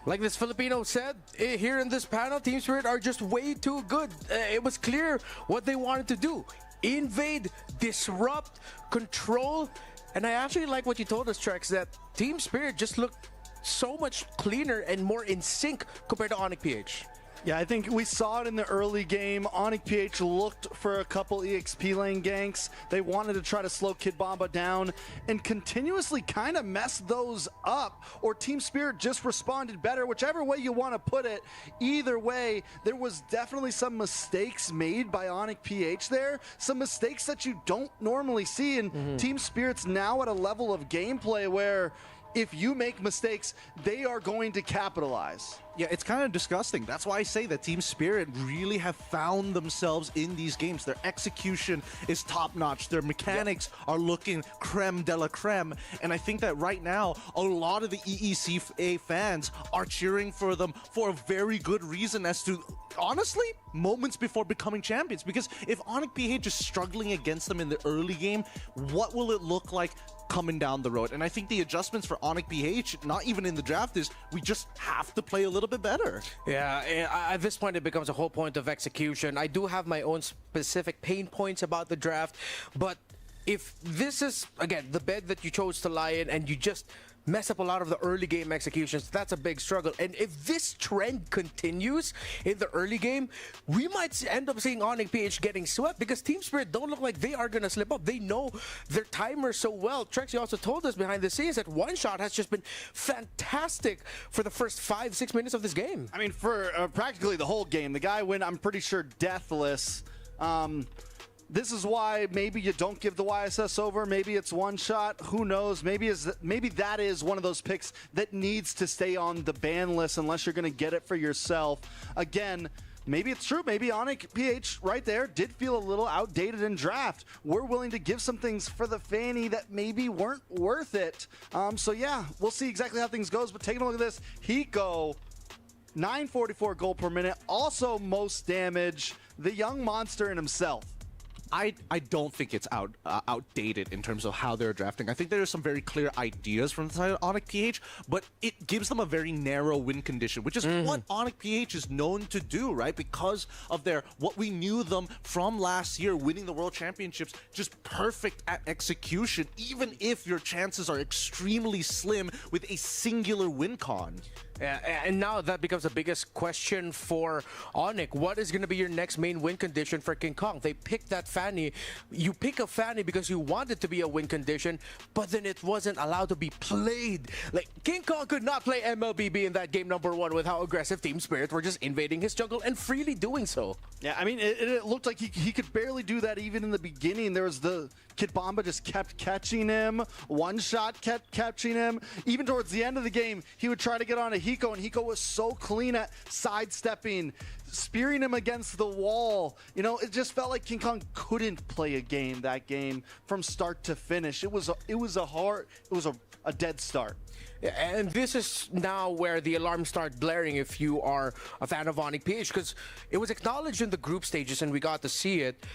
Like this Filipino said, here in this panel, Team Spirit are just way too good. It was clear what they wanted to do. Invade, disrupt, control. And I actually like what you told us, Trex, that Team Spirit just looked so much cleaner and more in sync compared to Onyx PH. Yeah, I think we saw it in the early game. Onyx PH looked for a couple EXP lane ganks. They wanted to try to slow Kid Bomba down and continuously kind of mess those up, or Team Spirit just responded better, whichever way you want to put it. Either way, there was definitely some mistakes made by Onyx PH there, some mistakes that you don't normally see, and Team Spirit's now at a level of gameplay where if you make mistakes, they are going to capitalize. Yeah, it's kind of disgusting. That's why I say that Team Spirit really have found themselves in these games. Their execution is top-notch. Their mechanics are looking creme de la creme. And I think that right now, a lot of the EECA fans are cheering for them for a very good reason as to, honestly, moments before becoming champions. Because if Onyx PH is struggling against them in the early game, what will it look like coming down the road? And I think the adjustments for Onyx PH, not even in the draft, is we just have to play a little bit better. Yeah, at this point it becomes a whole point of execution. I do have my own specific pain points about the draft, but if this is, again, the bed that you chose to lie in and you just mess up a lot of the early game executions, that's a big struggle. And if this trend continues in the early game, we might end up seeing Onyx PH getting swept because Team Spirit don't look like they are going to slip up. They know their timer so well. Trexie also told us behind the scenes that one shot has just been fantastic for the first 5-6 minutes of this game. I mean, for practically the whole game. The guy went, I'm pretty sure, deathless. This is why maybe you don't give the YSS over. Maybe it's one shot. Who knows? Maybe that is one of those picks that needs to stay on the ban list unless you're going to get it for yourself. Again, maybe it's true. Maybe Onyx PH right there did feel a little outdated in draft. We're willing to give some things for the fanny that maybe weren't worth it. So yeah, we'll see exactly how things goes. But taking a look at this, Hiko, 944 gold per minute. Also most damage. The young monster in himself. I don't think it's outdated in terms of how they're drafting. I think there are some very clear ideas from the side of Onyx PH, but it gives them a very narrow win condition, which is what Onyx PH is known to do, right? Because of what we knew them from last year, winning the World Championships, just perfect at execution, even if your chances are extremely slim with a singular win con. And now that becomes the biggest question for Onyx. What is going to be your next main win condition for King Kong? They picked that Fanny. You pick a Fanny because you want it to be a win condition, but then it wasn't allowed to be played. Like, King Kong could not play MLBB in that game number 1 with how aggressive Team Spirit were just invading his jungle and freely doing so. Yeah, I mean, it looked like he could barely do that even in the beginning. There was the Kid Bomba just kept catching him. One shot kept catching him. Even towards the end of the game, he would try to get on a Hiko, and Hiko was so clean at sidestepping, spearing him against the wall. You know, it just felt like King Kong couldn't play that game from start to finish. It was a dead start. And this is now where the alarms start blaring if you are a fan of Onyx PH, because it was acknowledged in the group stages and we got to see it.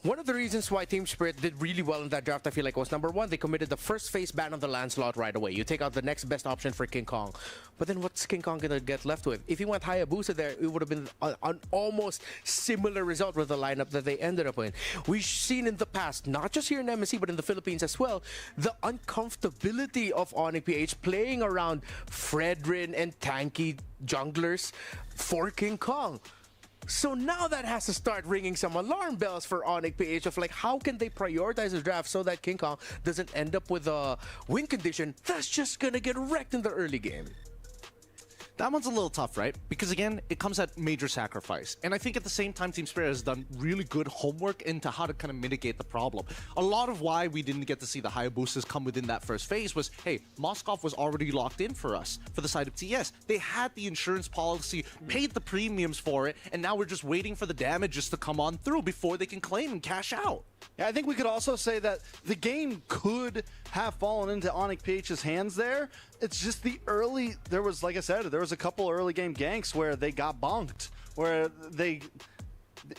One of the reasons why Team Spirit did really well in that draft, I feel like, was number 1, they committed the first phase ban on the Lancelot right away. You take out the next best option for King Kong. But then what's King Kong gonna get left with? If he went Hayabusa there, it would have been an almost similar result with the lineup that they ended up in. We've seen in the past, not just here in MSC, but in the Philippines as well, the uncomfortability of Onyx PH playing around Fredrin and tanky junglers for King Kong. So now that has to start ringing some alarm bells for Onyx PH of like, how can they prioritize the draft so that King Kong doesn't end up with a win condition that's just gonna get wrecked in the early game. That one's a little tough, right? Because again, it comes at major sacrifice. And I think at the same time, Team Spirit has done really good homework into how to kind of mitigate the problem. A lot of why we didn't get to see the Hayabusas come within that first phase was, hey, Moskov was already locked in for us, for the side of TS. They had the insurance policy, paid the premiums for it, and now we're just waiting for the damages to come on through before they can claim and cash out. Yeah, I think we could also say that the game could have fallen into Onyx PH's hands there. It's just the early, there was, like I said, there was a couple early game ganks where they got bonked, where the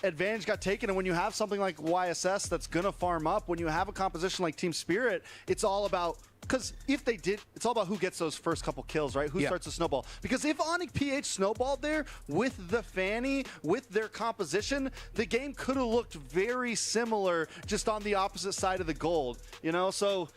advantage got taken. And when you have something like YSS that's going to farm up, when you have a composition like Team Spirit, it's all about, because if they did, it's all about who gets those first couple kills, right? Who starts the snowball. Because if Onyx PH snowballed there with the Fanny, with their composition, the game could have looked very similar just on the opposite side of the gold, you know? So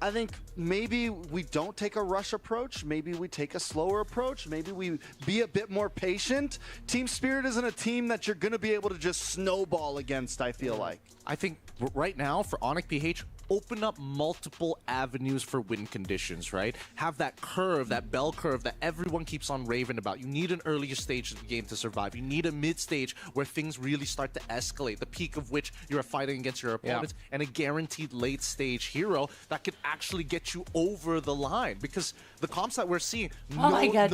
I think maybe we don't take a rush approach. Maybe we take a slower approach. Maybe we be a bit more patient. Team Spirit isn't a team that you're going to be able to just snowball against, I feel like. I think right now for Onyx PH, open up multiple avenues for win conditions, right? Have that curve, that bell curve that everyone keeps on raving about. You need an earlier stage of the game to survive. You need a mid stage where things really start to escalate, the peak of which you're fighting against your opponents, and a guaranteed late stage hero that could actually get you over the line. Because the comps that we're seeing, no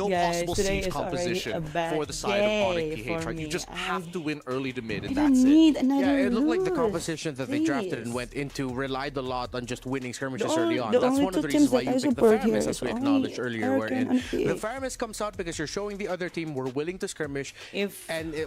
possible siege composition for the side of Onyx PH, right? You just have to win early to mid, and that's it. Yeah, it looked like the composition that they drafted and went into relied a lot on just winning skirmishes early on. That's one of the reasons why you picked the Faramis, as we acknowledged earlier, wherein the Faramis comes out because you're showing the other team we're willing to skirmish and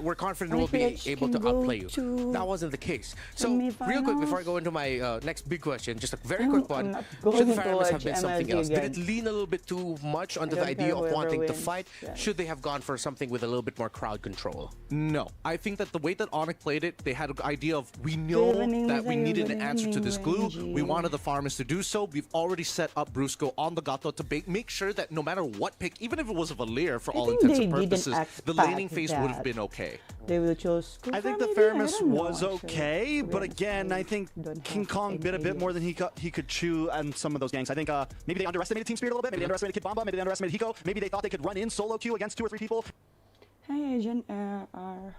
we're confident we'll be able to outplay you. That wasn't the case. So real quick, before I go into my next big question, just a very quick one. Should the Faramis have been something else? Did it lean a little bit too much onto the idea of wanting to fight? Should they have gone for something with a little bit more crowd control? No. I think that the way that Onyx played it, they had an idea of, we know that we needed an answer to this glue. We wanted the farmers to do so. We've already set up Brusco on the Gato to make sure that no matter what pick, even if it was a Valier for all intents and purposes, the laning phase would have been okay. They will choose. I think the Faramis was okay, but again, I think King Kong bit a bit more than he could chew on some of those ganks. I think maybe they underestimated Team Spirit a little bit. Maybe they underestimated Kid Bomba. Maybe they underestimated Hiko. Maybe they thought they could run in solo queue against 2 or 3 people. Hey, Agent R.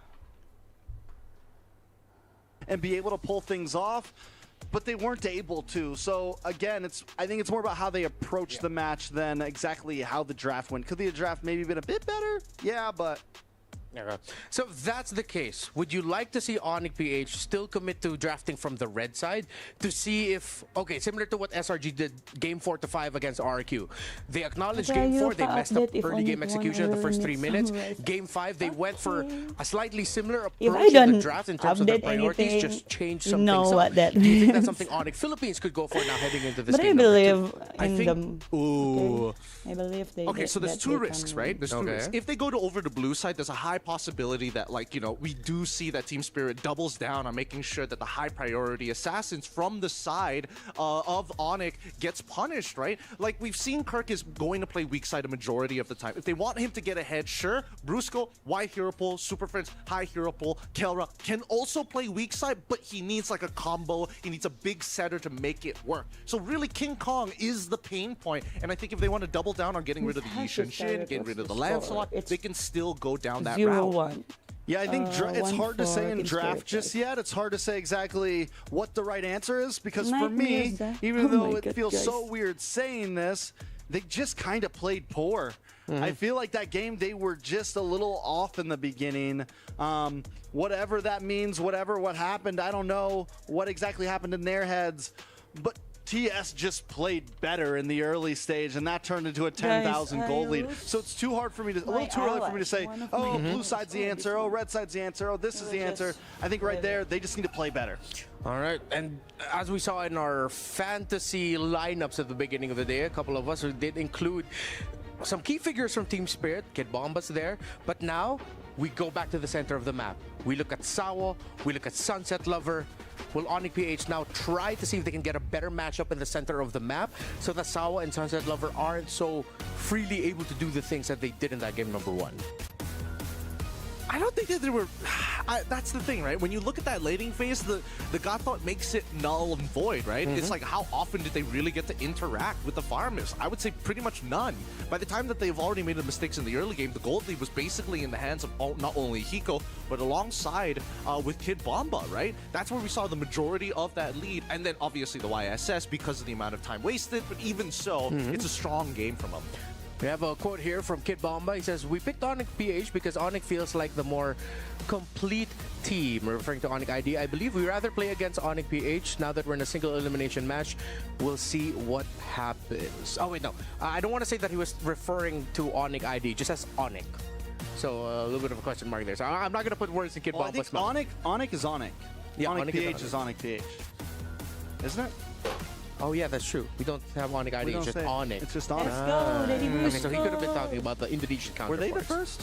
And be able to pull things off, but they weren't able to. So again, I think it's more about how they approached the match than exactly how the draft went. Could the draft maybe been a bit better? Yeah, but Okay. So if that's the case, would you like to see Onyx PH still commit to drafting from the red side to see if, okay, similar to what SRG did game 4 to 5 against RQ. They acknowledged game 4, they messed up early game execution in the first 3 minutes. Game 5, they went for a slightly similar approach in the draft in terms of their priorities, just change some things up. Do you think that's something Onyx Philippines could go for now heading into this game? But I believe I in think, them. Ooh. I believe they. Okay, so there's two risks, right? There's two risks. Okay. If they go to over the blue side, there's a high possibility that, like, you know, we do see that Team Spirit doubles down on making sure that the high priority assassins from the side of Onyx gets punished, right? Like, we've seen Kirk is going to play weak side a majority of the time. If they want him to get ahead, sure, Brusco, Y hero pull, Super Friends, high hero pull, Kelra can also play weak side, but he needs like a combo. He needs a big setter to make it work. So really, King Kong is the pain point, and I think if they want to double down on getting rid of the Yi Shin Shin, getting rid of the Lancelot, they can still go down that route. 0-1. Yeah, I think it's hard to say in 1-4 draft just yet. It's hard to say exactly what the right answer is because for me, Nightmares, even oh though my it God, feels guys. so weird saying this, they just kind of played poor. I feel like that game, they were just a little off in the beginning. Whatever that means, what happened, I don't know what exactly happened in their heads, but TS just played better in the early stage, and that turned into a 10,000 gold lead. So it's too hard for me to, a little too early for me to say, oh, blue side's the answer, oh, red side's the answer, oh, this is the answer. I think right there, they just need to play better. All right, and as we saw in our fantasy lineups at the beginning of the day, a couple of us did include some key figures from Team Spirit. Kid Bomba's there, but now we go back to the center of the map. We look at Sawo, we look at Sunset Lover. Will Onyx PH now try to see if they can get a better matchup in the center of the map so that Sawo and Sunset Lover aren't so freely able to do the things that they did in that game number 1? I don't think that they were... that's the thing, right? When you look at that laning phase, the God Thought makes it null and void, right? It's like, how often did they really get to interact with the farmers? I would say pretty much none. By the time that they've already made the mistakes in the early game, the gold lead was basically in the hands of not only Hiko, but alongside with Kid Bomba, right? That's where we saw the majority of that lead. And then obviously the YSS because of the amount of time wasted. But even so, it's a strong game from them. We have a quote here from Kid Bomba. He says, "We picked Onyx PH because Onyx feels like the more complete team," referring to Onyx ID. "I believe we rather play against Onyx PH. Now that we're in a single elimination match, we'll see what happens." Oh, wait, no. I don't want to say that he was referring to Onyx ID, just as Onyx. So a little bit of a question mark there. So I'm not going to put words in Kid Bomba's mouth. Onyx is Onyx. Yeah, Onyx Onyx PH is Onyx PH. Isn't it? Oh, yeah, that's true. We don't have Onyx ID, it's just Onyx. It's just Onyx. Let's go, Lady Okay, so he could have been talking about the Indonesian counterparts. Were they the first?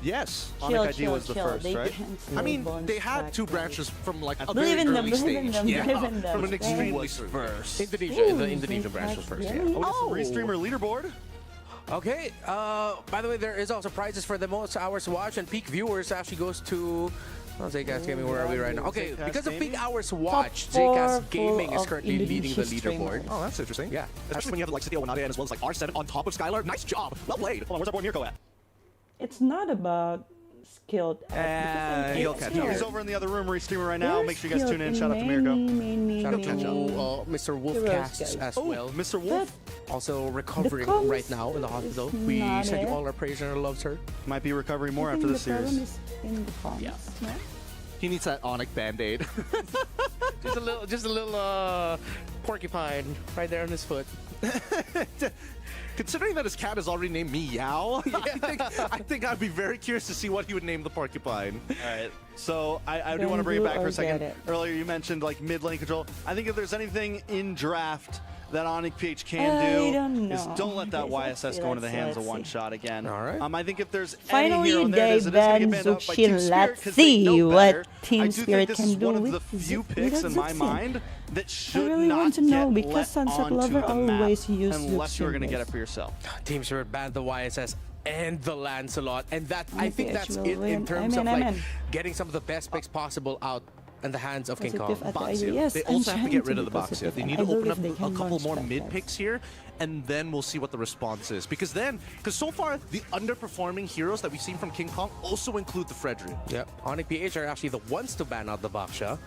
Yes. Onyx ID was the first, They right? can't I mean, slow they had bones two back, branches from like a Believe very in them, early believe in stage. them, Yeah, believe in them. from an extremely was first. Indonesia, the Ooh, Indonesian branch was first, yeah. Oh, this is the Restreamer leaderboard. Okay, by the way, there is also prizes for the most hours watched, and peak viewers actually goes to... Oh, Zcast Gaming, where are we right now? Okay, Zcast because of peak Gaming? hours watched, Top Zcast 4 Gaming is full currently of leading the Indonesian leaderboard. Oh, that's interesting. Yeah. Especially when you have like City Wanade and as well as like R7 on top of Skylar. Nice job. Well played. Hold on, where's our boy Mirko at? It's not about skilled. He'll catch up. He's over in the other room, Restreamer right now. Make sure you guys tune in. Shout out to Mirko. Shout out to Mr. Wolfcast as well. Mr. Wolf Also recovering comms right now in the hospital. We not send you it. all our praise and our love, sir. might be recovering more after this The problem series. is in the comms, Yeah. no? He needs that Onyx band-aid. Just a little porcupine right there on his foot. Considering that his cat is already named Meow, I think I'd be very curious to see what he would name the porcupine. All right. So I do want to bring it back for a second. Earlier you mentioned like mid lane control. I think if there's anything in draft that Onyx PH can do is don't let that YSS go into the hands of one shot again. All right. I think if there's Finally, any hero there, they it is going to banned get banned out by Team Zushin. Spirit Let's 'cause they see know what better. Team I do Spirit think this can is do one of with the few picks in my Zushin. mind that I should really not want to know get because let Sunset onto Lover the map always use unless you're going to Zushin get it for yourself. Team Spirit banned the YSS and the Lancelot, and that I think PH that's will it in win. terms of Amen, like amen. getting some of the best picks possible out in the hands of King Kong. Positive at the Box idea. here. Yes, They I'm also have to trying get rid be of the box here. positive, They and need I to open believe up they a can couple bounce more back, mid guys. picks here, and then we'll see what the response is. Because so far, the underperforming heroes that we've seen from King Kong also include the Frederick. Yep. Onyx PH are actually the ones to ban out the Baksha.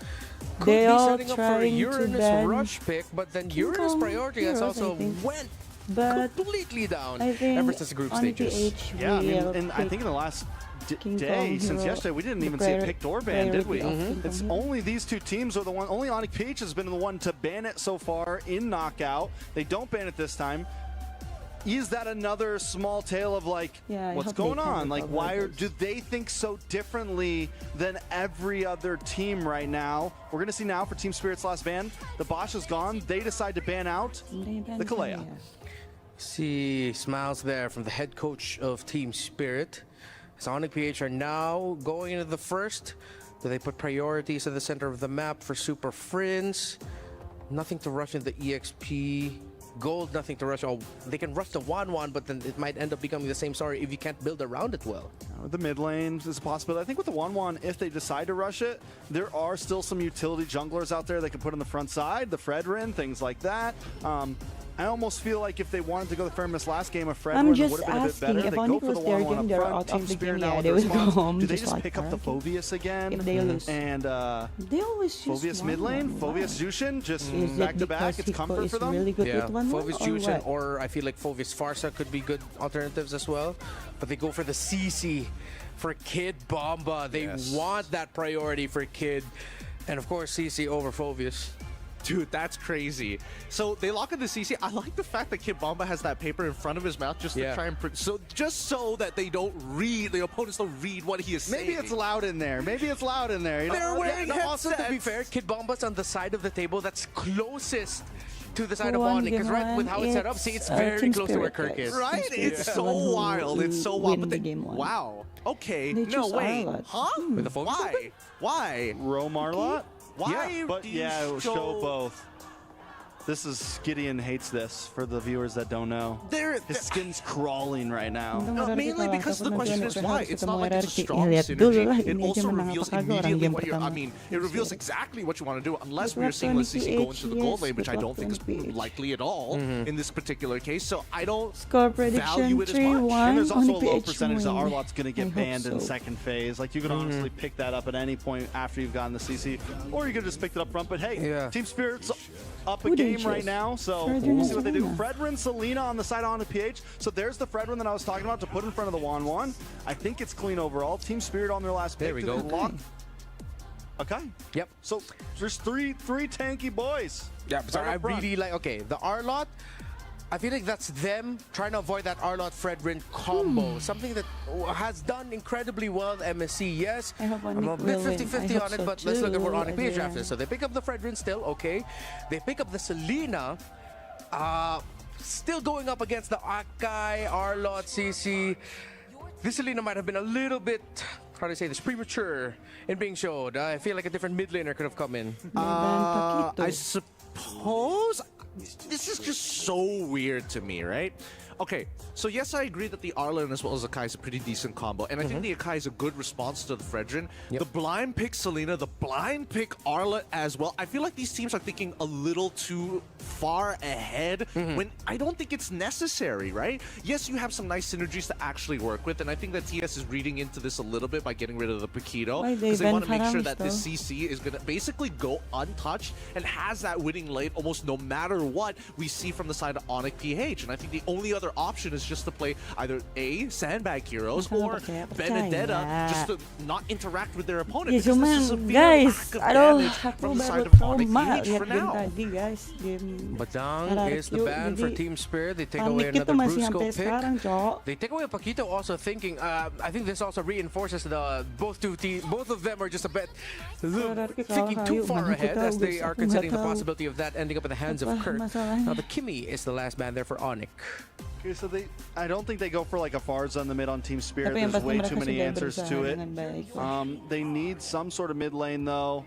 Could They be all setting up for a trying to Uranus ban rush pick, but then King Uranus Kong priority has heroes, I also think. went But completely down I think ever since the group Onyx stages. PH Yeah, I mean, will and I pick think in the last King day Kong since Hero, yesterday, we didn't the even see a prior- picked or ban, did we? priority of King It's Kong Hero. only these two teams are the one. Only Onyx PH has been the one to ban it so far in Knockout. They don't ban it this time. Is that another small tale of like, Yeah, I what's hope they going can on? Like, recover why this. do they think so differently than every other team right now? We're gonna see now for Team Spirit's last ban. The Bosch is gone. They decide to ban out the Kalea. See smiles there from the head coach of Team Spirit. Sonic PH are now going into the first. Do they put priorities at the center of the map for Super Friends? Nothing to rush in the EXP. Gold, nothing to rush. Oh, they can rush the 1-1, but then it might end up becoming the same story if you can't build around it well. The mid lane is a possibility. I think with the 1-1, if they decide to rush it, there are still some utility junglers out there they can put on the front side, the Fredrin, things like that. I almost feel like if they wanted to go the Firmus last game, a Fredrin I'm would just have been a bit asking, better. if They go Onyx for the was their 1-1 game, up they're front. out Team of the Spirit game, now yeah, with they the would go response. home Do they just just like pick up the that. Phoveus again? If they lose. And They always choose Phoveus mid 1-1, lane, why? Phoveus Jushin, just Is it back to back. because It's Hiko comfort is for them. really good Yeah, with 1-1 Phoveus or Jushin, what? or I feel like Phoveus Farsa could be good alternatives as well. But they go for the CC for Kid Bomba. They want that priority for Kid. And of course, CC over Phoveus. Dude, that's crazy. So they lock in the CC. I like the fact that Kid Bomba has that paper in front of his mouth just to try and so that they don't read, the opponents don't read what he is saying. Maybe it's loud in there. Maybe it's loud in there. They're wearing no, headsets. To be fair, Kid Bomba's on the side of the table that's closest to the side For of one Onyx. Because game right with how it's set up, it's, see, it's Team very close to where Spirit, Kirk guys. is. Right? Team Spirit It's is so the one who wild. It's so wild. win But the then, game one. wow. Okay. They No, choose wait. Arlott. Huh? With the focus open? Why? Why? Rome Arlott? Why? Yeah, but do you yeah, it will show both. This is Gideon hates this for the viewers that don't know. His skin's crawling right now. Mainly because the question is why. It's not like it's a strong Lihat dulu lah, synergy. It ini also aja menang reveals apa kagak orang immediately game what you're. I pertama. mean, it reveals exactly what you want to do, unless we are Good seeing luck, CC go into the Tony gold PH. lane, which I Good don't think is luck, Tony PH. likely at all in this particular case. So I don't Score value prediction it as much. 3-1. And there's also a Onyx low PH percentage that win. Arlott's going to I get hope banned in so. second phase. Like, you could honestly pick that up at any point after you've gotten the CC, or you could just pick it up front. But hey, Team Spirit's up a Who did you game right choose? now, so Fredrin we'll and see what they do. Selena. Fredrin, Selena on the side on the PH. So there's the Fredrin that I was talking about to put in front of the 1-1. I think it's clean overall. Team Spirit on their last pick. There we Do go. they lock? Okay. Yep. So there's three tanky boys. Yeah, but Right I up front. really like, okay, the Arlott, I feel like that's them trying to avoid that Arlott-Fredrin combo. Something that has done incredibly well at MSC, yes. I hope I'm a Onyx bit will win. 50-50 I hope on it, so but let's look at where too, Onyx PH draft yeah. is. So they pick up the Fredrin still, okay. They pick up the Selena. Still going up against the Akai, Arlott, CC. This Selena might have been a little bit, how do I say this, premature in being showed. I feel like a different mid laner could have come in. I suppose this is just so weird to me, right? Okay, so yes, I agree that the Arlen as well as Akai is a pretty decent combo, and I think the Akai is a good response to the Fredrin. The blind pick Selena, the blind pick Arla as well. I feel like these teams are thinking a little too far ahead when I don't think it's necessary, right? Yes, you have some nice synergies to actually work with, and I think that TS is reading into this a little bit by getting rid of the Paquito, Why because they ban want to make sure Paramis that this though? CC is going to basically go untouched and has that winning lane almost no matter what we see from the side of Onyx PH. And I think the only other option is just to play either A, Sandbag Heroes, or Benedetta, just to not interact with their opponent. Ya because cuman this is a severe guys, lack of aduh, damage aku from the baru side of Onyx trauma PH lihat for game now. tadi guys, game Badang RRQ, is the ban for jadi Team Spirit. They take panik away itu another masih Brusco sampai pick. sekarang, Cok. They take away Paquito, also thinking. I think this also reinforces the both of them are just a bit thinking too far ahead as they are considering the possibility of that ending up in the hands of Kirk. Now the Kimmy is the last ban there for Onyx. Okay, so I don't think they go for like a Farza in the mid on Team Spirit. Tapi yang There's pasti way mereka too many sudah answers berusaha to it. dengan baik. They need some sort of mid lane though.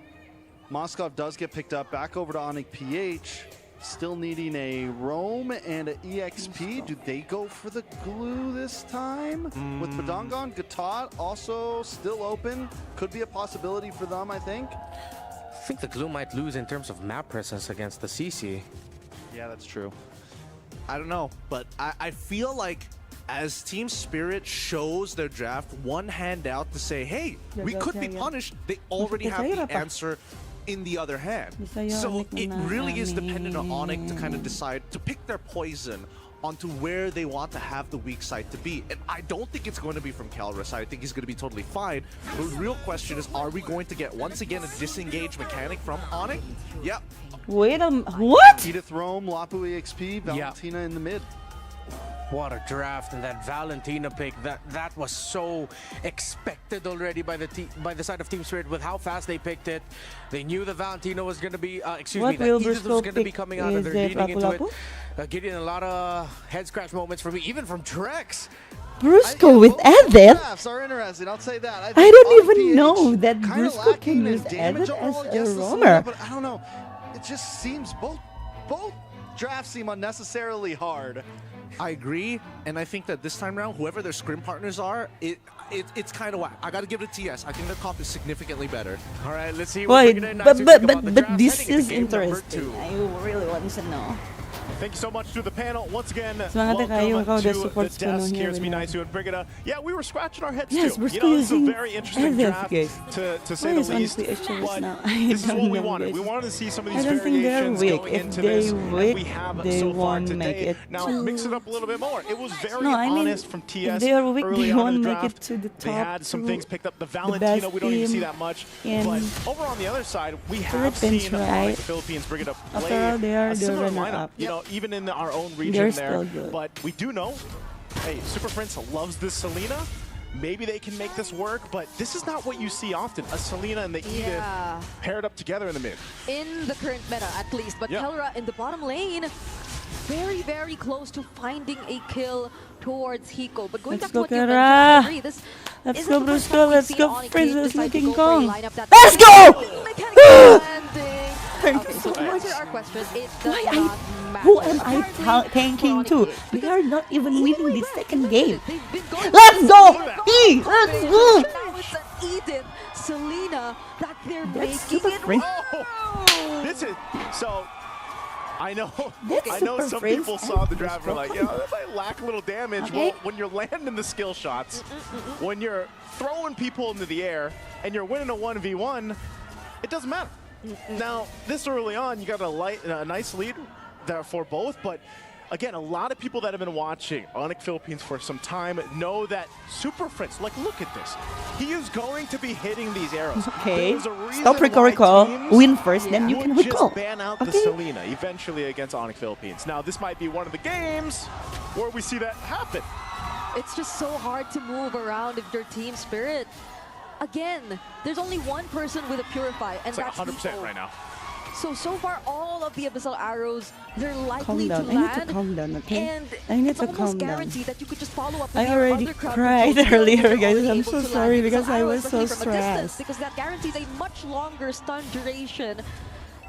Moskov does get picked up back over to Onyx PH. Still needing a roam and an EXP. Do they go for the glue this time? With Badongon, Gatot also still open. Could be a possibility for them, I think. I think the Glue might lose in terms of map presence against the CC. Yeah, that's true. I don't know, but I feel like as Team Spirit shows their draft one hand out to say, hey, we could be punished, they already have the answer in the other hand. So it really is dependent on Onyx to kind of decide to pick their poison onto where they want to have the weak side to be. And I don't think it's going to be from Calrus. I think he's going to be totally fine. The real question is, are we going to get, once again, a disengage mechanic from Onyx? Yep. Wait a what? Edith Rome, Lapu EXP, Valentina in the mid. What a draft, and that Valentina pick, that was so expected already by the side of Team Spirit with how fast they picked it. They knew that Valentina was going to be, that Edith was going to be coming out, and they're leading into it. Getting a lot of head scratch moments from me, even from Drex. Brusco with Edith? Are interesting, I'll say that. I don't even know that Brusco can use Edith as a roamer. But I don't know, it just seems both drafts seem unnecessarily hard. I agree, and I think that this time around, whoever their scrim partners are, it's kind of whack. I got to give it to TS. I think their comp is significantly better. All right, let's see. Wait, but this is interesting. I really want to know. Thank you so much to the panel. Once again, Semangat kayo, welcome ikaw, to support the desk. niya, Here's me, Nice and Brigida. Yeah, we were scratching our heads yes, too. We're You still know, it's a using very interesting draft, to say the least. But this is what we wanted. We wanted to see some of these variations going into this, and we have so far today. Now, mix it up a little bit more. It was very honest from TS early on in the draft. They had some things picked up. The Valentina, we don't even see that much. But over on the other side, we have seen Onyx Philippines Brigida play a similar lineup. You know, even in our own region there, but we do know, hey, Super Prince loves this Selena. Maybe they can make this work, but this is not what you see often. A Selena and the Edith paired up together in the mid. In the current meta, at least. But Kelra in the bottom lane, very, very close to finding a kill towards Hiko. But going back to what you mentioned, I agree. This let's go, Brusco. Let's go, Princess King Kong. Let's go! Okay, so to answer our question, it does not matter. Who am I tanking to? We are not even winning the second game. Let's go! E! Let's go! Now it's an Edith, Selena, that they're making it. Oh! This is so. I know some people saw the draft and were like, yeah, that might lack a little damage. Well, when you're landing the skill shots, when you're throwing people into the air, and you're winning a 1v1, it doesn't matter. Now, this early on, you got a nice lead there for both, but again, a lot of people that have been watching Onyx Philippines for some time know that Super Prince, like, look at this. He is going to be hitting these arrows. Okay, stop recall, win first, then you can recall. Just ban out the Selena eventually against Onyx Philippines. Now, this might be one of the games where we see that happen. It's just so hard to move around if you're Team Spirit. Again, there's only one person with a Purify, and it's like that's 100% right now. So far, all of the Abyssal arrows, they're likely to land. I need to calm down, okay? And I need it's to almost calm down. guaranteed that you could just follow up with I already cried earlier, guys. I'm so sorry because I was so stressed. Because that guarantees a much longer stun duration.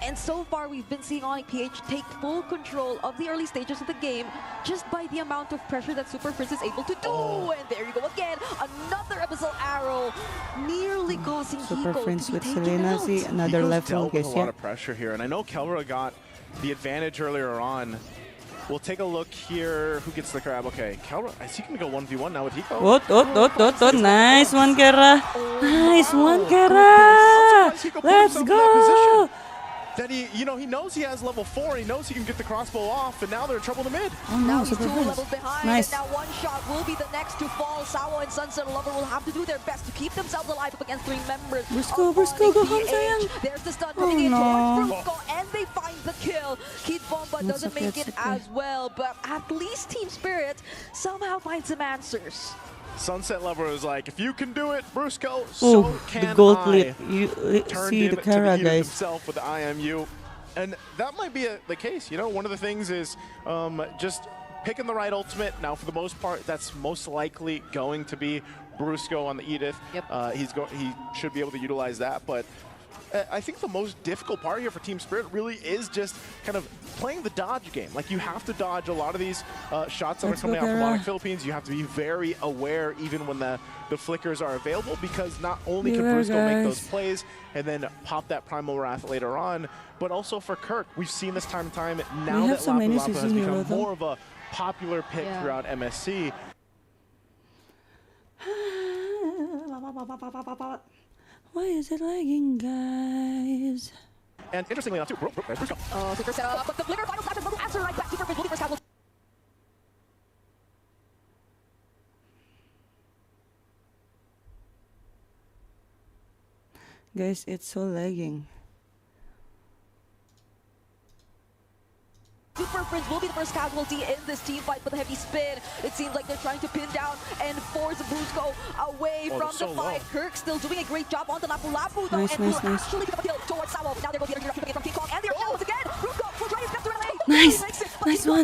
And so far, we've been seeing Onyx PH take full control of the early stages of the game just by the amount of pressure that Super Prince is able to do. And there you go again, another Abyssal arrow, nearly causing Super Hiko Prince to be with taken Selena, out. see another level, guys. A lot of pressure here, and I know Kelra got the advantage earlier on. We'll take a look here. Who gets the crab? Okay, Kelra, is he going to go 1v1 now with Hiko? Nice one, Kera. Nice one, Kera. Let's go. That he knows he has level 4. He knows he can get the crossbow off, and now they're in trouble in the mid. Oh no, now he's Super 2 Prince. levels behind, Nice. and now one shot will be the next to fall. Sawo and Sunset Lover will have to do their best to keep themselves alive up against 3 members. Brusco, of Brusco, go Onyx home, PH. sayang. There's the stun coming in towards Brusco, and they find the kill. Kid Bomba doesn't make it as well, but at least Team Spirit somehow finds some answers. Sunset Lover was like, if you can do it, Brusco, so can the gold I. clip. You see the Kera, guys. Himself with the IMU. And that might be the case, you know. One of the things is just picking the right ultimate. Now, for the most part, that's most likely going to be Brusco on the Edith. Yep. He should be able to utilize that, but I think the most difficult part here for Team Spirit really is just kind of playing the dodge game. Like, you have to dodge a lot of these shots that are coming out from Onyx Philippines. You have to be very aware even when the flickers are available, because not only can Brusco make those plays and then pop that Primal Wrath later on, but also for Kirk. We've seen this time and time. Now that Lapu Lapu has become more of a popular pick throughout MSC. Why is it lagging, guys? And interestingly enough, too, Brusco. Super set up, but the flicker final snap and answer right back to Perfect. Will be first Guys, it's so lagging. Super Prince will be the first casualty in this team fight, but the heavy spin, it seems like they're trying to pin down and force Brusco away from the fight. Kirk still doing a great job on the Lapu Lapu though, and will actually pick up a kill towards Sawo. Now they're going to get from King Kong, and they're once again. Brusco will try his best to relay.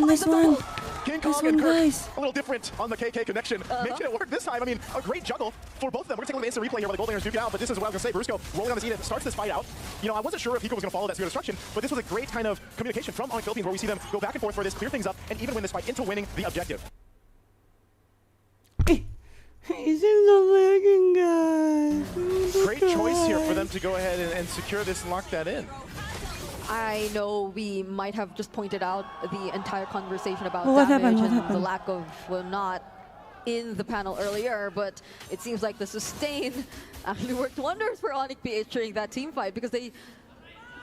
Nice one. King Kong and Kirk, a little different on the KK connection. Making it work this time. I mean, a great juggle for both of them. We're going to take a look at the instant replay here while the Gold Laners duke it out, but this is what I was going to say. Brusco rolling on this Edith starts this fight out. You know, I wasn't sure if Hiko was going to follow that Spear Destruction, but this was a great kind of communication from Onyx Philippines where we see them go back and forth for this, clear things up, and even win this fight into winning the objective. Is it so lagging, guys? Great choice here for them to go ahead and secure this and lock that in. I know we might have just pointed out the entire conversation about What damage happened? and the lack of, well, not in the panel earlier, but it seems like the sustain actually worked wonders for Onyx PH during that team fight because they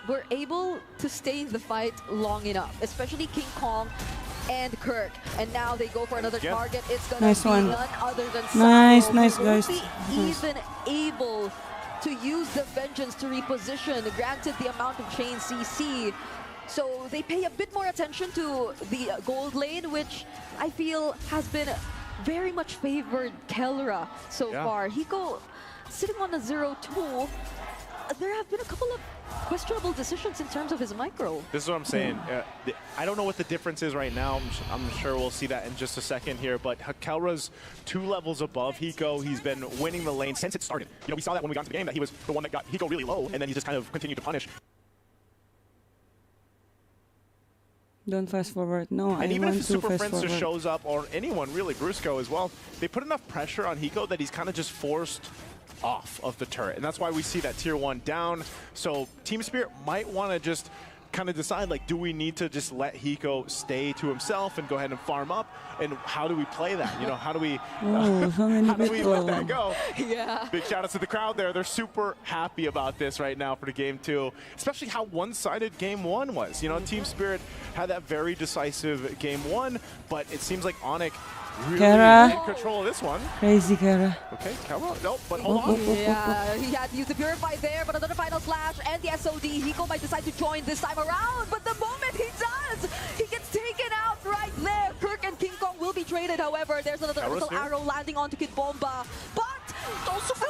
were able to stay in the fight long enough, especially King Kong and Kirk. And now they go for another target. It's going to be none other than Sawo, Nice, who guys. won't be even able to use the Vengeance to reposition, granted the amount of chain CC. So they pay a bit more attention to the gold lane, which I feel has been very much favored Kelra so far. Hiko sitting on a 0-2. There have been a couple of questionable decisions in terms of his micro. This is what I'm saying. I don't know what the difference is right now. I'm sure we'll see that in just a second here, but Kelra's 2 levels above Hiko. He's been winning the lane since it started. You know, we saw that when we got into the game, that he was the one that got Hiko really low, and then he just kind of continued to punish. Don't fast forward. No, and I even if want to Super fast Friends forward. shows up, or anyone really, Brusco as well, they put enough pressure on Hiko that he's kind of just forced off of the turret. And that's why we see that tier 1 down. So Team Spirit might want to just kind of decide, like, do we need to just let Hiko stay to himself and go ahead and farm up? And how do we play that? You know, how do we, how do we let that go? Yeah. Big shout outs to the crowd there. They're super happy about this right now for the game 2, especially how one-sided game 1 was. You know, Team Spirit had that very decisive game 1, but it seems like Onyx really in control of this one. Crazy Kara. Okay, Kara. Nope, but hold on. Yeah, he had to use the Purify there, but another final slash and the SOD. Hiko might decide to join this time around, but the moment he does, he gets taken out right there. Kirk and King Kong will be traded, however. There's another little arrow landing onto Kid Bomba, but Super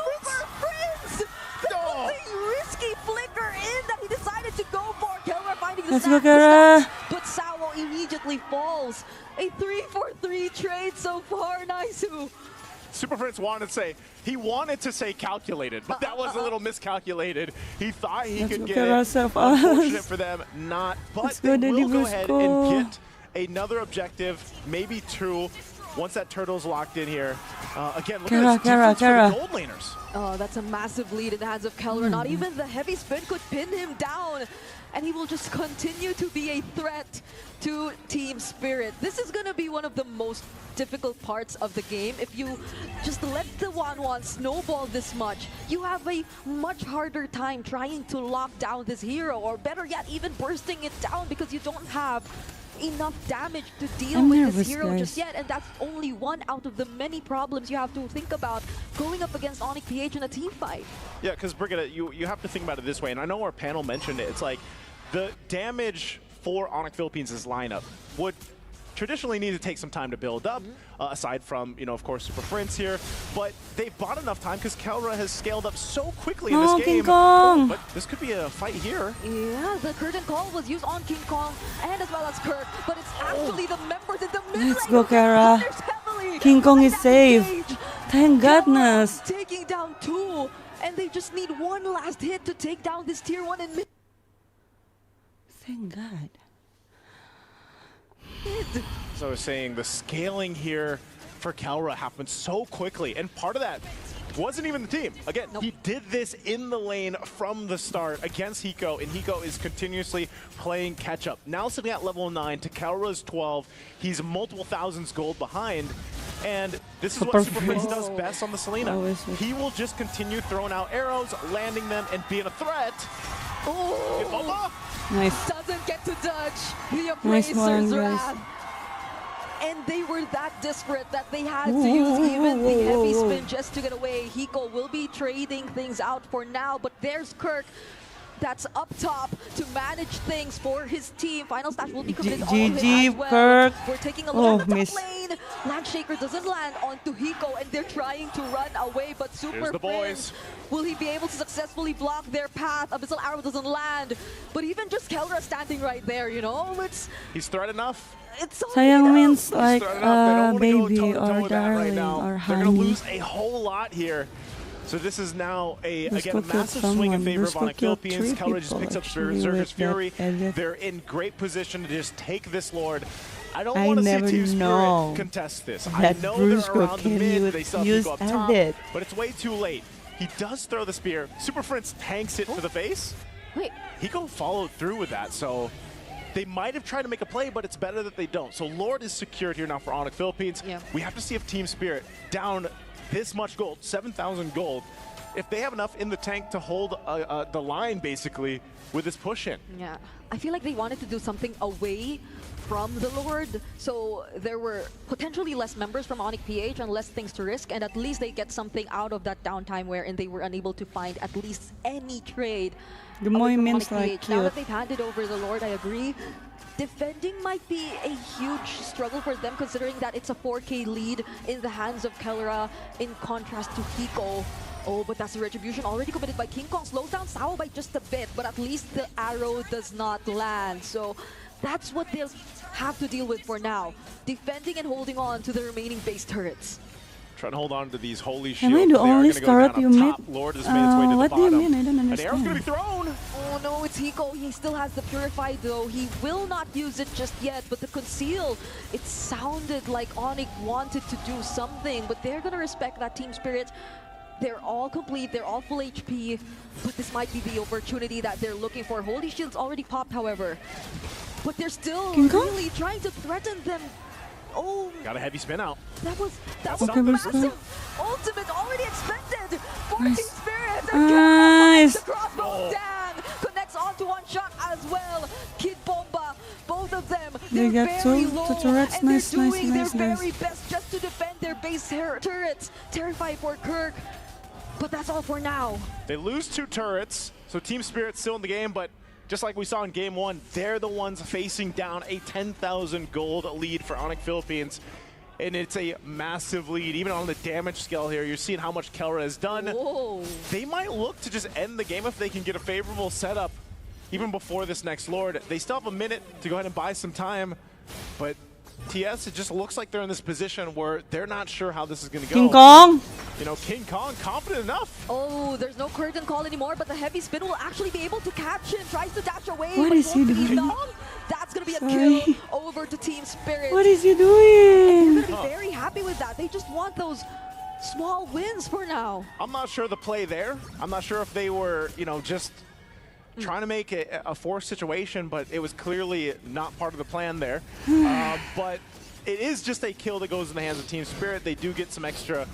Prince! The risky flicker in that he decided to go for. Kelra finding the snap, but Sawo immediately falls. A 3-for-3 trade so far, Naisu. Super Prince he wanted to say calculated, but that was a little miscalculated. He thought he could get it. Unfortunate for them, not. But they will go ahead and get another objective, maybe 2, once that turtle's locked in here. Again, look at this difference for the gold laners. Oh, that's a massive lead in the hands of Kelra. Not even the heavy spin could pin him down. And he will just continue to be a threat to Team Spirit. This is going to be one of the most difficult parts of the game. If you just let the 1-1 snowball this much, you have a much harder time trying to lock down this hero, or better yet, even bursting it down, because you don't have enough damage to deal with this hero just yet, and that's only one out of the many problems you have to think about going up against Onyx PH in a team fight. Yeah, because Brigitte, you have to think about it this way, and I know our panel mentioned it. It's like the damage for Onyx Philippines' lineup would traditionally need to take some time to build up, aside from, you know, of course, Super Prince here. But they've bought enough time because Kelra has scaled up so quickly in this game. King Kong. But this could be a fight here. Yeah, the curtain call was used on King Kong and as well as Kirk, but it's actually the members in the mid lane. Let's go, Kara. King Kong is safe. Thank goodness. Taking down 2, and they just need one last hit to take down this tier 1 in mid. Thank God. So I was saying, the scaling here for Kelra happened so quickly, and part of that wasn't even the team. Again, he did this in the lane from the start against Hiko, and Hiko is continuously playing catch-up. Now sitting at level 9 to Kelra's 12, he's multiple thousands gold behind, and this is what Super Prince does best on the Selena. He will just continue throwing out arrows, landing them, and being a threat. Oh, nice. Doesn't get to dodge the Nice one, Abracer's guys. wrath. and they were that desperate that they had to use even the heavy spin just to get away. Hiko will be trading things out for now, but there's Kirk that's up top to manage things for his team. Final stash will be committed all of it as well. Kirk. We're taking a look at the miss. top lane. Landshaker doesn't land onto Hiko, and they're trying to run away, but Super Here's the Prince, boys. will he be able to successfully block their path? Abyssal Arrow doesn't land, but even just Kelra standing right there, you know, He's threat enough. it's all Sayang means He's like threat enough. They don't wanna go baby toe-to-toe or with that right darling now. or They're going to honey. lose a whole lot here. So this is now again, a Dusko killed massive swing in someone. favor of Dusko Onyx killed Philippines. 3 Kelra just people picks up actually Zerger's with that Fury. edit. They're in great position to just take this Lord. I don't I want to see never Team know Spirit contest this. that I know they're Dusko around the can mid. They still have use Hiko up top, edit. but it's way too late. He does throw the spear. Super Prince tanks it to the face. Wait. Hiko followed through with that, so they might have tried to make a play, but it's better that they don't. So Lord is secured here now for Onyx Philippines. Yeah. We have to see if Team Spirit, down this much gold, 7,000 gold, if they have enough in the tank to hold the line, basically, with this push-in. Yeah, I feel like they wanted to do something away from the Lord, so there were potentially less members from Onyx PH and less things to risk, and at least they get something out of that downtime wherein they were unable to find at least any trade. The away from movement's Onyx like PH. Now that cute. they've handed over the Lord, I agree. Defending might be a huge struggle for them, considering that it's a 4K lead in the hands of Kelra, in contrast to Hiko. Oh, but that's a retribution already committed by King Kong. Slows down Sao by just a bit, but at least the arrow does not land. So that's what they'll have to deal with for now. Defending and holding on to the remaining base turrets. Trying to hold on to these holy Am shields. I the They are only gonna go star down up you up made? top. Lord has made its way to the What do you bottom. mean? I don't An arrow's understand. going to be thrown. Oh no, it's Hiko. He still has the Purify though. He will not use it just yet, but the Conceal, it sounded like Onyx wanted to do something, but they're gonna respect that team spirit. They're all complete, they're all full HP, but this might be the opportunity that they're looking for. Holy Shield's already popped, however, but they're still King Kong? really trying to threaten them. Oh, Got a heavy spin out. that was Okay, let's go. massive. Ultimate already expended for Nice. Team Spirit. Nice. The crossbow dang connects onto one shot as well. Kid Bomba, both of them, They they're got very two low, turrets. and Nice, they're nice, doing nice, their nice. very best just to defend their base turrets. Terrified for Kirk, but that's all for now. They lose 2 turrets, so Team Spirit's still in the game, but just like we saw in Game 1, they're the ones facing down a 10,000 gold lead for Onyx Philippines. And it's a massive lead, even on the damage scale here. You're seeing how much Kelra has done. Whoa. They might look to just end the game if they can get a favorable setup, even before this next Lord. They still have a minute to go ahead and buy some time, but TS, it just looks like they're in this position where they're not sure how this is going to go. King Kong. You know, King Kong, confident enough. Oh, there's no curtain call anymore, but the heavy spin will actually be able to catch him. Tries to dash away. What but is he won't be doing? enough. That's going to be a Sorry. kill over to Team Spirit. What is he They're doing? going to be very happy with that. They just want those small wins for now. I'm not sure the play there. I'm not sure if they were, you know, just trying to make it a forced situation, but it was clearly not part of the plan there. But it is just a kill that goes in the hands of Team Spirit. They do get some extra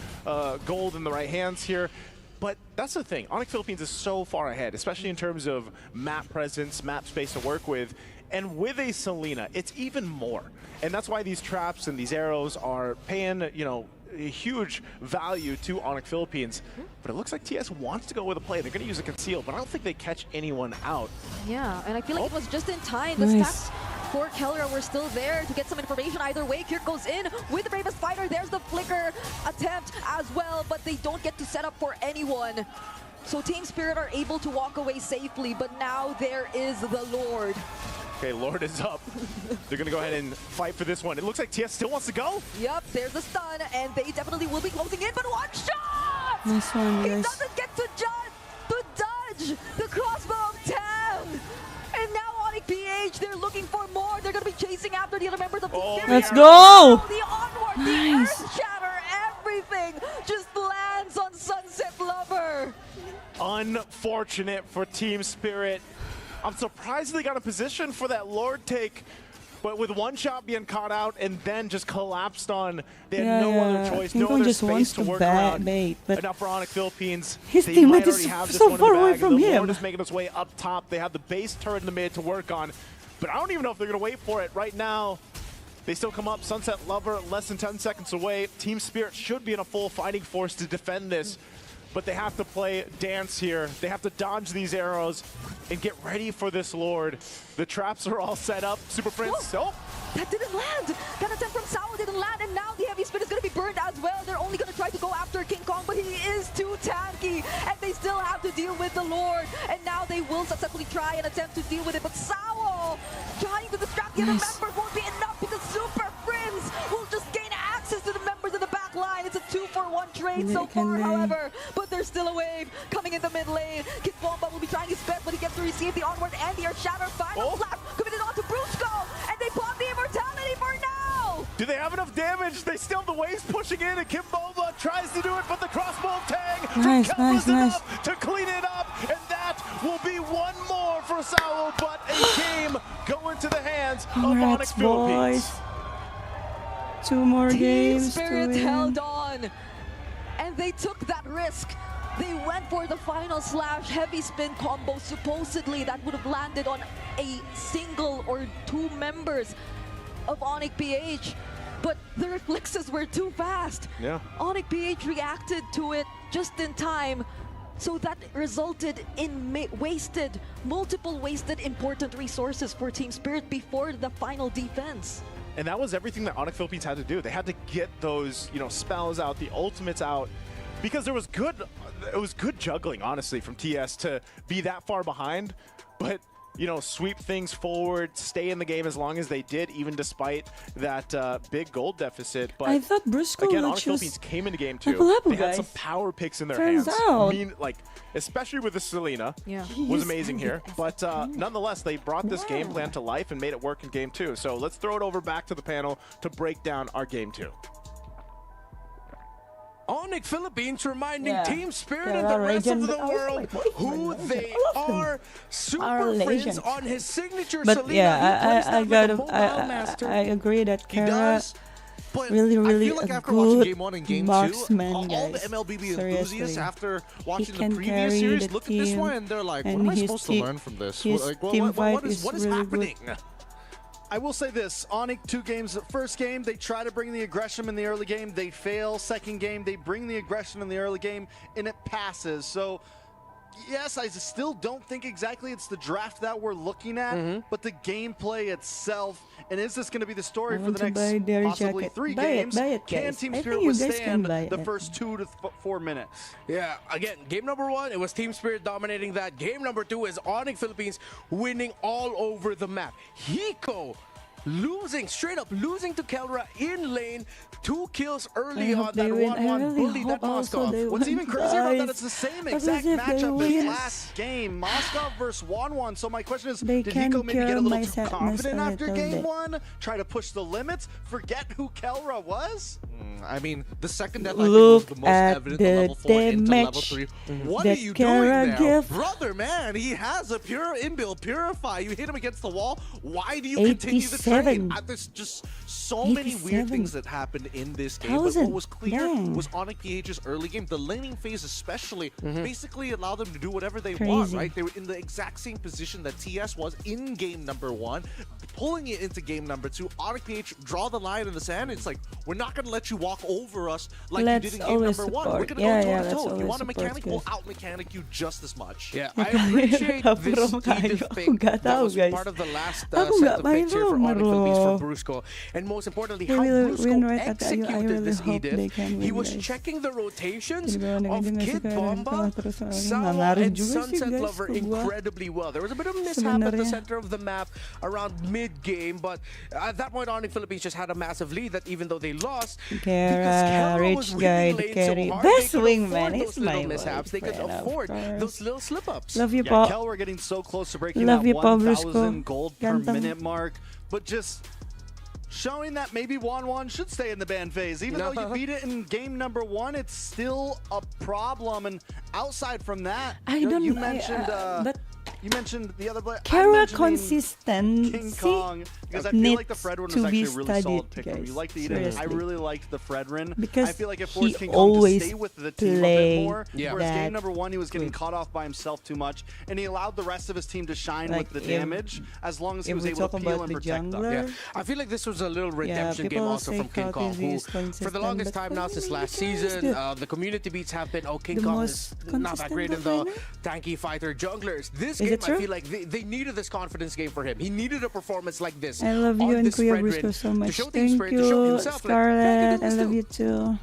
gold in the right hands here. But that's the thing. Onyx Philippines is so far ahead, especially in terms of map presence, map space to work with. And with a Selena, it's even more. And that's why these traps and these arrows are paying, you know, a huge value to Onyx Philippines. But it looks like TS wants to go with a play. They're going to use a conceal, but I don't think they catch anyone out. Yeah, and I feel like it was just in time. The Nice. stacks for Kelra were still there to get some information either way. Kirk goes in with the bravest fighter. There's the flicker attempt as well, but they don't get to set up for anyone. So Team Spirit are able to walk away safely, but now there is the Lord. Okay, Lord is up. They're going to go ahead and fight for this one. It looks like TS still wants to go. Yep, there's the stun, and they definitely will be closing in, but one shot! Nice one, He guys. doesn't get to dodge the crossbow of Tam! And now Onyx PH, they're looking for more. They're going to be chasing after the other members of the series. Let's go! The onward, Nice. the earth shatter, everything just lands on Sunset Lover. Unfortunate for Team Spirit. I'm surprised they got a position for that Lord take, but with one shot being caught out and then just collapsed on, they had no other choice, King no Kong other just space wants to to work around. bait, but Enough for Onyx Philippines. his They teammate might is already have this so one in far the away bag, from and the him. Lord is making its way up top. They have the base turret in the mid to work on, but I don't even know if they're going to wait for it right now. They still come up. Sunset Lover less than 10 seconds away. Team Spirit should be in a full fighting force to defend this, but they have to play dance here. They have to dodge these arrows and get ready for this Lord. The traps are all set up. Super Prince. Oh, that didn't land. That attempt from Sao didn't land, and now the heavy spin is going to be burned as well. They're only going to try to go after King Kong, but he is too tanky, and they still have to deal with the Lord. And now they will successfully try and attempt to deal with it, but Sao trying to distract the other members won't be enough because Super Prince will just gain access to the members in the back line. It's a 2-for-1 trade so far, however, but there's still a wave coming in the mid lane. Kid Bomba will be trying his best, but he gets to receive the onward and the Earth Shatter. Final flash committed onto Brusco, and they pop the immortality for now! do they have enough damage? They still have the waves pushing in, and Kim Bomba tries to do it, but the crossbow tag Nice. enough to clean it up, and that will be one more for Sao, but a game going to the hands of Onyx Philippines. Boys. 2 more Team games Spirit to win. held on, and they took that risk. They went for the final slash heavy spin combo. Supposedly that would have landed on a single or 2 members of Onyx PH, but the reflexes were too fast. Yeah. Onyx PH reacted to it just in time, so that resulted in multiple wasted important resources for Team Spirit before the final defense. And that was everything that Onyx Philippines had to do. They had to get those, spells out, the ultimates out, because it was good juggling, honestly, from TS to be that far behind, but sweep things forward, stay in the game as long as they did, even despite that big gold deficit. But I thought Brusco again, would Onyx choose Philippines came into game 2. level, They had guys. some power picks in their Turns hands. out. I mean, especially with the Selena, was amazing here. But nonetheless, they brought this game plan to life and made it work in game 2. So let's throw it over back to the panel to break down our game 2. Onyx Philippines reminding Yeah. Team Spirit They're and the our rest of legend. the I was world like, what is who legend? they I love them. are. Super Our Prince legends. on his signature But Selena. yeah, he plays that like a mobile I master. agree that He Kara does. But really I feel like a after watching good Game 1 and Game 2, marksman, all the guys. MLBB Seriously. enthusiasts, after watching the can previous carry series, the look at this team, one and they're like, what and am I his supposed to team- learn from this? his team fight What is is really happening? I will say this, Onyx 2 games. First game, they try to bring the aggression in the early game. They fail. Second game, they bring the aggression in the early game, and it passes. So, yes, I still don't think exactly it's the draft that we're looking at, but the gameplay itself. And is this going to be the story for the buy next their possibly jacket. 3 Buy it, games? buy it, Can guys. Team I Spirit think you guys can withstand buy the it. first 2 to 4 minutes? Yeah, again, game number 1, it was Team Spirit dominating that. Game number 2 is Onyx Philippines winning all over the map. Hiko straight up losing to Kelra in lane. 2 kills early on that 1-1 bully that Moskov. What's even crazier about that, it's the same exact if they matchup win. as last game. Moskov versus 1-1. So my question is, They did can Hiko maybe get a kill little my too sadness confident a after little game bit. 1? Try to push the limits? Forget who Kelra was? I mean, the second deadline Look was the most at evident the on level 4 into level damage 3. What that are you Kara doing there? give. Brother, man, he has a pure inbuild, Purify. You hit him against the wall. Why do you continue the train? 87. There's just so many weird 87. things that happened in this game. But what 1,000. was clear Dang. was Onyx PH's early game. The laning phase especially basically allowed them to do whatever they Crazy. want, right? They were in the exact same position that TS was in game number 1, pulling it into game number 2. Onyx PH draw the line in the sand. It's like, we're not going to let you walk over us like Let's you did in game always number 1. support. We're going to Yeah, go yeah, toe-to-toe. let's If you always want a mechanic, support, we'll guys. out-mechanic you just as much. Yeah, I appreciate this Bro, Edith ako pick nggak that tahu, was guys. part of the last Ako set nggak of picks here for main Onyx Philippines loh. from Brusco. And most importantly, They how will win Brusco right at the- I executed really this hope they Edith. can He win, was guys. checking the rotations Jadi kalau of naging Kid sekarang, Bomba, kalau terus orang Sao, ngaruh and juga sih, Sunset guys, Lover ke gua. incredibly well. There was a bit of a mishap at the Sebenarnya. center of the map around mid-game, but at that point, Onyx Philippines just had a massive lead that even though they lost, because Kara, Kelra rich was guy, really the lane carry. so hard, Best they could wingman, afford he's those little my mishaps. They could boyfriend, of afford course. those little slip-ups. Love you, Yeah, Paul. Kelra getting so close to breaking Love that you, Paul 1,000 Brusco. gold per Ganteng. minute mark. But just showing that maybe 1-1 should stay in the ban phase. Even though you beat it in game number 1, it's still a problem. And outside from that, you mentioned but you mentioned the other player. Kara King consistency Kong Because I feel like the needs Fred run to was be actually a really solid studied, pick from you. guys. You like the Eden. I Seriously. really liked the Fred run. Because I feel like it he forced King Kong to always stay with the team a bit more. Yeah. Whereas that game number 1, he was getting caught off by himself too much, and he allowed the rest of his team to shine Like, with the if- damage as long as he if was we able talk to peel about and the protect them. jungler, Yeah, I feel like this was a little redemption game people also say from King Kong, Cloud who is for the consistent, longest but time for now me, since last King Kong is season, the community beats have been, King the Kong most is not that consistent great in the right tanky fighter junglers. This Is game, it true? I feel like they needed this confidence game for him. He needed a performance like this. I love you on and this Kuya Fred Briscoe win so to much. show team Thank spirit, to show you, himself, like, Scarlett. "Hey, I I love can do you too.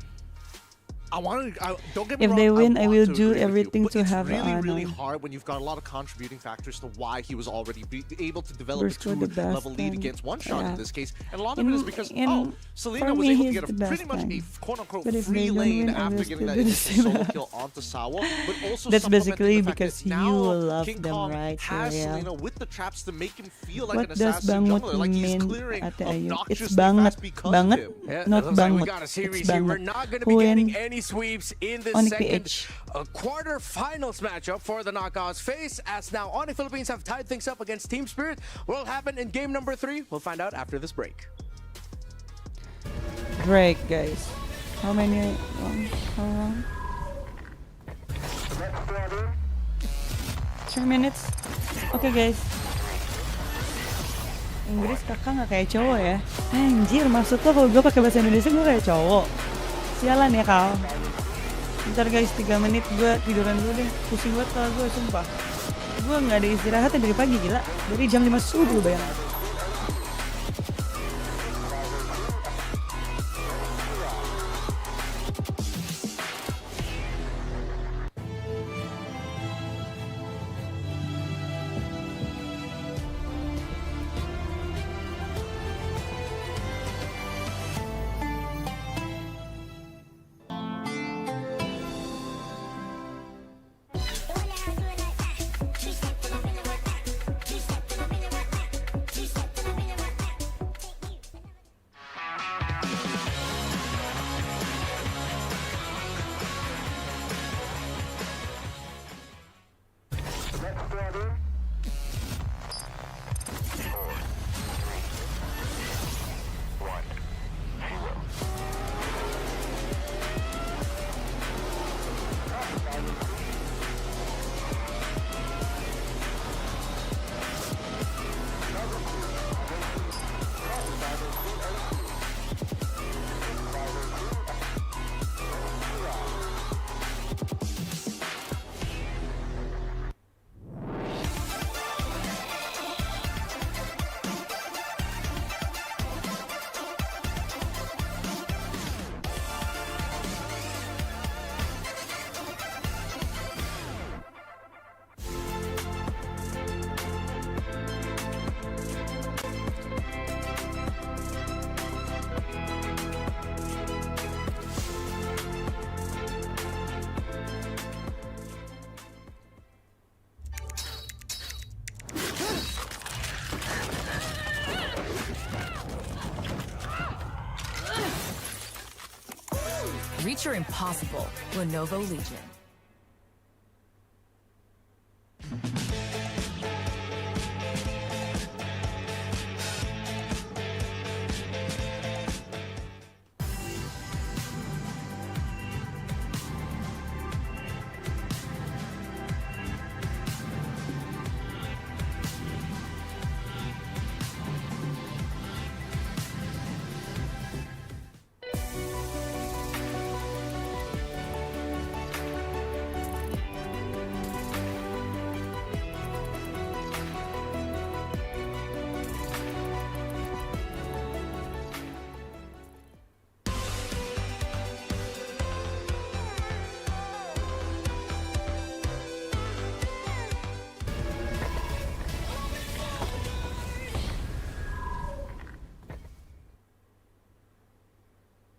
Don't get me If wrong, they win, I want will to do agree with you, everything but to it's have really Anon. hard when you've got a lot of contributing factors to why he was already able to develop Briscoe a the best, 2-level lead and- against one shot yeah. in this case. And a lot of it is because, for Selena was me, able to he's get the pretty best much a thing. quote-unquote But if free they don't lane win, I after will getting still that do the initial same. solo kill onto Sawa, but also That's supplementing basically the fact because that now you love King them, Kong right? has So, yeah. Selena with the traps to make him feel like What an does assassin banget jungler, like he's mean, clearing Ate Ayu? It's obnoxious banget, fast because of banget, him. Yeah, not it looks like we banget. got a series It's here. We're banget. not going to be When getting any sweeps in this Onyx second PH. quarterfinals matchup for the Knockouts phase. As now Onyx Philippines have tied things up against Team Spirit. What will happen in game number 3? We'll find out after this break. Break, guys. How many? How long? 3 minutes. Oke, guys. Inggris kakak nggak kayak cowok ya? Anjir, maksud lo kalau gue pakai bahasa Indonesia gue kayak cowok? Sialan ya kal. Bentar guys, 3 menit gue tiduran dulu deh. Pusing banget kalau gue, sumpah. Gue nggak ada istirahatnya dari pagi, gila. Dari jam 5 subuh, bayangin. Reach your impossible, Lenovo Legion.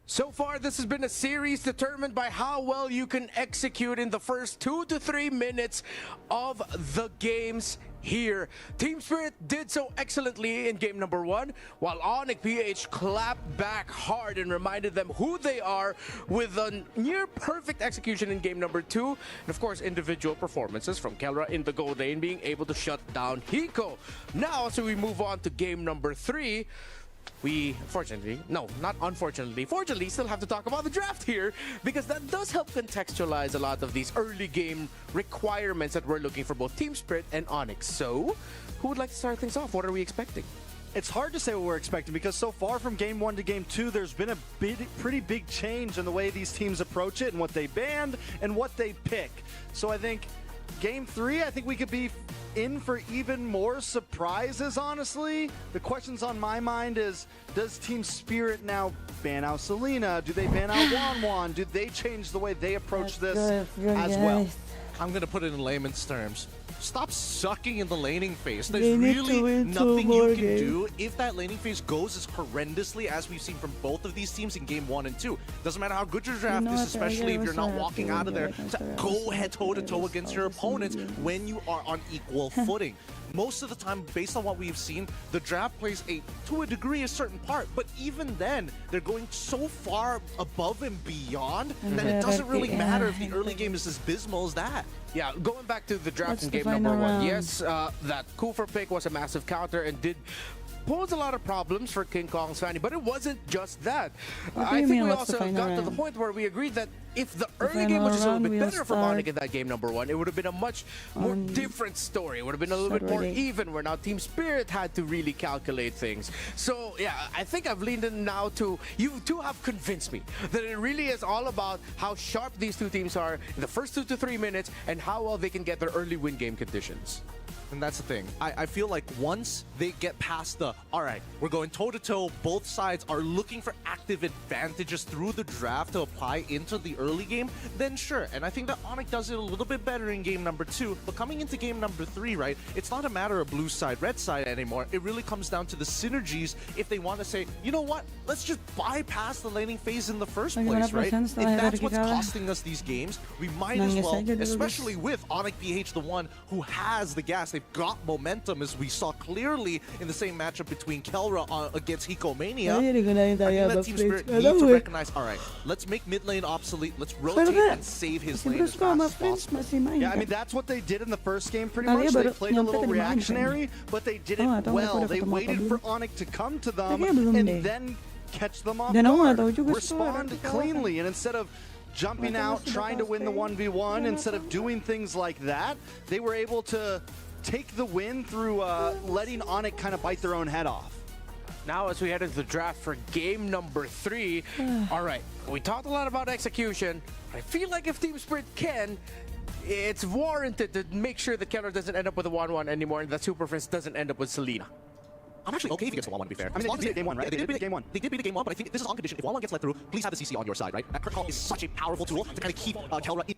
So far, this has been a series determined by how well you can execute in the first 2 to 3 minutes of the games here. Team Spirit did so excellently in game number 1, while Onyx PH clapped back hard and reminded them who they are with a near perfect execution in game number 2. And of course, individual performances from Kelra in the gold lane being able to shut down Hiko. Now, so we move on to game number 3. We, fortunately, no, not unfortunately, fortunately, still have to talk about the draft here, because that does help contextualize a lot of these early game requirements that we're looking for both Team Spirit and Onyx. So, who would like to start things off? What are we expecting? It's hard to say what we're expecting because so far from game 1 to game 2, there's been a pretty big change in the way these teams approach it and what they banned and what they pick. So I think game 3, I think we could be in for even more surprises, honestly. The questions on my mind is, does Team Spirit now ban out Selena? Do they ban out Wanwan? Do they change the way they approach this as well? I'm going to put it in layman's terms. Stop sucking in the laning phase. There's really nothing you can do if that laning phase goes as horrendously as we've seen from both of these teams in game 1 and 2. Doesn't matter how good your draft is, especially if you're not walking out of there to go head toe-to-toe against your opponents when you are on equal footing. Most of the time, based on what we've seen, the draft plays to a degree a certain part, but even then, they're going so far above and beyond that it doesn't really matter if the early game is as abysmal as that. Yeah, going back to the draft in game number 1, yes, that Kufa pick was a massive counter and did pose a lot of problems for King Kong's Fanny, but it wasn't just that. I think we also got to the point where we agreed that if the early game was just a little bit better for Onyx in that game number 1, it would have been a much more different story. It would have been a little bit more even, where now Team Spirit had to really calculate things. So yeah, I think I've leaned in now to, you two have convinced me that it really is all about how sharp these two teams are in the first 2 to 3 minutes and how well they can get their early win game conditions. And that's the thing. I feel like once they get past the, all right, we're going toe-to-toe, both sides are looking for active advantages through the draft to apply into the early game, then sure. And I think that Onyx does it a little bit better in game number 2. But coming into game number 3, right, it's not a matter of blue side, red side anymore. It really comes down to the synergies if they want to say, you know what, let's just bypass the laning phase in the first place, right? If that's what's costing us these games, we might as well, especially with Onyx PH, the one who has the gas. They've got momentum, as we saw clearly in the same matchup between Kelra against Hikomania. I think that Team Spirit needs to recognize, all right, let's make mid lane obsolete, let's rotate and save his lane as fast as possible. Yeah, I mean, that's what they did in the first game pretty much. They played a little reactionary, but they did it well. They waited for Onyx to come to them and then catch them off guard, respond cleanly, and instead of jumping out, trying to win the 1v1, instead of doing things like that, they were able to take the win through letting Onyx kind of bite their own head off. Now, as we head into the draft for game number 3, all right, we talked a lot about execution. I feel like if Team Spirit can, it's warranted to make sure that Kelra doesn't end up with a 1-1 anymore and that Super Friends doesn't end up with Selena. I'm actually okay if he gets a 1-1, to be fair. I mean, they did game 1, right? They did beat game 1. They did beat game 1, but I think this is on condition. If 1-1 gets let through, please have the CC on your side, right? That Crit Call is such a powerful tool to kind of keep Kelra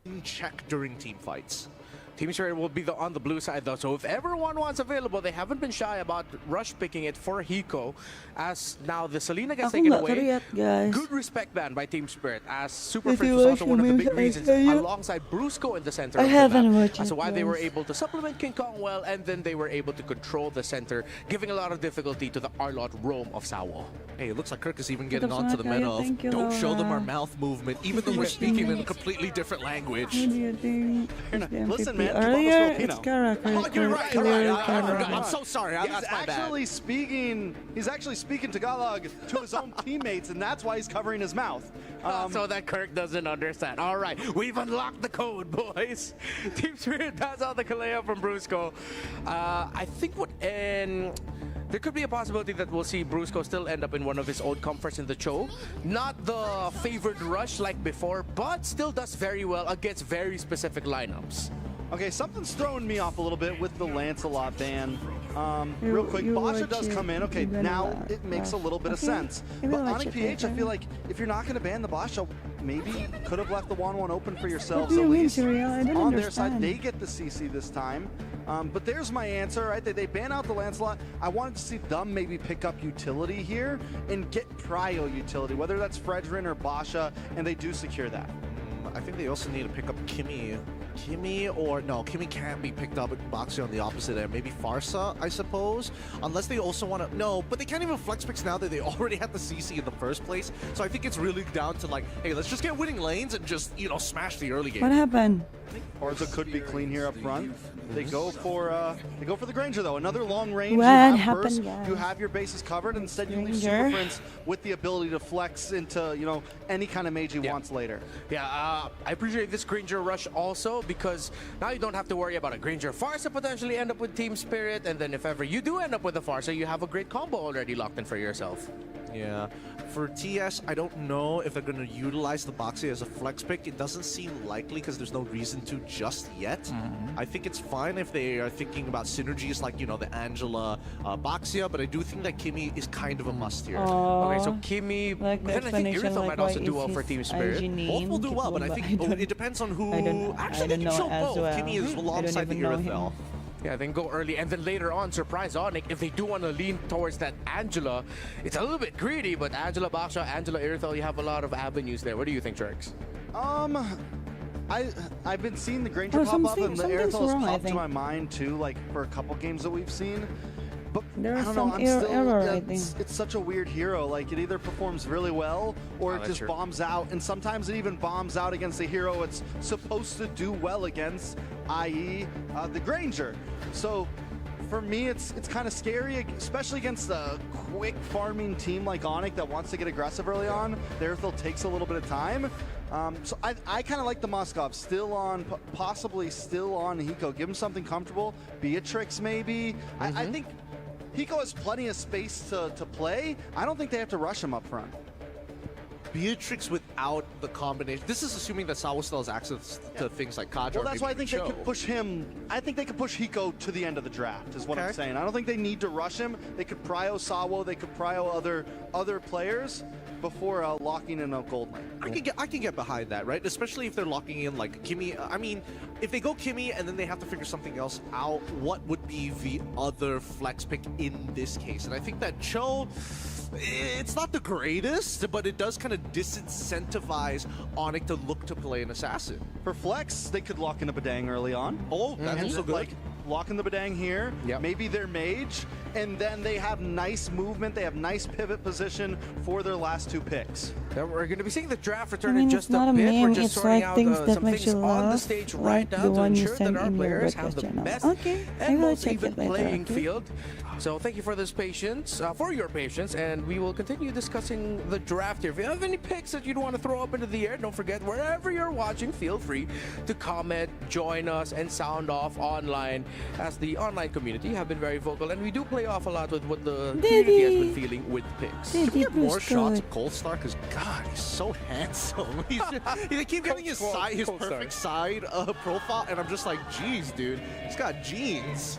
in check during team fights. Team Spirit will be on the blue side though, so if ever 1-1's available, they haven't been shy about rush picking it for Hiko, as now the Selena gets taken away. Good respect ban by Team Spirit, as Super Friends was also one of the big reasons, alongside Brusco in the center of the map, as to why they were able to supplement King Kong well, and then they were able to control the center, giving a lot of difficulty to the Arlot roam of Sawo. Hey, it looks like Kirk is even getting onto the meta of don't show them our mouth movement, even though we're speaking in a completely different language. Listen, man. Earlier, it's Kara. You're right. I'm so sorry. He's actually speaking Tagalog to his own teammates, and that's why he's covering his mouth. So that Kirk doesn't understand. All right, we've unlocked the code, boys. Team Spirit passes out the Kaleo from Brusco. I think there could be a possibility that we'll see Brusco still end up in one of his old comforts in the Cho. Not the favored rush like before, but still does very well against very specific lineups. Okay, something's throwing me off a little bit with the Lancelot ban. Real quick, Basha does come in. Okay, now it makes a little bit of sense. But Onyx PH, I feel like if you're not going to ban the Basha, maybe could have left the 1-1 open for yourselves at least. On their side, they get the CC this time. But there's my answer, right? They ban out the Lancelot. I wanted to see them maybe pick up utility here and get prio utility, whether that's Fredrin or Basha, and they do secure that. I think they also need to pick up Kimmy Kimmy or no, Kimmy can't be picked up with Boxy on the opposite end. Maybe Farsa, I suppose, unless they also want to. No, but they can't even flex picks now that they already had the CC in the first place. So I think it's really down to like, hey, let's just get winning lanes and just smash the early game. What happened? Orza could be clean here up front. They go for the Granger though. Another long range. What you have happened, burst, guys? you have your bases covered, and instead you leave Granger. Super Prince with the ability to flex into any kind of mage he wants later. Yeah, I appreciate this Granger rush also because now you don't have to worry about a Granger Farsa potentially end up with Team Spirit, and then if ever you do end up with a Farsa, you have a great combo already locked in for yourself. Yeah, for TS, I don't know if they're going to utilize the Boxy as a flex pick. It doesn't seem likely because there's no reason to just yet. I think it's fine if they are thinking about synergies like, the Angela Boxia, but I do think that Kimmy is kind of a must here. Okay, so Kimmy, Like the then I think explanation, Iritho like might also why do is well for his Team Spirit. IG Both will do name well, but I Kipumba? think it depends on who. I don't Actually, they can know show as both. well. Kimmy is I don't alongside the even know Iritho. him. Yeah, then go early, and then later on, surprise Onyx, if they do want to lean towards that Angela, it's a little bit greedy, but Angela Baksha, Angela Iritho, you have a lot of avenues there. What do you think, Jerks? I've been seeing the Granger Oh, pop up, and the something's Aerithal has wrong, I popped to think. my mind too, like for a couple games that we've seen. But There's I don't some know, I'm still, error, I think. it's such a weird hero. Like it either performs really well or it that's just true. bombs out, and sometimes it even bombs out against the hero it's supposed to do well against, i.e. The Granger. So for me, it's kind of scary, especially against a quick farming team like Onyx that wants to get aggressive early on. The Aerithal takes a little bit of time. So I kind of like the Moskov still on, possibly still on Hiko. Give him something comfortable. Beatrix maybe. I think Hiko has plenty of space to play. I don't think they have to rush him up front. Beatrix without the combination. This is assuming that Sawa still has access to things like Kadra. Well, that's why I think they Cho. could push him. I think they could push Hiko to the end of the draft, is what I'm Okay. saying. I don't think they need to rush him. They could prio Sawo, they could prio other players before locking in a gold lane. I can get behind that, right? Especially if they're locking in like Kimmy. I mean, if they go Kimmy and then they have to figure something else out, what would be the other flex pick in this case? And I think that Cho, it's not the greatest, but it does kind of disincentivize Onyx to look to play an assassin. For flex, they could lock in a Badang early on. Oh, that's also good. Like, lock in the Badang here, Yep. maybe their mage, and then they have nice movement, they have nice pivot position for their last two picks. Now we're going to be seeing the draft return I mean, in it's just not a a bit. We're meme, just it's sorting like out things some that make things you on the laugh, stage like right the now to one you ensure that sent our in your players have broadcast the channel. best Okay, I and will most check even it later, playing okay? field. So thank you for this patience, for your patience, and we will continue discussing the draft here. If you have any picks that you'd want to throw up into the air, don't forget, wherever you're watching, feel free to comment, join us, and sound off online, as the online community have been very vocal, and we do play off a lot with what the community has been feeling with picks. Can we Diddy get more Bruce shots Good. of Cold Star? Because God, he's so handsome. They keep getting his Cold side, his Star. perfect side profile, and I'm just like, geez, dude, he's got jeans.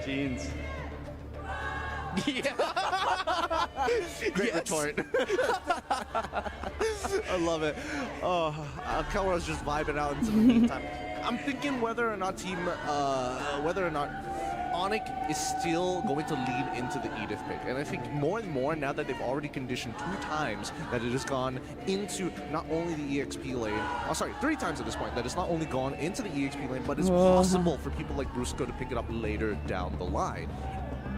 Jeans. Yeah. Great retort. I love it. Oh, Kelra's just vibing out into the meantime. I'm thinking whether or not Onyx is still going to lean into the Edith pick. And I think more and more now that they've already conditioned 2 times that it has gone into not only the EXP lane, 3 times at this point, that it's not only gone into the EXP lane, but it's possible for people like Brusco to pick it up later down the line.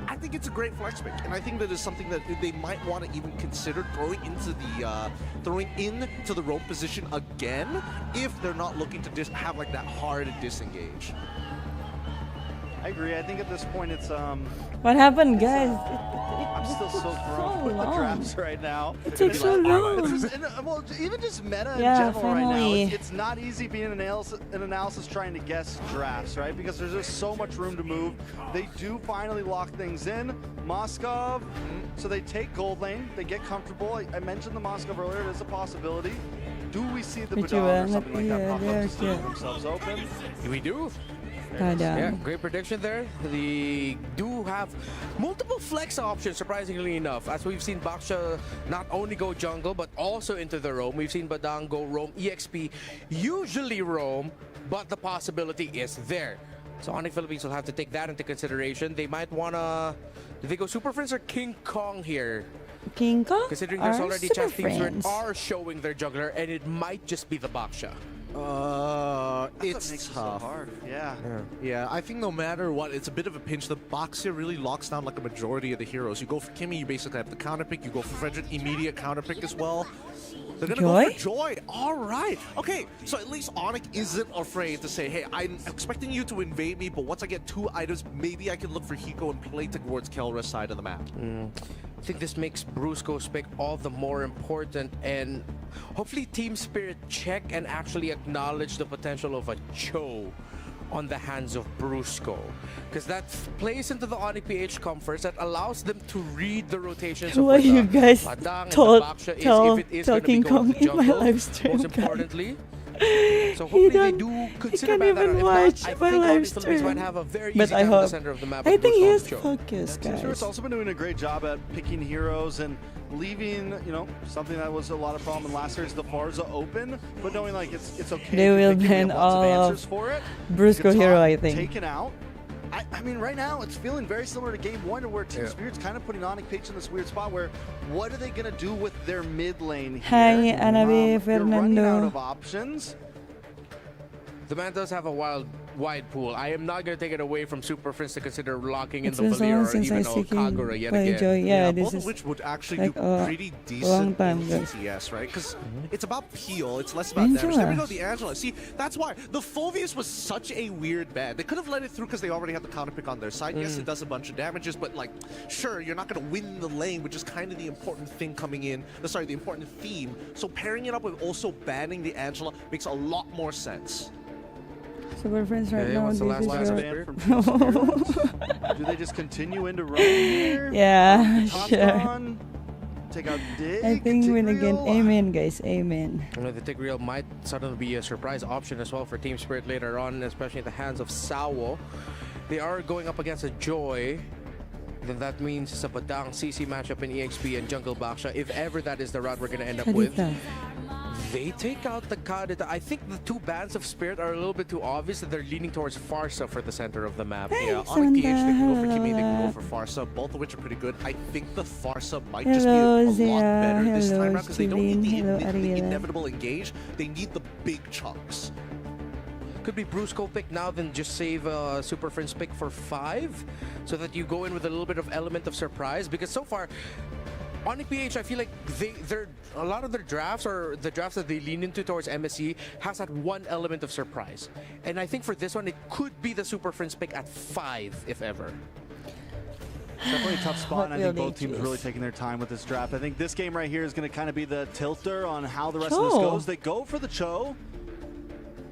I think it's a great flex pick, and I think that is something that they might want to even consider throwing into the roam position again if they're not looking to have like that hard disengage. I agree. I think at this point it's What happened, guys? I'm still so thrown with the long. drafts right now. It takes so long. Well, even just meta in Yeah, general right now, finally. it's not easy being an analysis trying to guess drafts, right? Because there's just so much room to move. They do finally lock things in. Moskov, so they take gold lane, they get comfortable. I mentioned the Moskov earlier, it is a possibility. Do we see the Lucu Badang or banget, something like that iya, pop up dia to see harus themselves open? We do. Kadang. Yeah, great prediction there. They do have multiple flex options, surprisingly enough. As we've seen Baksha not only go jungle, but also into the roam. We've seen Badang go roam, EXP usually roam, but the possibility is there. So Onyx Philippines will have to take that into consideration. They might want to... Do they go Super Friends or King Kong here? King Kong Considering there's are already super chat teams that friends. are showing their jungler, and it might just be the Baksha. It's tough. So hard. Yeah, I think no matter what, it's a bit of a pinch. The box here really locks down like a majority of the heroes. You go for Kimmy, you basically have the counter pick. You go for Frederick, immediate counter pick as well. They're gonna go for Joy. All right. Okay, so at least Onyx isn't afraid to say, hey, I'm expecting you to invade me, but once I get 2 items, maybe I can look for Hiko and play towards Kelra's side of the map. I think this makes Brusco's pick all the more important, and hopefully Team Spirit check and actually acknowledge the potential of a Cho on the hands of Brusco, because that plays into the Onyx PH comforts that allows them to read the rotations of Why you guys talking Kong in my live stream? Most importantly. So hopefully they do consider can't even watch my live stream. Might have a very But easy I time in the hope. center of the map. I think he is Cho. focused, Team guys. Spirit's also been doing a great job at picking heroes and leaving, something that was a lot of problem in last year's the Farza open, but knowing like it's okay. They if will they can ban get lots of all answers for it. Brusco Guitar hero, I think. Taken out. I mean, right now it's feeling very similar to Game 1, where Team Spirit's kind of putting Onyx PH in this weird spot where what are they gonna do with their mid lane here? Hi, Anabe You're running out Fernando. of options. The man does have a wide pool. I am not going to take it away from Super Friends to consider locking in It's the been so Valir long or since even I seeking Kagura yet play again. Joy. Yeah, this both is of which would actually like do a pretty long decent time, in guys. TTS, right? Because it's about peel, it's less about damage. There we go, the Angela. See, that's why the Phoveus was such a weird ban. They could have let it through because they already had the counter pick on their side. Yes, it does a bunch of damages, but like, sure, you're not going to win the lane, which is kind of the important thing coming in. Sorry, the important theme. So pairing it up with also banning the Angela makes a lot more sense. Super Friends right now. what's the This last is ban your- from Team Spirit? Do they just continue into Roam here? Yeah, Toss sure. on, take out Dig. I think win again. Tigreal. Amen, guys. Amen. The Tigreal might suddenly be a surprise option as well for Team Spirit later on, especially in the hands of Sawo. They are going up against a Joy. Then that means it's a Badang CC matchup in EXP and Jungle Baksha. If ever that is the route we're going to end up with. Kadita. They take out the Kadita. I think the two bands of Spirit are a little bit too obvious that they're leaning towards Farsa for the center of the map. Yeah, on a PH, they can go for Kimmy, they can go for Farsa, both of which are pretty good. I think the Farsa might just be Hello, a lot Zia. better this Hello, time around because they don't need Steven. Hello, the Ariela. inevitable engage, they need the big chunks. Could be Brusco pick now, then just save Super Friends pick for 5 so that you go in with a little bit of element of surprise, because so far Onyx PH, I feel like they're a lot of their drafts, or the drafts that they lean into towards MSC, has that one element of surprise. And I think for this one, it could be the Super Friends pick at 5, if ever. Definitely a tough spot, and I What think will both they teams choose? really taking their time with this draft. I think this game right here is going to kind of be the tilter on how the rest of this Cho. goes. They go for the Cho.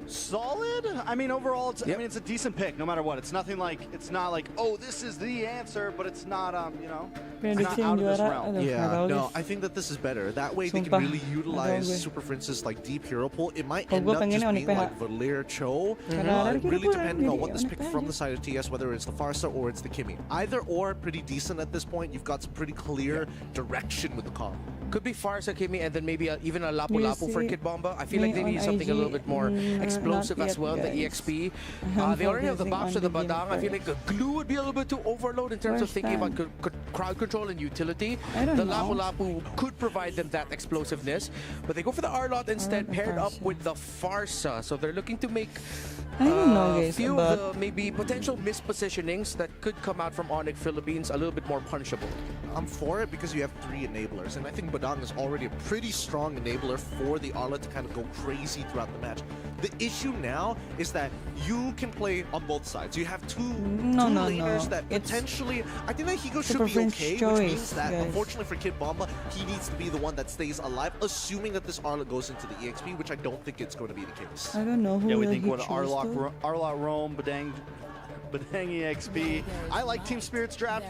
Solid. I mean, overall, it's, I mean, it's a decent pick, no matter what. It's nothing like, it's not like, oh, this is the answer, but it's not, you know, it's not Prediction out of this juara. realm. Aduh, nggak Yeah, tahu no, guys. I think that this is better. That way they Sumpah, can really nggak tahu utilize gue. Super Friends' like deep hero pool. It might Kalau end gue up pengennya just Onyx being PH. like Valir Cho. Karena dari Really kira-kira depending on jadi what this Onyx pick from PH. the side of TS, whether it's the Farsa or it's the Kimmy. Either or, pretty decent at this point. You've got some pretty clear direction with the comp. Could be Farsa, Kimmy, and then maybe even a Lapu You Lapu for see Kid Bomba. I feel me like they on need something a IG, little bit more explosive not as yet, well in the guys. EXP. I'm They already have the focusing Baksha, the on the Badang. I feel like the Glue would be a little bit too overload in terms of First thinking time. about crowd control and utility. I don't The know. Lapu Lapu could provide them that explosiveness, but they go for the Arlot instead, the paired up Farsa. with the Farsa. So they're looking to make I don't know, a guys, few about of the maybe potential mispositionings that could come out from Onyx Philippines a little bit more punishable. I'm for it because you have 3 enablers, and I think Badang is already a pretty strong enabler for the Arla to kind of go crazy throughout the match. The issue now is that you can play on both sides. You have two No, laners that It's potentially, I think that Higo should Super be Friends okay, choice, which means that guys. unfortunately for Kid Bomba, he needs to be the one that stays alive, assuming that this Arla goes into the EXP, which I don't think it's going to be the case. I don't know who Yeah, we will think he what choose though. Arlot Rome, Badang EXP. I like Team Spirit's draft.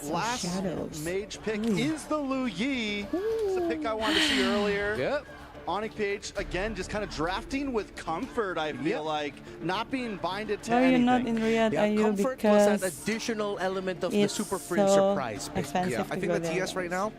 Last Shadows. mage pick is the Lu Yi. It's a pick I wanted to see earlier. Yep. Onyx PH, again, just kind of drafting with comfort, I feel like. Not being binded to Why are you anything. not in Riyadh? Yeah, Are you comfort plus that because additional element of the it's Super Friends so surprise pick. expensive Yeah, I to think go the there, TS right guys? now,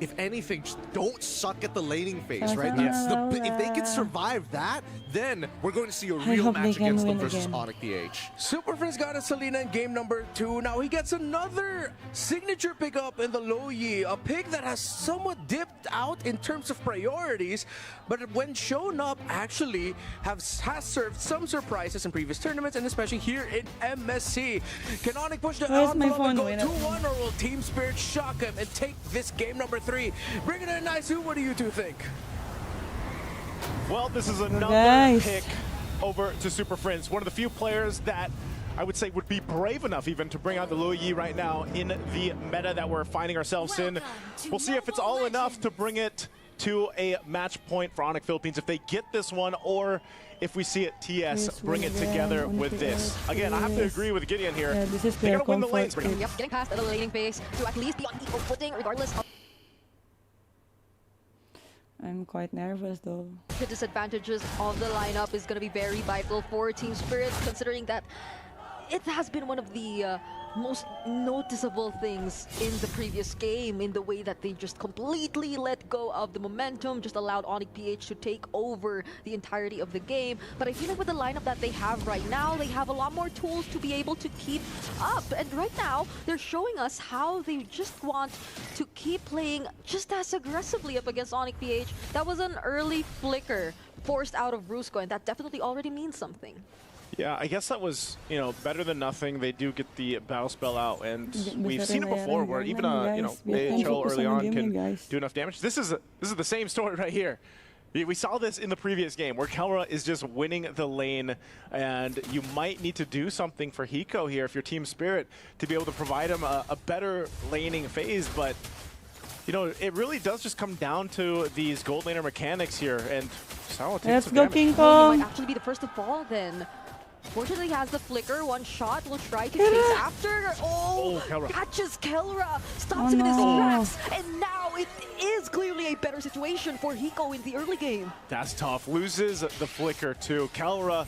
if anything, just don't suck at the laning phase, right? If they can survive that, then we're going to see a real match against them versus Onyx PH. Super Friends got a Selena in game number 2. Now he gets another signature pickup in the Lo Yi, a pick that has somewhat dipped out in terms of priorities, but when shown up, actually has served some surprises in previous tournaments, and especially here in MSC. Can Onyx push the envelope and go 2-1, or will Team Spirit shock him and take this game number 3? Bring it in, Naisu. What do you two think? Well, this is another pick over to Super Friends. One of the few players that I would say would be brave enough even to bring out the Lo Yi right now in the meta that we're finding ourselves in. We'll see if it's all enough to bring it to a match point for Onyx Philippines if they get this one, or if we see it TS bring it together with this. Again, I have to agree with Gideon here. They gotta win the lanes. Yep, getting past the laning phase to at least be on equal footing regardless of... I'm quite nervous though. The disadvantages of the lineup is going to be very vital for Team Spirit, considering that it has been one of the most noticeable things in the previous game, in the way that they just completely let go of the momentum, just allowed Onyx PH to take over the entirety of the game. But I feel like with the lineup that they have right now, they have a lot more tools to be able to keep up. And right now, they're showing us how they just want to keep playing just as aggressively up against Onyx PH. That was an early flicker forced out of Brusco, and that definitely already means something. Yeah, I guess that was, better than nothing. They do get the battle spell out, and we've seen it before where even AHL early on can do enough damage. This is the same story right here. We saw this in the previous game where Kelra is just winning the lane, and you might need to do something for Hiko here if you're Team Spirit to be able to provide him a better laning phase, but it really does just come down to these gold laner mechanics here, and let's go King Kong. He might actually be the first to fall then. Fortunately, he has the flicker. One shot will try to chase after. Catches Kelra, stops him in his tracks, and now it is clearly a better situation for Hiko in the early game. That's tough. Loses the flicker too. Kelra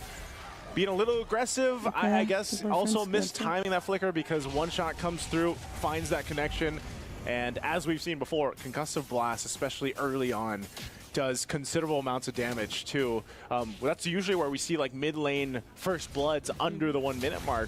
being a little aggressive, I guess, also mistiming that flicker because one shot comes through, finds that connection, and as we've seen before, concussive blast, especially early on, does considerable amounts of damage too. That's usually where we see like mid lane first bloods under the 1 minute mark.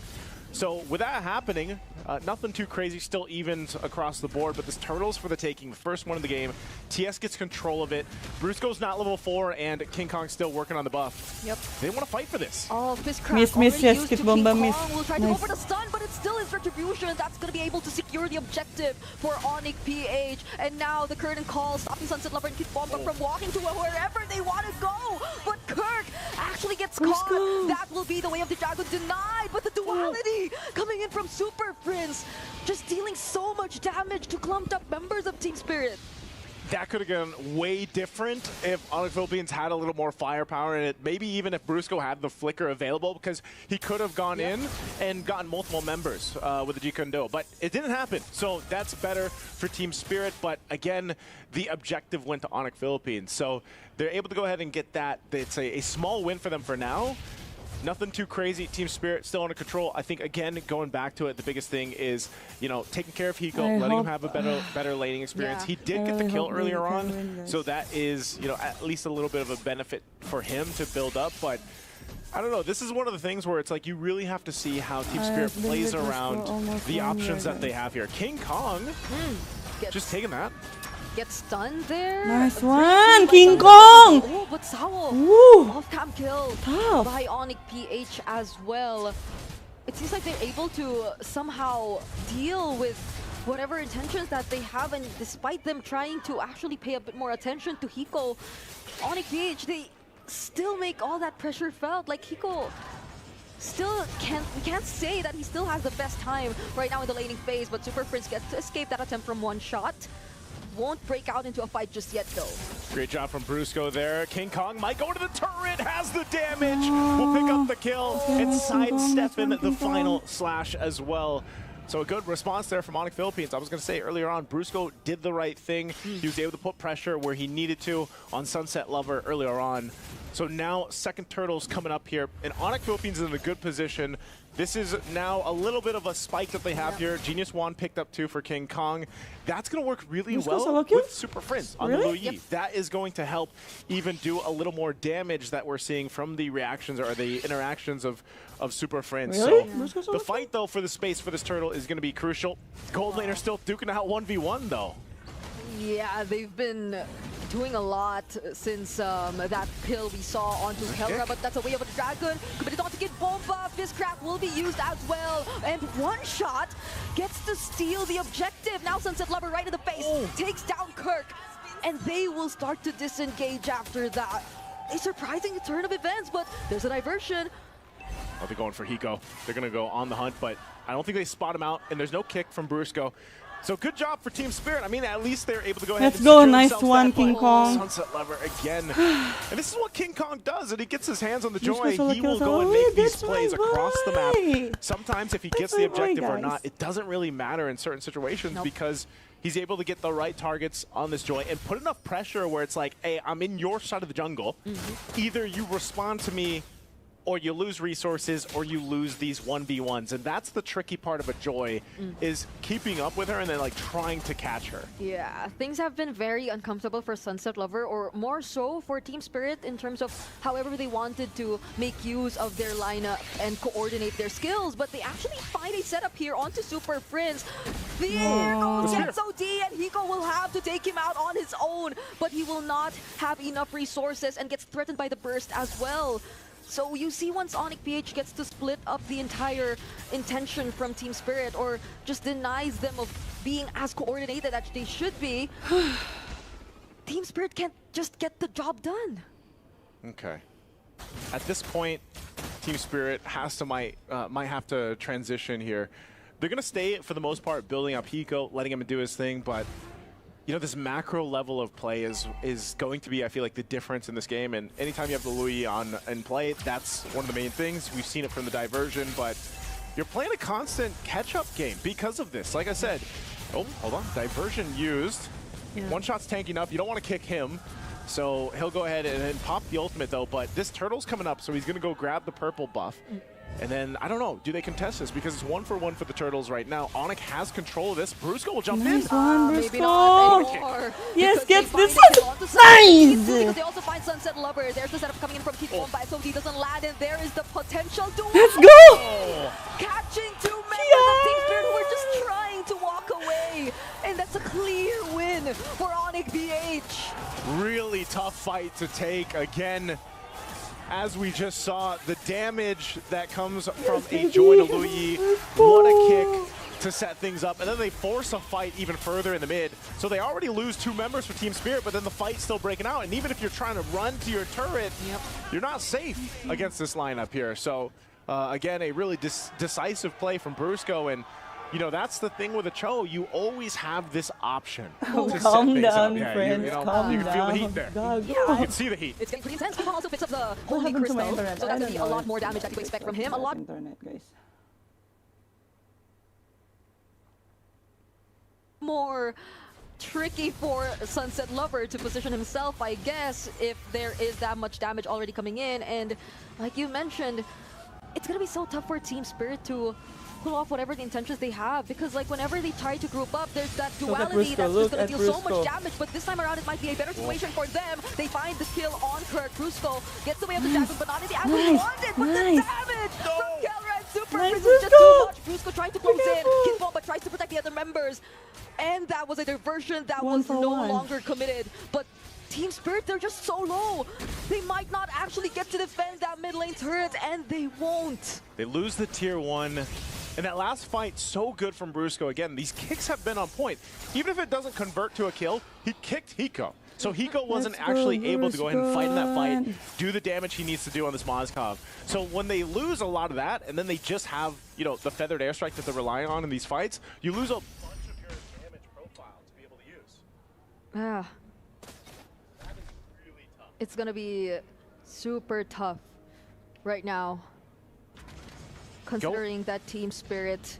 So with that happening, nothing too crazy, still evens across the board, but this Turtle's for the taking, the first one of the game. TS gets control of it. Brusco's not level 4, and King Kong's still working on the buff. Yep. They want to fight for this. Oh, this crack miss, yes, King bomba, Kong will try to go for the stun, but it's still his retribution. That's going to be able to secure the objective for Onyx PH. And now the curtain call, stopping Sunset Lover and Kid Bomba from walking to wherever they want to go. But Kirk actually gets caught. That will be the way of the dragon denied, but the duality coming in from Super Prince, just dealing so much damage to clumped up members of Team Spirit. That could have gone way different if Onyx Philippines had a little more firepower in it. Maybe even if Brusco had the flicker available, because he could have gone in and gotten multiple members with the G-Kondo. But it didn't happen, so that's better for Team Spirit. But again, the objective went to Onyx Philippines. So they're able to go ahead and get that. It's a small win for them for now. Nothing too crazy. Team Spirit still under control. I think, again, going back to it, the biggest thing is, taking care of Hiko, letting him have a better laning experience. He did get the kill earlier on, so that is, at least a little bit of a benefit for him to build up. But I don't know. This is one of the things where it's like you really have to see how Team Spirit plays around the options that they have here. King Kong, just taking that. Gets stunned there. Nice one, King Kong! Oh, but Sao, off-cam kill by Onyx PH as well. It seems like they're able to somehow deal with whatever intentions that they have, and despite them trying to actually pay a bit more attention to Hiko, Onyx PH, they still make all that pressure felt. Like Hiko still we can't say that he still has the best time right now in the laning phase, but Super Prince gets to escape that attempt from one shot. Won't break out into a fight just yet, though. Great job from Brusco there. King Kong might go to the turret, has the damage. Will pick up the kill and sidestep in the final slash as well. So a good response there from Onyx Philippines. I was going to say earlier on, Brusco did the right thing. He was able to put pressure where he needed to on Sunset Lover earlier on. So now second Turtle's coming up here, and Onyx Philippines is in a good position This is now a little bit of a spike that they have here. Genius Wand picked up 2 for King Kong. That's going to work really well with Super Prince on the Lu Yi. That is going to help even do a little more damage that we're seeing from the reactions or the interactions of Super Prince. So the fight, though, for the space for this turtle is going to be crucial. Gold laner still duking out 1v1, though. Yeah, they've been doing a lot since that pill we saw onto Kelra, but that's a way of a dragon. Committed on to get Bomba. Fistcraft will be used as well. And one shot gets to steal the objective. Now Sunset Lover right in the face. Takes down Kirk. And they will start to disengage after that. A surprising turn of events, but there's a diversion. Oh, they're going for Hiko. They're going to go on the hunt, but I don't think they spot him out, and there's no kick from Brusco. So good job for Team Spirit. I mean, at least they're able to go ahead and secure secure nice themselves one, that King point. Kong. Sunset Lover again. And this is what King Kong does, and he gets his hands on the joy. He will go and make these plays across the map. Sometimes if he gets the objective or not, it doesn't really matter in certain situations because he's able to get the right targets on this joy and put enough pressure where it's like, hey, I'm in your side of the jungle. Either you respond to me or you lose resources, or you lose these 1v1s. And that's the tricky part of a Joy, is keeping up with her and then like trying to catch her. Yeah, things have been very uncomfortable for Sunset Lover, or more so for Team Spirit in terms of however they wanted to make use of their lineup and coordinate their skills. But they actually find a setup here onto Super Prince. There goes gets OD, and Hiko will have to take him out on his own, but he will not have enough resources and gets threatened by the burst as well. So you see once Onyx PH gets to split up the entire intention from Team Spirit or just denies them of being as coordinated as they should be, Team Spirit can't just get the job done. Okay. At this point, Team Spirit has to might have to transition here. They're going to stay, for the most part, building up Hiko, letting him do his thing, but you know, this macro level of play is going to be, I feel like, the difference in this game. And anytime you have the Lu Yi on in play, that's one of the main things. We've seen it from the diversion, but you're playing a constant catch-up game because of this. Like I said, oh, hold on, diversion used. One shot's tanking up. You don't want to kick him. So he'll go ahead and then pop the ultimate, though. But this turtle's coming up, so he's going to go grab the purple buff. And then, I don't know, do they contest this? Because it's 1-for-1 for the turtles right now. Onyx has control of this. Brusco will jump in. Maybe not anymore. Yes, gets this one. Nice! Because they also find Sunset Lover. There's the setup coming in from Keith Bomba. SOD doesn't land, and there is the potential duel. Let's go! Catching 2 members of Team Spirit who are just trying to walk away. And that's a clear win for Onyx BH. Really tough fight to take. Again, as we just saw, the damage that comes from a Joy to Lu Yi. What a kick to set things up. And then they force a fight even further in the mid. So they already lose 2 members for Team Spirit, but then the fight's still breaking out. And even if you're trying to run to your turret, you're not safe against this lineup here. So again, a really decisive play from Brusco. And you know, that's the thing with a Cho. You always have this option to calm set down, things up. friends. You know, Calm you can feel the heat down. there. You can see the heat. It's getting pretty intense. People also picks up the Holy Crystal, so that's going to be a lot more damage that you expect from him. A lot more tricky for Sunset Lover to position himself, I guess, if there is that much damage already coming in. And like you mentioned, it's going to be so tough for Team Spirit to pull off whatever the intentions they have, because like whenever they try to group up, there's that duality that's just going to deal so much damage. But this time around, it might be a better situation for them. They find the kill on Kirk. Brusco gets away with the dragon, but not in the angle he wanted. But the damage from Kelra and Super Prince is just too much. Brusco trying to close in. Kid Bomba tries to protect the other members, and that was a diversion that was no longer committed. But Team Spirit, they're just so low. They might not actually get to defend that mid lane turret, and they won't. They lose the tier 1. And that last fight, so good from Brusco. Again, these kicks have been on point. Even if it doesn't convert to a kill, he kicked Hiko. So Hiko wasn't actually able to go ahead and fight in that fight, do the damage he needs to do on this Moskov. So when they lose a lot of that, and then they just have, you know, the feathered airstrike that they're relying on in these fights, you lose a bunch of your damage profile to be able to use. Yeah. That is really tough. It's going to be super tough right now, considering that Team Spirit,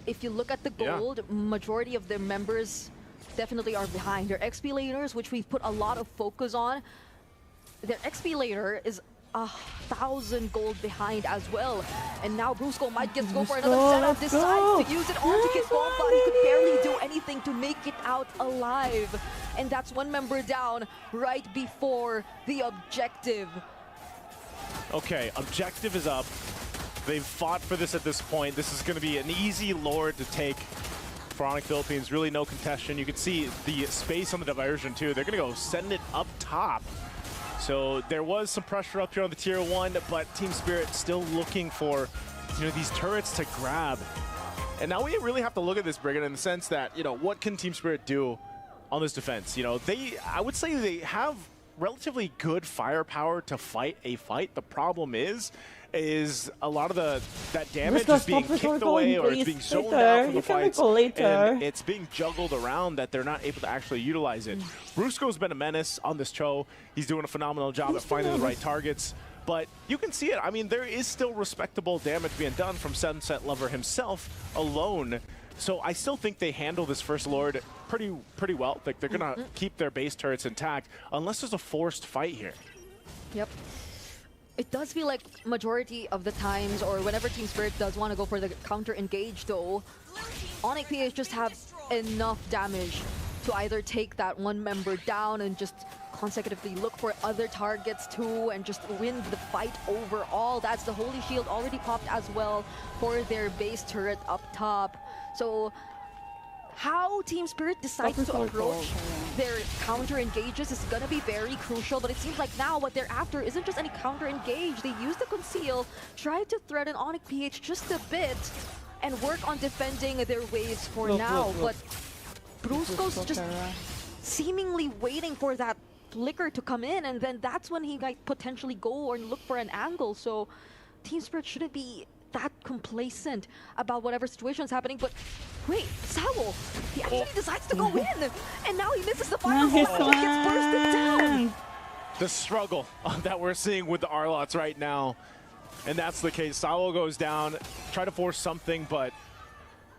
if you look at the gold, majority of their members definitely are behind. Their XP laners, which we've put a lot of focus on, their XP laner is 1,000 gold behind as well. And now Brusco might get to go for Brusco, another setup. let's Decides to go. use it on to Kid Bomba. He could barely do anything to make it out alive. And that's one member down right before the objective. Okay, objective is up. They've fought for this at this point. This is going to be an easy Lord to take for Onyx Philippines. Really no contention. You can see the space on the diversion too. They're going to go send it up top. So there was some pressure up here on the tier 1, but Team Spirit still looking for, these turrets to grab. And now we really have to look at this, Brigand, in the sense that, what can Team Spirit do on this defense? I would say they have relatively good firepower to fight a fight. The problem is a lot of that damage is being kicked away, or it's being zoned out from the fights, and it's being juggled around that they're not able to actually utilize it. Brusco's been a menace on this Cho. He's doing a phenomenal job at finding the right targets, but you can see it. I mean, there is still respectable damage being done from Sunset Lover himself alone. So I still think they handle this first Lord pretty well. Like, they're going to keep their base turrets intact unless there's a forced fight here. Yep. It does feel like majority of the times, or whenever Team Spirit does want to go for the counter engage though, Onyx PH just have enough damage to either take that one member down and just consecutively look for other targets too and just win the fight overall. That's the Holy Shield already popped as well for their base turret up top. So how Team Spirit decides to approach their counter engages is going to be very crucial, but it seems like now what they're after isn't just any counter engage. They use the conceal, try to threaten Onyx PH just a bit, and work on defending their waves for now. But Brusco's just seemingly waiting for that flicker to come in, and then that's when he might potentially go and look for an angle. So Team Spirit shouldn't be that complacent about whatever situation is happening. But wait, Sawo, he actually decides to go in, and now he misses the final shot and gets bursted down. The struggle that we're seeing with the Arlots right now, and that's the case. Sawo goes down, try to force something, but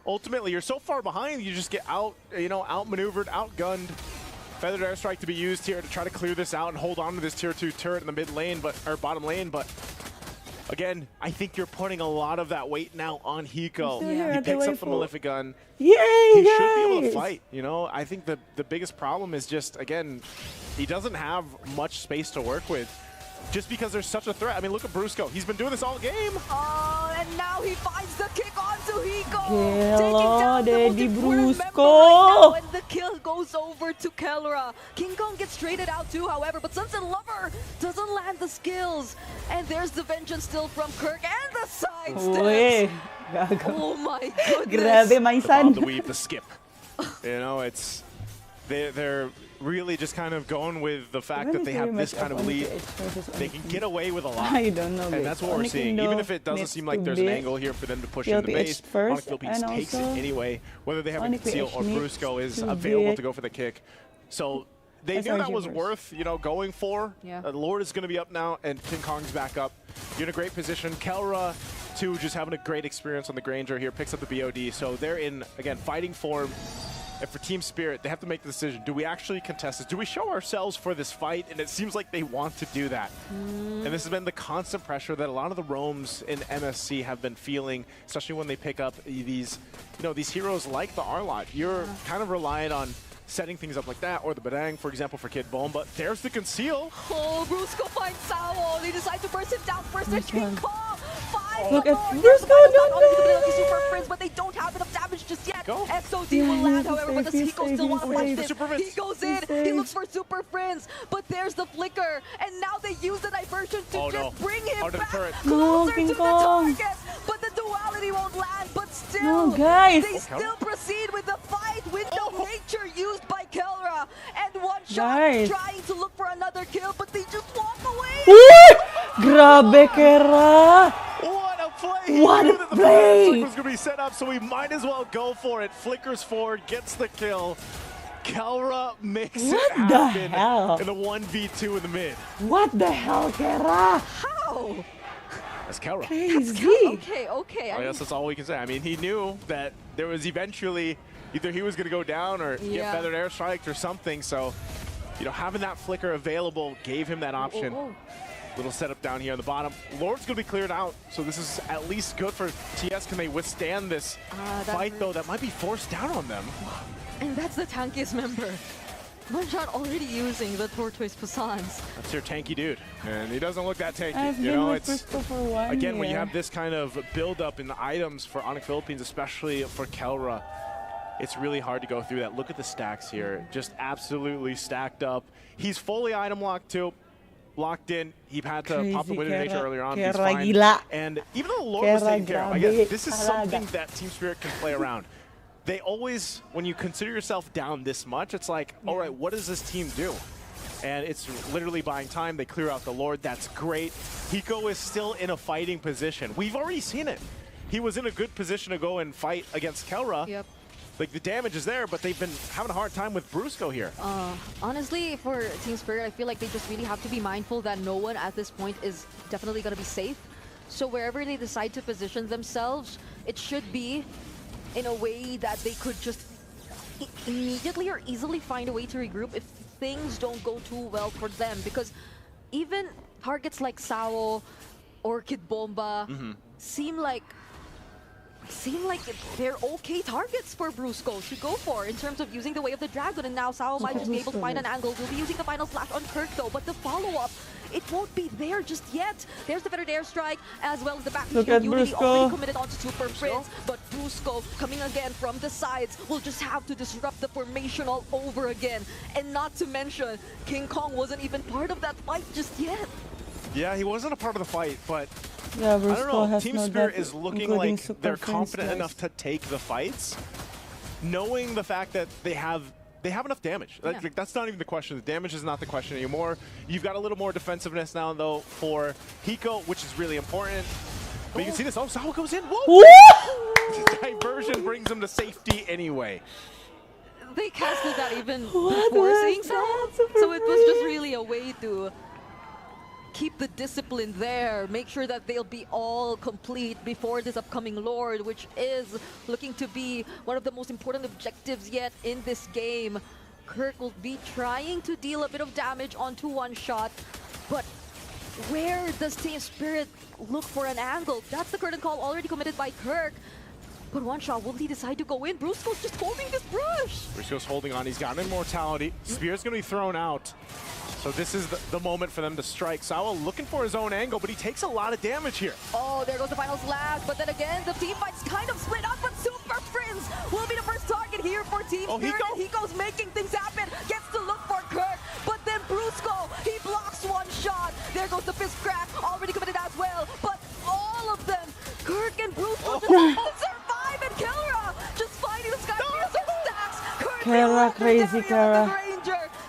ultimately you're so far behind, you just get outmaneuvered, outgunned. Feathered Airstrike to be used here to try to clear this out and hold on to this tier 2 turret in the mid lane, or bottom lane, but again, I think you're putting a lot of that weight now on Hiko. He picks up the Malefic Gun. Yay, he should be able to fight, I think the biggest problem is just, again, he doesn't have much space to work with just because there's such a threat. I mean, look at Brusco. He's been doing this all game. Oh, and now he finds the kick onto Hiko. Hello, Daddy Brusco. Right, and the kill goes over to Kelra. King Kong gets traded out too, however, but Sunset Lover doesn't land the skills. And there's the vengeance still from Kirk and the side steps. Oh my goodness. Grabe, my son. The weave, the skip. It's they're really just kind of going with the fact that they have this kind of lead. They can get away with a lot. I don't know. And that's what we're seeing. Even if it doesn't seem like there's an angle here for them to push in the base, Onyx Philippines takes it anyway. Whether they have a conceal or Brusco is available to go for the kick. So they knew that was worth, going for. Lord is going to be up now, and King Kong's back up. You're in a great position. Kelra, too, just having a great experience on the Granger here, picks up the BOD. So they're in, again, fighting form. And for Team Spirit, they have to make the decision. Do we actually contest this? Do we show ourselves for this fight? And it seems like they want to do that. And this has been the constant pressure that a lot of the roams in MSC have been feeling, especially when they pick up these, these heroes like the Arlot. You're kind of reliant on setting things up like that, or the Badang, for example, for Kid Bone. But there's the conceal. Oh, Brusco finds Sawo. They decide to burst him down first. There's King Kong. Look at Brusco, no! Super Friends, but they don't have enough damage just yet. SOD will land, however, but does Hiko still want to punch this? He goes in, he looks for Super Friends, but there's the flicker, and now they use the diversion to just bring him back closer to the target. But the duality won't land, but still, they still proceed with the fight. Wind of Nature used by Kelra, and one shot trying to look for another kill, but they just walk away. Grabe, Kera! What a play! What a play! The was going to be set up, so we might as well go for it. Flickers forward, gets the kill. Kelra makes it happen in the 1v2 in the mid. What the hell, Kera? How? That's Kelra. Crazy. Okay. I guess that's all we can say. I mean, he knew that there was eventually either he was going to go down or get feathered airstriked or something. So, having that flicker available gave him that option. Little setup down here on the bottom. Lord's going to be cleared out, so this is at least good for TS. Can they withstand this fight, though? That might be forced down on them. And that's the tankiest member. One shot already using the Tortoise Passans. That's your tanky dude, and he doesn't look that tanky. I've been with Bristol for 1 again, when you year. have this kind of build-up in the items for Onyx Philippines, especially for Kelra, it's really hard to go through that. Look at the stacks here, just absolutely stacked up. He's fully item locked too. Locked in. He had to pop the Winter Nature earlier on. He's fine. Gila. And even though the Lord was taken care of, I guess this is something that Team Spirit can play around. They always, when you consider yourself down this much, it's like, all right, what does this team do? And it's literally buying time. They clear out the Lord. That's great. Hiko is still in a fighting position. We've already seen it. He was in a good position to go and fight against Kelra. Yep. Like, the damage is there, but they've been having a hard time with Brusco here. Honestly, for Team Spirit, I feel like they just really have to be mindful that no one at this point is definitely going to be safe. So wherever they decide to position themselves, it should be in a way that they could just immediately or easily find a way to regroup if things don't go too well for them. Because even targets like Sao or Kid Bomba seem like they're okay targets for Brusco to go for in terms of using the Way of the Dragon, and now Sao might just be able to find an angle. We'll be using the final slash on Kirk though, but the follow-up, it won't be there just yet. There's the Fettered Airstrike as well as the back Look at Unity Brusco. already committed onto Super Prince, but Brusco coming again from the sides will just have to disrupt the formation all over again. And not to mention, King Kong wasn't even part of that fight just yet. Yeah, he wasn't a part of the fight, but Yeah, I don't Bristol know. has Team no Spirit depth, is looking including like Super they're Prince, confident guys. enough to take the fights, knowing the fact that they have enough damage. Yeah. Like, that's not even the question. The damage is not the question anymore. You've got a little more defensiveness now, though, for Hiko, which is really important. But you can see this. Oh, Sao goes in. Whoa! Diversion brings him to safety anyway. They casted that even before seeing Sao, so it was just really a way to keep the discipline there, make sure that they'll be all complete before this upcoming Lord, which is looking to be one of the most important objectives yet in this game. Kirk will be trying to deal a bit of damage onto one shot, but where does Team Spirit look for an angle? That's the curtain call already committed by Kirk. But one shot, will he decide to go in? Brusco's just holding this brush. Brusco's holding on. He's got an immortality. Spear's going to be thrown out. So this is the moment for them to strike. Sao looking for his own angle, but he takes a lot of damage here. Oh, there goes the final slash. But then again, the team fight's kind of split up, but Super Prince will be the first target here for Team Spirit. Hiko's making things happen. Gets to look for Kirk, but then Brusco, he blocks one shot. There goes the fist crack, already committed as well. But all of them, Kirk and Brusco just survive, and Kelra just fighting the Sky Piercer stacks. Kelra crazy, Kelra.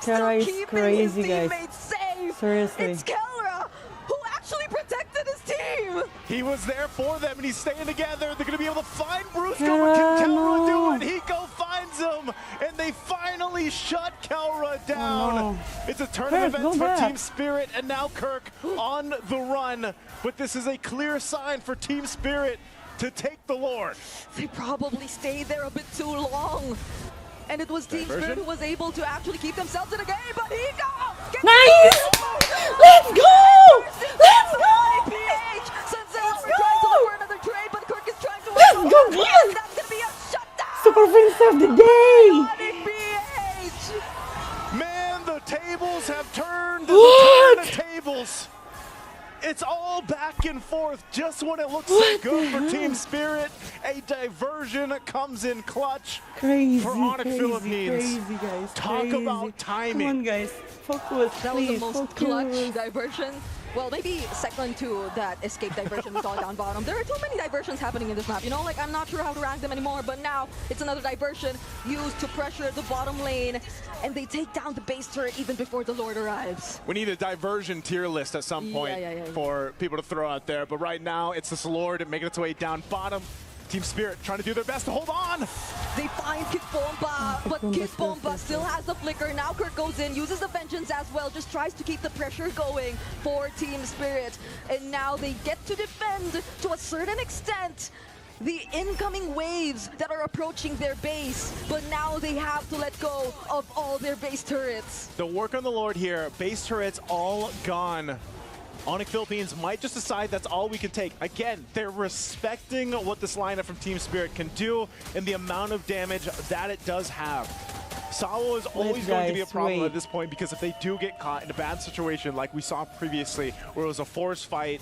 Kelra is Keeping crazy, his guys. teammates safe. Seriously. It's Kelra who actually protected his team. He was there for them, and he's staying together. They're going to be able to find Brusco. What can Kelra do? And Hiko finds him, and they finally shut Kelra down. Oh, no. It's a turn Kirk, of go events for back. Team Spirit, and now Kirk on the run. But this is a clear sign for Team Spirit to take the Lord. They probably stayed there a bit too long. And it was Team Spirit who was able to actually keep themselves in the game, but Hiko gets Nice! Let's go! Let's go! PH! Sunset's trying to look for another trade, but Kirk is trying to Let's go, yes! That's gonna be a shutdown! Super Prince of the day! PH! Man, the tables have turned. What? The tables. It's all back and forth just when it looks so What good the for Team hell? Spirit. A diversion comes in clutch Crazy, for Onyx crazy, Philippines. crazy, guys. Talk crazy. about timing. Come on, guys. Focus, That was please. the most Focus. clutch diversion. Well, maybe second to that escape diversion we saw down bottom. There are too many diversions happening in this map. You know, like, I'm not sure how to rank them anymore, but now it's another diversion used to pressure the bottom lane, and they take down the base turret even before the Lord arrives. We need a diversion tier list at some point for people to throw out there. But right now, it's this Lord making its way down bottom. Team Spirit trying to do their best to hold on. They find Kid Bomba, but Kid Bomba still has the flicker. Now Kirk goes in, uses the Vengeance as well, just tries to keep the pressure going for Team Spirit. And now they get to defend, to a certain extent, the incoming waves that are approaching their base. But now they have to let go of all their base turrets. The work on the Lord here, base turrets all gone. Onyx Philippines might just decide that's all we can take. Again, they're respecting what this lineup from Team Spirit can do and the amount of damage that it does have. Sawo is always going to be a problem at this point, because if they do get caught in a bad situation like we saw previously where it was a forced fight,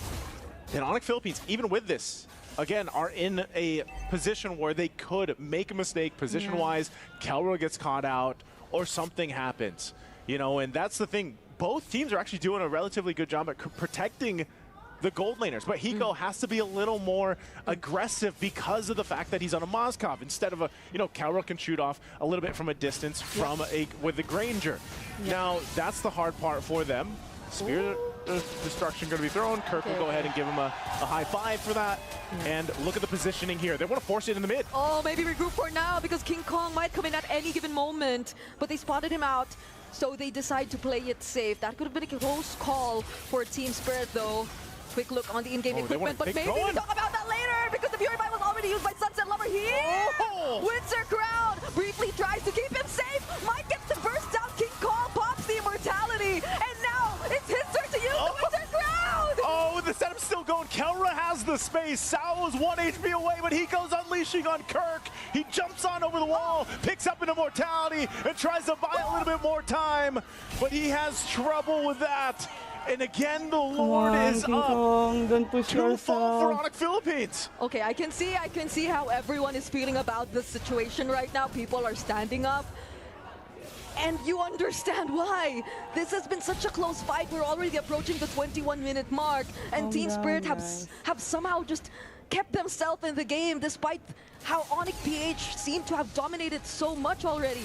then Onyx Philippines, even with this, again, are in a position where they could make a mistake position-wise, Kelra gets caught out, or something happens. You know, and that's the thing. Both teams are actually doing a relatively good job at protecting the gold laners, but Hiko has to be a little more aggressive because of the fact that he's on a Moskov instead of a, you know, Kelra can shoot off a little bit from a distance from with the Granger. Now, that's the hard part for them. Spirit Destruction going to be thrown. Kirk will go ahead and give him a high five for that. And look at the positioning here. They want to force it in the mid. Oh, maybe regroup for now, because King Kong might come in at any given moment, but they spotted him out. So they decide to play it safe. That could have been a close call for Team Spirit, though. Quick look on the in-game equipment, but maybe we'll talk about that later, because the Fury Bite was already used by Sunset Lover here! Windsor Crown briefly tries to keep him safe, might get to burst down. King Kong pops the immortality, and now it's his turn to use the Windsor Crown! Oh, the setup's still going. Kelra has the space. Sao's 1 HP away, but he goes unleashing on Kirk. He jumps on over the wall, picks up an immortality, and tries to buy a little bit more time, but he has trouble with that. And again, the Lord is up. Don't push Two fall for yourself. Onyx Philippines. Okay, I can see how everyone is feeling about this situation right now. People are standing up. And you understand why. This has been such a close fight. We're already approaching the 21-minute mark. And Team Spirit have somehow just kept themselves in the game despite how Onyx PH seemed to have dominated so much already.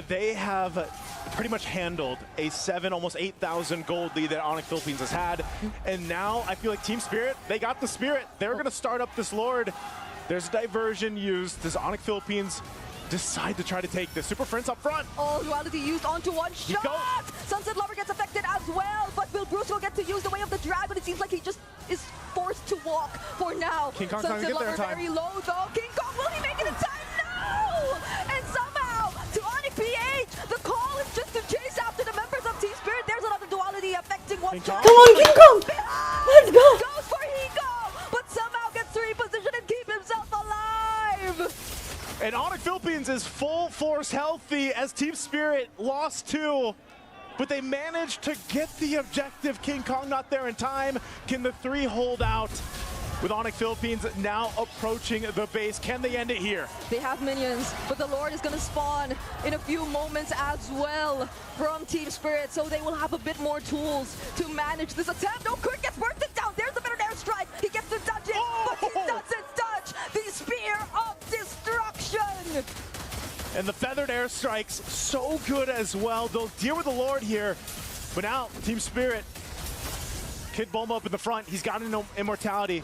They have pretty much handled a almost 8,000 gold lead that Onyx Philippines has had. And now I feel like Team Spirit, they got the spirit. They're going to start up this Lord. There's a diversion used. Does Onyx Philippines decide to try to take this? Super Prince up front. Oh, duality used onto one shot! Sunset Lover gets affected as well, but will Bruce get to use the Way of the Dragon? It seems like he just is forced to walk for now. King Kong Sunset get there Lover in time. very low though. King Kong, will he make it in time? No! And somehow, to Onyx PH, the call is just to chase after the members of Team Spirit. There's another duality affecting one shot. Come on, King Kong! Let's go! Goes for Hiko, but somehow gets to reposition and keep himself alive. And Onyx Philippines is full force healthy as Team Spirit lost 2. But they managed to get the objective. King Kong not there in time. Can the 3 hold out? With Onyx Philippines now approaching the base. Can they end it here? They have minions, but the Lord is going to spawn in a few moments as well from Team Spirit, so they will have a bit more tools to manage this attempt. Oh, Kirk gets bursted down. There's a better airstrike. He gets to touch it, but he doesn't touch the Spear of Destruction. And the feathered airstrikes, so good as well. They'll deal with the Lord here. But now, Team Spirit, Kid Bulma up in the front. He's got an immortality.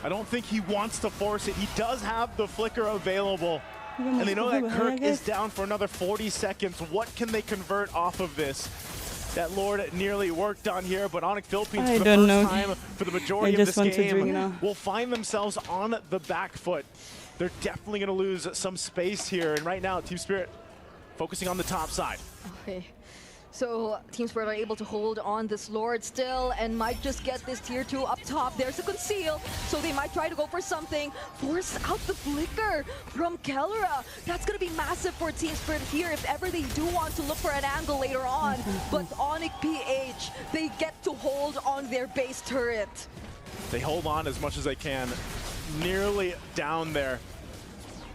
I don't think he wants to force it. He does have the flicker available. And they know that Kirk is down for another 40 seconds. What can they convert off of this? That Lord nearly worked on here, but Onyx Philippines for the first time for the majority of this game will find themselves on the back foot. They're definitely going to lose some space here. And right now, Team Spirit focusing on the top side. Okay. So Team Spirit are able to hold on this Lord still and might just get this tier 2 up top. There's a conceal, so they might try to go for something. Force out the flicker from Kelra. That's going to be massive for Team Spirit here if ever they do want to look for an angle later on. But Onyx PH, they get to hold on their base turret. They hold on as much as they can. Nearly down there.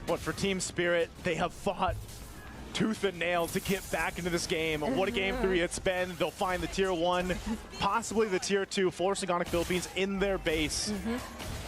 But for Team Spirit, they have fought tooth and nail to get back into this game. What a game 3 it's been. They'll find the tier 1, possibly the tier 2, forcing Onyx Philippines in their base.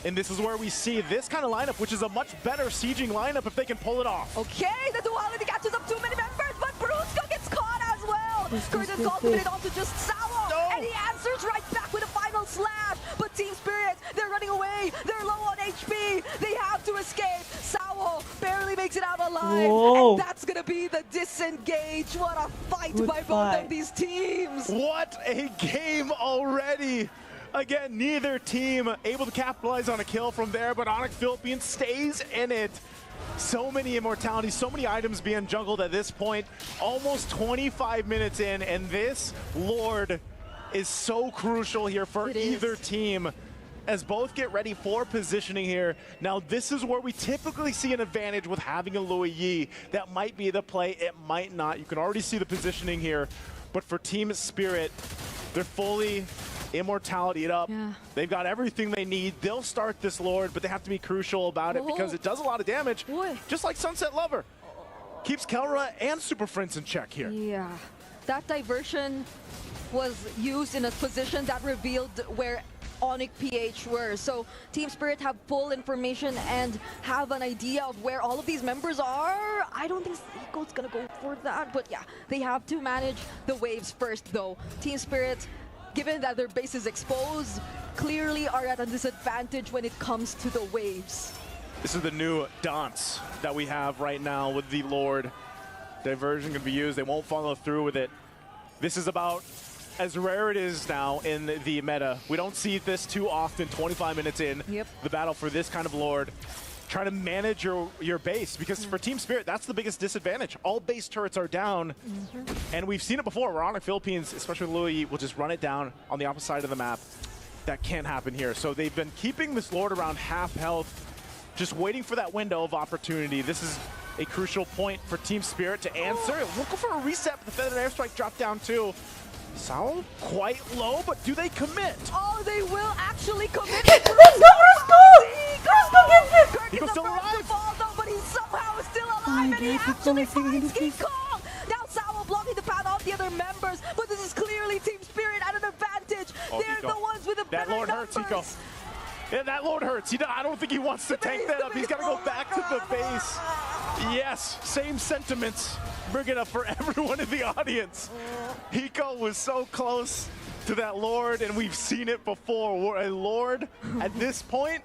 And this is where we see this kind of lineup, which is a much better sieging lineup if they can pull it off. Okay, the duality catches up too many members, but Brusco gets caught as well. Curtis cultivated onto just Sawo, and he answers right back with a final slash. But Team Spirit, they're running away. They're low on HP. They have to escape. Sawo barely makes it out alive. And that's going to be the disengage. What a fight by both of these teams. What a game already. Again, neither team able to capitalize on a kill from there, but Onyx Philippines stays in it. So many immortalities, so many items being jungled at this point. Almost 25 minutes in, and this Lord is so crucial here for either team, as both get ready for positioning here. Now, this is where we typically see an advantage with having a Louis Yi. That might be the play, it might not. You can already see the positioning here. But for Team Spirit, they're fully immortality it up. Yeah. They've got everything they need. They'll start this Lord, but they have to be crucial about it because it does a lot of damage. Just like Sunset Lover. Keeps Kelra and Super Friends in check here. Yeah. That diversion was used in a position that revealed where Onyx PH were. So Team Spirit have full information and have an idea of where all of these members are. I don't think Seiko's gonna go for that, but yeah, they have to manage the waves first though. Team Spirit, given that their base is exposed, clearly are at a disadvantage when it comes to the waves. This is the new dance that we have right now with the Lord. Diversion can be used. They won't follow through with it. This is about as rare it is now in the meta. We don't see this too often, 25 minutes in the battle for this kind of Lord. Trying to manage your base, because for Team Spirit, that's the biggest disadvantage. All base turrets are down, and we've seen it before. We're on the Philippines, especially with Louis, will just run it down on the opposite side of the map. That can't happen here. So they've been keeping this Lord around half health, just waiting for that window of opportunity. This is a crucial point for Team Spirit to answer. We'll go for a reset, but the Feathered Airstrike dropped down too. Sound quite low, but do they commit? Oh, they will actually commit. Let's go, Roscoe! Roscoe gets it! Kirk is the first to fall though, but he somehow is still alive, and he actually finds King Kong. Now Sao blocking the path of the other members, but this is clearly Team Spirit at an advantage. They're the ones with the better Lord numbers. hurts, Hiko. Yeah, that Lord hurts. I don't think he wants to tank that up. He's got to go back to the base. Yes, same sentiments. Bring it up for everyone in the audience. Hiko was so close to that Lord, and we've seen it before, where a Lord at this point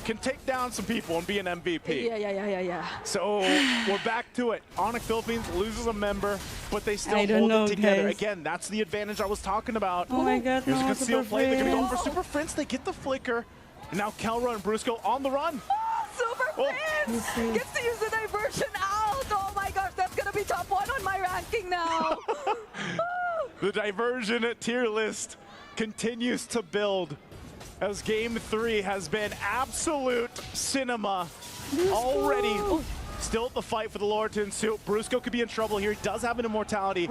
can take down some people and be an MVP. Yeah. So we're back to it. Onyx Philippines loses a member, but they still I don't hold know, it together. guys. Again, that's the advantage I was talking about. Oh my god, Here's a no, concealed Super play. They're going to go Friends. for Super Friends. They get the flicker. And now Kelra and Brusco on the run. Super Friends gets to use the diversion out. Oh my gosh, that's going to be top 1 on my ranking now. The diversion tier list continues to build, as Game 3 has been absolute cinema already. Still the fight for the Lord to ensue. Brusco could be in trouble here. He does have an immortality.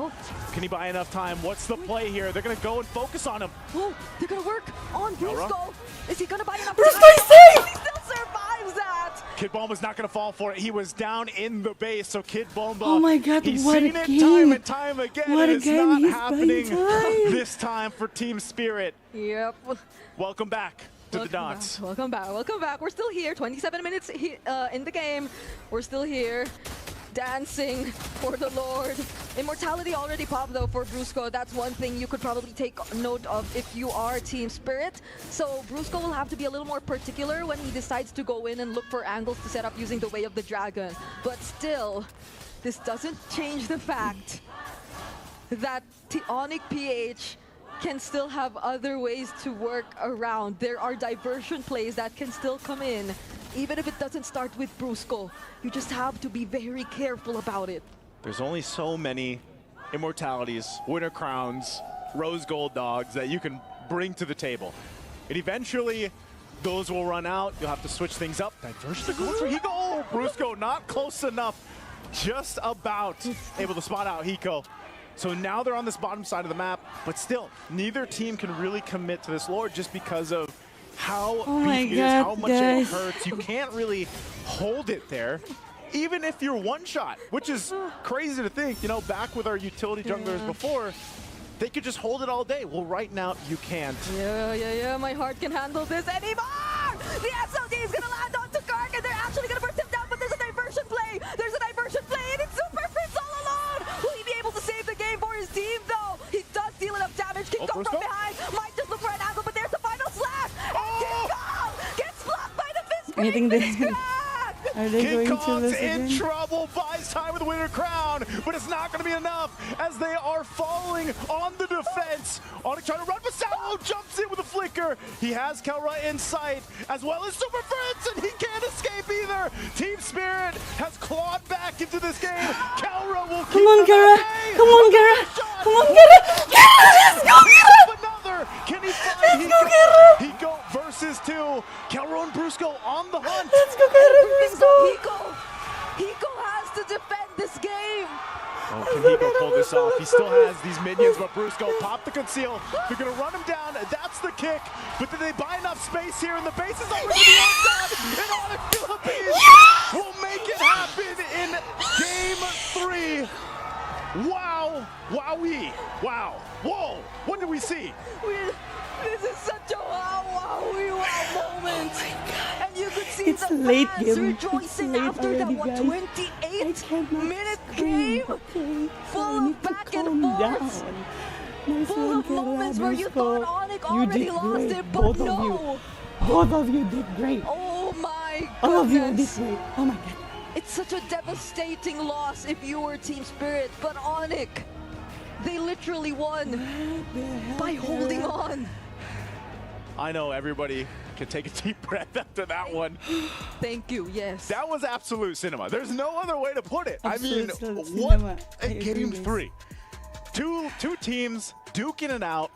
Can he buy enough time? What's the play here? They're going to go and focus on him. They're going to work on Brusco. Is he going to buy enough Brusco time? is safe! He still survives that. Kid Bomba's not going to fall for it. He was down in the base, so Kid Bomba, Oh my god, he's what seen a it game! time and time again, What and a it's game, not he's happening buying time. this time for Team Spirit. Yep. Welcome back to the Dots. Welcome back. We're still here. 27 minutes in the game. We're still here. Dancing for the Lord. Immortality already popped though for Brusco. That's one thing you could probably take note of if you are Team Spirit. So Brusco will have to be a little more particular when he decides to go in and look for angles to set up using the Way of the Dragon. But still, this doesn't change the fact that Onyx PH can still have other ways to work around. There are diversion plays that can still come in, even if it doesn't start with Brusco. You just have to be very careful about it. There's only so many immortalities, winter crowns, rose gold dogs that you can bring to the table. And eventually, those will run out. You'll have to switch things up. Diversion going for Hiko. Oh, Brusco not close enough. Just about able to spot out Hiko. So now they're on this bottom side of the map, but still, neither team can really commit to this Lord just because of how beefy it is, how much it hurts. You can't really hold it there, even if you're one shot, which is crazy to think. You know, back with our utility junglers before, they could just hold it all day. Well, right now, you can't. Yeah, my heart can handle this anymore! The SOD is gonna land onto Kark, and they're actually gonna burst him down, but there's a diversion play! And it's Super Friends all alone! Will he be able to save the game for his team, though? He does deal enough damage. King Kong from behind might just look for an angle, but there's the final slash! And King Kong gets blocked by the fist break! Are they King going Kong's to in again? trouble, buys time with the winter crown, but it's not going to be enough as they are falling on the defense. Onyx trying to run, but Salo jumps in with a flicker. He has Kelra in sight, as well as Super Friends, and he can't escape either. Team Spirit has clawed back into this game. Kelra will keep Come on, them Kara! at bay. Come on, Kara! Come on, Kara! Kara, let's go, Kara! enough. He still has these minions, but Brusco popped the conceal. They're going to run him down. That's the kick. But did they buy enough space here? And the base is already undone. And all the Philippines will make it happen in Game 3. Wow. Wowee. Wow. Whoa. What did we see? This is such a wow moment. And you could see It's the late fans game. rejoicing It's late after that already, guys. 28-minute game. Full of back and forth. Full of moments where you thought Onyx already lost it, but no. Both of you did great. Oh my goodness. All of you did great. Oh my god. It's such a devastating loss if you were Team Spirit, but Onyx, they literally won by holding on. I know everybody can take a deep breath after that one. Thank you, yes. That was absolute cinema. There's no other way to put it. Absolute I mean, cinema. what I a agree, Game guys. 3. Two teams duking it out.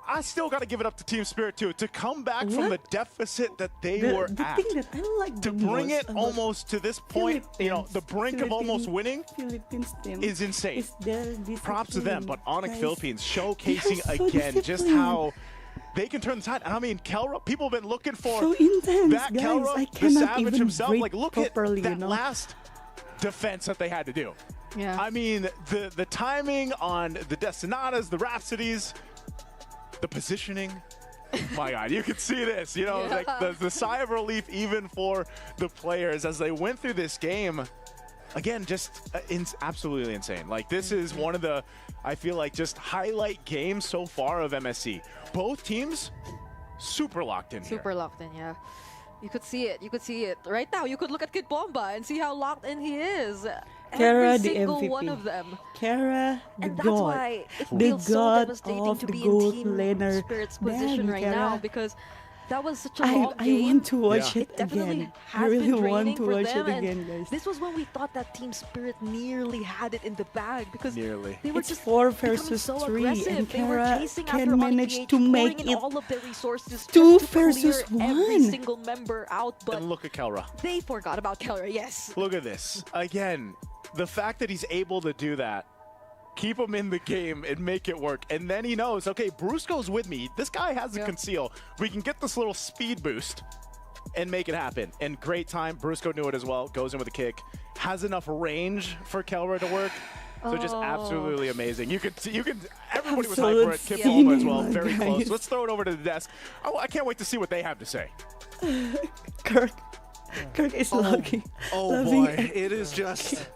I still got to give it up to Team Spirit too to come back from the deficit that they were The at. thing that I like To the bring most it about almost to this point, you know, the brink of almost Philippines- winning Philippines team is insane. is their Props to them, but discipline, Onyx guys. Philippines They showcasing are so again just disciplined. how they can turn the tide. And I mean, Kelra, people have been looking for So intense, that guys. Kelra, I the cannot Savage even himself. breathe Like, look properly, at that you know? last defense that they had to do. Yeah. I mean, the timing on the Destinadas, the Rhapsodies, the positioning. My God, you could see this. You know, like the sigh of relief even for the players as they went through this game. Again, just absolutely insane. Like, this is one of the, I feel like, just highlight games so far of MSC. Both teams super locked in here. Super locked in, yeah. You could see it. You could see it. Right now, you could look at Kid Bomba and see how locked in he is. Kara, Every the single MVP. one of them. Kara, the And that's god. why it The feels so god devastating of to the be gold in Team laner. Spirit's Damn, position right now Kara. because that was such a long I game. want to watch Yeah. it Definitely again. I has really been want draining to for watch them, it and again, guys. this was when we thought that Team Spirit nearly had it in the bag because Nearly. they were It's just 4 becoming versus so 3, aggressive. and They were Kara chasing can after manage Onyx to PH, make pouring in it all of their resources 2 just to versus clear every 1. single member out, but And look at Kelra. they forgot about Keller. Yes. Look at this. Again, the fact that he's able to do that, keep him in the game and make it work. And then he knows, okay, Brusco's with me. This guy has a conceal. We can get this little speed boost and make it happen. And great time. Brusco knew it as well. Goes in with a kick. Has enough range for Kelra to work. So just absolutely amazing. You could see, everybody was hyped for it. Kip Alma as well, very close. guys. Let's throw it over to the desk. Oh, I can't wait to see what they have to say. Kirk is lucky. Oh Loving boy, it is just.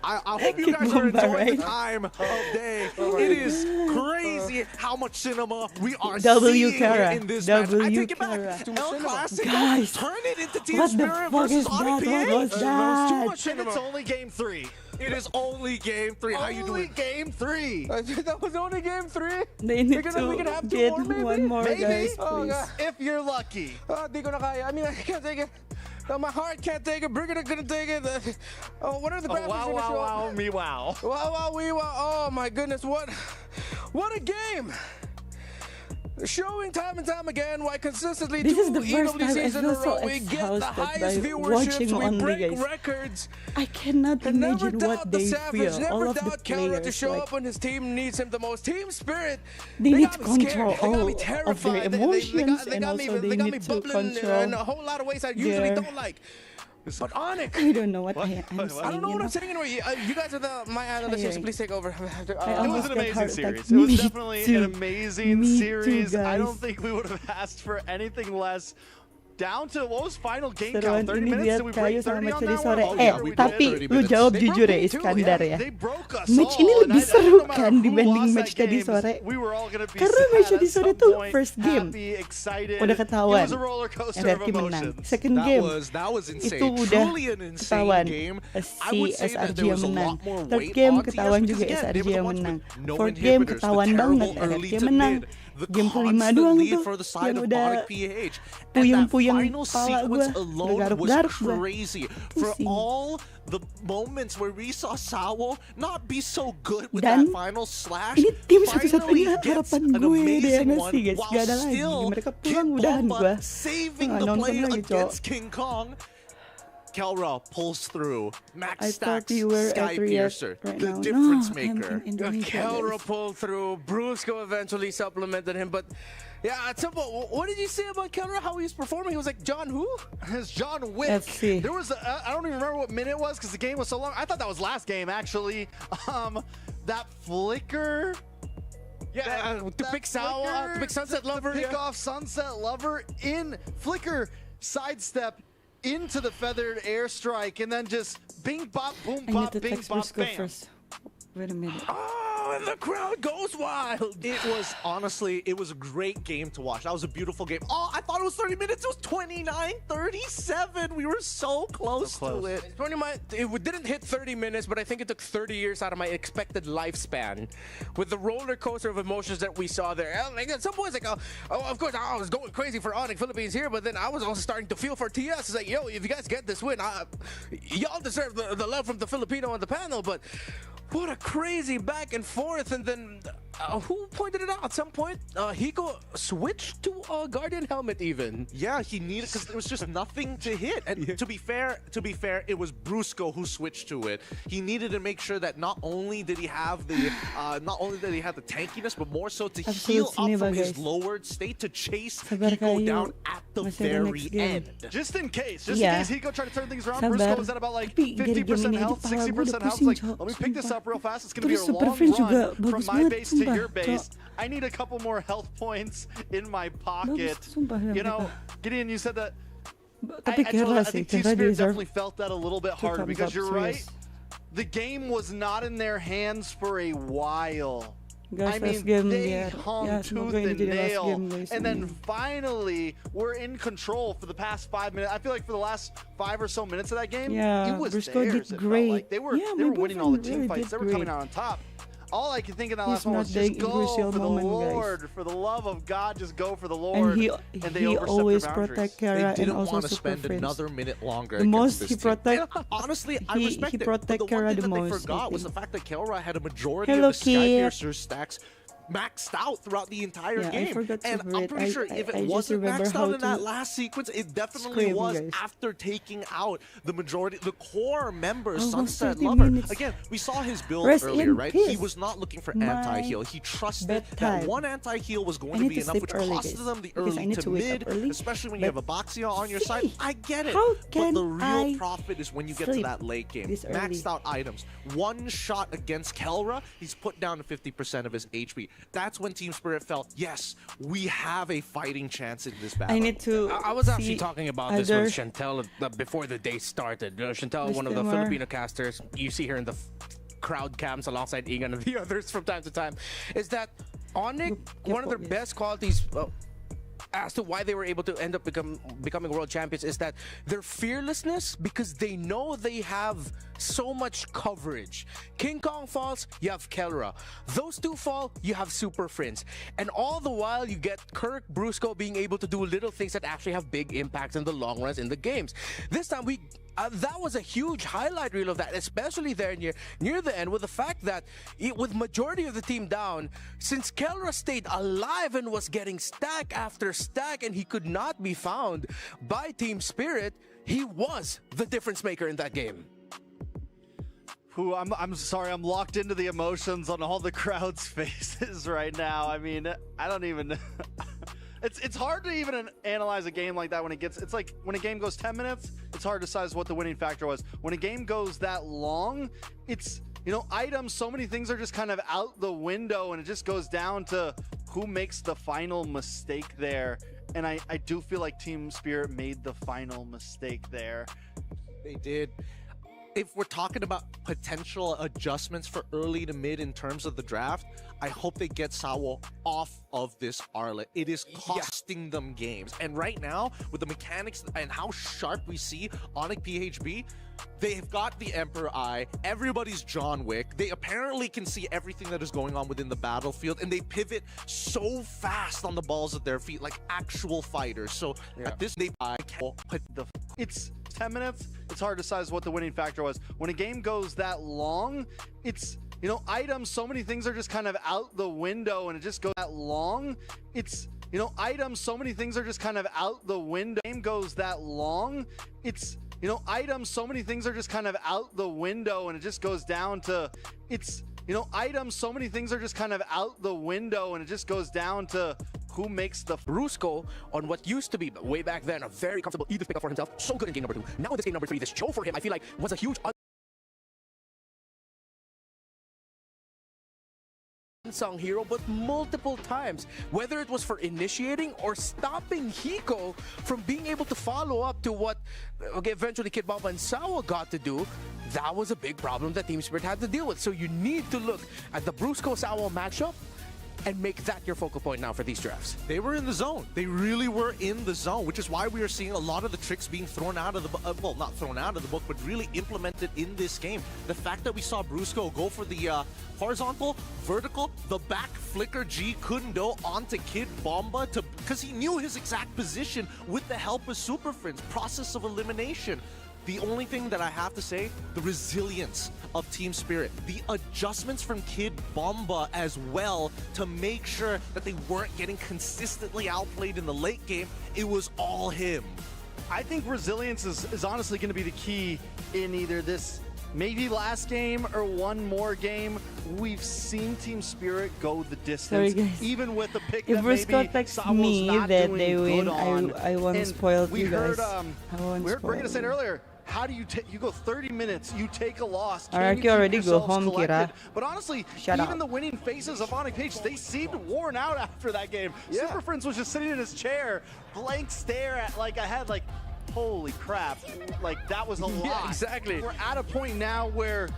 I hope you Kick guys are Bomba, enjoying right? the time of day. It is crazy how much cinema we are W seeing Kara. in this match. I W take it Kara. back. El Clasico, Guys, turn it into Team what the Spirit fuck versus is that? Onyx PH. What was Too that? much cinema. It's only game 3. It is only game 3. How you Only doing? game 3. That was only game 3? They need we can have to 2 get more, maybe? one more, Maybe. guys, Oh, please. God. If you're lucky. Di ko na kaya. I mean, I can't take it. My heart can't take it. Brigitte couldn't take it. What are the graphics Wow, gonna wow, show? wow, me wow. Wow, wow, wee, wow. Oh my goodness, what a game! Showing time and time again why consistently This is 2 the first time I EWCs in a feel so row we get the exhausted highest by viewerships, watching we only, break guys. records. I cannot And never imagine doubt what the they Savage, feel. never All of the doubt Keller to players, show like, up when his team needs him the most. Team Spirit, they need got to me control scared. They got me all of their terrified. emotions, they and got me, also they they got need me to bubbling control in a whole lot of ways I usually their- don't like. But Onyx, I don't know what I'm saying. I don't know what I'm saying anymore. You guys are my analysts. Tiring. Please take over. I It almost was an got amazing heart series. attack. It was Me definitely too. an amazing Me too, series. I guys. don't think we would have asked for anything less. Down to what was final game Seruan count? 30 ini minutes? biar Did we kayu break 30 sama on match di that sore. one? Oh, yeah, we Tapi did. lu jawab They jujur broke ya me too, Iskandar ya. They broke us Match all, ini and lebih I seru don't know kan who dibanding lost match that tadi game. sore. We were all gonna be Karena sad match at di sore some tuh point, first game happy, excited. udah It ketahuan. was a roller coaster of RRQ menang. emotions. Second game That was insane. itu udah Truly an insane ketahuan game. I si would say that SRG there yang was a menang. lot more Third weight game on TS ketahuan because, juga again, SRG they were the yang ones menang. with no Fourth game inhibitors, the ketahuan banget terrible early RRQ to menang. mid, the Game kelima constant doang lead tuh for the side yang of udah Onyx PH. And that puyeng-puyeng final kepala gue sequence alone was garuk-garuk gue. crazy. For Pusing. all the moments where we saw Sawo not be so good with Dan that final slash, ini tim finally satu-satunya gets harapan an gue di amazing MSC one guys. while Gak ada lagi. still Mereka Kid pulang udahan Bomba gue. saving Nggak the nonton play lagi, Cok. against King Kong. Kelra pulls through. Max I thought Stacks, you were Sky at Riyadh Piercer, right the now. difference No, maker. I'm in Indonesia, Kelra guys. pulled through. Brusco eventually supplemented him, but yeah, at some point, what did you say about Kelra? How he was performing? He was like, John who? It's John Wick. FC. There was I don't even remember what minute it was because the game was so long. I thought that was last game actually. That flicker. Yeah, to pick Sawa, to pick Sunset Lover. Pick off Sunset Lover in flicker sidestep into the feathered airstrike and then just bing bop boom I need bop to bing text bop Brusco bam. first. Wait a minute. Oh, and the crowd goes wild. It was honestly, it was a great game to watch. That was a beautiful game. Oh, I thought it was 30 minutes. It was 29-37. We were so close to it. 29, it didn't hit 30 minutes, but I think it took 30 years out of my expected lifespan. With the roller coaster of emotions that we saw there. Like at some point, it's like, oh, of course, I was going crazy for Onyx Philippines here, but then I was also starting to feel for TS. It's like, yo, if you guys get this win, y'all deserve the love from the Filipino on the panel, but what a crazy back and forth. And then who pointed it out at some point? Hiko switched to a Guardian helmet even. Yeah, he needed, because there was just nothing to hit. And to be fair, it was Brusco who switched to it. He needed to make sure that not only did he have the tankiness, but more so to heal up from his lowered state to chase Hiko down at the very end. Just in case Yeah. Hiko tried to turn things around. Sabar. Brusco was at about like Tapi 50% gara-gara health, ini aja 60% kepala health. gua Like, udah let me pusing, pick this Cok. up real fast. It's gonna be a Terus long Super Friends juga run from bagus my banget, base to sumpah, your base. Cok. I need a couple more health points in my pocket. Bagus, sumpah, You know, mereka. Gideon, you said that. Tapi I Kelra think sih, Team Kelra Spirit deserve definitely felt that a little bit harder thumbs because up, you're right. serious. The game was not in their hands for a while. I Guys, mean, last game they biar hung ya tooth semoga ini and jadi last nail, game guys. and then finally we're in control for the past 5 minutes. I feel like for the last 5 or so minutes of that game, Yeah, it was Brusco theirs. did It felt great. like they were Yeah, they my were winning all the boyfriend team really fights. did They were coming great. out on top. All I could think in that last He's one not was the just go crucial for the moment, guys. Lord, for the love of God, just go for the And Lord. he they overstepped always their boundaries. protect They Kelra and didn't also want to Super spend Friends. another minute longer The against most this he team. protect. And honestly, I he respect it. But protect the one Kelra thing the that they most, I forgot was the think. fact that Kelra had a majority Hello, of the Sky kid. Piercer stacks maxed out throughout the entire Yeah, I game. forgot to And read. I'm pretty sure I if it just wasn't remember maxed how out in that to last sequence, it definitely scream, was guys. after taking out the majority, the core members, Almost Sunset 30 Lover. minutes. Again, we saw his build Rest earlier, in right? peace. He was not looking for My anti-heal. He trusted that bedtime. one anti-heal was I going to need be to enough, sleep which early, costed guys, them the because I early need to to wake up mid, early. especially when you have a But Boxia on your side. I get it. how But can the real I profit is when you get to sleep that late game. this early? Maxed out items. One shot against Kelra, he's put down to 50% of his HP. That's when Team Spirit felt, yes, we have a fighting chance in this battle. I need to I was actually see talking about this other with Chantel before the day started. Chantel, one of the Restream. Filipino casters, you see her in the crowd cams alongside Egan and the others from time to time, is that Onyx, one of their best qualities as to why they were able to end up becoming world champions is that their fearlessness, because they know they have so much coverage. King Kong falls, you have Kelra. Those two fall, you have Super Friends. And all the while, you get Kirk, Brusco being able to do little things that actually have big impacts in the long runs in the games. This time, that was a huge highlight reel of that, especially there near the end, with the fact that with majority of the team down, since Kelra stayed alive and was getting stack after stack and he could not be found by Team Spirit, he was the difference maker in that game. I'm sorry, I'm locked into the emotions on all the crowd's faces right now. I mean, I don't even... It's hard to even analyze a game like that when it's like when a game goes 10 minutes, it's hard to size what the winning factor was. When a game goes that long, it's, you know, items, so many things are just kind of out the window, and it just goes down to who makes the final mistake there. And I do feel like Team Spirit made the final mistake there. They did. If we're talking about potential adjustments for early to mid in terms of the draft, I hope they get Sawo off of this Arlet. It is costing them games. And right now, with the mechanics and how sharp we see Onyx PHB, they've got the Emperor Eye. Everybody's John Wick. They apparently can see everything that is going on within the battlefield, and they pivot so fast on the balls at their feet, like actual fighters. So at this, It's 10 minutes. It's hard to size what the winning factor was. When a game goes that long, it's, you know, items, so many things are just kind of out the window, and it just goes that long. It's, you know, items, so many things are just kind of out the window. Game goes that long. It's, you know, items, so many things are just kind of out the window, and it just goes down to, items, so many things are just kind of out the window, and it just goes down to who makes the Brusco on what used to be way back then a very comfortable Edith pickup for himself. So good in game number 2. Now in this game number 3, this show for him, I feel like was a huge unsung hero, but multiple times, whether it was for initiating or stopping Hiko from being able to follow up to what eventually Kid Baba and Sawa got to do. That was a big problem that Team Spirit had to deal with. So you need to look at the Brusco-Sawa matchup and make that your focal point now for these drafts. They were in the zone. They really were in the zone, which is why we are seeing a lot of the tricks being thrown out of the well, not thrown out of the book, but really implemented in this game. The fact that we saw Brusco go for the horizontal, vertical, the back flicker G Kundo onto Kid Bomba because he knew his exact position with the help of Super Friends. Process of elimination. The only thing that I have to say, the resilience of Team Spirit, the adjustments from Kid Bomba as well to make sure that they weren't getting consistently outplayed in the late game. It was all him. I think resilience is honestly going to be the key in either this maybe last game or one more game. We've seen Team Spirit go the distance, even with the pick if that maybe texts Sawa's me not that doing they win, good on. I won't And spoil we you heard, guys. we're going to say it earlier. How do you you go 30 minutes, you take a loss, can Araki you keep already go yourselves home, collected? Kira. But honestly, Shut even up. the winning faces of Onyx Page, they seemed worn out after that game. Super Friends was just sitting in his chair, blank stare at holy crap, like that was a lot. Yeah, exactly. We're at a point now where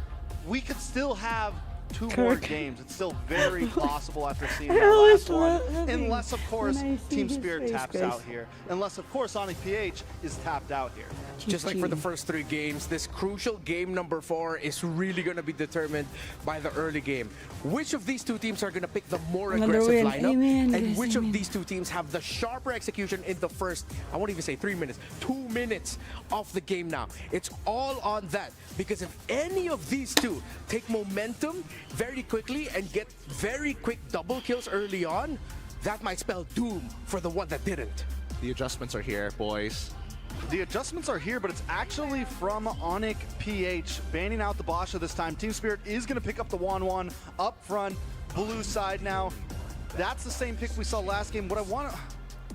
we could still have 2 more games. It's still very possible after seeing that last one. Unless, of course, Team Spirit taps out here. Unless, of course, Onyx PH is tapped out here. Just like for the first 3 games, this crucial game number 4 is really going to be determined by the early game. Which of these 2 teams are going to pick the more aggressive lineup? And which of these 2 teams have the sharper execution in the first, I won't even say 3 minutes, 2 minutes of the game now. It's all on that. Because if any of these 2 take momentum very quickly and get very quick double kills early on, that might spell doom for the one that didn't. The adjustments are here, boys. The adjustments are here, but it's actually from Onyx PH, banning out the Basha this time. Team Spirit is going to pick up the 1-1 up front, blue side now. That's the same pick we saw last game. What I want to...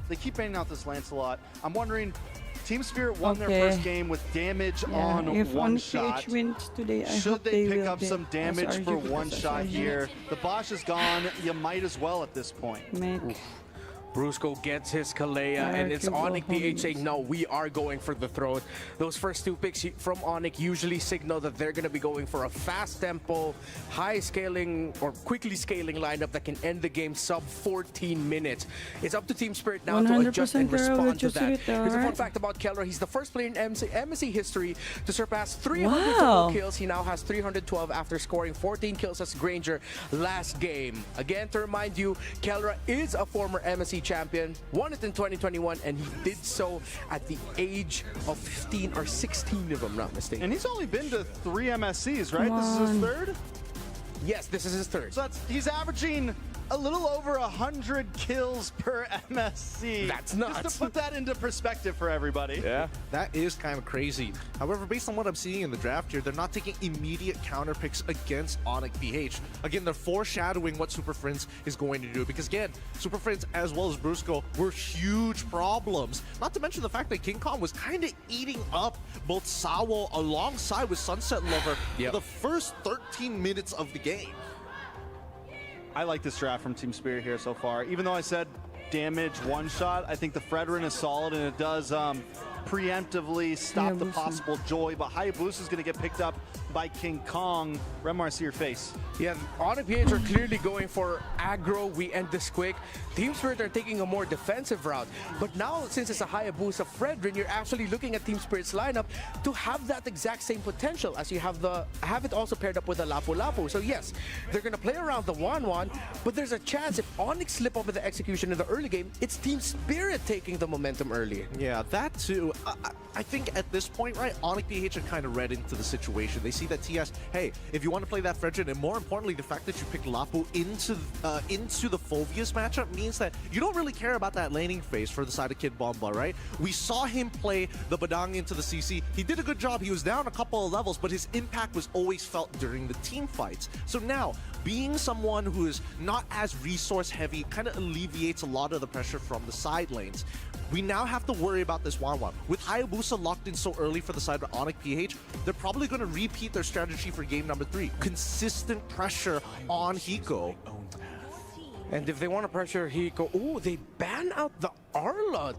They keep banning out this Lancelot. I'm wondering, Team Spirit won their first game with damage on one shot. If wins today, I Should hope they pick will up some damage for one shot here? The Bosch is gone. You might as well at this point. Brusco gets his Kalea, and it's Onyx PH saying, no, we are going for the throat. Those first 2 picks from Onyx usually signal that they're going to be going for a fast tempo, high scaling, or quickly scaling lineup that can end the game sub 14 minutes. It's up to Team Spirit now to adjust and respond to that. Here's a fun fact about Keller. He's the first player in MSC history to surpass 300 total kills. He now has 312 after scoring 14 kills as Granger last game. Again, to remind you, Keller is a former MSC champion, won it in 2021, and he did so at the age of 15 or 16, if I'm not mistaken. And he's only been to 3 MSCs, right? This is his 3rd? Yes, this is his 3rd. So he's averaging a little over 100 kills per MSC. That's nuts. Just to put that into perspective for everybody. Yeah, that is kind of crazy. However, based on what I'm seeing in the draft here, they're not taking immediate counter picks against Onyx PH. Again, they're foreshadowing what Super Friends is going to do because, again, Super Friends as well as Brusco were huge problems. Not to mention the fact that King Kong was kind of eating up both Sawo alongside with Sunset Lover for the first 13 minutes of the game. I like this draft from Team Spirit here so far. Even though I said damage one shot, I think the Fredrin is solid, and it does preemptively stop the possible Joy. But Hayabusa is going to get picked up by King Kong. Remar, I see your face. Yeah, Onyx PH are clearly going for aggro, we end this quick. Team Spirit are taking a more defensive route. But now, since it's a Hayabusa Fredrin, you're actually looking at Team Spirit's lineup to have that exact same potential as you have it also paired up with a Lapu Lapu. So yes, they're going to play around the 1-1, but there's a chance if Onyx slip up with the execution in the early game, it's Team Spirit taking the momentum early. Yeah, that too. I think at this point, right, Onyx PH are kind of read into the situation. They see that TS, hey, if you want to play that Fredrin, and more importantly, the fact that you picked Lapu into the Phoveus matchup means that you don't really care about that laning phase for the side of Kid Bomba, right? We saw him play the Badang into the CC. He did a good job. He was down a couple of levels, but his impact was always felt during the team fights. So now, being someone who is not as resource heavy kind of alleviates a lot of the pressure from the side lanes. We now have to worry about this 1-1. With Hayabusa locked in so early for the side of Onyx PH, they're probably going to repeat their strategy for game number 3. Consistent pressure on Hiko. And if they want to pressure Hiko, oh, they ban out the Arlot.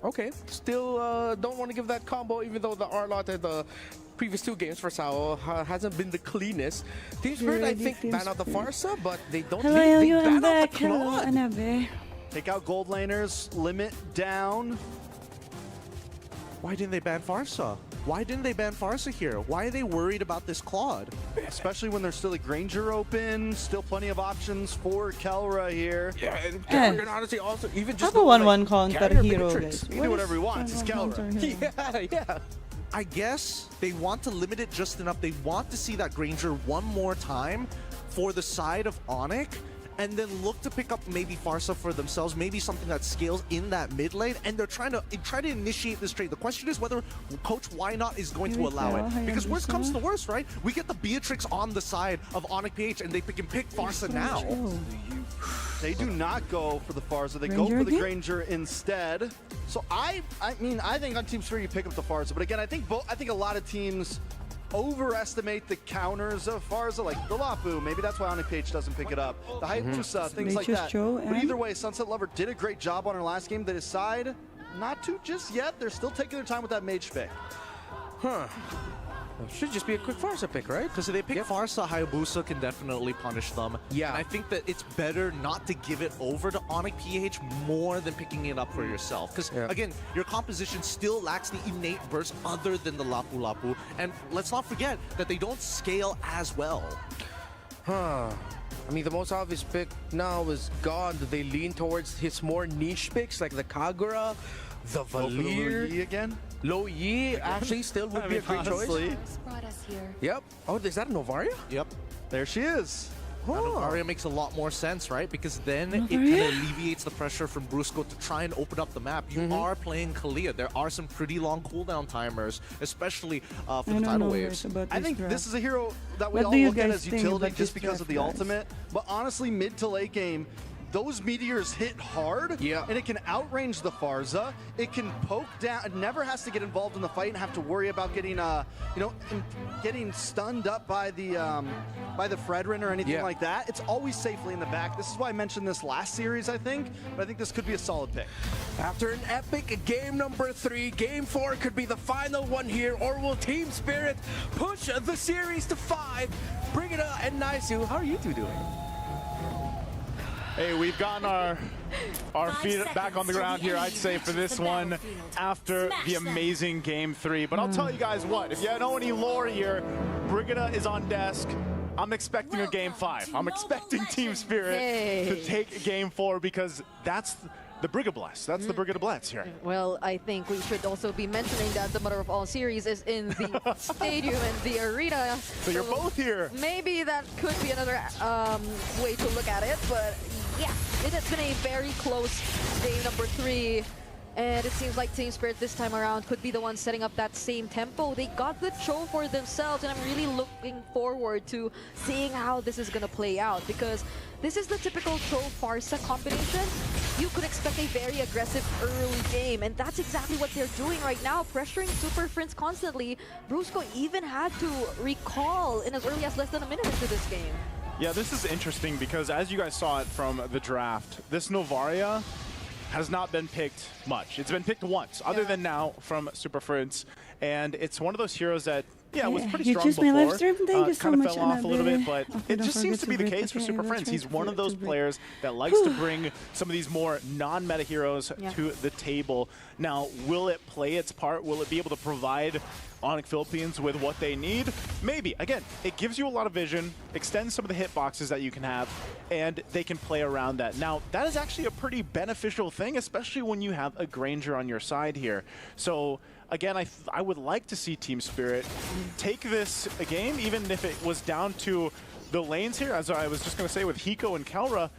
Okay, still don't want to give that combo, even though the Arlot at the previous 2 games for Sao hasn't been the cleanest. Team Spirit, I think, ban out the Farsa, but they don't Hello, they I'm ban out back. the Hello, Claude. Anabe. Take out gold laners, limit down. Why didn't they ban Farsa? Why didn't they ban Farsa here? Why are they worried about this Claude? Especially when there's still a Granger open, still plenty of options for Kelra here. Yeah, and Kerrigan honestly also, even just Have a 1-1 counter carrier hero, Matrix. guys. He can do whatever he wants, it's 1-1 Kelra. counter hero? Yeah. I guess they want to limit it just enough. They want to see that Granger one more time for the side of Onyx, and then look to pick up maybe Farsa for themselves, maybe something that scales in that mid lane, and they're trying to initiate this trade. The question is whether Coach Why Not is going to allow it. Because worst comes to worst, right? We get the Beatrix on the side of Onyx PH, and they can pick Farsa now. They do not go for the Farsa. They Granger go for the again? Granger instead. So I mean, I think on Team Spirit you pick up the Farsa, but again, I think a lot of teams overestimate the counters of Farsa, like the Lapu. Maybe that's why Onyx PH doesn't pick it up. The Hayabusa, things like that. But either way, Sunset Lover did a great job on her last game. They decide not to just yet. They're still taking their time with that mage pick. Huh. Should just be a quick Farsa pick, right? Because if they pick Farsa, Hayabusa can definitely punish them. Yeah. And I think that it's better not to give it over to Onyx PH more than picking it up for yourself. Because, again, your composition still lacks the innate burst other than the Lapu Lapu. And let's not forget that they don't scale as well. Huh. I mean, the most obvious pick now is God. They lean towards his more niche picks, like the Kagura, the Valir. Yi again? Low Yi actually still would be a great choice. Yep. Oh, is that a Novaria? Yep. There she is. Novaria makes a lot more sense, right? Because then it kind of alleviates the pressure from Brusco to try and open up the map. You are playing Kalia. There are some pretty long cooldown timers, especially for the tidal waves. I think this is a hero that we all look at as utility just because of the ultimate. But honestly, mid to late game, those meteors hit hard, and it can outrange the Farsa. It can poke down. It never has to get involved in the fight and have to worry about getting, getting stunned up by the Fredrin or anything like that. It's always safely in the back. This is why I mentioned this last series, I think. But I think this could be a solid pick. After an epic game number 3, game 4 could be the final one here, or will Team Spirit push the series to 5? Bring it up, and Naisu, how are you two doing? Hey, we've gotten our feet back on the ground here, I'd say, for this one after the amazing game 3. But I'll tell you guys what, if you know any lore here, Brigida is on desk. I'm expecting a game 5. I'm expecting Team Spirit to take game 4 because that's the Brigida Bless. That's the Brigida Bless here. Well, I think we should also be mentioning that the Mother of All series is in the stadium and the arena. So you're both here. Maybe that could be another way to look at it, but yeah, it has been a very close game number 3. And it seems like Team Spirit this time around could be the one setting up that same tempo. They got the show for themselves, and I'm really looking forward to seeing how this is going to play out, because this is the typical Cho-Farsa combination. You could expect a very aggressive early game, and that's exactly what they're doing right now, pressuring Super Friends constantly. Brusco even had to recall in as early as less than a minute into this game. Yeah, this is interesting because as you guys saw it from the draft, this Novaria has not been picked much. It's been picked once, other than now from Super Friends, and it's one of those heroes that, was pretty strong before. My live stream. Thank you so kind of much, fell off a little bit, but okay, it just seems to be the case for Super Friends. He's one of those players that likes to bring some of these more non-meta heroes to the table. Now, will it play its part? Will it be able to provide Onyx Philippines with what they need? Maybe. Again, it gives you a lot of vision, extends some of the hitboxes that you can have, and they can play around that. Now, that is actually a pretty beneficial thing, especially when you have a Granger on your side here. So, again, I would like to see Team Spirit take this game, even if it was down to the lanes here, as I was just going to say with Hiko and Kelra.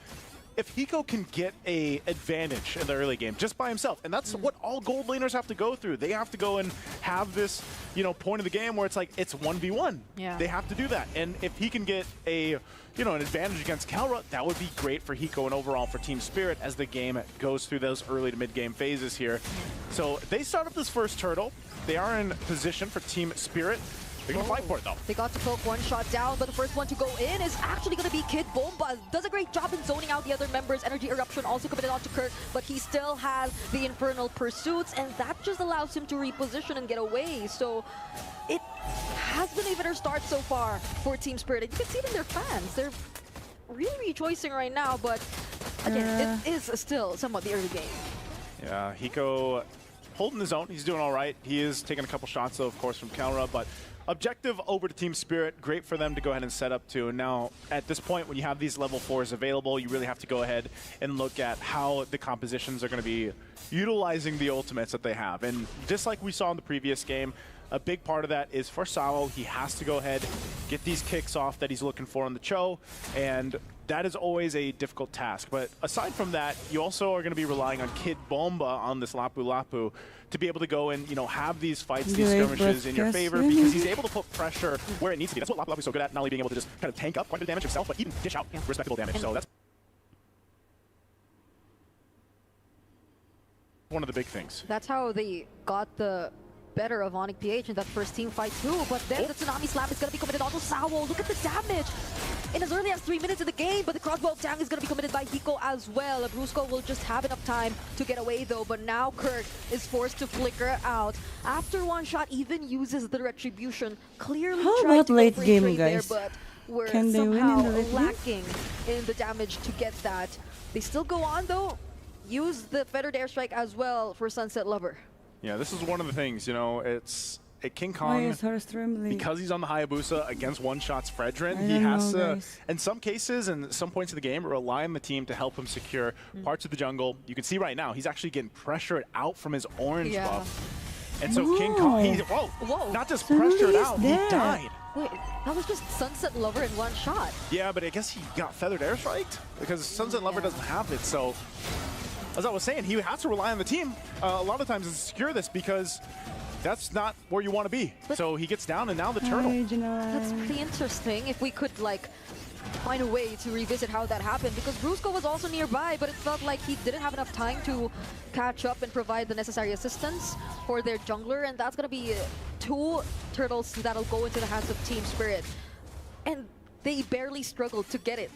If Hiko can get a advantage in the early game just by himself, and that's what all gold laners have to go through. They have to go and have this, point of the game where it's like it's 1v1. Yeah. They have to do that. And if he can get an advantage against Kelra, that would be great for Hiko and overall for Team Spirit as the game goes through those early to mid game phases here. So they start up this first turtle. They are in position for Team Spirit. They're going to fight for it, though. They got to poke one shot down, but the first one to go in is actually going to be Kid Bomba. Does a great job in zoning out the other members. Energy Eruption also committed onto Kirk, but he still has the Infernal Pursuits, and that just allows him to reposition and get away. So it has been a better start so far for Team Spirit. And you can see it in their fans. They're really rejoicing right now, but again, it is still somewhat the early game. Yeah, Hiko holding his own. He's doing all right. He is taking a couple shots, though, of course, from Kelra, but objective over to Team Spirit. Great for them to go ahead and set up to. And now, at this point, when you have these level 4s available, you really have to go ahead and look at how the compositions are going to be utilizing the ultimates that they have. And just like we saw in the previous game, a big part of that is for Sao. He has to go ahead, get these kicks off that he's looking for on the Cho, and that is always a difficult task. But aside from that, you also are going to be relying on Kid Bomba on this Lapu Lapu to be able to go and, have these fights, these skirmishes in your favor, because he's able to put pressure where it needs to be. That's what Lapu Lapu is so good at, not only being able to just kind of tank up quite a bit of damage himself, but even dish out respectable damage. So that's one of the big things. That's how they got the better of Onyx PH in that first team fight too, but then the Tsunami Slam is going to be committed onto Sao. Look at the damage! In as early as 3 minutes in the game, but the Crossbow of Tang is going to be committed by Hiko as well. Brusco will just have enough time to get away though, but now Kirk is forced to flicker out. After one shot, even uses the Retribution. Clearly trying to late go for a game, trade guys? there, but we're Can they win somehow in the late game? lacking in the damage to get that. They still go on though. Use the Feathered Airstrike as well for Sunset Lover. Yeah, this is one of the things, it's a King Why Kong, is Restream late? because he's on the Hayabusa against one-shots Fredrin, I he don't has know, to, guys. in some cases and some points of the game, rely on the team to help him secure parts of the jungle. You can see right now, he's actually getting pressured out from his orange buff. And so King Kong, Whoa. not just Somebody's pressured out, he there. died. Wait, that was just Sunset Lover in one shot. Yeah, but I guess he got Feathered Airstriked because Sunset Lover doesn't have it, so as I was saying, he has to rely on the team a lot of times to secure this because that's not where you want to be. So he gets down, and now the turtle. That's pretty interesting. If we could find a way to revisit how that happened, because Brusco was also nearby, but it felt like he didn't have enough time to catch up and provide the necessary assistance for their jungler, and that's going to be 2 turtles that'll go into the hands of Team Spirit. And they barely struggled to get it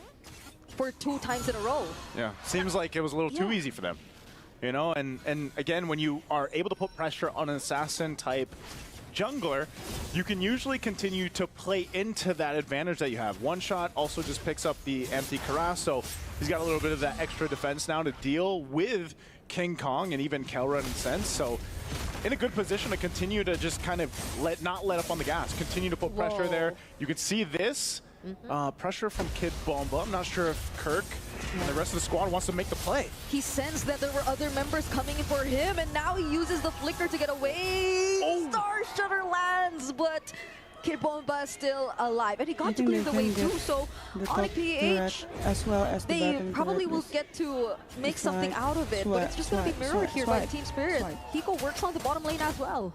for 2 times in a row. Yeah, seems like it was a little too easy for them. And again, when you are able to put pressure on an assassin-type jungler, you can usually continue to play into that advantage that you have. One shot also just picks up the empty Karas, so he's got a little bit of that extra defense now to deal with King Kong and even Kelra in a sense. So in a good position to continue to just kind of not let up on the gas, continue to put pressure there. You can see this. Pressure from Kid Bomba. I'm not sure if Kirk and the rest of the squad wants to make the play. He sensed that there were other members coming in for him, and now he uses the flicker to get away. Star Shutter lands, but Kid Bomba is still alive, and he got to clear the way too. So Onyx PH, as well as the they bottom probably turret will is get to make something out of it, but it's just going to be mirrored here by Team Spirit. Hiko works on the bottom lane as well.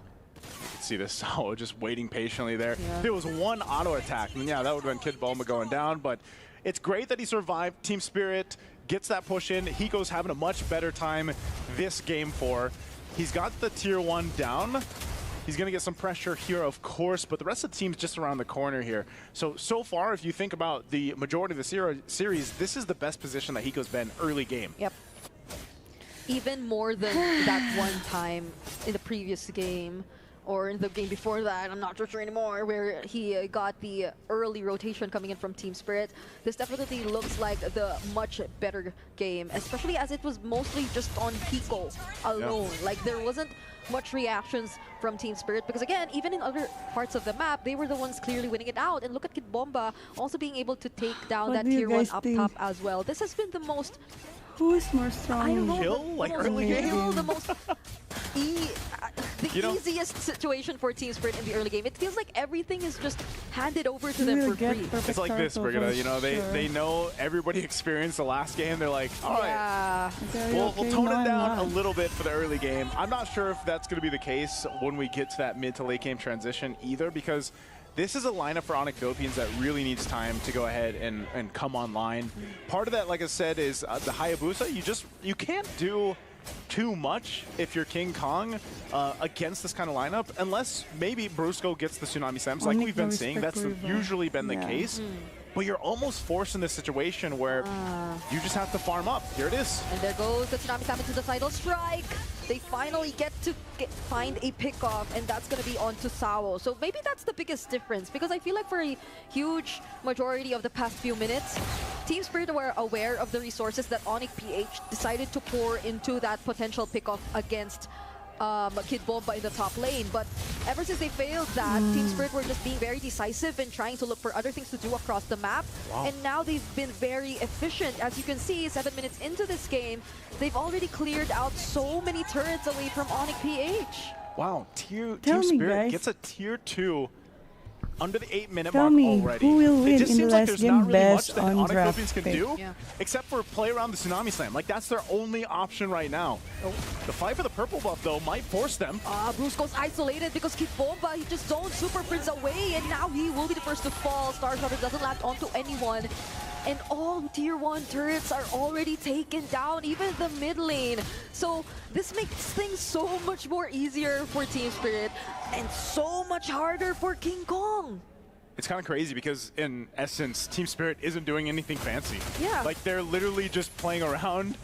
See this Sao just waiting patiently there. There was one auto attack, and yeah, that would have been Kid Bomba going down, but it's great that he survived. Team Spirit gets that push in. Hiko's having a much better time this game 4. He's got the tier 1 down. He's going to get some pressure here, of course, but the rest of the team's just around the corner here. So far, if you think about the majority of the series, this is the best position that Hiko's been early game. Yep. Even more than that one time in the previous game or in the game before that, I'm not sure anymore, where he got the early rotation coming in from Team Spirit. This definitely looks like the much better game, especially as it was mostly just on Pico alone. Like there wasn't much reactions from Team Spirit because again, even in other parts of the map, they were the ones clearly winning it out. And look at Kid Bomba also being able to take down that tier 1 up top as well. This has been the most... Who is more strong? I don't know, Kill? Like early game? The most... easiest situation for Team Spirit in the early game. It feels like everything is just handed over to them for free. It's like this, Brigida. You know, they know everybody experienced the last game. They're like, all right, we'll tone it down a little bit for the early game. I'm not sure if that's going to be the case when we get to that mid to late game transition either, because this is a lineup for Onyx Philippines that really needs time to go ahead and come online. Part of that, like I said, is the Hayabusa. You can't do too much if you're King Kong against this kind of lineup, unless maybe Brusco gets the Tsunami Slams like we've been seeing. That's usually been the case. But you're almost forced in this situation where you just have to farm up. Here it is. And there goes the Tsunami Slam into the Tidal Strike. They finally get to find a pickoff, and that's going to be onto Sao. So maybe that's the biggest difference, because I feel like for a huge majority of the past few minutes, Team Spirit were aware of the resources that Onyx PH decided to pour into that potential pickoff against Kid Bomba in the top lane. But ever since they failed that, Team Spirit were just being very decisive and trying to look for other things to do across the map. And now they've been very efficient. As you can see, 7 minutes into this game, they've already cleared out so many turrets away from Onyx PH. Wow, Team Spirit gets a tier 2 under the 8-minute mark already. Who will win it just in seems the like last there's not game really much based that on Onyx draft Philippines can pick? do, except for play around the Tsunami Slam. Like, that's their only option right now. The fight for the purple buff, though, might force them. Brusco's isolated because Kid Bomba, he just zoned Super Prince away, and now he will be the first to fall. Star Shutter doesn't latch onto anyone. And all tier 1 turrets are already taken down, even the mid lane. So this makes things so much more easier for Team Spirit and so much harder for King Kong. It's kind of crazy because, in essence, Team Spirit isn't doing anything fancy. Yeah. Like, they're literally just playing around.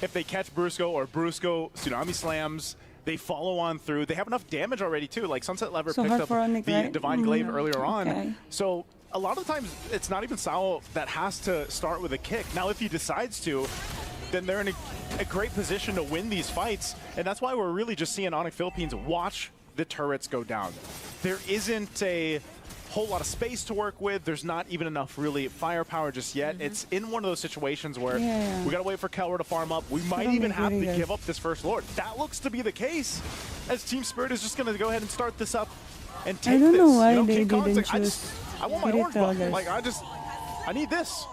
If they catch Brusco or Brusco Tsunami Slams, they follow on through. They have enough damage already, too. Like, Sunset Lever picked up the Divine Glaive earlier on. So a lot of the times, it's not even Sao that has to start with a kick. Now, if he decides to, then they're in a great position to win these fights. And that's why we're really just seeing Onyx Philippines watch the turrets go down. There isn't a whole lot of space to work with. There's not even enough really firepower just yet. It's in one of those situations where we gotta wait for Kelwer to farm up. We might even have to give up this first Lord. That looks to be the case, as Team Spirit is just gonna go ahead and start this up and take I don't this. know why King they Kong's didn't like, choose I want my orange buff. Like, I need this.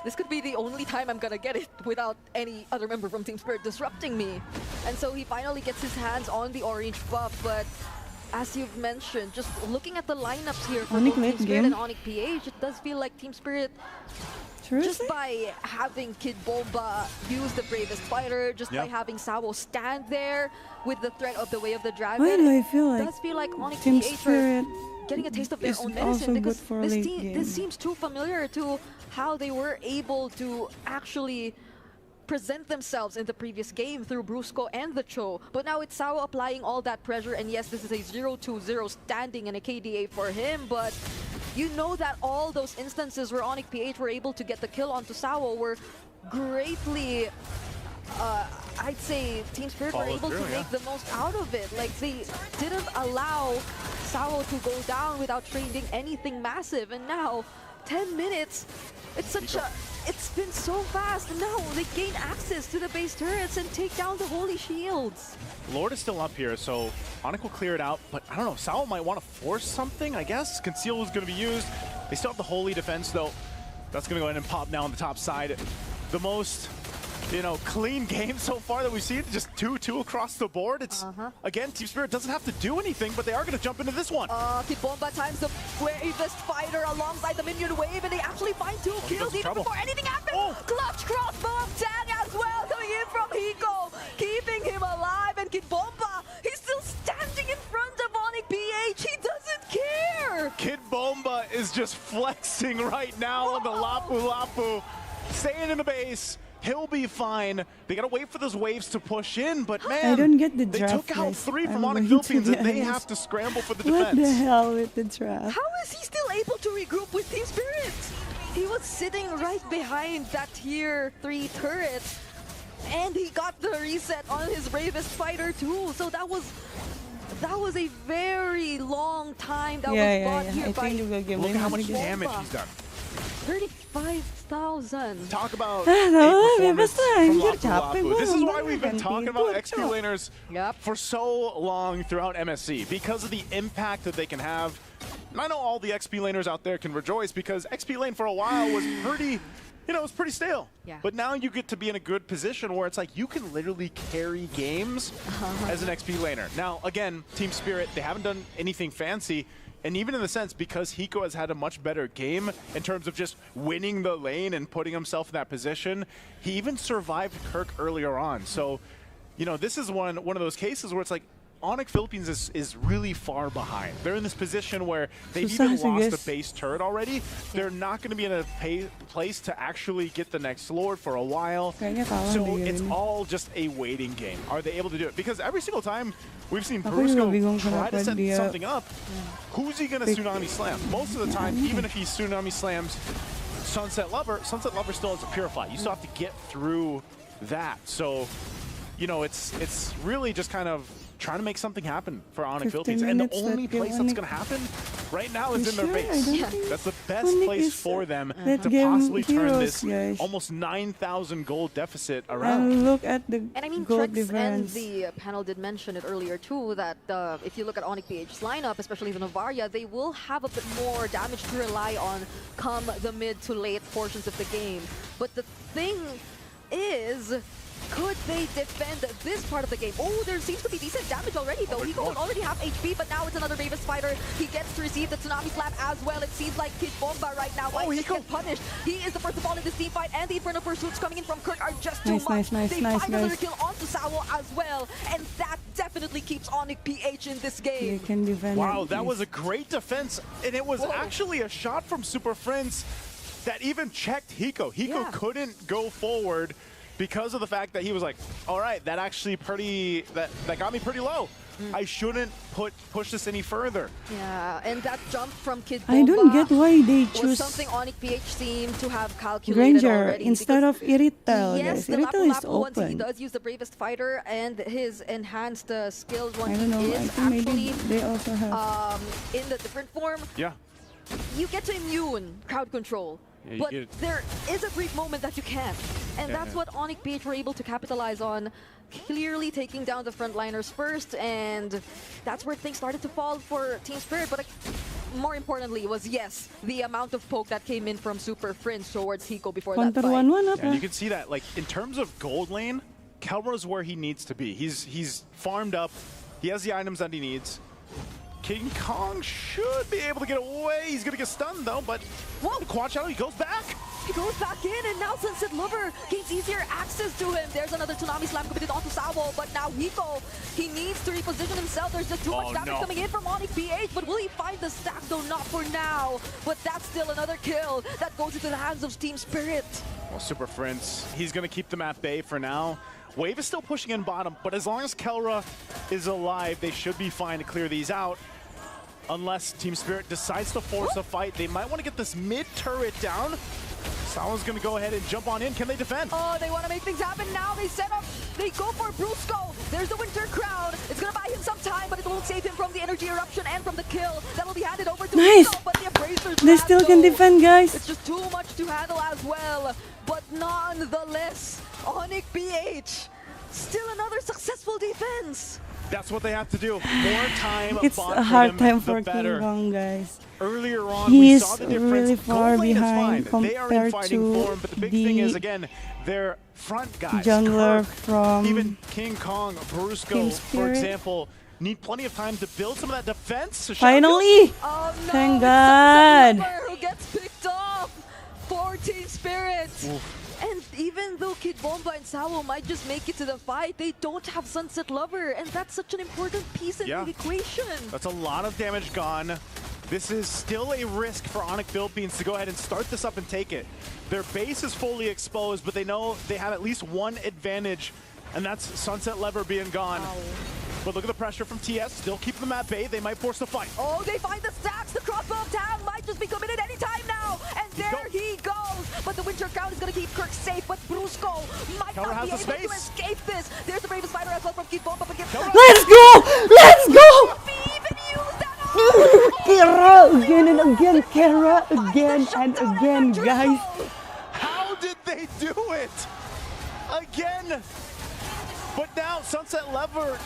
This could be the only time I'm gonna get it without any other member from Team Spirit disrupting me. And so he finally gets his hands on the orange buff, but as you've mentioned, just looking at the lineups here for both Team Spirit and Onyx PH, it does feel like Team Spirit, just by having Kid Bomba use the Bravest Fighter, just by having Sao stand there with the threat of the Way of the Dragon, Why do I feel like does feel like Onyx Team PH Spirit are getting a taste of their own also medicine, good because for this seems too familiar to how they were able to actually present themselves in the previous game through Brusco and the Cho. But now it's Sao applying all that pressure, and yes, this is a 0-2-0 standing and a KDA for him, but you know that all those instances where Onyx PH were able to get the kill onto Sao were greatly, I'd say Team Spirit were able to make the most out of it. Like, they didn't allow Sao to go down without trading anything massive, and now 10 minutes, it's been so fast, and now they gain access to the base turrets and take down the Holy Shields. Lord is still up here, so Onyx will clear it out, but I don't know, Sao might want to force something, I guess. Conceal is going to be used. They still have the Holy Defense, though. That's going to go ahead and pop now on the top side. The most, clean game so far that we've seen. Just 2-2 across the board. It's, again, Team Spirit doesn't have to do anything, but they are going to jump into this one. Kid Bomba times the Bravest Fighter alongside the minion wave, and they actually find 2 kills even before anything happens. Clutch crossbow of Tang as well, coming in from Hiko, keeping him alive, and Kid Bomba, he's still standing in front of Onyx PH. He doesn't care. Kid Bomba is just flexing right now on the Lapu Lapu, staying in the base, He'll be fine. They gotta wait for those waves to push in, but man, I don't get the they draft, took out guys. 3 from I'm Onyx going to Philippines, be and they honest. have to scramble for the What defense. the hell with the draft? How is he still able to regroup with Team Spirit? He was sitting right behind that tier 3 turret, and he got the reset on his Bravest Fighter too. So that was a very long time that was bought here by. Look at how much damage he's done. 35,000. Talk about Ah, a bebas performance lah, from anjir, Lapu capek Lapu. gua This is why nonton we've been talking tidur, about XP cok. laners for so long throughout MSC because of the impact that they can have. And I know all the XP laners out there can rejoice because XP lane for a while was pretty, it was pretty stale. Yeah. But now you get to be in a good position where it's like you can literally carry games as an XP laner. Now, again, Team Spirit, they haven't done anything fancy. And even in the sense, because Hiko has had a much better game in terms of just winning the lane and putting himself in that position, he even survived Kirk earlier on. So, this is one of those cases where it's like, Onyx Philippines is really far behind. They're in this position where they've even lost the base turret already. They're not going to be in a place to actually get the next Lord for a while. So it's all just a waiting game. Are they able to do it? Because every single time we've seen Brusco try to set something up, who's he going to Tsunami Slam? Most of the time, even if he Tsunami Slams Sunset Lover still has a Purify. You still have to get through that. So, it's really just kind of trying to make something happen for Onyx Philippines. And the only place that's going to happen right now is in their base. That's the best place for them to possibly turn this almost 9,000 gold deficit around. And look at the And I mean, gold Trex and difference. the panel did mention it earlier too, that if you look at Onyx PH's lineup, especially the Novaria, they will have a bit more damage to rely on come the mid to late portions of the game. But the thing is, could they defend this part of the game? Oh, there seems to be decent damage already, though. Hiko will already have HP, but now it's another Bravest Fighter. He gets to receive the Tsunami Slam as well. It seems like Kid Bomba right now might just get punished. He is the first to fall in this team fight, and the Inferno Pursuits coming in from Kirk are just too much. They find another kill onto Sawo as well, and that definitely keeps Onyx PH in this game. They can defend Wow, it, that yes. was a great defense, and it was actually a shot from Super Friends that even checked Hiko. Hiko couldn't go forward because of the fact that he was like, all right, that actually that got me pretty low. I shouldn't push this any further. Yeah, and that jump from Kid Bomba I don't get why they was choose something Onyx PH seemed to have calculated Granger already. instead of Irrital. Yes, Guys. the Irrital is Lapu Lapu once he open. does use the Bravest Fighter and his enhanced skills I once don't know. he I is think maybe actually they also have. in the different form, you get to immune crowd control. Yeah, But there is a brief moment that you can't. And that's what Onyx PH were able to capitalize on, clearly taking down the frontliners first, and that's where things started to fall for Team Spirit. But more importantly was, yes, the amount of poke that came in from Super Friends towards Hiko before that fight. And you can see that, like, in terms of gold lane, Kelra's where he needs to be. He's farmed up. He has the items that he needs. King Kong should be able to get away. He's going to get stunned, though, but Quad Shadow, he goes back. He goes back in, and now Sunset Lover gains easier access to him. There's another Tsunami Slam committed onto Sawo, but now Hiko, he needs to reposition himself. There's just too much damage coming in from Onyx PH, but will he find the stack, though? Not for now. But that's still another kill that goes into the hands of Team Spirit. Well, Super Friends, he's going to keep them at bay for now. Wave is still pushing in bottom, but as long as Kelra is alive, they should be fine to clear these out. Unless Team Spirit decides to force a fight, they might want to get this mid turret down. Someone's going to go ahead and jump on in. Can they defend? Oh, they want to make things happen now. They set up, they go for Brusco. There's the Winter Crown. It's going to buy him some time, but it won't save him from the energy eruption and from the kill. That will be handed over to Hiko, but the Appraiser's They still can defend, guys. It's just too much to handle as well. But nonetheless, Onyx PH, still another successful defense. That's what they have to do. More time. It's a hard time for King Kong, guys. Earlier on, we saw the difference. Really far behind They are in compared fighting to form, but the big thing is, again, their front guys. Jungler Kirk, from even King Kong, Brusco, for example, need plenty of time to build some of that defense. Finally! Oh, no, Thank God! Who gets picked off for Team Spirit. And even though Kid Bomba and Sawo might just make it to the fight, they don't have Sunset Lover, and that's such an important piece in the equation. That's a lot of damage gone. This is still a risk for Onyx Philippines to go ahead and start this up and take it. Their base is fully exposed, but they know they have at least one advantage, and that's Sunset Lever being gone. Wow. But look at the pressure from TS, still keeping them at bay. They might force the fight. Oh, they find the stacks. The crossbow of Tang might just be committed any time now. And there he goes. But the Winter Crown is going to keep Kirk safe. But Brusco might Keller not be has able the to space. escape this. There's the Bravest Fighter as well from Kid Bomba. Let's go! Let's go! Kara again and again, Kara again and again, guys. How did they do it? Again. But now Sunset Lever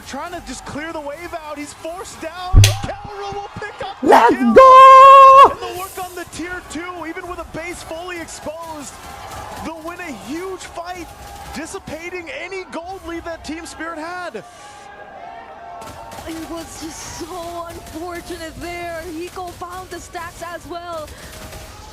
trying to just clear the wave out. He's forced down. Keller will pick up the Let's kill. go! And they'll work on the tier 2, even with a base fully exposed. They'll win a huge fight, dissipating any gold lead that Team Spirit had. It was just so unfortunate there. Hiko found the stacks as well.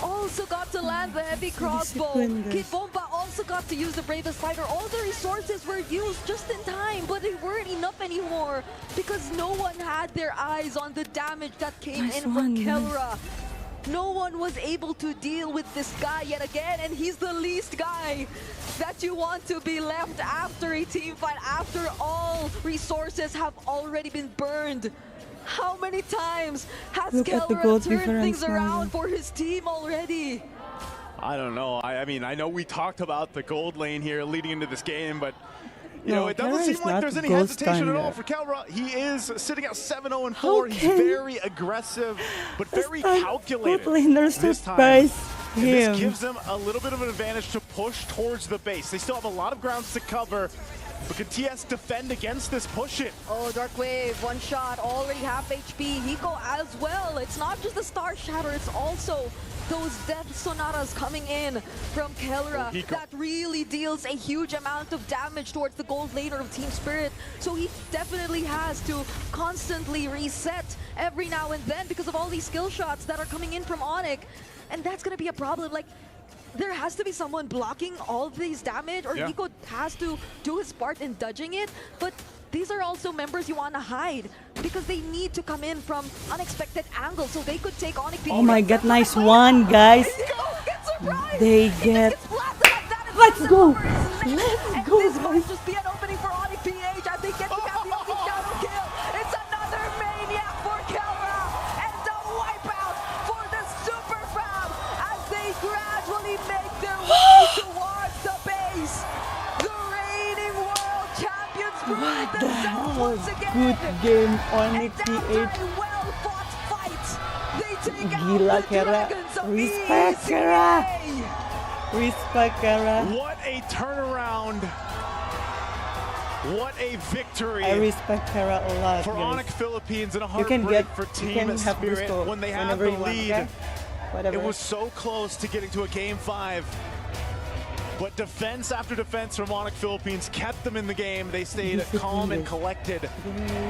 Also got to land the heavy crossbow. Kid Bomba also got to use the Bravest Fighter. All the resources were used just in time, but they weren't enough anymore because no one had their eyes on the damage that came in from Kellra. No one was able to deal with this guy yet again, and he's the least guy that you want to be left after a team fight, after all resources have already been burned. How many times has Kellra turned things around for his team already? I don't know. I mean, I know we talked about the gold lane here leading into this game, but you know, it doesn't seem like there's any hesitation at all for Kellra. He is sitting at 7-0-4. He's very aggressive, but very calculated this time. And this gives them a little bit of an advantage to push towards the base. They still have a lot of grounds to cover. But can TS defend against this push it? Oh, Dark Wave, one shot, already half HP. Hiko as well. It's not just the Star Shatter, it's also those Death Sonatas coming in from Kellra that really deals a huge amount of damage towards the gold laner of Team Spirit. So he definitely has to constantly reset every now and then because of all these skill shots that are coming in from Onyx. And that's going to be a problem. Like, there has to be someone blocking all of these damage, or Hiko has to do his part in dodging it. But these are also members you want to hide because they need to come in from unexpected angles so they could take Onyx. Oh my god, nice one, guys. They get... Let's go! Let's go, This might guys. just be an opening for Onyx PH as they get to cap the ulti shadow kill. It's another maniac for Kellra and a wipeout for the Super Fam as they gradually make their way towards the base. The reigning world champions prove themselves once again. Good game, Onyx And after PH. a well-fought fight, they take out Gila, the Kara. Dragons of Respect, Kara. Respect, Kara. What a turnaround. What a victory. I respect Kara a lot, for guys. Onyx Philippines and a You can heartbreak get, for you Team can have Spirit Brusco when they had whenever the you want, lead. okay? Whatever. It was so close to getting to a Game 5. But defense after defense from Onyx Philippines kept them in the game. They stayed calm and collected.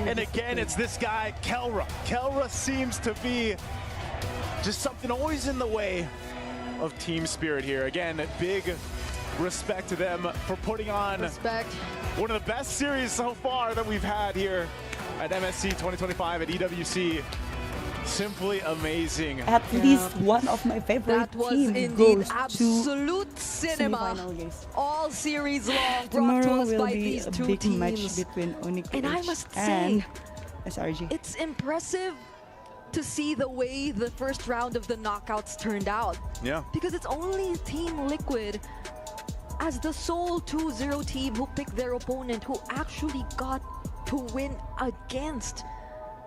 And again, it's this guy, Kellra. Kellra seems to be just something always in the way of Team Spirit here. Again, big respect to them for putting on one of the best series so far that we've had here at MSC 2025 at EWC. Simply amazing. At least one of my favorite That was team indeed goes absolute to cinema. semifinal, guys. All series long brought to Tomorrow us will by be these a two big teams. match between Onyx And I PH must and say, SRG. it's impressive to see the way the first round of the knockouts turned out. Yeah. Because it's only Team Liquid as the sole 2-0 team who picked their opponent who actually got to win against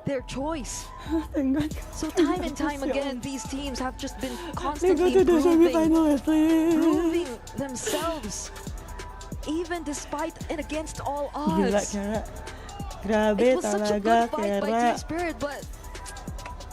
their choice. Thank God. So time and time again, these teams have just been They go constantly to the proving semifinal, at least. themselves, even despite and against all Gila, odds. Kara. Grabe It was such a talaga, good fight by Team Kara. Spirit, but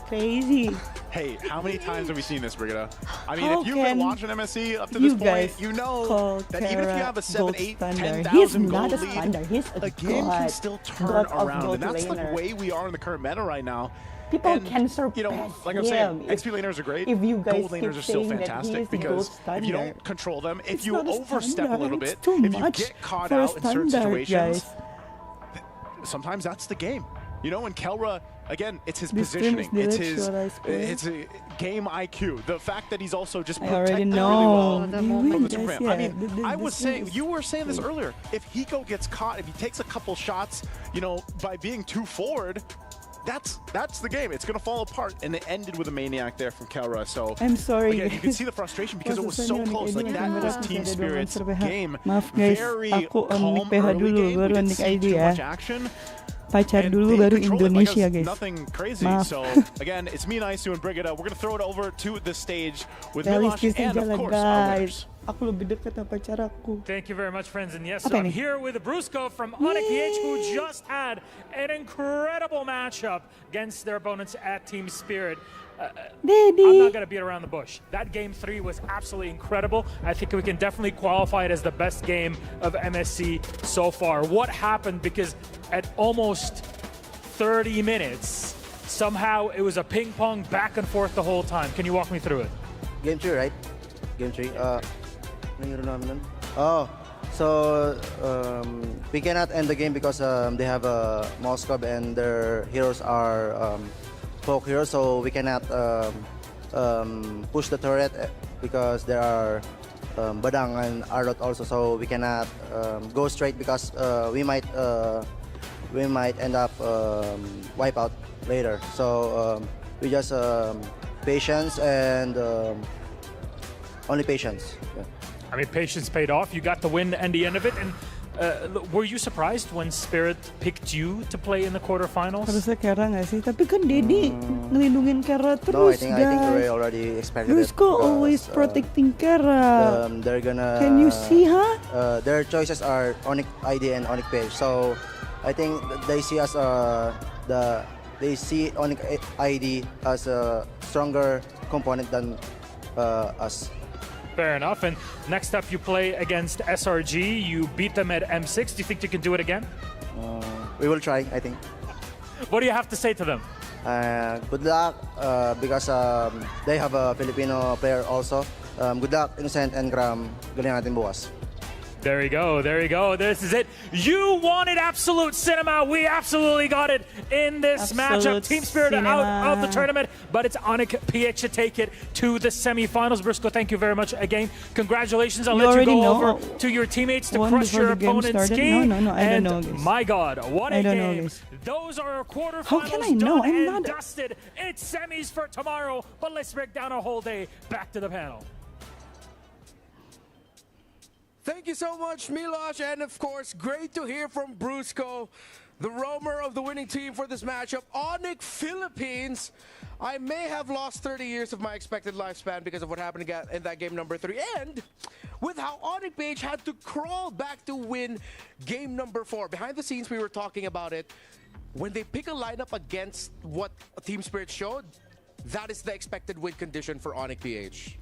Crazy. Hey, how many times have we seen this, Brigida? I mean, How if you've been can watching MSC up to you this guys point, you know call that even if you Kara have a 7, gold 8, standard? 10,000 He's gold not a lead, standard, he's a game god. can still turn God of around. gold And that's laner. the way we are in the current meta right now. People And, can surpass you know, like I'm him saying, if- XP laners are great. if you guys gold keep laners are still saying that he fantastic is the because gold if you don't standard. control them, if It's you not a overstep a little standard, bit, it's too if you much get caught for a out in certain standard, situations, guys. sometimes that's the game. You know, and Kelra, again, it's his This stream positioning. is It's delicious, his game IQ. The fact that he's also just I already protected know. really well They from win, the super guys, ramp. I yeah. mean, I was saying, is you were saying this cool. earlier. If Hiko gets caught, if he takes a couple shots, you know, by being too forward, that's the game. It's gonna fall apart, and it ended with a maniac there from Kelra. So I'm sorry, again, you can guys. see the frustration because it was so Maksud saya close. Nick Like ID that yang was berat Team masih ada 2 Spirit's monster PH. game. Maaf guys, Very aku Nick calm PH early dulu, game. We baru didn't Nick see ID too ya. much action. Pacar And dulu they baru controlled it like Indonesia it's guys. nothing crazy. Maaf. So again, it's me and Isu and Brigida. We're gonna throw it over to the stage with Milosh Realistis and of jalan course our winners. guys. Aku lebih dekat sama pacar aku. Thank you very much, friends. And yes, Apa I'm ini? here with Brusco from Onyx PH, who just had an incredible matchup against their opponents at Team Spirit. I'm not going to beat around the bush. That game 3 was absolutely incredible. I think we can definitely qualify it as the best game of MSC so far. What happened? Because at almost 30 minutes, somehow it was a ping pong back and forth the whole time. Can you walk me through it? Game 3, right? Game 3. Oh, so we cannot end the game because they have a Moskov and their heroes are folk heroes, so we cannot push the turret because there are Badang and Arlot also, so we cannot go straight because we might end up wipe out later. So we just patience and only patience. Yeah. I mean, patience paid off. You got the win and the end of it. And were you surprised when Spirit picked you to play in the quarterfinals? Harusnya Kera nggak sih? Tapi kan Dedi ngelindungin Kera terus, No, I think Ray guys. already expected it. Brusco always protecting Kera. They're gonna. Can you see, huh? Their choices are Onyx ID and Onyx Page. So I think they see us they see Onyx ID as a stronger component than us. Fair enough. And next up, you play against SRG. You beat them at M6. Do you think you can do it again? We will try, I think. What do you have to say to them? Good luck, because they have a Filipino player also. Good luck, Innocent and Graham. Galing natin bukas. There you go. There you go. This is it. You wanted absolute cinema. We absolutely got it in this matchup. Team Spirit out of the tournament, but it's Onyx PH to take it to the semifinals. Brusco, thank you very much again. Congratulations. I'll let you go over to your teammates to crush your opponent's ski. No, I don't know, and guys. my God, what a I don't know, game. guys. Those are our quarterfinals. How can I know? Done I'm and not- dusted. It's semis for tomorrow, but let's break down a whole day. Back to the panel. Thank you so much, Milosh, and of course, great to hear from Brusco, the roamer of the winning team for this matchup. Onyx Philippines, I may have lost 30 years of my expected lifespan because of what happened in that game number 3, and with how Onyx Page had to crawl back to win game number 4. Behind the scenes, we were talking about it. When they pick a lineup against what Team Spirit showed, that is the expected win condition for Onyx PH.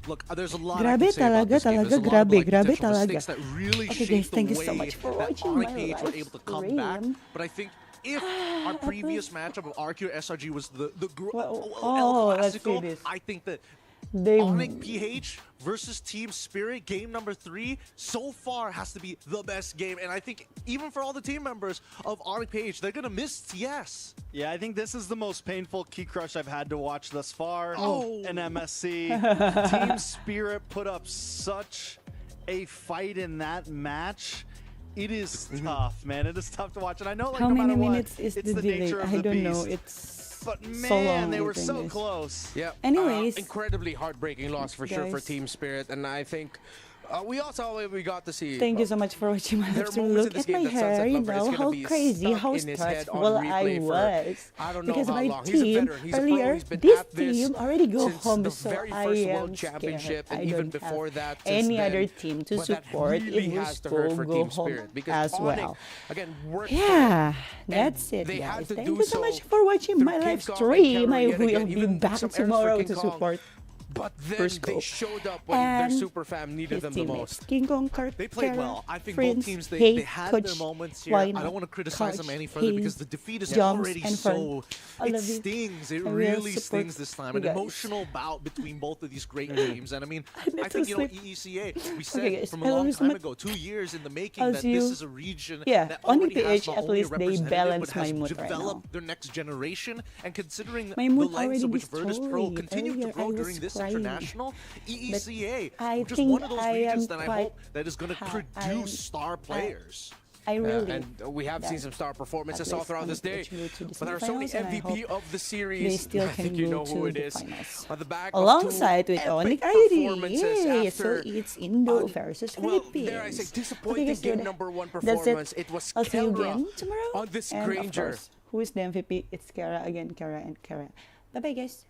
Look, there's a lot Grabe I can say about talaga, this game. There's a lot of, grabe, like, grabe potential talaga. mistakes that really Okay, shaped guys, thank the you so way much for that watching Onyx my PH were live able to come back. stream. But I think if our previous matchup of RQ SRG was the oh, El let's see Clasico, this. I think that They- Onyx PH versus Team Spirit, game number 3, so far has to be the best game. And I think even for all the team members of Onyx PH, they're going to miss TS. Yeah, I think this is the most painful key crush I've had to watch thus far Oh. in MSC. Team Spirit put up such a fight in that match. It is tough, man. It is tough to watch. And I know, like, How no many matter what, minutes is it's the delay? nature of I the don't beast. know. It's But man, so long, they were the so thing is. close. Yeah. Anyways. Incredibly heartbreaking loss for sure for Guys. Team Spirit, and I think we also got to see. Thank you so much for watching my There live are stream. moments Look in this at game my that Sunset hair, you Lover is know, gonna how be crazy, stuck how in his head on stressful I replay for was. I don't know Because how my long. He's a team veteran. He's a pro. earlier, He's been this at this team already go since home, the so very I first am World Championship, scared. and I even don't before have that, since any then. other team to But that support really if has to hurt for go Team home Spirit because as Onyx, well. again, worked Yeah, hard, that's and it, they had guys. to Thank do you so so much for watching my through live King Kong and stream. Kerry I yet will again, be even back some errors for tomorrow King to Kong. support. but then First they goal. showed up when their And super fam needed his them the teammates, most. King Kong, They played Kara, well. I think Prince, both teams, they Hayes, had Coach, their moments here. why I not? don't want to criticize them Coach, any further because Hayes, the defeat is Jones, already and so... I It love you. stings. It I will really support stings this time. you An guys. emotional bout between both of these great teams. And I mean, need I think, to you know, sleep. EECA, we said Okay, guys, from I a long love you so time much. ago, 2 years in the making, I'll that see this you. is a region Yeah, that on already has PH, not at only a least they representative, balance but has my mood right developed now. their next generation. And considering My the mood lengths already of which Virtus Pro destroyed. continued to Earlier, grow I was during this crying. international, EECA, I just think one of those I regions am that I quite hope that is going to ha- I am- produce star players. I really. And we have seen some star performances all throughout this day. But our Sony semifinals, and I MVP hope of the they series, still I can think you go know who to it the is. finals. On the back Alongside of two with Onyx epic ID. performances Yeah, so after it's Indo versus well, Philippines. dare I say, Okay, disappointing guys, game yaudah. number 1 That's performance. it. It was I'll see you Kelra again tomorrow. on this And of Granger. course, who is the MVP? It's Kara again, Kara and Kara. Bye bye, guys.